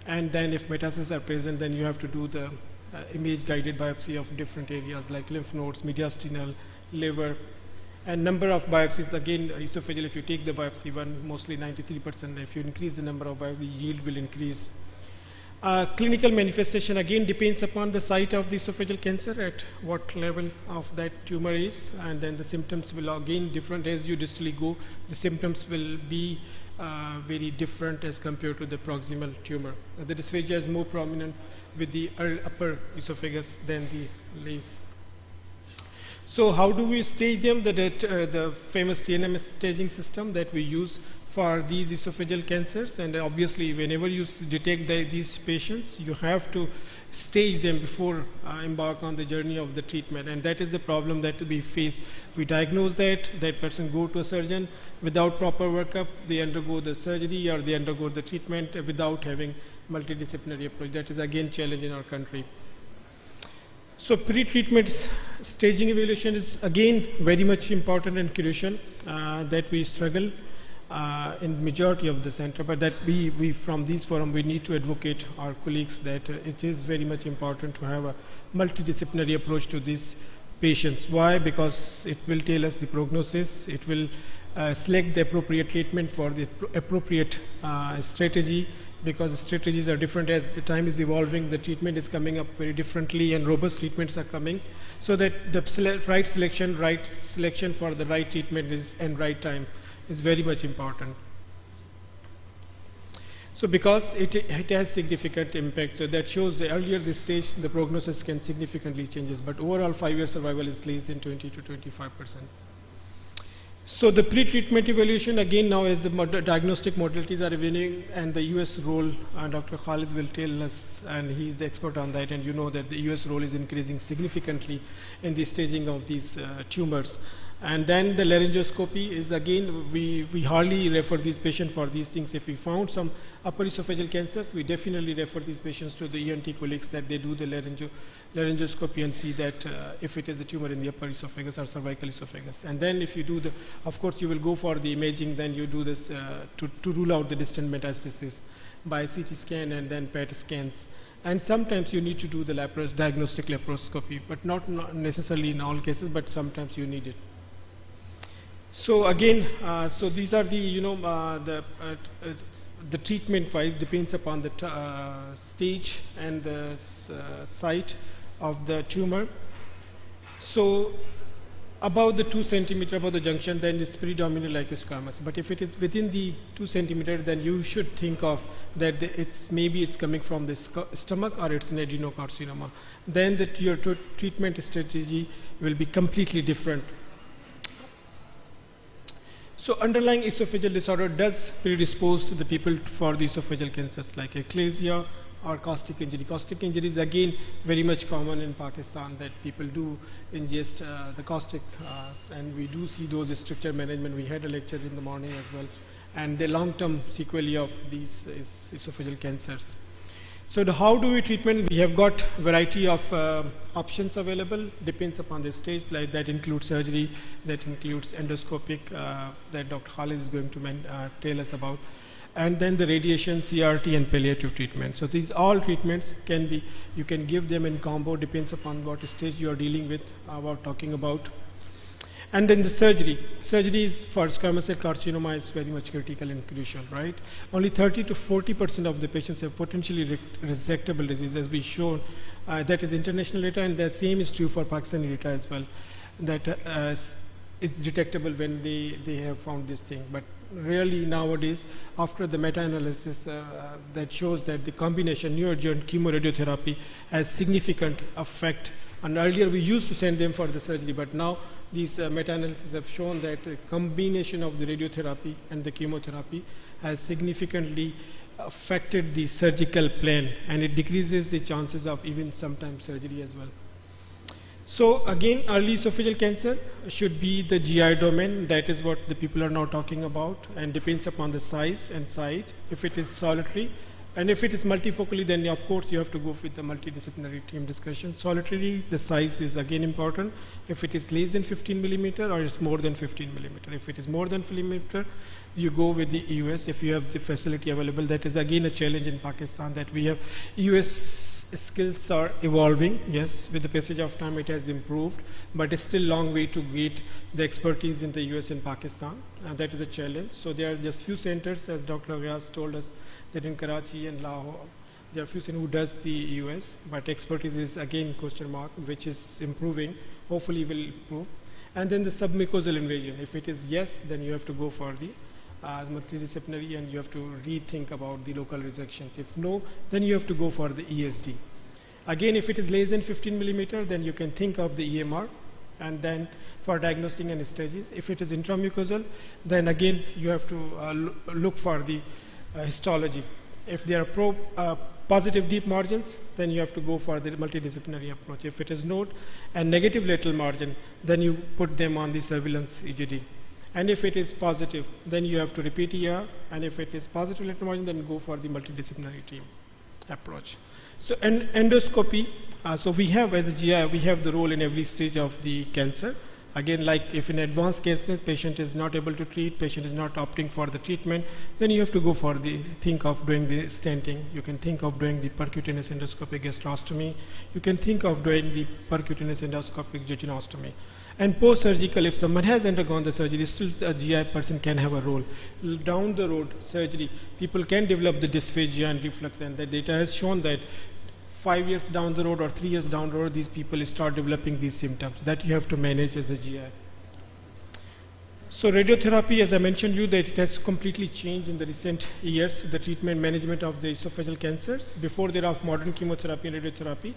And then if metastases are present, then you have to do the image-guided biopsy of different areas like lymph nodes, mediastinal, liver, and number of biopsies. Again, esophageal, if you take the biopsy one, mostly 93%. If you increase the number of biopsies, yield will increase. Clinical manifestation again depends upon the site of the esophageal cancer, at what level of that tumor is, and then the symptoms will again different as you distally go. The symptoms will be very different as compared to the proximal tumor. The dysphagia is more prominent with the upper esophagus than the base. So how do we stage them? The famous TNM staging system that we use for these esophageal cancers, and obviously whenever you detect these patients, you have to stage them before embark on the journey of the treatment, and that is the problem that we face. We diagnose that person go to a surgeon without proper workup, they undergo the surgery or they undergo the treatment without having multidisciplinary approach. That is again challenge in our country. So pre-treatment staging evaluation is again very much important and crucial that we struggle in majority of the center, but that we from this forum we need to advocate our colleagues that it is very much important to have a multidisciplinary approach to these patients. Why? Because it will tell us the prognosis, it will select the appropriate treatment for the appropriate strategy, because strategies are different as the time is evolving, the treatment is coming up very differently and robust treatments are coming, so that the right selection for the right treatment is and right time is very much important. So because it has significant impact, so that shows the earlier this stage the prognosis can significantly changes, but overall 5-year survival is less than 20 to 25%. So the pre-treatment evaluation, again now as the diagnostic modalities are evolving and the US role, Dr. Khalid will tell us, and he is the expert on that, and you know that the US role is increasing significantly in the staging of these tumors. And then the laryngoscopy is again, we hardly refer these patients for these things. If we found some upper esophageal cancers, we definitely refer these patients to the ENT colleagues that they do the laryngoscopy and see that if it is a tumor in the upper esophagus or cervical esophagus. And then if you do the, of course you will go for the imaging, then you do this to rule out the distant metastasis by CT scan and then PET scans. And sometimes you need to do the diagnostic laparoscopy, but not necessarily in all cases, but sometimes you need it. So again, so these are the, the treatment wise depends upon the stage and the site of the tumor. So above the 2 centimeter above the junction, then it's predominantly like squamous. But if it is within the 2 centimeter, then you should think of that maybe it's coming from the stomach or it's an adenocarcinoma. Then your treatment strategy will be completely different. So underlying esophageal disorder does predispose to the people for the esophageal cancers like eclasia or caustic injury. Caustic injury is again very much common in Pakistan, that people do ingest the caustic and we do see those structure management. We had a lecture in the morning as well, and the long-term sequelae of these esophageal cancers. So how do we treatment? We have got variety of options available, depends upon the stage, like that includes surgery, that includes endoscopic, that Dr. Khalid is going to tell us about, and then the radiation, CRT and palliative treatment. So these all treatments can be, you can give them in combo, depends upon what stage you are dealing with, talking about. And then the surgery. Surgery is for squamous cell carcinoma is very much critical and crucial, right? Only 30 to 40% of the patients have potentially resectable disease, as we showed. That is international data, and the same is true for Pakistani data as well. That is detectable when they have found this thing. But really nowadays, after the meta-analysis that shows that the combination neoadjuvant chemoradiotherapy has significant effect. And earlier we used to send them for the surgery, but now these meta-analyses have shown that a combination of the radiotherapy and the chemotherapy has significantly affected the surgical plan, and it decreases the chances of even sometimes surgery as well. So again, early esophageal cancer should be the GI domain. That is what the people are now talking about, and depends upon the size and site. If it is solitary, and if it is multifocally, then of course you have to go with the multidisciplinary team discussion. Solitary, the size is again important. If it is less than 15 millimeter or it's more than 15 millimeter. If it is more than 15 millimeter, you go with the EUS if you have the facility available. That is again a challenge in Pakistan, that we have EUS skills are evolving. Yes, with the passage of time it has improved, but it's still a long way to get the expertise in the US in Pakistan. That is a challenge. So there are just few centers, as Dr. Vyas told us, that in Karachi and Lahore, there are few centers who does the EUS, but expertise is again question mark, which is improving, hopefully will improve. And then the submucosal invasion. If it is yes, then you have to go for the multidisciplinary, and you have to rethink about the local resections. If no, then you have to go for the ESD. Again, if it is less than 15 millimeter, then you can think of the EMR, and then for diagnosing and stages. If it is intramucosal, then again you have to look for the histology. If there are positive deep margins, then you have to go for the multidisciplinary approach. If it is not and negative lateral margin, then you put them on the surveillance EGD. And if it is positive, then you have to repeat ER, and if it is positive lateral margin, then go for the multidisciplinary team approach. So endoscopy, so we have as a GI, we have the role in every stage of the cancer. Again, like if in advanced cases, patient is not able to treat, patient is not opting for the treatment, then you have to go for think of doing the stenting. You can think of doing the percutaneous endoscopic gastrostomy. You can think of doing the percutaneous endoscopic jejunostomy. And post-surgical, if someone has undergone the surgery, still a GI person can have a role. Down the road, surgery, people can develop the dysphagia and reflux, and the data has shown that 5 years down the road or 3 years down the road, these people start developing these symptoms that you have to manage as a GI. So radiotherapy, as I mentioned you, that it has completely changed in the recent years, the treatment management of the esophageal cancers. Before there of modern chemotherapy and radiotherapy,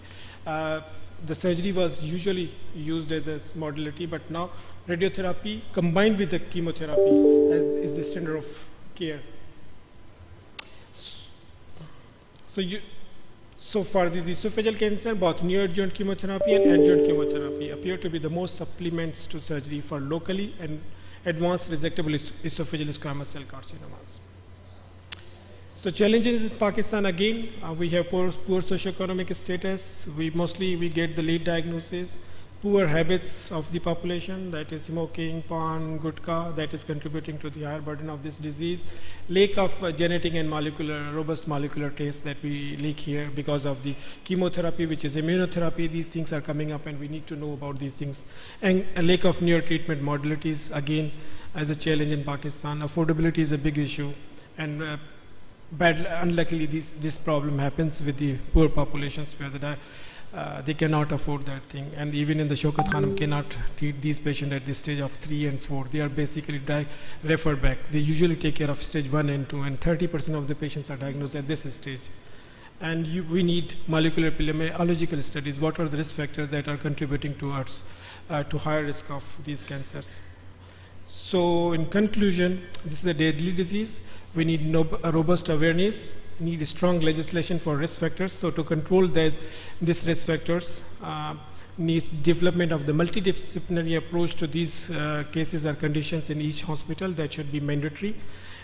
the surgery was usually used as a modality, but now radiotherapy combined with the chemotherapy is the standard of care. So for this esophageal cancer, both neoadjuvant chemotherapy and adjuvant chemotherapy appear to be the most supplements to surgery for locally and advanced resectable esophageal squamous cell carcinomas. So challenges in Pakistan, again, we have poor socioeconomic status. We get the late diagnosis, poor habits of the population, that is smoking, pan, gutka, that is contributing to the higher burden of this disease. Lack of genetic and robust molecular tests that we lack here because of the chemotherapy, which is immunotherapy. These things are coming up and we need to know about these things. And a lack of near treatment modalities, again, as a challenge in Pakistan. Affordability is a big issue, and unluckily this problem happens with the poor populations where they cannot afford that thing, and even in the Shaukat Khanum cannot treat these patients at the stage of 3 and 4. They are basically referred back. They usually take care of stage 1 and 2, and 30% of the patients are diagnosed at this stage. And we need molecular epidemiological studies. What are the risk factors that are contributing towards to higher risk of these cancers? So in conclusion, this is a deadly disease. We need a robust awareness, need strong legislation for risk factors. So to control these risk factors, needs development of the multidisciplinary approach to these cases or conditions in each hospital. That should be mandatory.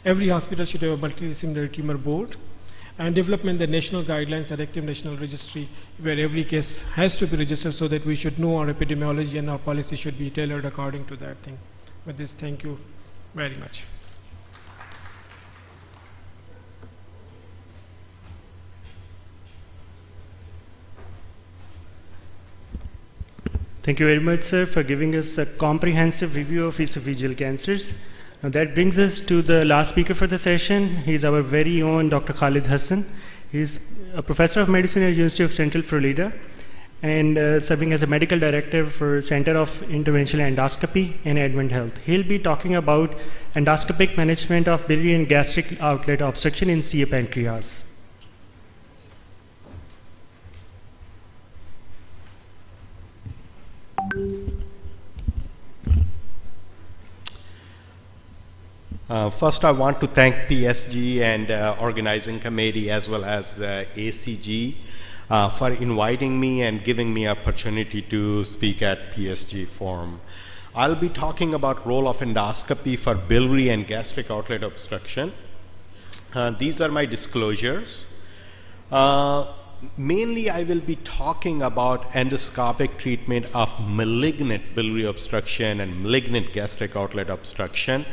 Every hospital should have a multidisciplinary tumor board, and development the national guidelines and active national registry where every case has to be registered so that we should know our epidemiology and our policy should be tailored according to that thing. With this, thank you very much. Thank you very much, sir, for giving us a comprehensive review of esophageal cancers. Now that brings us to the last speaker for the session. He's our very own Dr. Khalid Hassan. He's a professor of medicine at the University of Central Florida and serving as a medical director for Center of Interventional Endoscopy and Advent Health. He'll be talking about endoscopic management of biliary and gastric outlet obstruction in CA pancreas. First, I want to thank PSG and organizing committee as well as ACG for inviting me and giving me opportunity to speak at PSG forum. I'll be talking about role of endoscopy for biliary and gastric outlet obstruction. These are my disclosures. Mainly, I will be talking about endoscopic treatment of malignant biliary obstruction and malignant gastric outlet obstruction.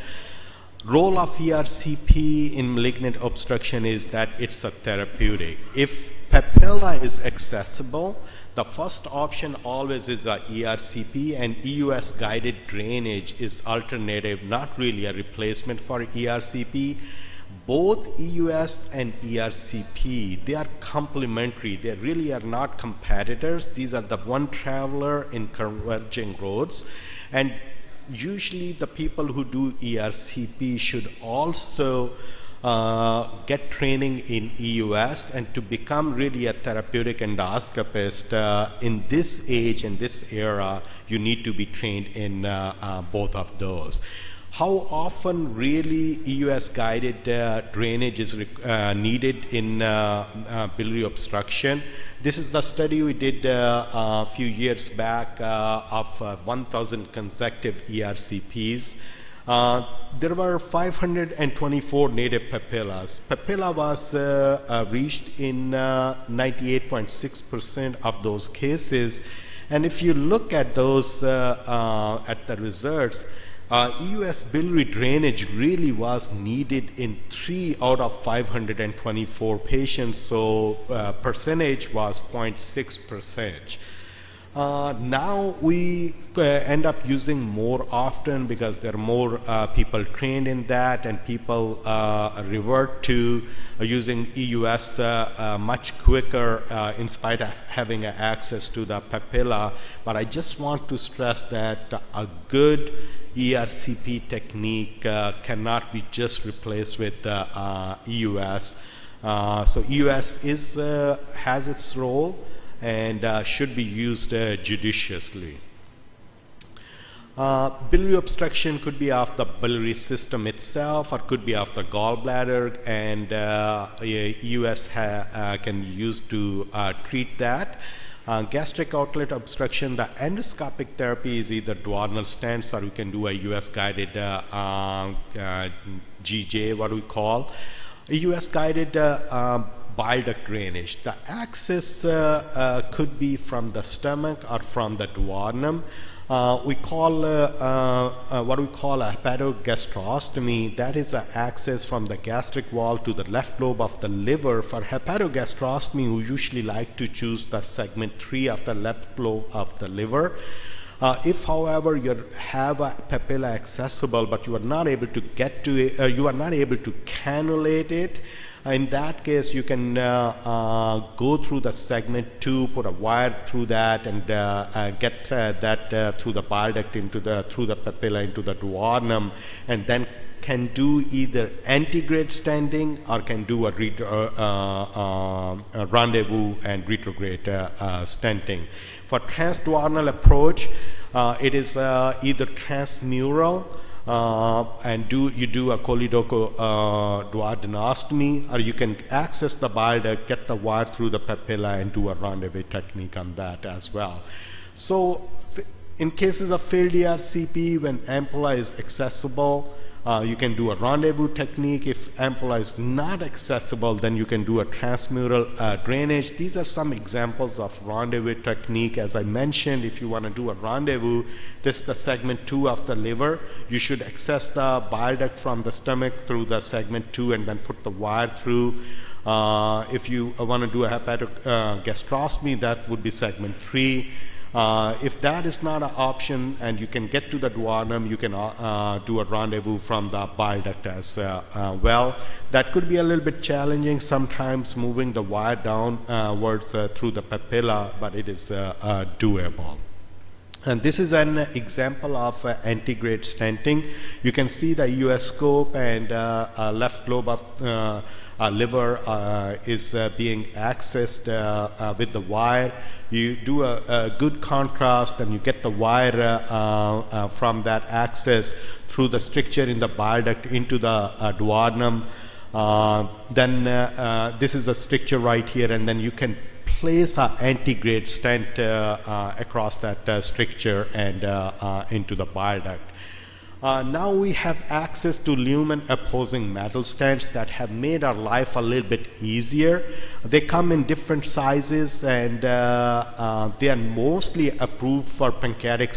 Role of ERCP in malignant obstruction is that it's a therapeutic. If papilla is accessible, the first option always is a ERCP, and EUS guided drainage is alternative, not really a replacement for ERCP. Both EUS and ERCP, they are complementary. They really are not competitors. These are the one traveler in converging roads. And usually the people who do ERCP should also get training in EUS and to become really a therapeutic endoscopist in this age and this era, you need to be trained in both of those. How often really EUS guided drainage is needed in biliary obstruction? This is the study we did a few years back of 1,000 consecutive ERCPs. There were 524 native papillas. Papilla was reached in 98.6% of those cases. And if you look at those, at the results, EUS biliary drainage really was needed in 3 out of 524 patients, so percentage was 0.6%. Now we end up using more often because there are more people trained in that, and people revert to using EUS much quicker in spite of having access to the papilla. But I just want to stress that a good ERCP technique cannot be just replaced with EUS. So EUS has its role and should be used judiciously. Biliary obstruction could be of the biliary system itself or could be of the gallbladder, and EUS can be used to treat that. Gastric outlet obstruction, the endoscopic therapy is either duodenal stents or you can do a US guided GJ, what we call. A US guided bile duct drainage. The access could be from the stomach or from the duodenum. We call what we call a hepatogastrostomy. That is an access from the gastric wall to the left lobe of the liver. For hepatogastrostomy, we usually like to choose the segment 3 of the left lobe of the liver. If, however, you have a papilla accessible, but you are not able to get to it, you are not able to cannulate it, in that case, you can go through the segment 2, put a wire through that, and get that through the bile duct through the papilla into the duodenum, and then can do either antegrade stenting or can do a rendezvous and retrograde stenting. For transduodenal approach, it is either transmural and you do a choledochal duodenostomy, or you can access the bile duct, get the wire through the papilla, and do a rendezvous technique on that as well. So in cases of failed ERCP, when ampulla is accessible, you can do a rendezvous technique. If ampulla is not accessible, then you can do a transmural drainage. These are some examples of rendezvous technique. As I mentioned, if you want to do a rendezvous, this is the segment 2 of the liver. You should access the bile duct from the stomach through the segment 2 and then put the wire through. If you want to do a hepatogastrostomy, that would be segment 3. If that is not an option and you can get to the duodenum, you can do a rendezvous from the bile duct as well. That could be a little bit challenging sometimes, moving the wire downwards through the papilla, but it is doable. And this is an example of antegrade stenting. You can see the EUS scope, and left lobe of liver is being accessed with the wire. You do a good contrast, and you get the wire from that access through the stricture in the bile duct into the duodenum. Then this is a stricture right here, and then you can place an antegrade stent across that stricture and into the bile duct. Now we have access to lumen opposing metal stents that have made our life a little bit easier. They come in different sizes, and they are mostly approved for pancreatic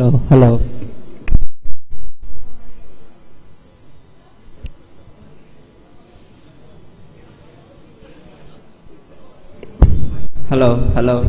Hello, hello. Hello, hello.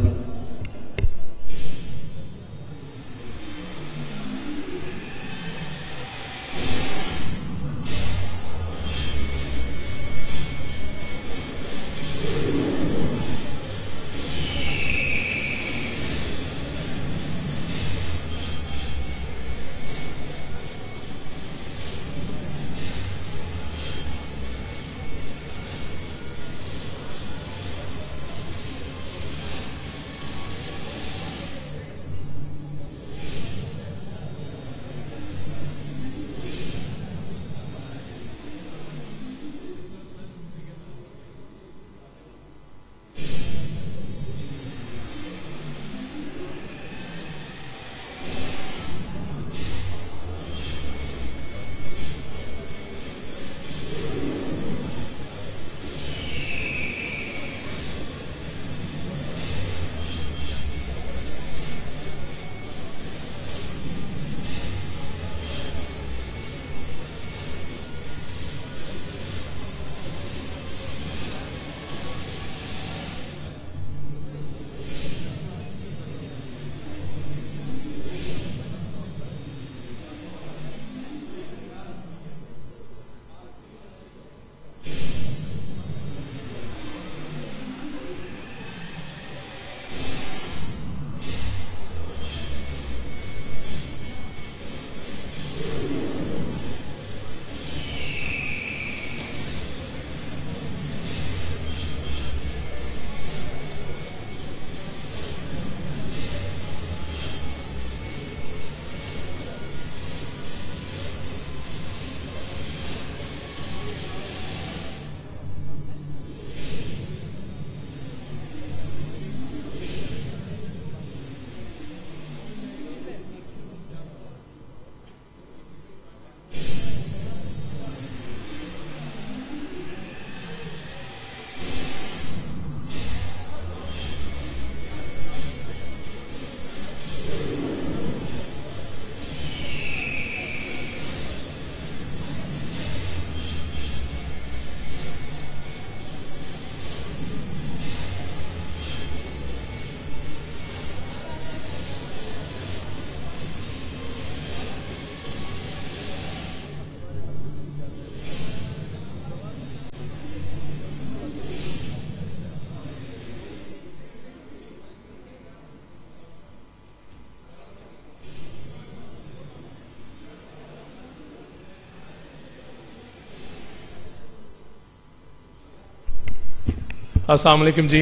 Assalamu alaikum ji.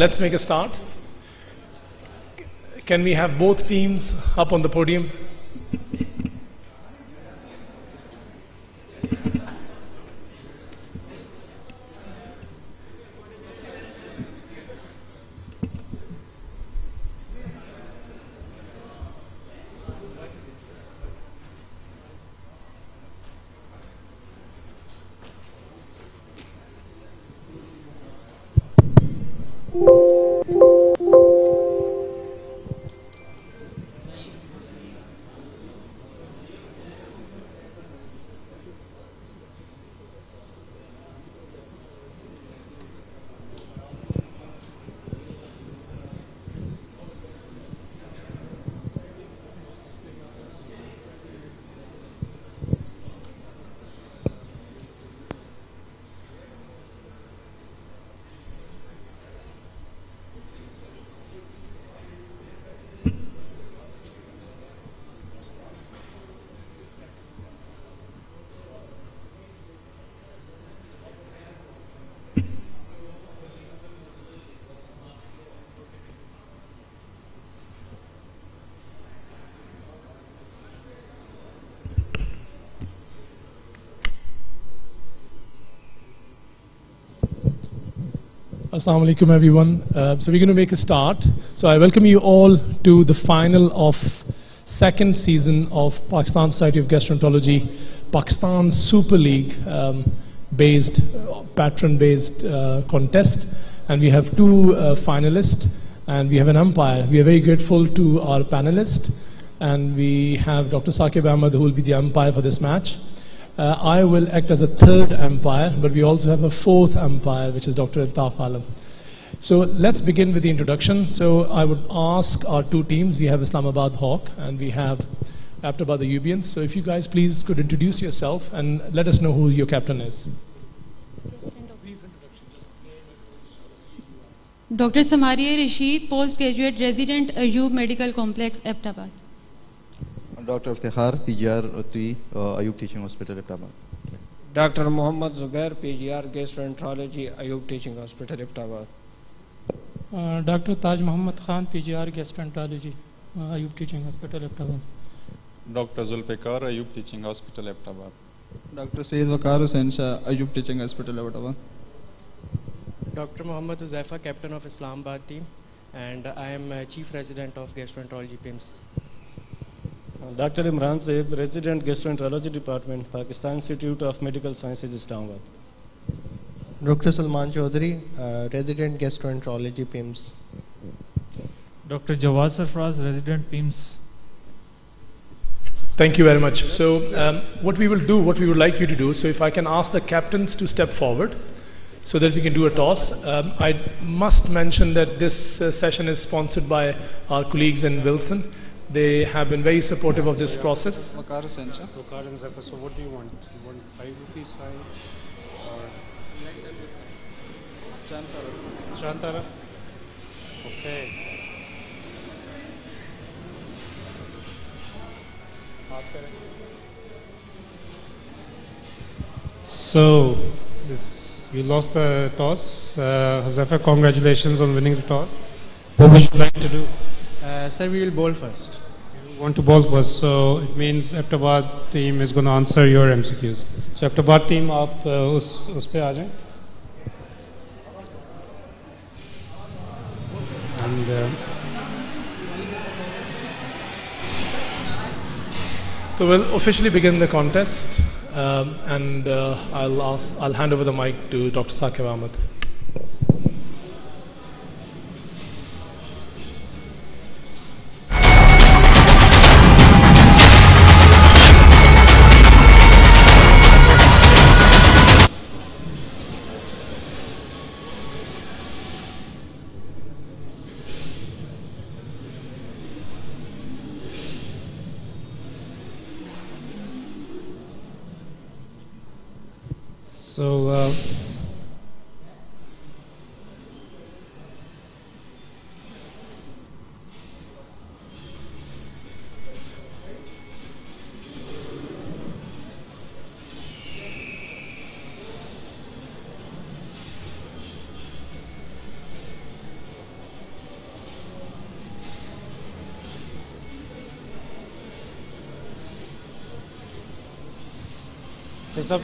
Let's make a start. Can we have both teams up on the podium? Assalamu alaikum everyone. So we're going to make a start. So I welcome you all to the final of second season of Pakistan Society of Gastroenterology, Pakistan Super League based, patron based contest. And we have two finalists and we have an umpire. We are very grateful to our panelists and we have Dr. Saqib Ahmed, who will be the umpire for this match. I will act as a third umpire, but we also have a fourth umpire, which is Dr. Altaf Alam. So let's begin with the introduction. So I would ask our two teams. We have Islamabad Hawk and we have Aptabad the Ubians. So if you guys please could introduce yourself and let us know who your captain is. Dr. Samaria Rashid, postgraduate resident, Ayub Medical Complex, Aptabad. Dr. Iftikhar, PGR, Ayub Teaching Hospital, Aptabad. Dr. Muhammad Zubair, PGR, Gastroenterology, Ayub Teaching Hospital, Aptabad. Dr. Taj Muhammad Khan, PGR, Gastroenterology, Ayub Teaching Hospital, Aptabad. Dr. Zulfikar, Ayub Teaching Hospital, Aptabad. Dr. Sayyid Waqar Hussain Shah, Ayub Teaching Hospital, Aptabad. Dr. Muhammad Uzaifa, Captain of Islamabad team, and I am Chief Resident of Gastroenterology PIMS. Dr. Imran Zaib, Resident Gastroenterology Department, Pakistan Institute of Medical Sciences, Islamabad. Dr. Salman Chaudhary, Resident Gastroenterology PIMS. Dr. Jawad Sarfraz, Resident PIMS. Thank you very much. So what we would like you to do, so if I can ask the captains to step forward so that we can do a toss. I must mention that this session is sponsored by our colleagues in Wilson. They have been very supportive of this process. Waqar Hussain Shah. Waqar and Zafar, so what do you want? You want 5 rupees sign or Chantara? Chantara? Okay. So, you lost the toss. Zafar, congratulations on winning the toss. What would you like to do? Sir, we will bowl first. You want to bowl first, so it means Aptabad team is going to answer your MCQs. So Aptabad team, आप उस पे आ जाएं. And so we'll officially begin the contest, and I'll hand over the mic to Dr. Saqib Ahmed. so सब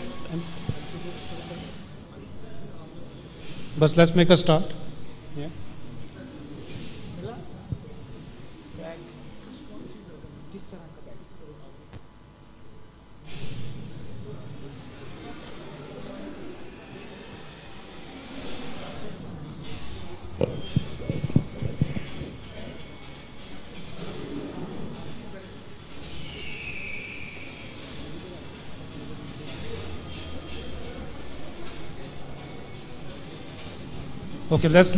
बस let's make a start. Yeah. Okay, let's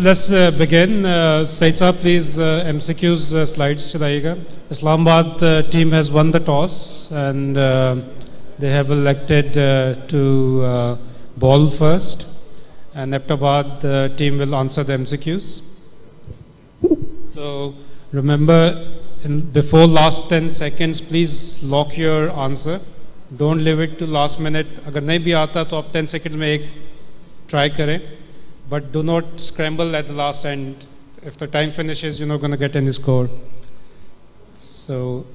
begin. Said Saab, please MCQs slides chalaiyega. Islamabad team has won the toss and they have elected to bowl first, and Aptabad team will answer the MCQs. So remember, before last 10 seconds, please lock your answer. Don't leave it to last minute. अगर नहीं भी आता तो आप 10 seconds में एक try करें. But do not scramble at the last end. If the time finishes, you're not going to get any score. So,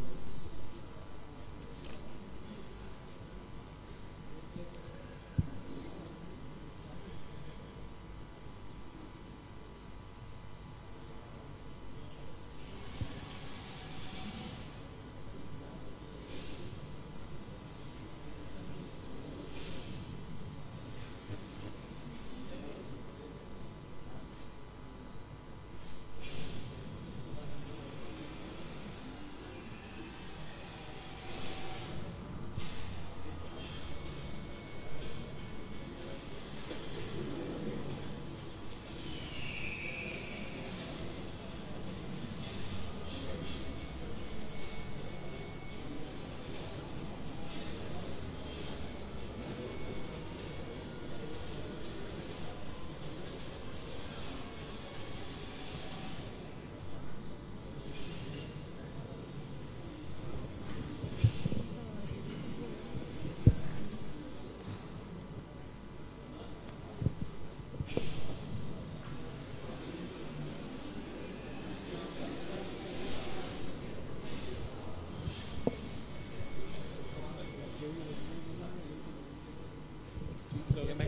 Do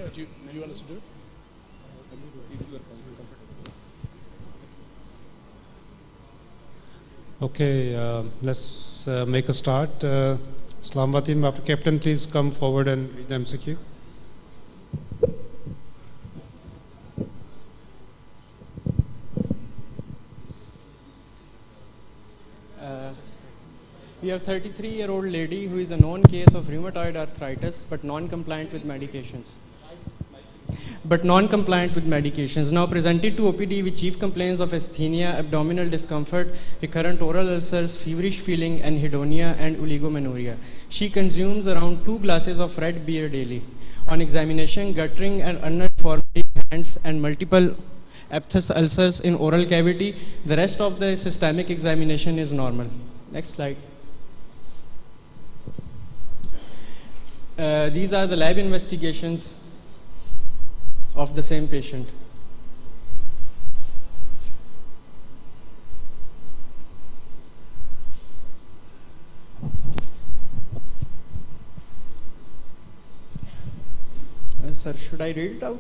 you want us to do it? Okay, let's make a start. Islamabad team, Captain, please come forward and read the MCQ. We have 33-year-old lady who is a known case of rheumatoid arthritis but non-compliant with medications. Now presented to OPD with chief complaints of asthenia, abdominal discomfort, recurrent oral ulcers, feverish feeling, anhedonia, and oligomenorrhea. She consumes around 2 glasses of red beer daily. On examination, guttering and uniformity hands and multiple aphthous ulcers in oral cavity. The rest of the systemic examination is normal. Next slide. These are the lab investigations of the same patient. Sir, should I read it out?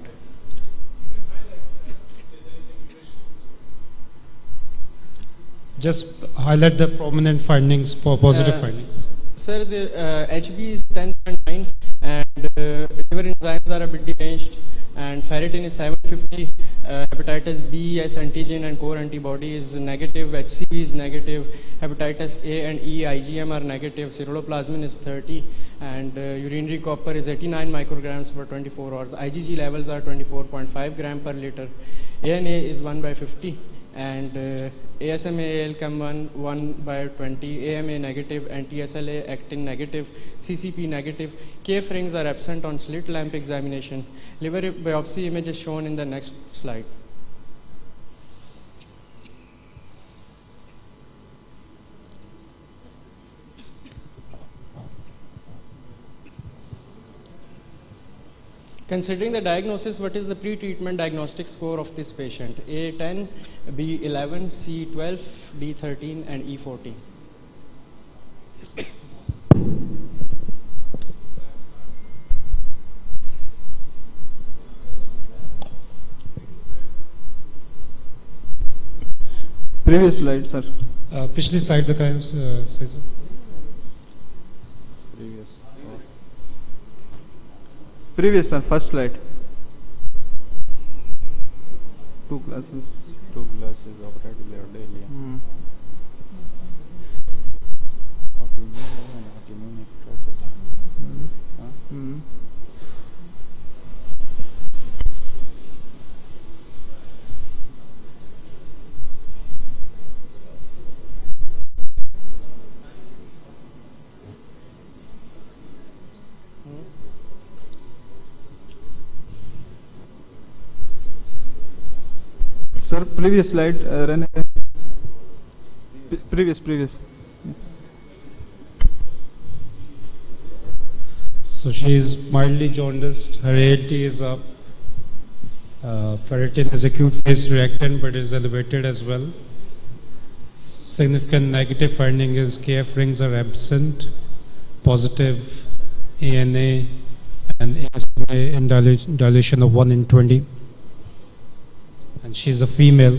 Just highlight the prominent findings, positive findings. Sir, the HB is 10.9 and liver enzymes are a bit deranged, and ferritin is 750, hepatitis B as antigen and core antibody is negative, HCV is negative, hepatitis A and E IgM are negative, ceruloplasmin is 30, and urinary copper is 89 micrograms per 24 hours. IgG levels are 24.5 gram per liter. ANA is 1/50, and ASMA ALCAM 1/20, AMA negative, and TSLA actin negative, CCP negative. KF rings are absent on slit lamp examination. Liver biopsy image is shown in the next slide. Considering the diagnosis, what is the pre-treatment diagnostic score of this patient? A10, B11, C12, D13, and E14. Previous slide, sir. पिछली slide दिखाएं, सही sir. Previous, sir. First slide. 2 glasses. 2 glasses of red beer daily. Autoimmune hepatitis. Sir, previous slide, Rene. Previous. So she is mildly jaundiced. Her ALT is up. Ferritin is acute phase reactant, but is elevated as well. Significant negative finding is KF rings are absent. Positive ANA and ASMA in dilation of 1 in 20. And she's a female.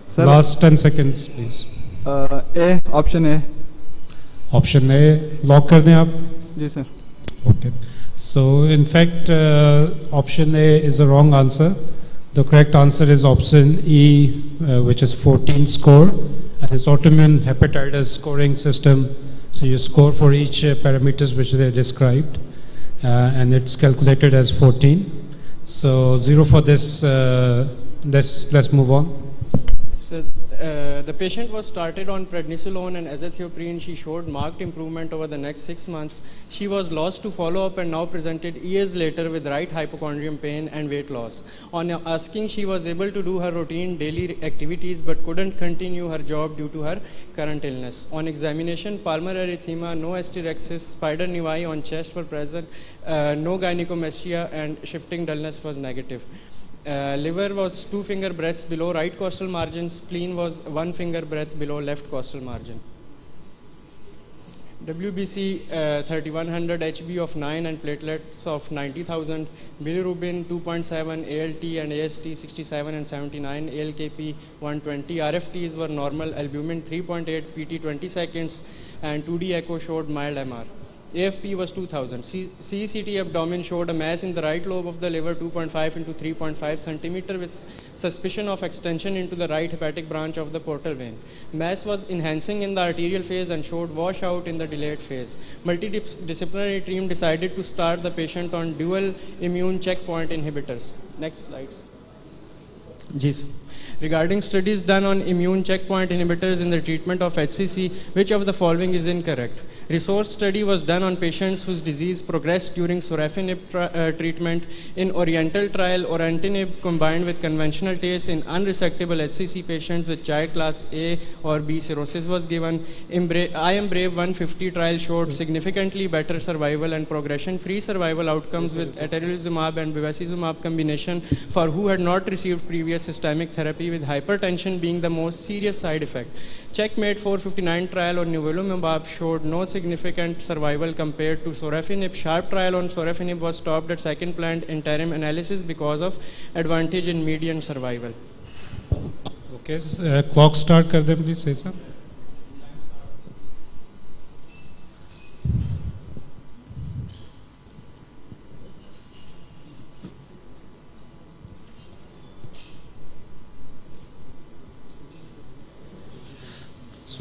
Sir, last 10 seconds, please. A, option A. Option A, lock कर दें आप? जी sir. Okay. So in fact, option A is the wrong answer. The correct answer is option E, which is 14 score, and it's autoimmune hepatitis scoring system. So you score for each parameters which they described, and it's calculated as 14. So 0 for this. Let's move on. So the patient was started on prednisolone and azathioprine. She showed marked improvement over the next 6 months. She was lost to follow-up and now presented years later with right hypochondrium pain and weight loss. On asking, she was able to do her routine daily activities but couldn't continue her job due to her current illness. On examination, pulmonary erythema, no hysterexis, spider nevi on chest were present, no gynecomastia, and shifting dullness was negative. Liver was 2 finger breadths below right costal margin. Spleen was 1 finger breadth below left costal margin. WBC 3100, HB of 9 and platelets of 90,000, bilirubin 2.7, ALT and AST 67 and 79, ALKP 120, RFTs were normal, albumin 3.8, PT 20 seconds, and 2D echo showed mild MR. AFP was 2000. CCT abdomen showed a mass in the right lobe of the liver 2.5 into 3.5 centimeter with suspicion of extension into the right hepatic branch of the portal vein. Mass was enhancing in the arterial phase and showed washout in the delayed phase. Multidisciplinary team decided to start the patient on dual immune checkpoint inhibitors. Next slide. Yes. Regarding studies done on immune checkpoint inhibitors in the treatment of HCC, which of the following is incorrect? Resource study was done on patients whose disease progressed during sorafenib treatment. In Oriental trial, orantinib combined with conventional TACE in unresectable HCC patients with child class A or B cirrhosis was given. I am Brave 150 trial showed significantly better survival and progression-free survival outcomes with atezolizumab and bevacizumab combination for who had not received previous systemic therapy, with hypertension being the most serious side effect. Checkmate 459 trial on nivolumab showed no significant survival compared to sorafenib. Sharp trial on sorafenib was stopped at second planned interim analysis because of advantage in median survival. Okay, clock start kar दें please, say sir.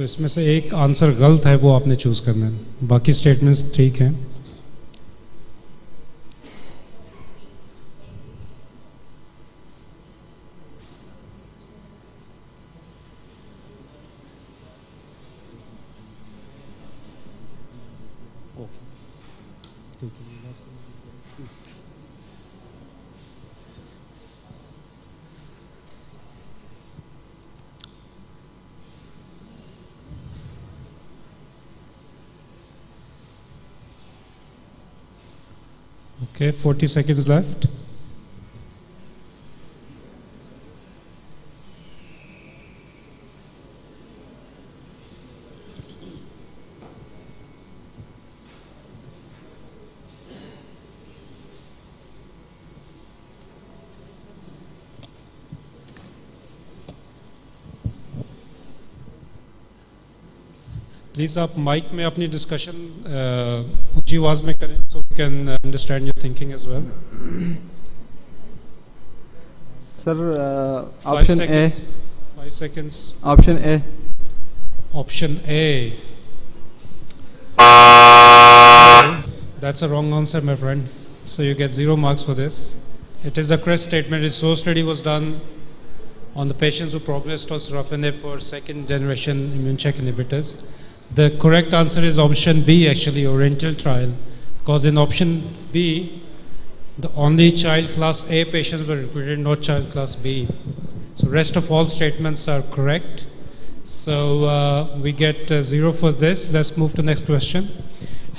तो इसमें से एक answer गलत है, वो आपने choose करना है, बाकी स्टेटमेंट्स ठीक हैं. Okay, 40 seconds left. प्लीज आप माइक में अपनी डिस्कशन ऊंची आवाज में करें so we can understand your thinking as well. Sir, option A. 5 seconds. Option A. Option A. That's a wrong answer, my friend. So you get 0 marks for this. It is a correct statement. Resource study was done on the patients who progressed on sorafenib for second generation immune check inhibitors. The correct answer is option B, actually, Oriental trial, because in option B, the only child class A patients were recruited, not child class B. So rest of all statements are correct. So we get 0 for this. Let's move to next question.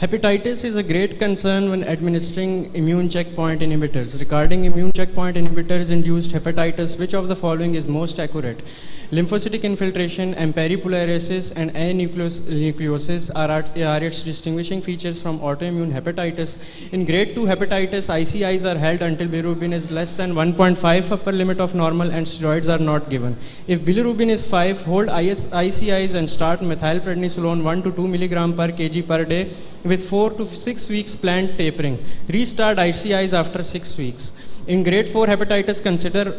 Hepatitis is a great concern when administering immune checkpoint inhibitors. Regarding immune checkpoint inhibitors induced hepatitis, which of the following is most accurate? Lymphocytic infiltration, emperipolyresis, and anucleosis are its distinguishing features from autoimmune hepatitis. In grade 2 hepatitis, ICIs are held until bilirubin is less than 1.5 upper limit of normal and steroids are not given. If bilirubin is 5, hold ICIs and start methylprednisolone 1 to 2 milligram per kg per day with 4 to 6 weeks planned tapering. Restart ICIs after 6 weeks. In grade 4 hepatitis, consider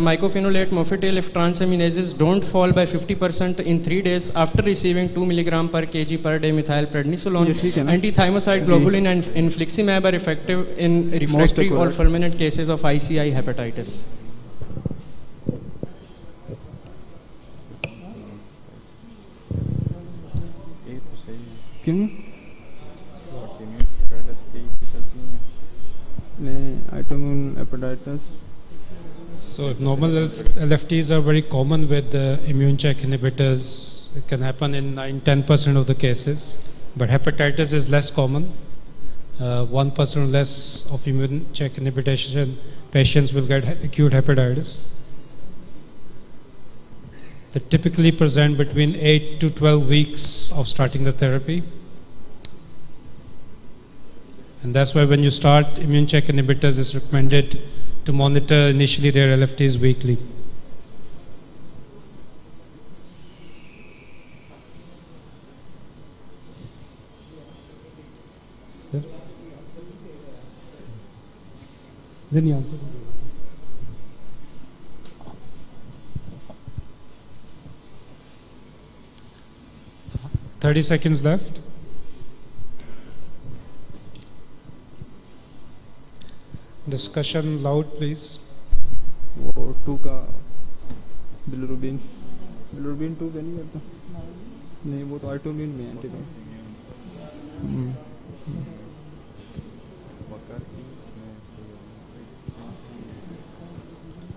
mycophenolate mofetil if transaminases don't fall by 50% in 3 days after receiving 2 milligram per kg per day methylprednisolone. Antithymocyte globulin and infliximab are effective in refractory or fulminant cases of ICI hepatitis. क्यों autoimmune hepatitis. So abnormal LFTs are very common with immune check inhibitors. It can happen in 9-10% of the cases, but hepatitis is less common. 1% or less of immune check inhibition patients will get acute hepatitis. They typically present between 8 to 12 weeks of starting the therapy. And that's why when you start immune check inhibitors, it's recommended to monitor initially their LFTs weekly. Sir? Then you answer. 30 seconds left. Discussion loud, please. वो 2 का bilirubin 2 का नहीं करता नहीं वो तो autoimmune में antibody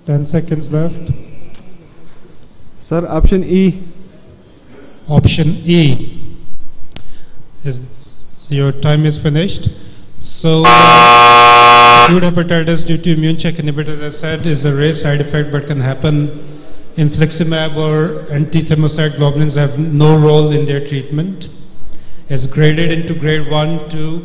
10 seconds left. Sir, option E. Option E. Your time is finished. So, acute hepatitis due to immune check inhibitors, as I said, is a rare side effect but can happen. Infliximab or anti-thymocyte globulins have no role in their treatment. It's graded into grade 1, 2,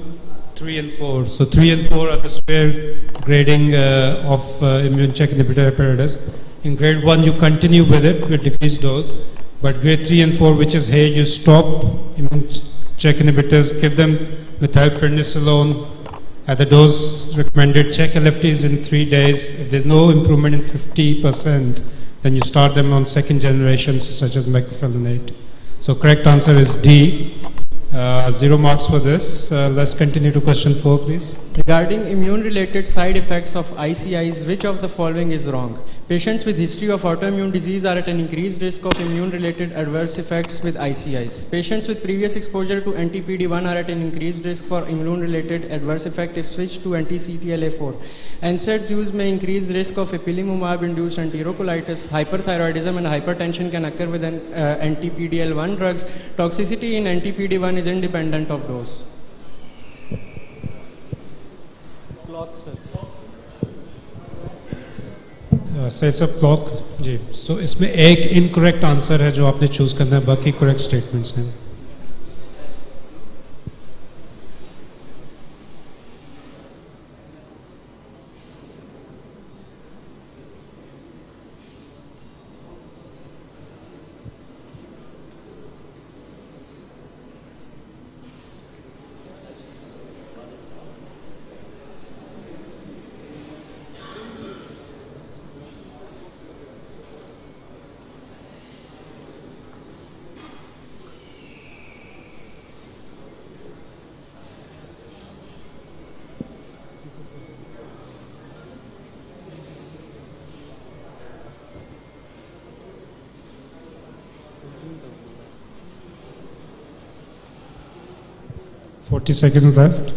3 and 4. So 3 and 4 are the square grading of immune check inhibitor hepatitis. In grade 1 you continue with it with decreased dose, but grade 3 and 4, which is here, you stop immune check inhibitors, give them methylprednisolone at the dose recommended, check LFTs in 3 days. If there's no improvement in 50%, then you start them on second generations such as mycophenolate. So correct answer is D. 0 marks for this. Let's continue to question 4, please. Regarding immune-related side effects of ICIs, which of the following is wrong? Patients with history of autoimmune disease are at an increased risk of immune-related adverse effects with ICIs. Patients with previous exposure to anti-PD-1 are at an increased risk for immune-related adverse effect if switched to anti-CTLA-4. NSAIDs use may increase risk of ipilimumab-induced enterocolitis. Hyperthyroidism and hypertension can occur with anti-PD-L1 drugs. Toxicity in anti-PD-1 is independent of dose. Says a block जी. So इसमें एक incorrect answer है जो आपने choose करना है, बाकी correct statements हैं. Forty seconds left.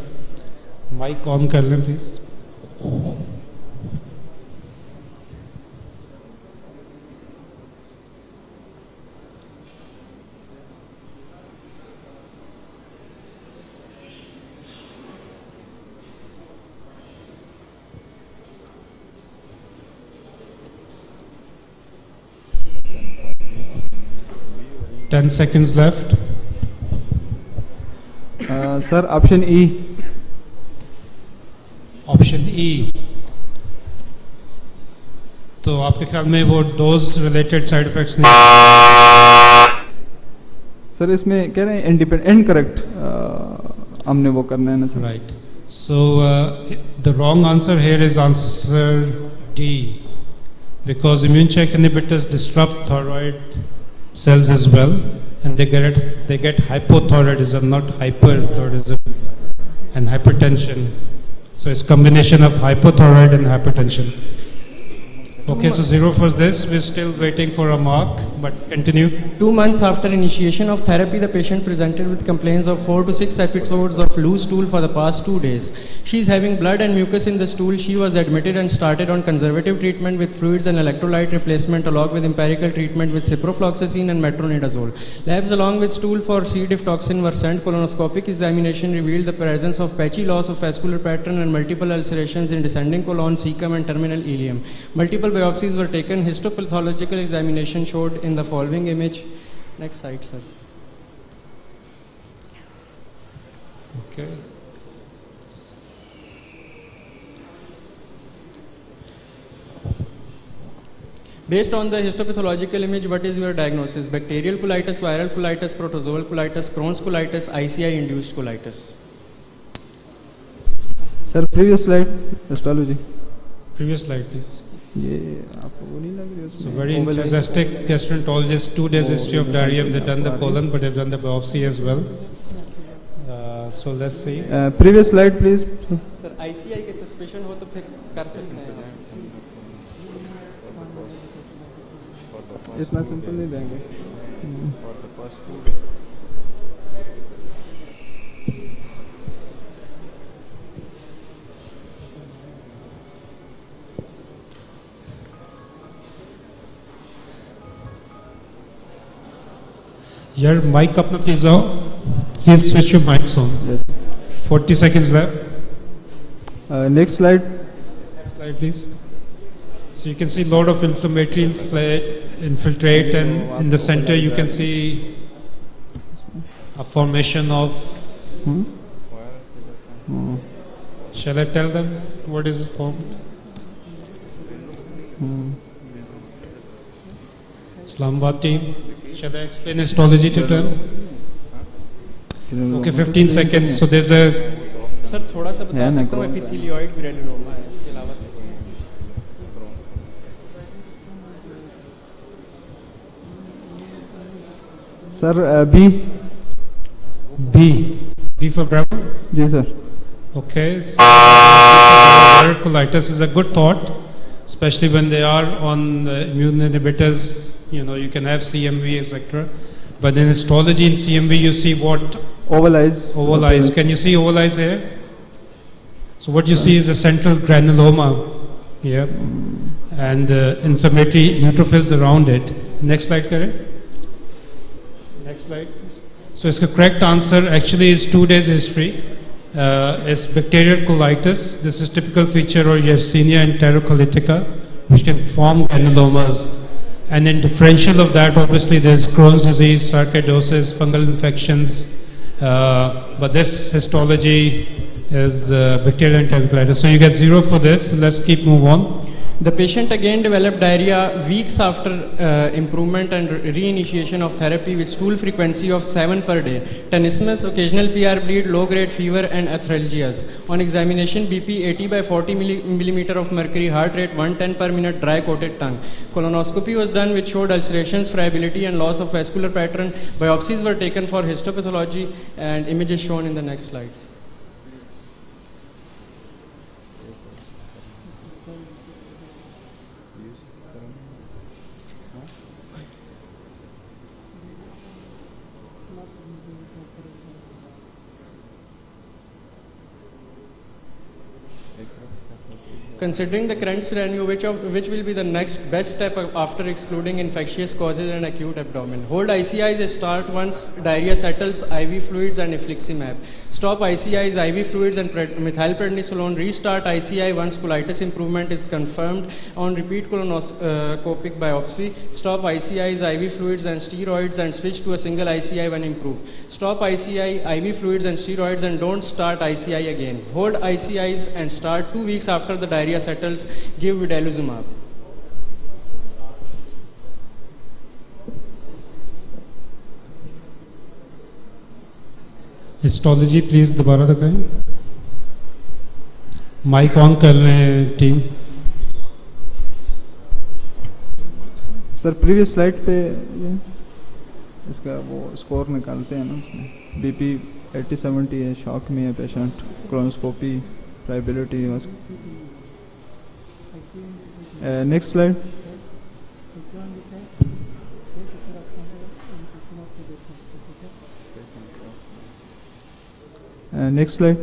Mic on कर लें please. Ten seconds left. Sir, option E. Option E. तो आपके ख्याल में वो डोज रिलेटेड साइड इफेक्ट्स नहीं? सर इसमें कह रहे हैं इंडिपेंडेंट इनकरेक्ट हमने वो करना है ना sir. Right. So the wrong answer here is answer D, because immune check inhibitors disrupt thyroid cells as well, and they get hypothyroidism, not hyperthyroidism, and hypertension. So it's combination of hypothyroid and hypertension. Okay, so 0 for this. We're still waiting for a mark, but continue. 2 months after initiation of therapy, the patient presented with complaints of 4 to 6 episodes of loose stool for the past 2 days. She is having blood and mucus in the stool. She was admitted and started on conservative treatment with fluids and electrolyte replacement, along with empirical treatment with ciprofloxacin and metronidazole. Labs along with stool for C. diff toxin were sent. Colonoscopic examination revealed the presence of patchy loss of vascular pattern and multiple ulcerations in descending colon, cecum and terminal ileum. Multiple biopsies were taken. Histopathological examination showed in the following image. Next slide, sir. Okay. Based on the histopathological image, what is your diagnosis? Bacterial colitis, viral colitis, protozoal colitis, Crohn's colitis, ICI-induced colitis. Sir, previous slide, histology. Previous slide, please. So very enthusiastic gastroenterologist, 2 days history of diarrhea. They've done the colon, but they've done the biopsy as well. So let's see. Previous slide, please. Sir, ICI के suspicion हो तो फिर कर सकते हैं. इतना simple नहीं देंगे. Your mic up now, please. Please switch your mics on. Yes. 40 seconds left. Next slide. Next slide, please. So you can see a lot of inflammatory infiltrate, and in the center you can see a formation of. Shall I tell them what is formed? Islamabad team. Shall I explain histology to them? Okay, 15 seconds. So there's a. Sir, थोड़ा सा बता सकता हूँ epithelioid granuloma है. इसके अलावा Sir, B. B for Bravo? Yes, sir. Okay. So, colitis is a good thought, especially when they are on immune inhibitors. You know, you can have CMV, etc. But in histology in CMV, you see what? Oval eyes. Oval eyes. Can you see oval eyes here? So what you see is a central granuloma. Yeah. And inflammatory neutrophils around it. Next slide, Karen. Next slide, please. So its correct answer actually is 2 days history. It's bacterial colitis. This is typical feature of Yersinia enterocolitica, which can form granulomas. And in differential of that, obviously there's Crohn's disease, sarcoidosis, fungal infections. But this histology is bacterial enterocolitis. So you get 0 for this. Let's keep move on. The patient again developed diarrhea weeks after improvement and reinitiation of therapy with stool frequency of 7 per day, tenesmus, occasional PR bleed, low-grade fever and arthralgias. On examination, BP 80 by 40 millimeter of mercury, heart rate 110 per minute, dry coated tongue. Colonoscopy was done which showed ulcerations, friability and loss of vascular pattern. Biopsies were taken for histopathology and images shown in the next slide. Considering the current scenario, which will be the next best step after excluding infectious causes and acute abdomen? Hold ICIs start once diarrhea settles, IV fluids and infliximab. Stop ICIs, IV fluids and methylprednisolone. Restart ICI once colitis improvement is confirmed on repeat colonoscopic biopsy. Stop ICIs, IV fluids and steroids and switch to a single ICI when improved. Stop ICI, IV fluids and steroids and don't start ICI again. Hold ICIs and start 2 weeks after the diarrhea settles. Give vedolizumab. Histology please दोबारा दिखाएं. Mic on कर लें team. Sir previous slide पे इसका वो score निकालते हैं ना, उसमें बीपी 80-70 है, शॉक में है patient, colonoscopy, friability. Next slide. Next slide.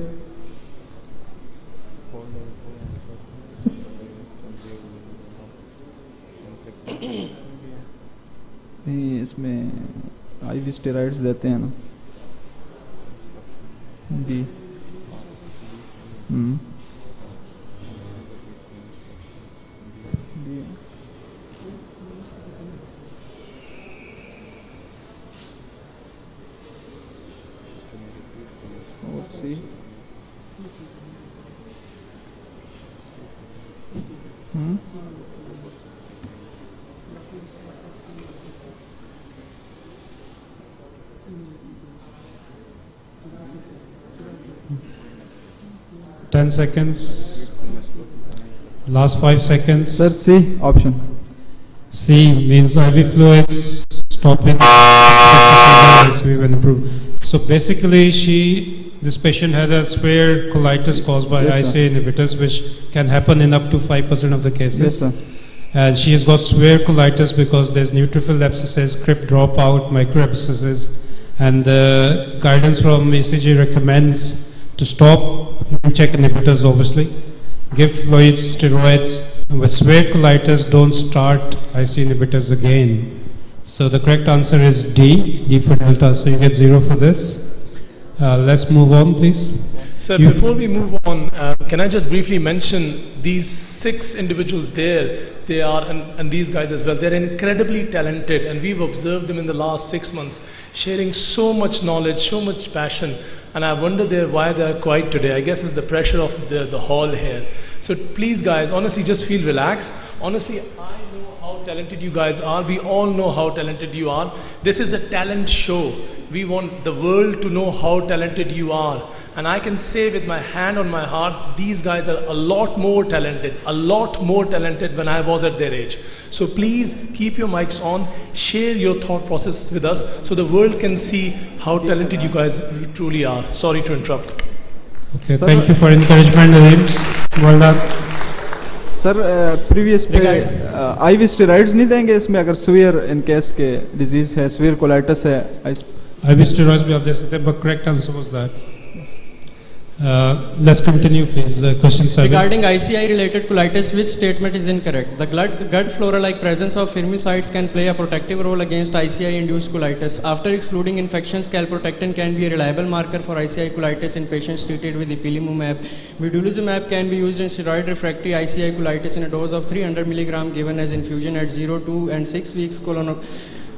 इसमें IV स्टेरॉइड्स देते हैं ना बी और C 10 seconds. Last 5 seconds. Sir, C option. C means IV fluids stopping. So basically, this patient has a severe colitis caused by ICA inhibitors, which can happen in up to 5% of the cases. Yes, sir. And she has got severe colitis because there's neutrophil abscesses, crypt dropout, microabscesses, and the guidance from ECG recommends to stop check inhibitors, obviously, give fluids, steroids, and with severe colitis, don't start IC inhibitors again. So the correct answer is D for delta. So you get 0 for this. Let's move on, please. Sir, before we move on, can I just briefly mention these 6 individuals there? They are, and these guys as well, they're incredibly talented, and we've observed them in the last 6 months, sharing so much knowledge, so much passion. And I wonder why they're quiet today. I guess it's the pressure of the hall here. So please, guys, honestly, just feel relaxed. Honestly, I know how talented you guys are. We all know how talented you are. This is a talent show. We want the world to know how talented you are. And I can say with my hand on my heart, these guys are a lot more talented when I was at their age. So please keep your mics on, share your thought process with us so the world can see how talented you guys truly are. Sorry to interrupt. Okay, thank you for encouragement, Nadeem. Well done. Sir previous पे IV steroids नहीं देंगे इसमें अगर severe in case के disease है, severe colitis है? IV steroids भी आप दे सकते हैं, but correct answer was that. Let's continue, please. Question 7. Regarding ICI-related colitis, which statement is incorrect? The gut flora-like presence of firmicutes can play a protective role against ICI-induced colitis. After excluding infections, calprotectin can be a reliable marker for ICI colitis in patients treated with ipilimumab. Vedolizumab can be used in steroid-refractory ICI colitis in a dose of 300 mg given as infusion at 0, 2, and 6 weeks.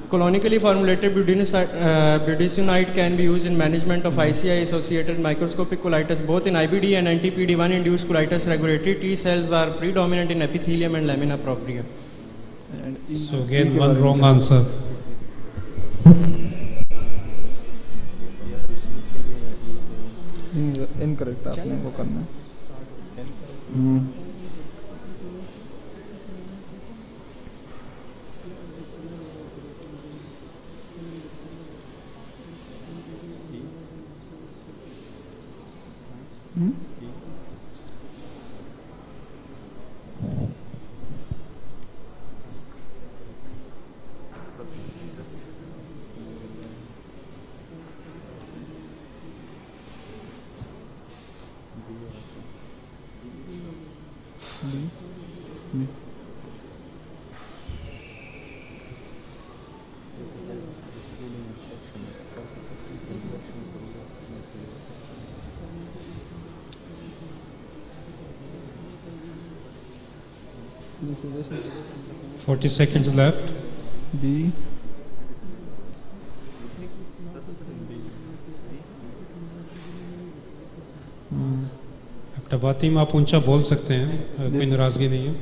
Colonically formulated budesonide can be used in management of ICI-associated microscopic colitis. Both in IBD and anti-PD-1 induced colitis, regulatory T cells are predominant in epithelium and lamina propria. So again, one wrong answer. Incorrect. आपने वो करना है. Hmm. 40 seconds left. B. टबातीम आप ऊंचा बोल सकते हैं, कोई नाराजगी नहीं है.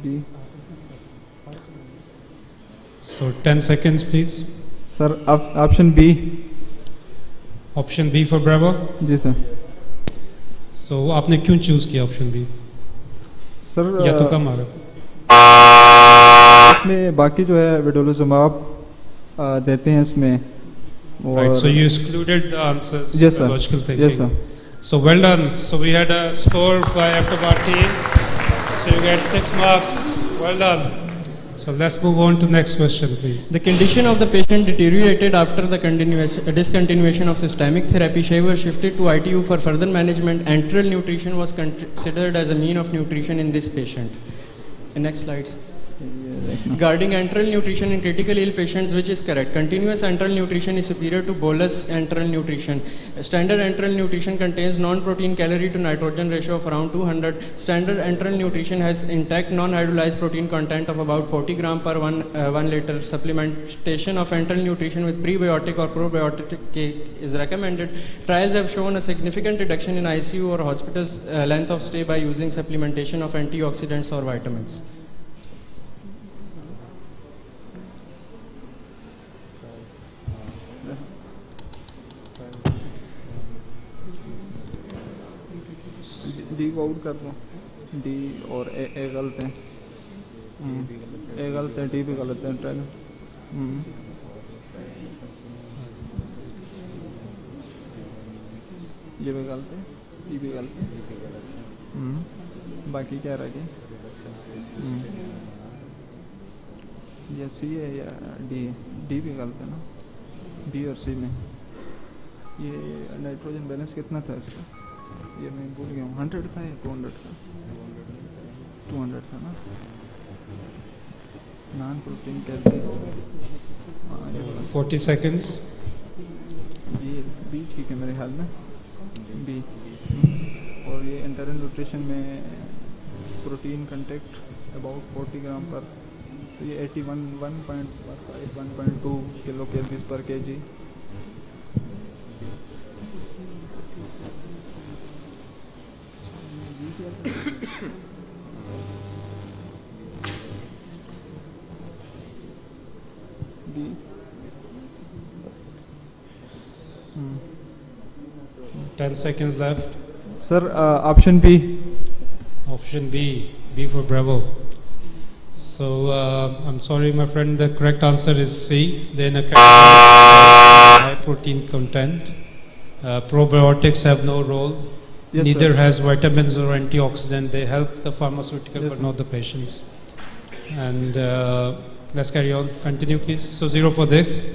B. So 10 seconds, please. Sir, option B. Option B for Bravo? जी सर. So आपने क्यों चूज किया ऑप्शन बी? सर या तो कम आ रहा? इसमें बाकी जो है वेडोलिजुमाब देते हैं इसमें Right, so you excluded the answers. Yes, sir. Logical thinking. Yes, sir. So well done. So we had a score by Abdullah team. So you get 6 marks. Well done. So let's move on to the next question, please. The condition of the patient deteriorated after the discontinuation of systemic therapy. She was shifted to ITU for further management. Enteral nutrition was considered as a mean of nutrition in this patient. Next slides. Regarding enteral nutrition in critically ill patients, which is correct? Continuous enteral nutrition is superior to bolus enteral nutrition. Standard enteral nutrition contains non-protein calorie to nitrogen ratio of around 200. Standard enteral nutrition has intact non-hydrolyzed protein content of about 40 gram per 1 liter. Supplementation of enteral nutrition with prebiotic or probiotic is recommended. Trials have shown a significant reduction in ICU or hospital's length of stay by using supplementation of antioxidants or vitamins. D को out कर दो D और ए गलत है ए गलत है D भी गलत है ट्रायल ये भी गलत है ई भी गलत है बाकी क्या रह गया ये सी है या डी डी भी गलत है ना बी और सी में ये नाइट्रोजन बैलेंस कितना था इसका ये मैं भूल गया हूँ 100 था या 200 था 200 था ना non protein calorie 40 seconds. B ठीक है मेरे ख्याल में बी और ये इंटरनल न्यूट्रिशन में प्रोटीन कंटेक्ट अबाउट 40 ग्राम पर तो ये 1.2 किलो कैलोरीज पर KG B. 10 seconds left. Sir, option B. Option B. B for Bravo. So I'm sorry, my friend. The correct answer is C. Then a high protein content. Probiotics have no role. Yes, Neither sir. has vitamins or antioxidant. They help the pharmaceutical, Yes, but sir. not the patients. And let's carry on. Continue, please. So 0 for this.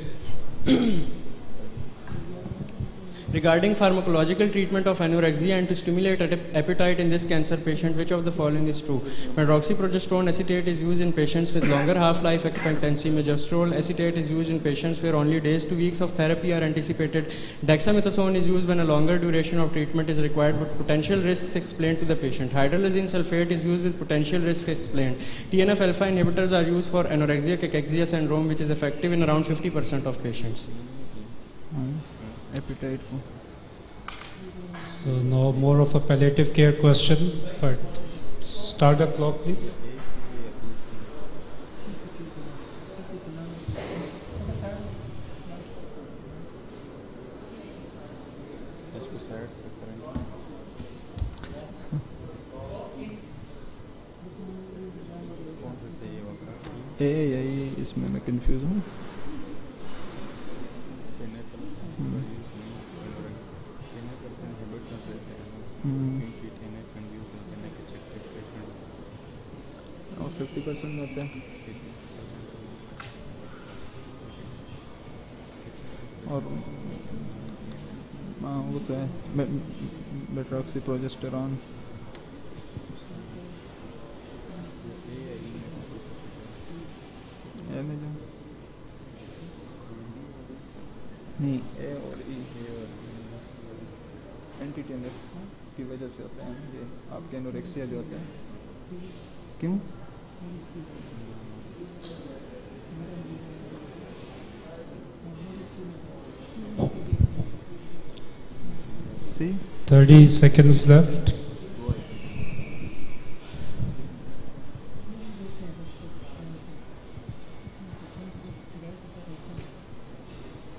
Regarding pharmacological treatment of anorexia and to stimulate appetite in this cancer patient, which of the following is true? Medroxyprogesterone acetate is used in patients with longer half-life expectancy. Misoprostol acetate is used in patients where only days to weeks of therapy are anticipated. Dexamethasone is used when a longer duration of treatment is required with potential risks explained to the patient. Hydralazine sulfate is used with potential risks explained. TNF-alpha inhibitors are used for anorexia cachexia syndrome, which is effective in around 50% of patients. Appetite. So now more of a palliative care question, but start the clock, please. यही इसमें मैं confuse हूँ और 50% होते हैं और हाँ वो तो है मेट्रॉक्सीप्रोजेस्टेरॉन नहीं ए और ई एंटी टीएनएफ की वजह से होता है ये आपके एनोरेक्सिया जो होता है क्यों See? 30 seconds left.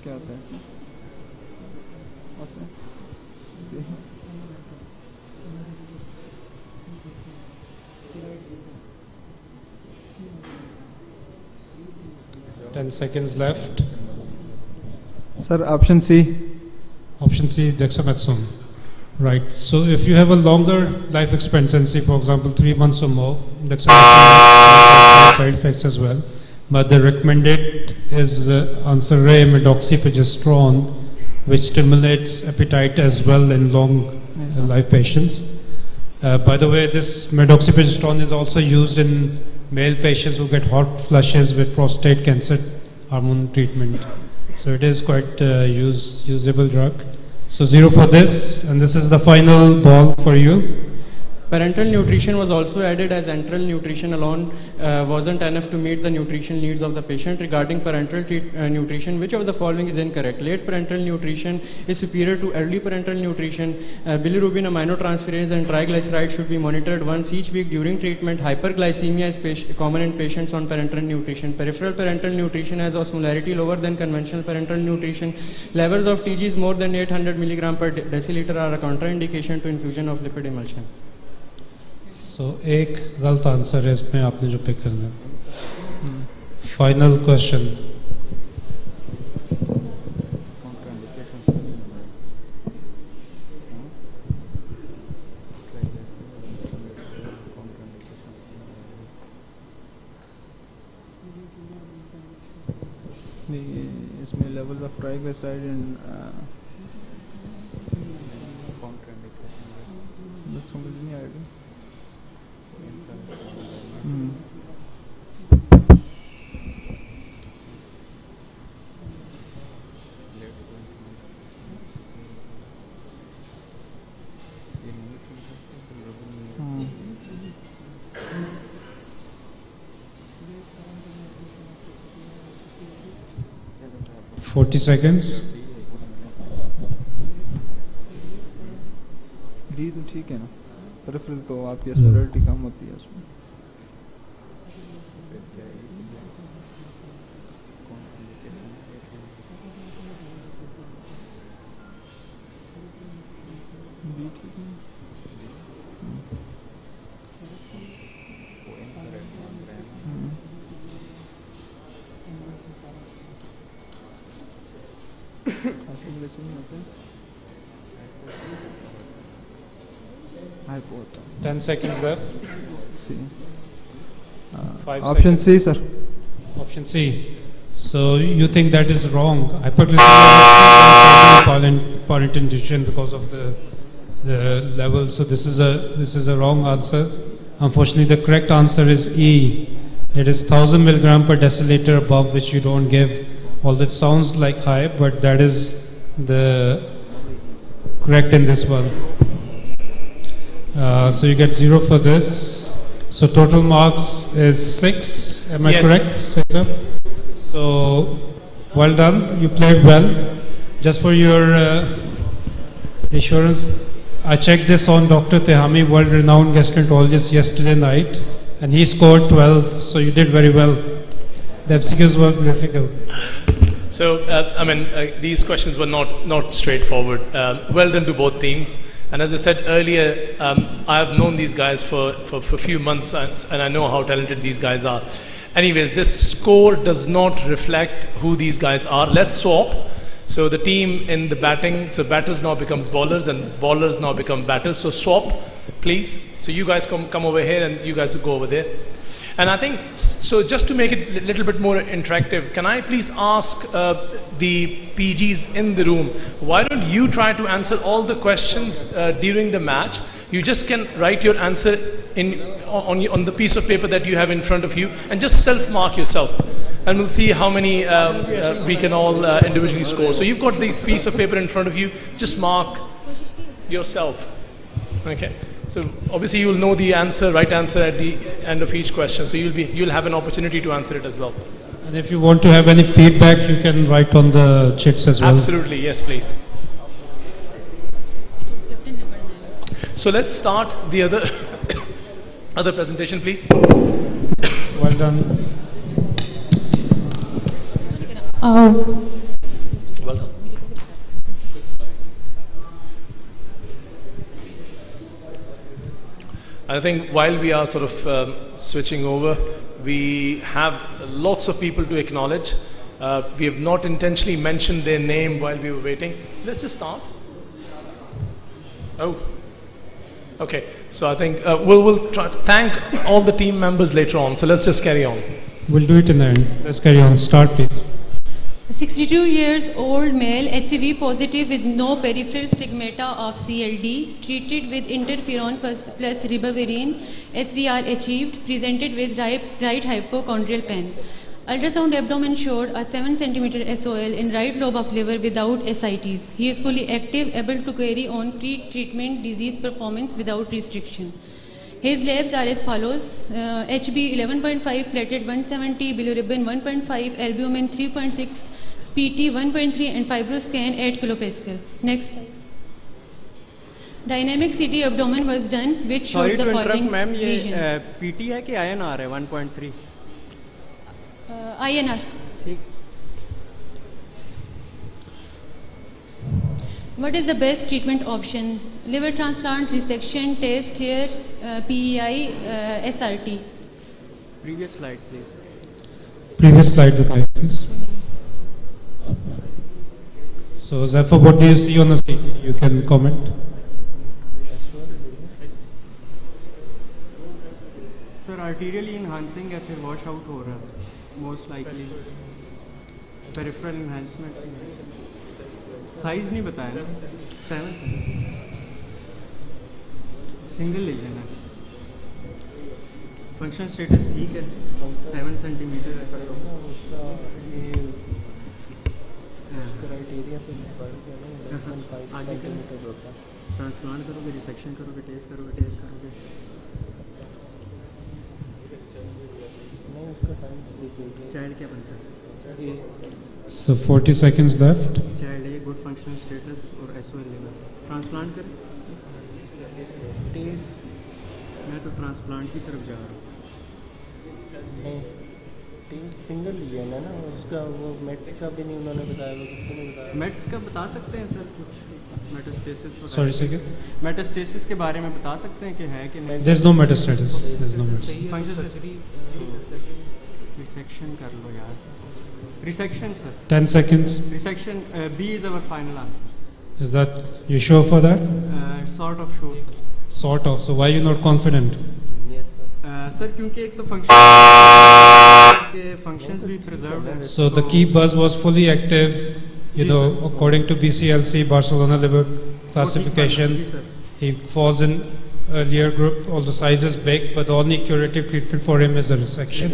क्या होता है? होता है? See? 10 seconds left. Sir, option C. Option C is dexamethasone. Right. So if you have a longer life expectancy, for example, 3 months or more, dexamethasone has side effects as well. But the recommended is answer A, medroxyprogesterone, which stimulates appetite as well in long life patients. By the way, this medroxyprogesterone is also used in male patients who get hot flushes with prostate cancer hormone treatment. So it is quite usable drug. So 0 for this, and this is the final ball for you. Parenteral nutrition was also added, as enteral nutrition alone wasn't enough to meet the nutritional needs of the patient. Regarding parenteral nutrition, which of the following is incorrect? Late parenteral nutrition is superior to early parenteral nutrition. Bilirubin, aminotransferase and triglycerides should be monitored once each week during treatment. Hyperglycemia is common in patients on parenteral nutrition. Peripheral parenteral nutrition has osmolarity lower than conventional parenteral nutrition. Levels of TG is more than 800 milligram per deciliter are a contraindication to infusion of lipid emulsion. So एक गलत answer है इसमें आपने जो pick करना है. Final question. इसमें levels of triglyceride and समझ नहीं आएगा. 40 seconds. डी तो ठीक है ना, परफेरल तो आपकी osmolarity कम होती है उसमें. Hypo. 10 seconds left. C. 5 Option seconds. C, sir. Option C. So you think that is wrong? Hyperglycemia is important nutrition because of the level. So this is a wrong answer. Unfortunately, the correct answer is E. It is 1000 milligram per deciliter above which you don't give. Although it sounds like high, but that is the correct in this one. So you get 0 for this. So total marks is 6. Am I correct, Cesar? So well done. You played well. Just for your assurance, I checked this on Dr. Tehami, world-renowned gastroenterologist, yesterday night, and he scored 12. So you did very well. The MCQs were difficult. So, these questions were not straightforward. Well done to both teams. And as I said earlier, I have known these guys for a few months, and I know how talented these guys are. Anyways, this score does not reflect who these guys are. Let's swap. So the team in the batting, so batters now becomes bowlers, and bowlers now become batters. So swap, please. So you guys come over here, and you guys will go over there. And I think, so just to make it a little bit more interactive, can I please ask the PGs in the room, why don't you try to answer all the questions during the match? You just can write your answer on the piece of paper that you have in front of you, and just self-mark yourself. And we'll see how many we can all individually score. So you've got this piece of paper in front of you, just mark yourself. Okay. So obviously you will know the answer, right answer at the end of each question. So you'll have an opportunity to answer it as well. And if you want to have any feedback, you can write on the chits as well. Absolutely, yes, please. So let's start the other presentation, please. Well done. Welcome. I think while we are sort of switching over, we have lots of people to acknowledge. We have not intentionally mentioned their name while we were waiting. Let's just start. Oh, okay. So I think we'll try to thank all the team members later on. So let's just carry on. We'll do it in the end. Let's carry on. Start, please. 62 years old male, HCV positive with no peripheral stigmata of CLD, treated with interferon plus ribavirin, SVR achieved, presented with right hypochondrial pain. Ultrasound abdomen showed a 7 cm SOL in right lobe of liver without ascites. He is fully active, able to carry on pre-treatment disease performance without restriction. His labs are as follows: HB 11.5, platelet 170, bilirubin 1.5, albumin 3.6, PT 1.3 and fibroscan 8 kilopascal. Next. Dynamic CT abdomen was done, which showed the following lesion. PT है कि INR है 1.3? INR. What is the best treatment option? Liver transplant, resection, test here, PEI, SRT. Previous slide, please. Previous slide, please. So, Zephyr, what do you see on the CT? You can comment. Sir, arterially enhancing या फिर wash out हो रहा है? Most likely. Peripheral enhancement. Size नहीं बताया ना? 7. Single lesion है. Function status ठीक है. 7 centimeter है. क्राइटेरिया से आगे ट्रांसप्लांट करोगे, रिसेक्शन करोगे, टेस्ट करोगे, चाइल्ड क्या बनता है? So 40 seconds left. चाइल्ड है, गुड फंक्शनल स्टेटस और SOL लेवल. ट्रांसप्लांट करें? टेस्ट मैं तो ट्रांसप्लांट की तरफ जा रहा हूँ. सिंगल लिया है ना, उसका वो मेट्स का भी नहीं उन्होंने बताया, वो किसको नहीं बताया? मेट्स का बता सकते हैं सर कुछ? Metastasis Sorry, second. मेटास्टेसिस के बारे में बता सकते हैं कि है कि नहीं? There's no metastasis. There's no metastasis. Function resection कर लो यार. Resection, sir. 10 seconds. Resection, B is our final answer. Is that you sure for that? Sort of sure. Sort of. So why are you not confident? Yes, sir. Sir, क्योंकि एक तो function के functions भी preserved हैं. So the key buzz was fully active. You know, according to BCLC, Barcelona liver classification, he falls in earlier group. All the size is big, but the only curative treatment for him is a resection.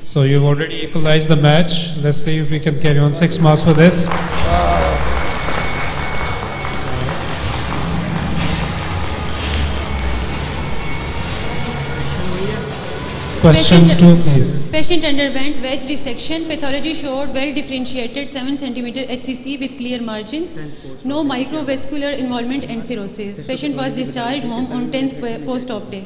So you've already equalized the match. Let's see if we can carry on 6 marks for this. Question 2, please. Patient underwent wedge resection. Pathology showed well differentiated 7 cm HCC with clear margins. No microvascular involvement and cirrhosis. Patient was discharged home on 10th post-op day.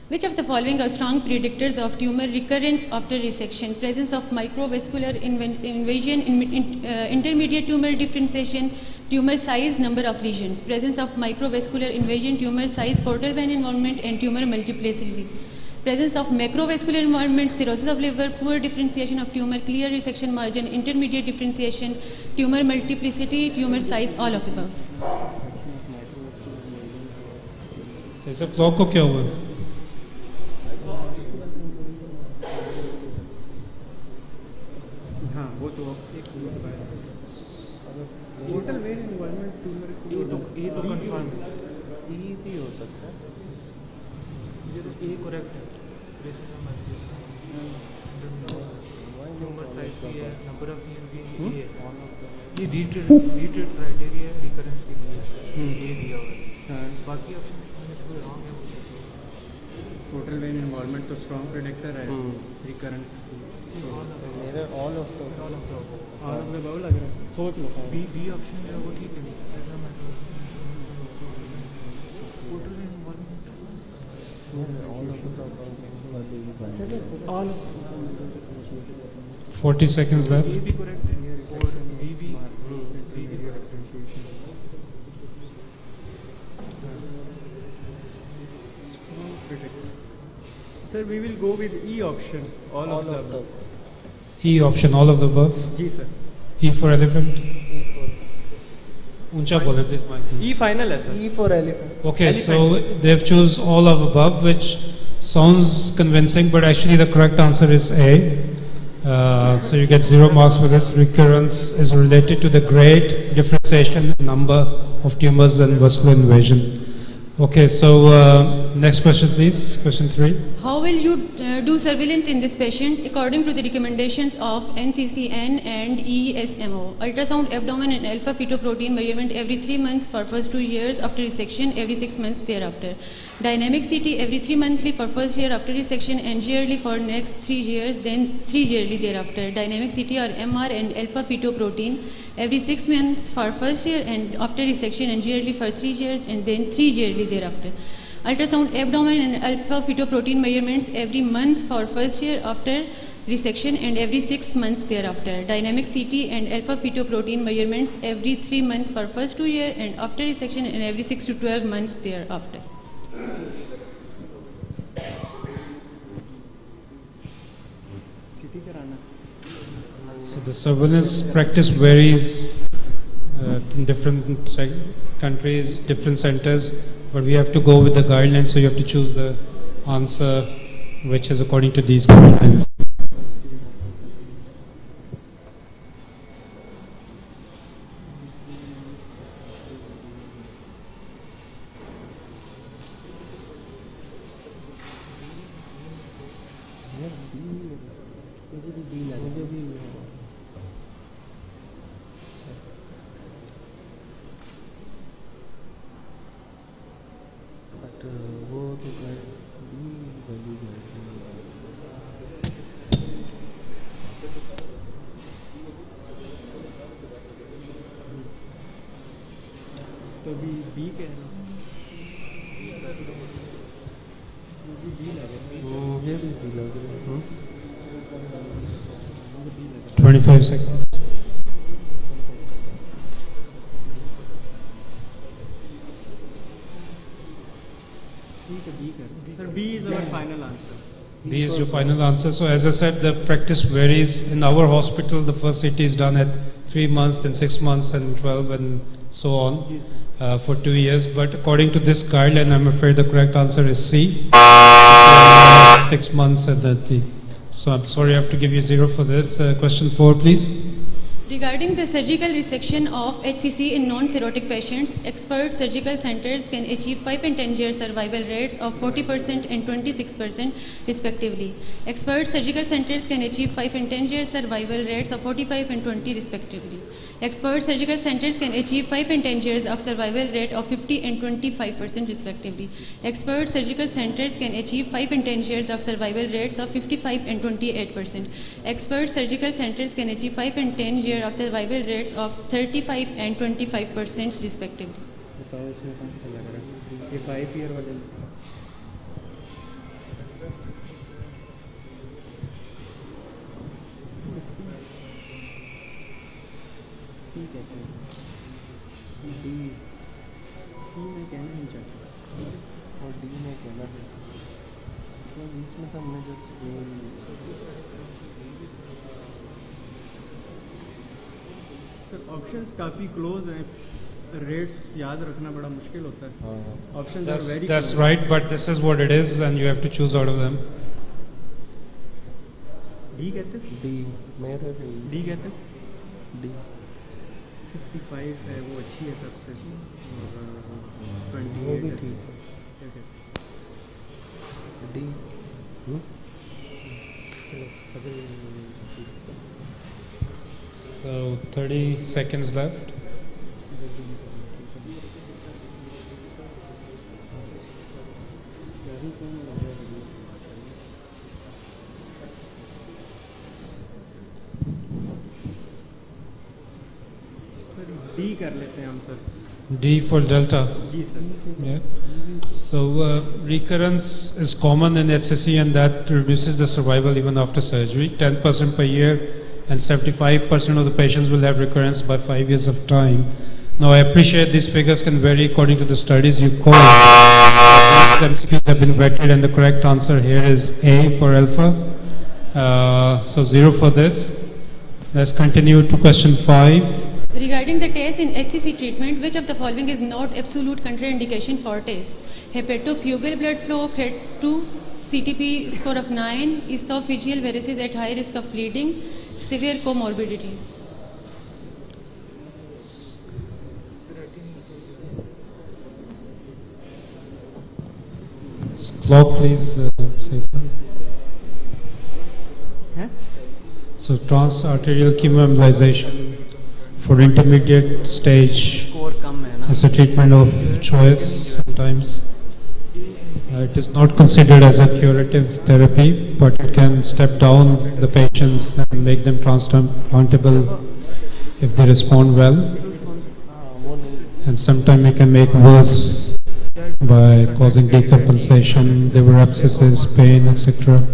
Which of the following are strong predictors of tumor recurrence after resection? Presence of microvascular invasion, intermediate tumor differentiation, tumor size, number of lesions. Presence of microvascular invasion, tumor size, portal vein involvement and tumor multiplicity. Presence of macrovascular involvement, cirrhosis of liver, poor differentiation of tumor, clear resection margin, intermediate differentiation, tumor multiplicity, tumor size, all of above. Sir clock को क्या हुआ? हाँ वो तो total vein involvement tumour ये तो confirm है. ये भी हो सकता है. ये करेक्ट है. ट्यूमर साइज भी है, नंबर ऑफ ईयर भी है. ये रीटेड क्राइटेरिया रिकरेंस के लिए ये दिया हुआ है. बाकी ऑप्शन में से कोई रॉन्ग है? टोटल वेन इन्वॉल्वमेंट तो स्ट्रॉन्ग प्रेडिक्टर है रिकरेंस. मेरे ऑल ऑफ द अबाव लग रहा है. सोच लो. बी ऑप्शन जो है वो ठीक है. Total vein involvement all 40 seconds left. B correct है और बी भी Sir, we will go with E option, all of them. E option, all of the above. Ji sir. E for elephant. E for. ऊंचा बोले please Mike. E final है sir. E for elephant. Okay, Elephant. so they've choose all of above, which sounds convincing, but actually the correct answer is A. So you get 0 marks for this. Recurrence is related to the grade, differentiation, number of tumors and vascular invasion. Okay, so next question please, question 3. How will you do surveillance in this patient according to the recommendations of NCCN and ESMO? Ultrasound abdomen and alpha fetoprotein measurement every 3 months for first 2 years after resection, every 6 months thereafter. Dynamic CT every 3 monthly for first year after resection and yearly for next 3 years, then 3 yearly thereafter. Dynamic CT or MR and alpha fetoprotein every 6 months for first year and after resection and yearly for 3 years and then 3 yearly thereafter. Ultrasound abdomen and alpha fetoprotein measurements every month for first year after resection and every 6 months thereafter. Dynamic CT and alpha fetoprotein measurements every 3 months for first 2 years and after resection and every 6 to 12 months thereafter. So the surveillance practice varies in different countries, different centers, but we have to go with the guidelines, so you have to choose the answer which is according to these guidelines. तो भी B कह रहा हूँ, B लग रहा है, मुझे भी बी लग रहा है, 25 seconds. Sir, B is our final answer. B is your final answer. So as I said, the practice varies. In our hospital, the first CT is done at 3 months, then 6 months, and 12, and so on for 2 years. But according to this guideline, I'm afraid the correct answer is C. 6 months and then D. So I'm sorry, I have to give you 0 for this. Question 4, please. Regarding the surgical resection of HCC in non-cirrhotic patients, expert surgical centers can achieve 5 and 10 year survival rates of 40% and 26% respectively. Expert surgical centers can achieve 5 and 10 year survival rates of 45 and 20 respectively. Expert surgical centers can achieve 5 and 10 years of survival rate of 50 and 25% respectively. Expert surgical centers can achieve 5 and 10 years of survival rates of 55 and 28%. Expert surgical centers can achieve 5 and 10 years of survival rates of 35 and 25% respectively. बताओ इसमें कौन सा लग रहा है? ये 5 year वाले सी कहते हैं, डी सी में कहना नहीं चाहता और डी में कहना है, तो इसमें तो हमने जस्ट सर ऑप्शंस काफ़ी क्लोज हैं, रेट्स याद रखना बड़ा मुश्किल होता है. Options are very That's right, but this is what it is, and you have to choose out of them. D कहते हैं, डी मेरा डी कहते हैं, डी 55 है वो अच्छी है सबसे, और 28 वो भी है. ठीक है. D So 30 seconds left. D कर लेते हैं हम सर. D for delta. जी सर. Yeah. So recurrence is common in HCC, and that reduces the survival even after surgery. 10% per year, and 75% of the patients will have recurrence by 5 years of time. Now I appreciate these figures can vary according to the studies you call. These MCQs have been vetted, and the correct answer here is A for alpha. So 0 for this. Let's continue to question 5. Regarding the test in HCC treatment, which of the following is not absolute contraindication for test? Hepatofugal blood flow, CRET2, CTP score of 9, esophageal varices at high risk of bleeding, severe comorbidities. Clock, please say something. So transarterial chemoembolization for intermediate stage is a treatment of choice sometimes. It is not considered as a curative therapy, but it can step down the patients and make them transplantable if they respond well. And sometimes it can make worse by causing decompensation, liver abscesses, pain, etc.